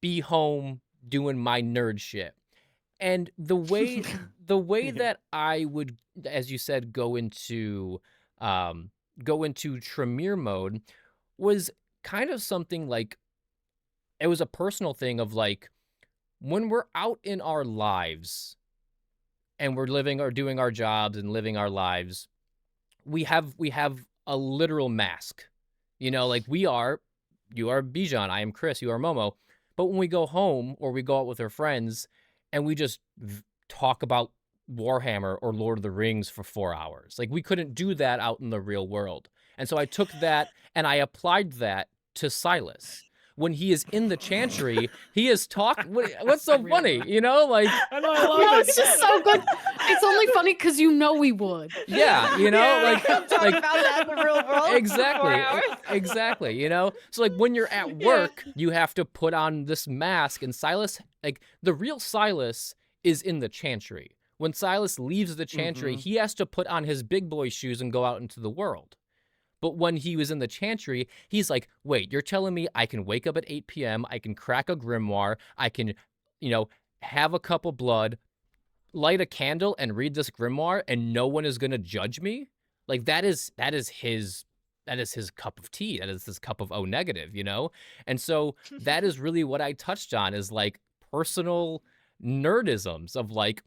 Speaker 2: be home doing my nerd shit. And the way that I would, as you said, go into Tremere mode was kind of something like, it was a personal thing of like, when we're out in our lives and we're living or doing our jobs and living our lives, we have a literal mask. Like you are Bijan, I am Chris, you are Momo. But when we go home or we go out with our friends and we just talk about Warhammer or Lord of the Rings for 4 hours, like we couldn't do that out in the real world. And so I took that and I applied that to Silas. When he is in the Chantry, he is talking. What's so funny, Like,
Speaker 16: I know, I love it. It's just so good. It's only funny because we would.
Speaker 2: Yeah, like
Speaker 1: about that in the real world.
Speaker 2: Exactly. So like when you're at work, you have to put on this mask, and Silas, like the real Silas, is in the Chantry. When Silas leaves the Chantry, he has to put on his big boy shoes and go out into the world. But when he was in the Chantry, he's like, wait, you're telling me I can wake up at 8 p.m., I can crack a grimoire, I can, have a cup of blood, light a candle, and read this grimoire, and no one is going to judge me? Like, that is his cup of tea. That is his cup of O negative, And so that is really what I touched on, is like personal nerdisms of like,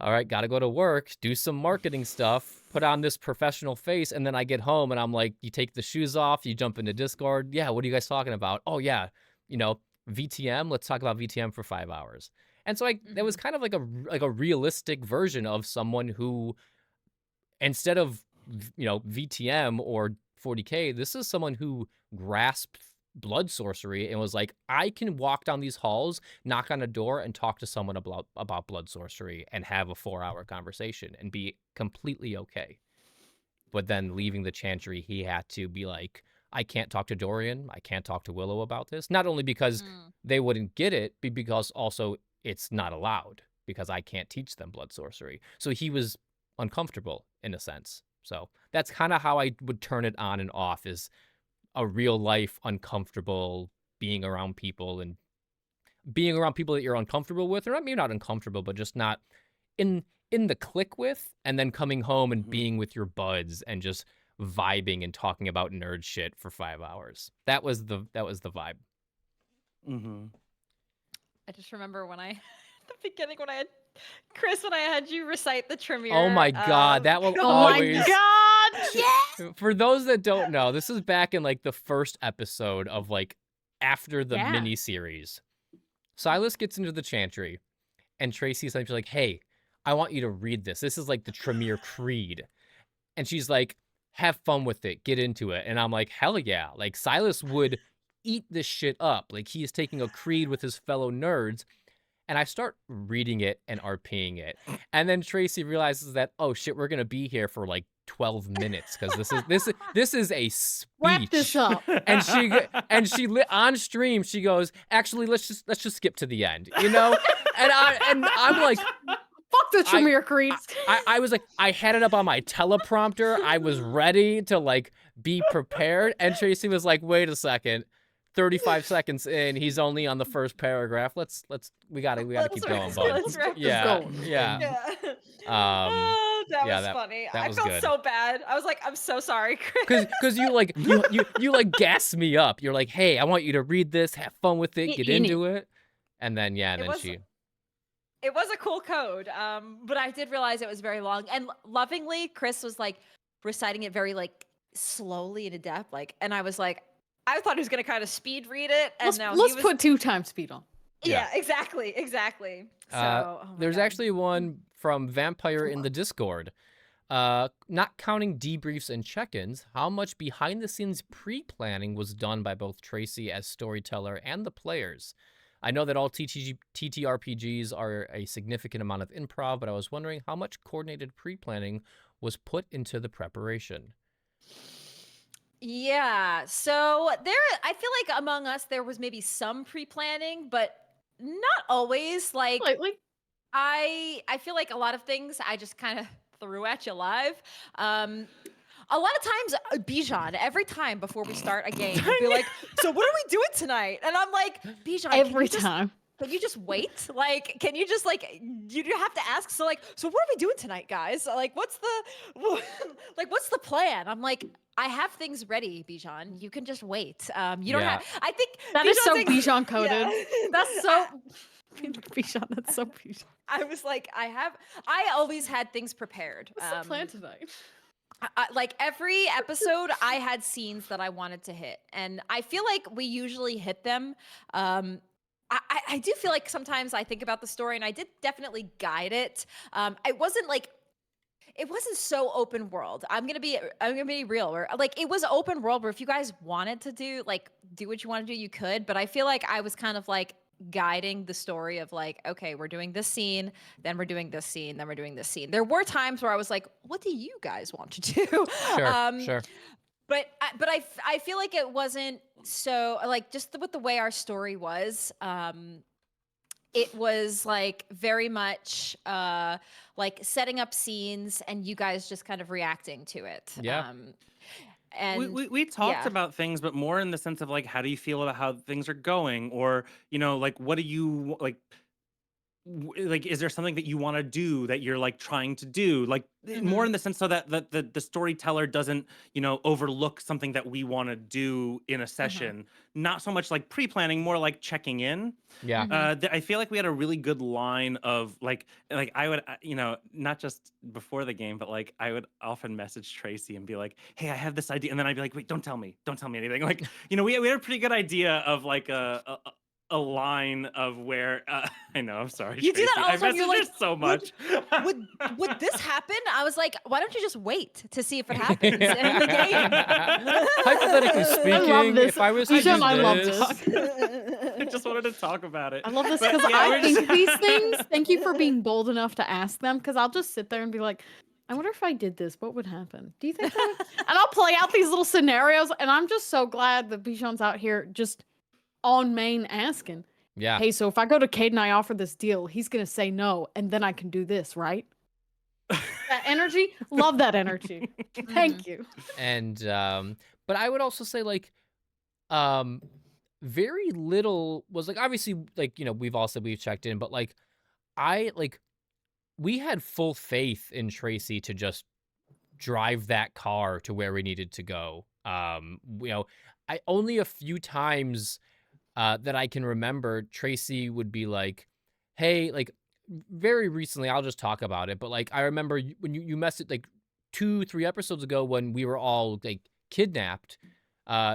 Speaker 2: all right, got to go to work, do some marketing stuff, put on this professional face, and then I get home and I'm like, you take the shoes off, you jump into Discord. Yeah, what are you guys talking about? Oh, yeah, VTM, let's talk about VTM for 5 hours. And so that was kind of like a realistic version of someone who, instead of, VTM or 40K, this is someone who grasped blood sorcery and was like, I can walk down these halls, knock on a door, and talk to someone about blood sorcery and have a 4-hour conversation and be completely okay. But then leaving the Chantry, he had to be like, I can't talk to Dorian, I can't talk to Willow about this. Not only because they wouldn't get it, but because also it's not allowed, because I can't teach them blood sorcery. So he was uncomfortable in a sense. So that's kind of how I would turn it on and off, is a real life uncomfortable being around people, and being around people that you're uncomfortable with, or maybe not uncomfortable, but just not in the click with, and then coming home and being with your buds and just vibing and talking about nerd shit for 5 hours. That was the vibe.
Speaker 1: I just remember when at the beginning when I had you recite the Tremere.
Speaker 2: Oh my God, that will always. Oh my God, yes! For those that don't know, this is back in like the first episode of like after the mini series. Silas gets into the Chantry, and Tracy's like, "Hey, I want you to read this. This is like the Tremere Creed," and she's like, "Have fun with it, get into it." And I'm like, "Hell yeah!" Like Silas would eat this shit up. Like he is taking a creed with his fellow nerds. And I start reading it and RPing it. And then Tracy realizes that, oh shit, we're gonna be here for like 12 minutes because this is a speech.
Speaker 16: Wrap this up.
Speaker 2: And she on stream, she goes, actually, let's just skip to the end, And I'm like,
Speaker 16: fuck the Tremere creeds.
Speaker 2: I was like, I had it up on my teleprompter. I was ready to like be prepared. And Tracy was like, wait a second. 35 seconds in, he's only on the first paragraph. We gotta keep going, bud.
Speaker 1: Let's wrap this
Speaker 2: going. Yeah.
Speaker 1: That was funny.
Speaker 2: That
Speaker 1: I
Speaker 2: was
Speaker 1: felt
Speaker 2: good.
Speaker 1: so bad. I was like, I'm so sorry, Chris.
Speaker 2: Because you like gas me up. You're like, hey, I want you to read this, have fun with it, get into it. And then
Speaker 1: It was a cool code, but I did realize it was very long. And lovingly, Chris was like reciting it very like slowly and in depth. Like, and I was like, I thought he was gonna kind of speed read it, and
Speaker 16: let's put 2 times speed on.
Speaker 1: Yeah, exactly. So
Speaker 2: there's actually one from Vampire in the Discord. Not counting debriefs and check-ins, how much behind-the-scenes pre-planning was done by both Tracy as storyteller and the players? I know that all TTRPGs are a significant amount of improv, but I was wondering how much coordinated pre-planning was put into the preparation.
Speaker 1: Yeah, so I feel like among us there was maybe some pre-planning, but not always. Like I feel like a lot of things I just kind of through at you live. A lot of times, Bijan, every time before we start a game, will be like, "So what are we doing tonight?" And I'm like, "Bijan,
Speaker 16: Every time.
Speaker 1: Can you just wait? Like, can you just like you have to ask? So like, so what are we doing tonight, guys? Like, what's the plan?" I'm like, I have things ready, Bijan. You can just wait. You don't have. I think
Speaker 16: that is so
Speaker 1: Bijan's
Speaker 16: Bijan coded.
Speaker 1: Yeah.
Speaker 16: That's so Bijan. That's so Bijan.
Speaker 1: I was like, I always had things prepared.
Speaker 16: What's the plan tonight?
Speaker 1: Like every episode, I had scenes that I wanted to hit, and I feel like we usually hit them. I do feel like sometimes I think about the story, and I did definitely guide it. It wasn't so open world. I'm gonna be real. Or like it was open world where if you guys wanted to do what you want to do, you could. But I feel like I was kind of like guiding the story of like, okay, we're doing this scene, then we're doing this scene, then we're doing this scene. There were times where I was like, what do you guys want to do?
Speaker 2: Sure.
Speaker 1: But I feel like it wasn't so like just with the way our story was. It was like very much like setting up scenes and you guys just kind of reacting to it.
Speaker 2: Yeah.
Speaker 14: And we talked about things, but more in the sense of like, how do you feel about how things are going, or like, what do you like? Like, is there something that you want to do that you're like trying to do, like more in the sense so that the storyteller doesn't overlook something that we want to do in a session, not so much like pre-planning, more like checking in. I feel like we had a really good line of like I would not just before the game, but like I would often message Tracy and be like, hey, I have this idea, and then I'd be like, wait, don't tell me anything. Like we had a pretty good idea of like a line of where I know, I'm sorry,
Speaker 1: you
Speaker 14: Tracy.
Speaker 1: do that all the time. You're like,
Speaker 14: so much.
Speaker 1: Would this happen? I was like, why don't you just wait to see if it happens in the game?
Speaker 2: Hypothetically speaking, if I was to do
Speaker 16: I love
Speaker 2: this,
Speaker 14: I just wanted to talk about it.
Speaker 16: I love this because I think these things. Thank you for being bold enough to ask them, because I'll just sit there and be like, I wonder if I did this, what would happen? Do you think that would? And I'll play out these little scenarios, and I'm just so glad that Bijan's out here just on main asking.
Speaker 2: Yeah.
Speaker 16: Hey, so if I go to Cade and I offer this deal, he's gonna say no, and then I can do this, right? That energy, love that energy. Thank you.
Speaker 2: And but I would also say like very little was like, obviously, like we've all said we've checked in, but like we had full faith in Tracy to just drive that car to where we needed to go. I only a few times that I can remember, Tracy would be like, hey, like very recently, I'll just talk about it, but like I remember when you messaged like 2-3 episodes ago when we were all like kidnapped,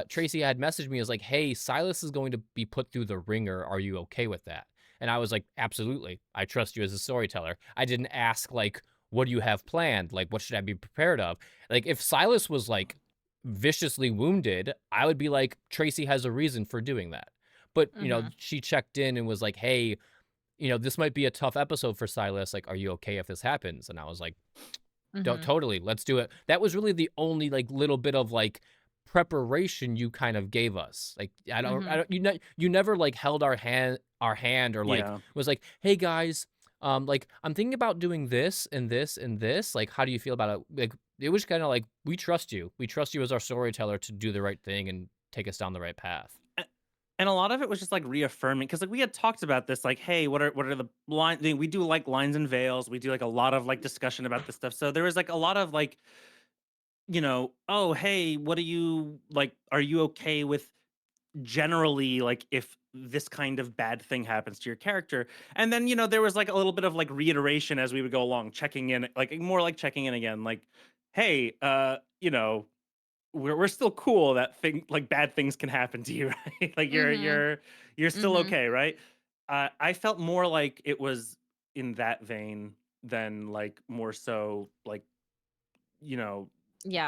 Speaker 2: Tracy had messaged me as like, hey, Silas is going to be put through the ringer. Are you okay with that? And I was like, absolutely. I trust you as a storyteller. I didn't ask like, what do you have planned? Like, what should I be prepared of? Like if Silas was like viciously wounded, I would be like, Tracy has a reason for doing that. But, she checked in and was like, hey, this might be a tough episode for Silas. Like, are you okay if this happens? And I was like, totally, let's do it. That was really the only like little bit of like preparation you kind of gave us. Like, you never like held our hand or like was like, hey guys, like I'm thinking about doing this and this and this. Like, how do you feel about it? Like, it was kind of like, we trust you. We trust you as our storyteller to do the right thing and take us down the right path.
Speaker 14: And a lot of it was just like reaffirming, because like we had talked about this, like, hey, what are the lines? We do like lines and veils. We do like a lot of like discussion about this stuff. So there was like a lot of like, oh, hey, what do you like? Are you okay with generally like if this kind of bad thing happens to your character? And then there was like a little bit of like reiteration as we would go along, checking in, like more like checking in again, like, hey, we're still cool that like bad things can happen to you, right? Like you're still okay, right? I felt more like it was in that vein than like more so like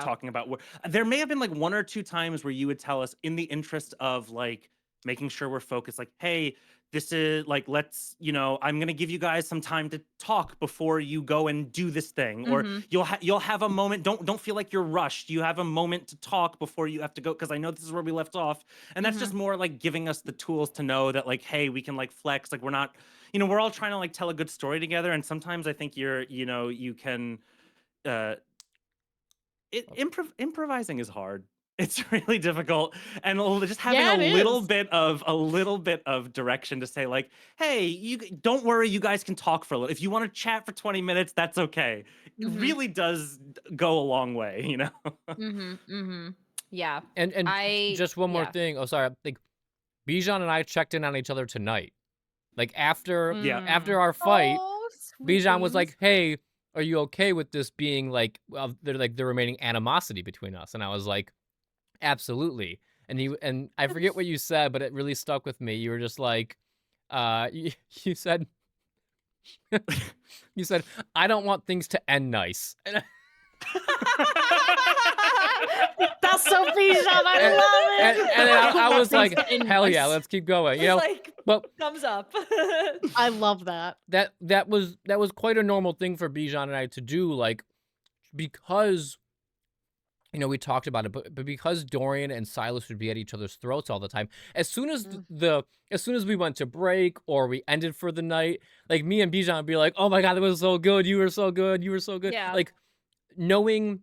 Speaker 14: talking about what there may have been like 1 or 2 times where you would tell us in the interest of like making sure we're focused, like, hey, this is like, let's, I'm going to give you guys some time to talk before you go and do this thing. Or you'll have a moment. Don't feel like you're rushed. You have a moment to talk before you have to go, because I know this is where we left off. And that's just more like giving us the tools to know that like, hey, we can like flex. Like we're not, we're all trying to like tell a good story together. And sometimes I think you can improvising is hard. It's really difficult, and just having
Speaker 16: Yeah,
Speaker 14: a
Speaker 16: it
Speaker 14: little
Speaker 16: is.
Speaker 14: bit of direction to say like, "Hey, don't worry, you guys can talk for a little. If you want to chat for 20 minutes, that's okay." It
Speaker 1: Mhm.
Speaker 14: really does go a long way, you know.
Speaker 1: Mhm. Mhm. Yeah.
Speaker 2: And just one more
Speaker 1: Yeah.
Speaker 2: thing. Oh, sorry. Like Bijan and I checked in on each other tonight. Like after
Speaker 1: Mm.
Speaker 2: our fight,
Speaker 16: Oh,
Speaker 2: Bijan was like,
Speaker 16: sweetlings.
Speaker 2: "Hey, are you okay with this being like the remaining animosity between us?" And I was like, "Absolutely." And I forget what you said, but it really stuck with me. You were just like, you said, you said, "I don't want things to end nice." And
Speaker 16: That's so Bijan. I
Speaker 2: and,
Speaker 16: love it.
Speaker 2: and then I was
Speaker 16: Things
Speaker 2: like,
Speaker 16: to end
Speaker 2: "Hell yeah,
Speaker 16: nice.
Speaker 2: let's keep going." You
Speaker 1: It's
Speaker 2: know,
Speaker 1: like
Speaker 2: but
Speaker 1: thumbs up.
Speaker 16: I love that.
Speaker 2: that was quite a normal thing for Bijan and I to do, like because we talked about it, but because Dorian and Silas would be at each other's throats all the time, as soon as as soon as we went to break or we ended for the night, like me and Bijan would be like, "Oh my god, that was so good. You were so good. You were so good."
Speaker 1: Yeah.
Speaker 2: Like knowing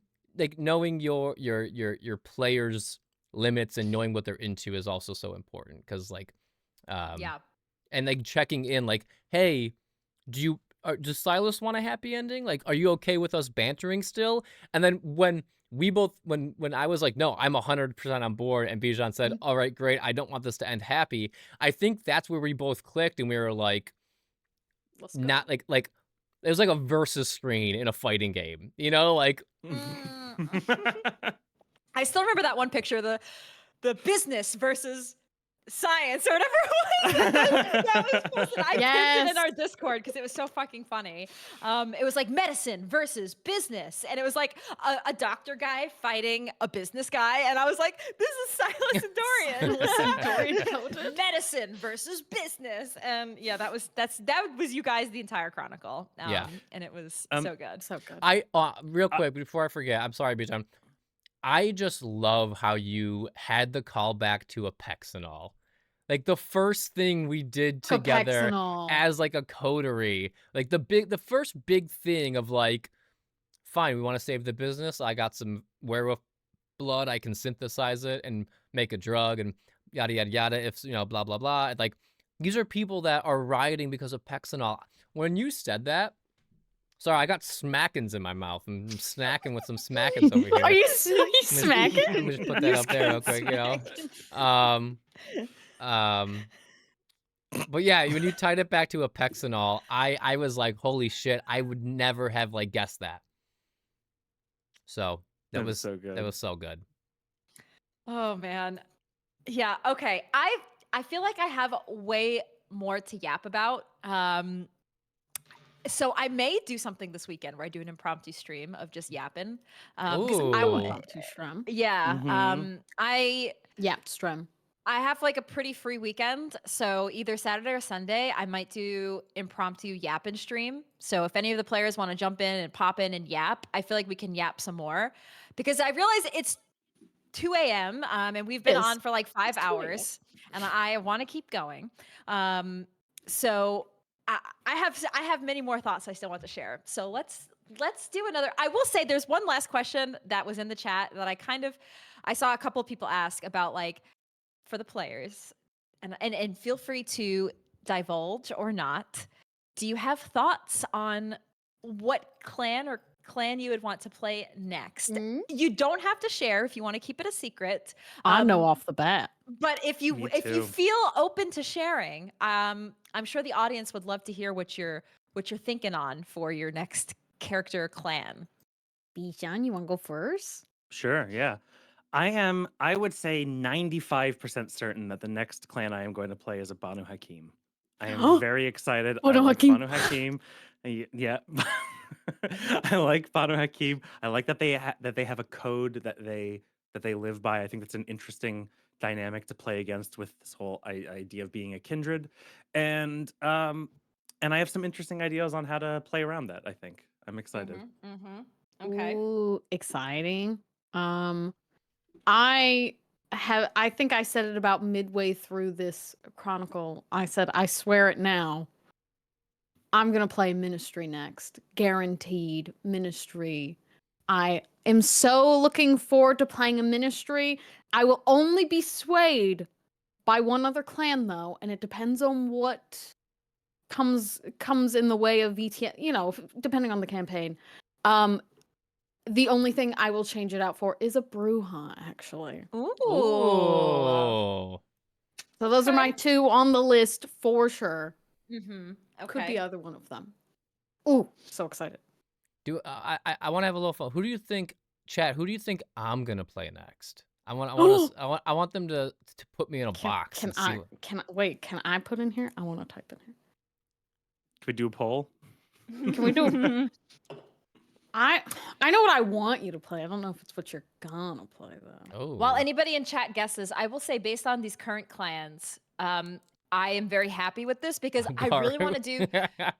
Speaker 2: your players' limits and knowing what they're into is also so important because
Speaker 1: Yeah.
Speaker 2: and like checking in like, "Hey, does Silas want a happy ending? Like, are you okay with us bantering still?" And then when we both when I was like, "No, I'm 100% on board," and Bijan said, "All right, great. I don't want this to end happy." I think that's where we both clicked and we were like,
Speaker 1: Let's go.
Speaker 2: not like it was like a versus screen in a fighting game, like
Speaker 1: I still remember that one picture, the business versus science or whatever it was. That was posted. I pinned it in
Speaker 16: Yes.
Speaker 1: our Discord because it was so fucking funny. It was like medicine versus business, and it was like a doctor guy fighting a business guy, and I was like, "This is Silas and Dorian." Medicine versus business, and yeah, that was you guys the entire chronicle.
Speaker 2: Yeah.
Speaker 1: And it was
Speaker 14: Um,
Speaker 1: so good.
Speaker 16: So good.
Speaker 2: I real quick before I forget, I'm sorry, Bijan. I just love how you had the callback to a Pexinol. Like the first thing we did together
Speaker 16: Pexinol.
Speaker 2: as like a coterie, like the first big thing of like, fine, we want to save the business. I got some werewolf blood. I can synthesize it and make a drug and yada yada yada. If blah blah blah. Like these are people that are rioting because of Pexinol. When you said that. Sorry, I got smackins in my mouth. I'm snacking with some smackins over here.
Speaker 16: Are you smacking?
Speaker 2: Let me just put that up there real quick, But yeah, when you tied it back to a Pexinol, I was like, holy shit, I would never have like guessed that. So that was so good. That was so good.
Speaker 1: Oh man. Yeah, okay. I feel like I have way more to yap about. So I may do something this weekend where I do an impromptu stream of just yapping. Because I
Speaker 2: Ooh.
Speaker 16: Impromptu stream.
Speaker 1: Yeah.
Speaker 14: Mhm.
Speaker 1: I
Speaker 16: Yap stream.
Speaker 1: I have like a pretty free weekend, so either Saturday or Sunday, I might do impromptu yap and stream. So if any of the players want to jump in and pop in and yap, I feel like we can yap some more because I realize it's 2 a.m. And we've been
Speaker 16: Yes.
Speaker 1: on for like 5
Speaker 16: It's 2 a.m.
Speaker 1: hours, and I want to keep going. So I have many more thoughts I still want to share. So let's do another. I will say there's one last question that was in the chat that I saw a couple of people ask about like for the players, and feel free to divulge or not. Do you have thoughts on what clan you would want to play next? You don't have to share if you want to keep it a secret.
Speaker 16: I know off the bat.
Speaker 1: But if you
Speaker 14: Me
Speaker 1: if you
Speaker 14: too.
Speaker 1: feel open to sharing, I'm sure the audience would love to hear what you're thinking on for your next character clan.
Speaker 16: Bijan, you want to go first?
Speaker 14: Sure, yeah. I would say 95% certain that the next clan I am going to play is a Banu Hakim. I am very excited. I
Speaker 16: Banu
Speaker 14: like
Speaker 16: Hakim.
Speaker 14: Banu Hakim. Yeah. I like Banu Hakim. I like that they have a code that they live by. I think that's an interesting dynamic to play against with this whole idea of being a kindred. And I have some interesting ideas on how to play around that, I think. I'm excited.
Speaker 1: Okay.
Speaker 16: Ooh, exciting. I think I said it about midway through this chronicle. I said, I swear it now. I'm gonna play Ministry next. Guaranteed Ministry. I am so looking forward to playing a ministry. I will only be swayed by one other clan though, and it depends on what comes in the way of VTM, depending on the campaign. The only thing I will change it out for is a Brujah, actually.
Speaker 1: Ooh.
Speaker 2: Oh.
Speaker 16: So those are my two on the list for sure.
Speaker 1: Mm-hmm. Okay.
Speaker 16: Could be either one of them. Ooh, so excited.
Speaker 2: I want to have a little fun. Who do you think, chat? Who do you think I'm gonna play next? I want them to put me in a box.
Speaker 16: Can I put in here? I want to type in here.
Speaker 14: Can we do a poll?
Speaker 16: Can we do? I know what I want you to play. I don't know if it's what you're gonna play though.
Speaker 2: Oh.
Speaker 1: While anybody in chat guesses, I will say based on these current clans, I am very happy with this because I really want to do.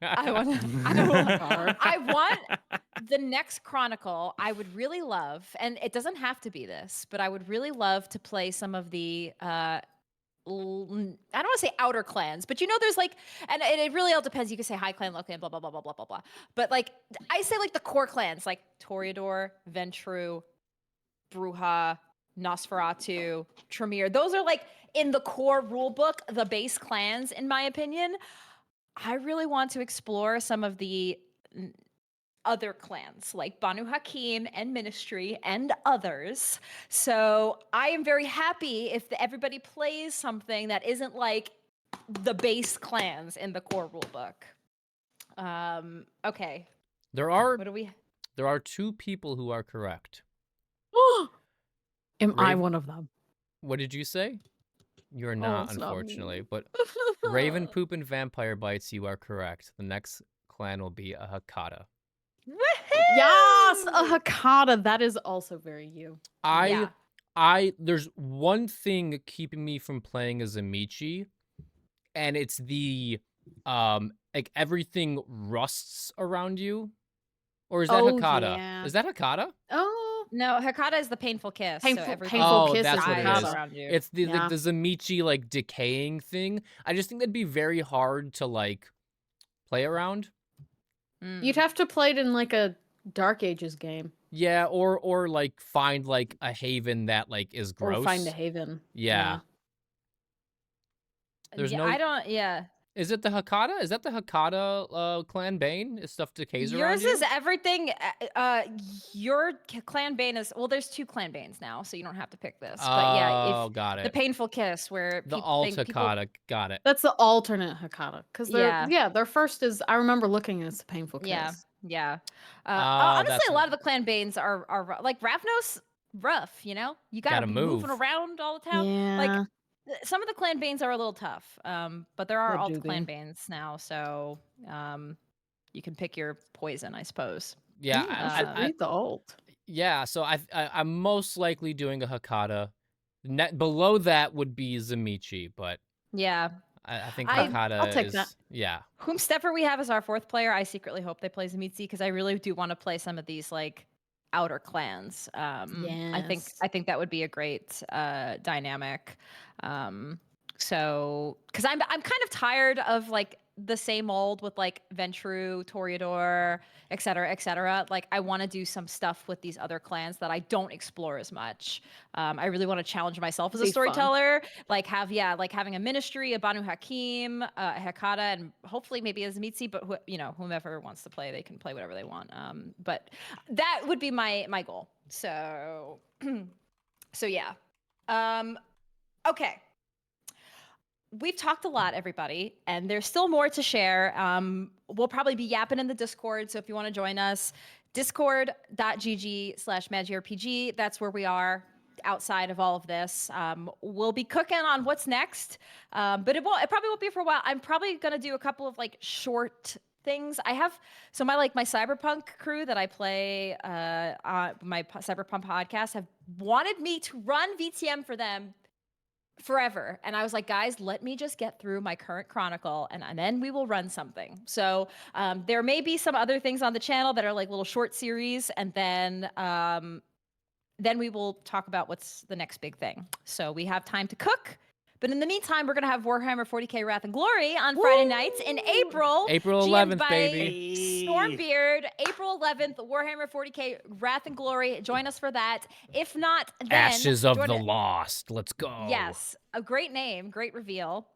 Speaker 1: I want the next Chronicle. I would really love, and it doesn't have to be this, but I would really love to play some of the. I don't want to say outer clans, but there's like, and it really all depends. You can say high clan, low clan, blah, blah, blah, blah, blah, blah, blah. But like, I say like the core clans, like Toreador, Ventrue, Brujah, Nosferatu, Tremere. Those are like in the core rule book, the base clans, in my opinion. I really want to explore some of the other clans like Banu Hakim and Ministry and others. So I am very happy if everybody plays something that isn't like the base clans in the core rulebook. Okay.
Speaker 2: There are two people who are correct.
Speaker 16: Am I one of them?
Speaker 2: What did you say? You're not, unfortunately. But Raven Poop and Vampire Bites, you are correct. The next clan will be a Hakata.
Speaker 16: Yes, a Hakata. That is also very you.
Speaker 2: There's one thing keeping me from playing as Amici, and it's the like everything rusts around you. Or is that Hakata?
Speaker 1: Yeah.
Speaker 2: Is that Hakata?
Speaker 1: Oh no, Hakata is the painful kiss.
Speaker 16: Painful
Speaker 1: kiss
Speaker 2: that's what it is.
Speaker 1: around you.
Speaker 2: It's the Zamichi like decaying thing. I just think that'd be very hard to like play around.
Speaker 16: You'd have to play it in like a Dark Ages game.
Speaker 2: Yeah, or like find like a haven that like is gross.
Speaker 16: Or find a haven.
Speaker 2: Yeah. There's no.
Speaker 1: I don't. Yeah.
Speaker 2: Is it the Hakata? Is that the Hakata clan bane? Is stuff decays around you?
Speaker 1: Yours is everything. Your clan bane is there's two clan banes now, so you don't have to pick this. But yeah,
Speaker 2: got it.
Speaker 1: The painful kiss, where
Speaker 2: the alt Hakata, got it.
Speaker 16: That's the alternate Hakata, because their first is. I remember looking at it's the painful kiss.
Speaker 1: Yeah. Honestly, a lot of the clan banes are like Ravnos. Rough, you gotta be moving around all the time.
Speaker 16: Yeah.
Speaker 1: Like some of the clan banes are a little tough, but there are alt clan banes now, so you can pick your poison, I suppose.
Speaker 2: Yeah,
Speaker 16: I read the alt.
Speaker 2: Yeah, so I'm most likely doing a Hakata. Below that would be Zamichi, but
Speaker 1: yeah,
Speaker 2: I think Hakata
Speaker 16: I'll take
Speaker 2: is
Speaker 16: that.
Speaker 2: Yeah.
Speaker 1: Whomstepper we have as our fourth player, I secretly hope they play Zamitsi because I really do want to play some of these like outer clans. I think that would be a great dynamic. So because I'm kind of tired of like the same old with like Ventrue, Toreador, et cetera. Like I want to do some stuff with these other clans that I don't explore as much. I really want to challenge myself as a storyteller. Like having a ministry, a Banu Hakim, a Hakata, and hopefully maybe a Zamitsi, but whomever wants to play, they can play whatever they want. But that would be my goal. So yeah. Okay. We've talked a lot, everybody, and there's still more to share. We'll probably be yapping in the Discord, so if you want to join us, discord.gg/magirpg. That's where we are outside of all of this. We'll be cooking on what's next, but it probably won't be for a while. I'm probably going to do a couple of like short things. I have my cyberpunk crew that I play on my cyberpunk podcast have wanted me to run VTM for them forever, and I was like, guys, let me just get through my current chronicle and then we will run something. So there may be some other things on the channel that are like little short series, and then we will talk about what's the next big thing. So we have time to cook But in the meantime, we're going to have Warhammer 40k Wrath and Glory on Friday nights in April.
Speaker 2: April
Speaker 1: GM'd
Speaker 2: 11th,
Speaker 1: by
Speaker 2: baby.
Speaker 1: Stormbeard, April 11th, Warhammer 40k Wrath and Glory. Join us for that. If not, then
Speaker 2: Ashes of
Speaker 1: join
Speaker 2: the
Speaker 1: it-
Speaker 2: Lost. Let's go.
Speaker 1: Yes, a great name, great reveal.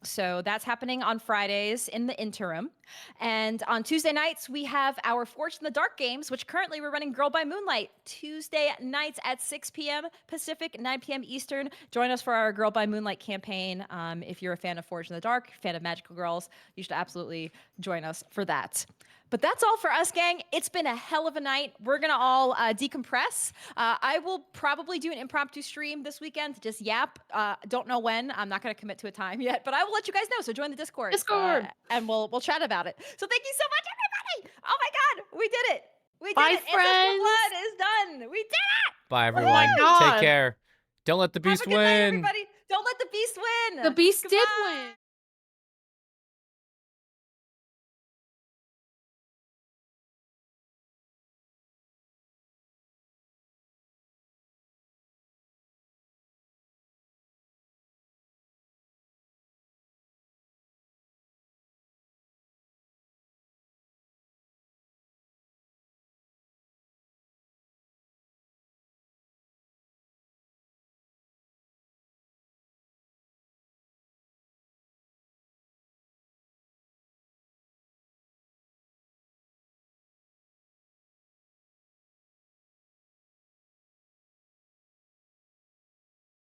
Speaker 1: So that's happening on Fridays in the interim. And on Tuesday nights, we have our Forged in the Dark games, which currently we're running Girl by Moonlight Tuesday nights at 6 p.m. Pacific, 9 p.m. Eastern. Join us for our Girl by Moonlight campaign. If you're a fan of Forged in the Dark, fan of magical girls, you should absolutely join us for that. But that's all for us, gang. It's been a hell of a night. We're going to all decompress. I will probably do an impromptu stream this weekend to just yap. Don't know when. I'm not going to commit to a time yet, but I will let you guys know. So join the Discord. And we'll chat about it. So thank you so much, everybody. Oh, my God. We did it. We did
Speaker 16: Bye,
Speaker 1: it. Ancestral Blood is done. We did it.
Speaker 2: Bye, everyone.
Speaker 16: God.
Speaker 2: Take care. Don't let the beast
Speaker 1: Have a good night,
Speaker 2: win.
Speaker 1: everybody. Don't let the beast win.
Speaker 16: The beast did
Speaker 1: Goodbye.
Speaker 16: win.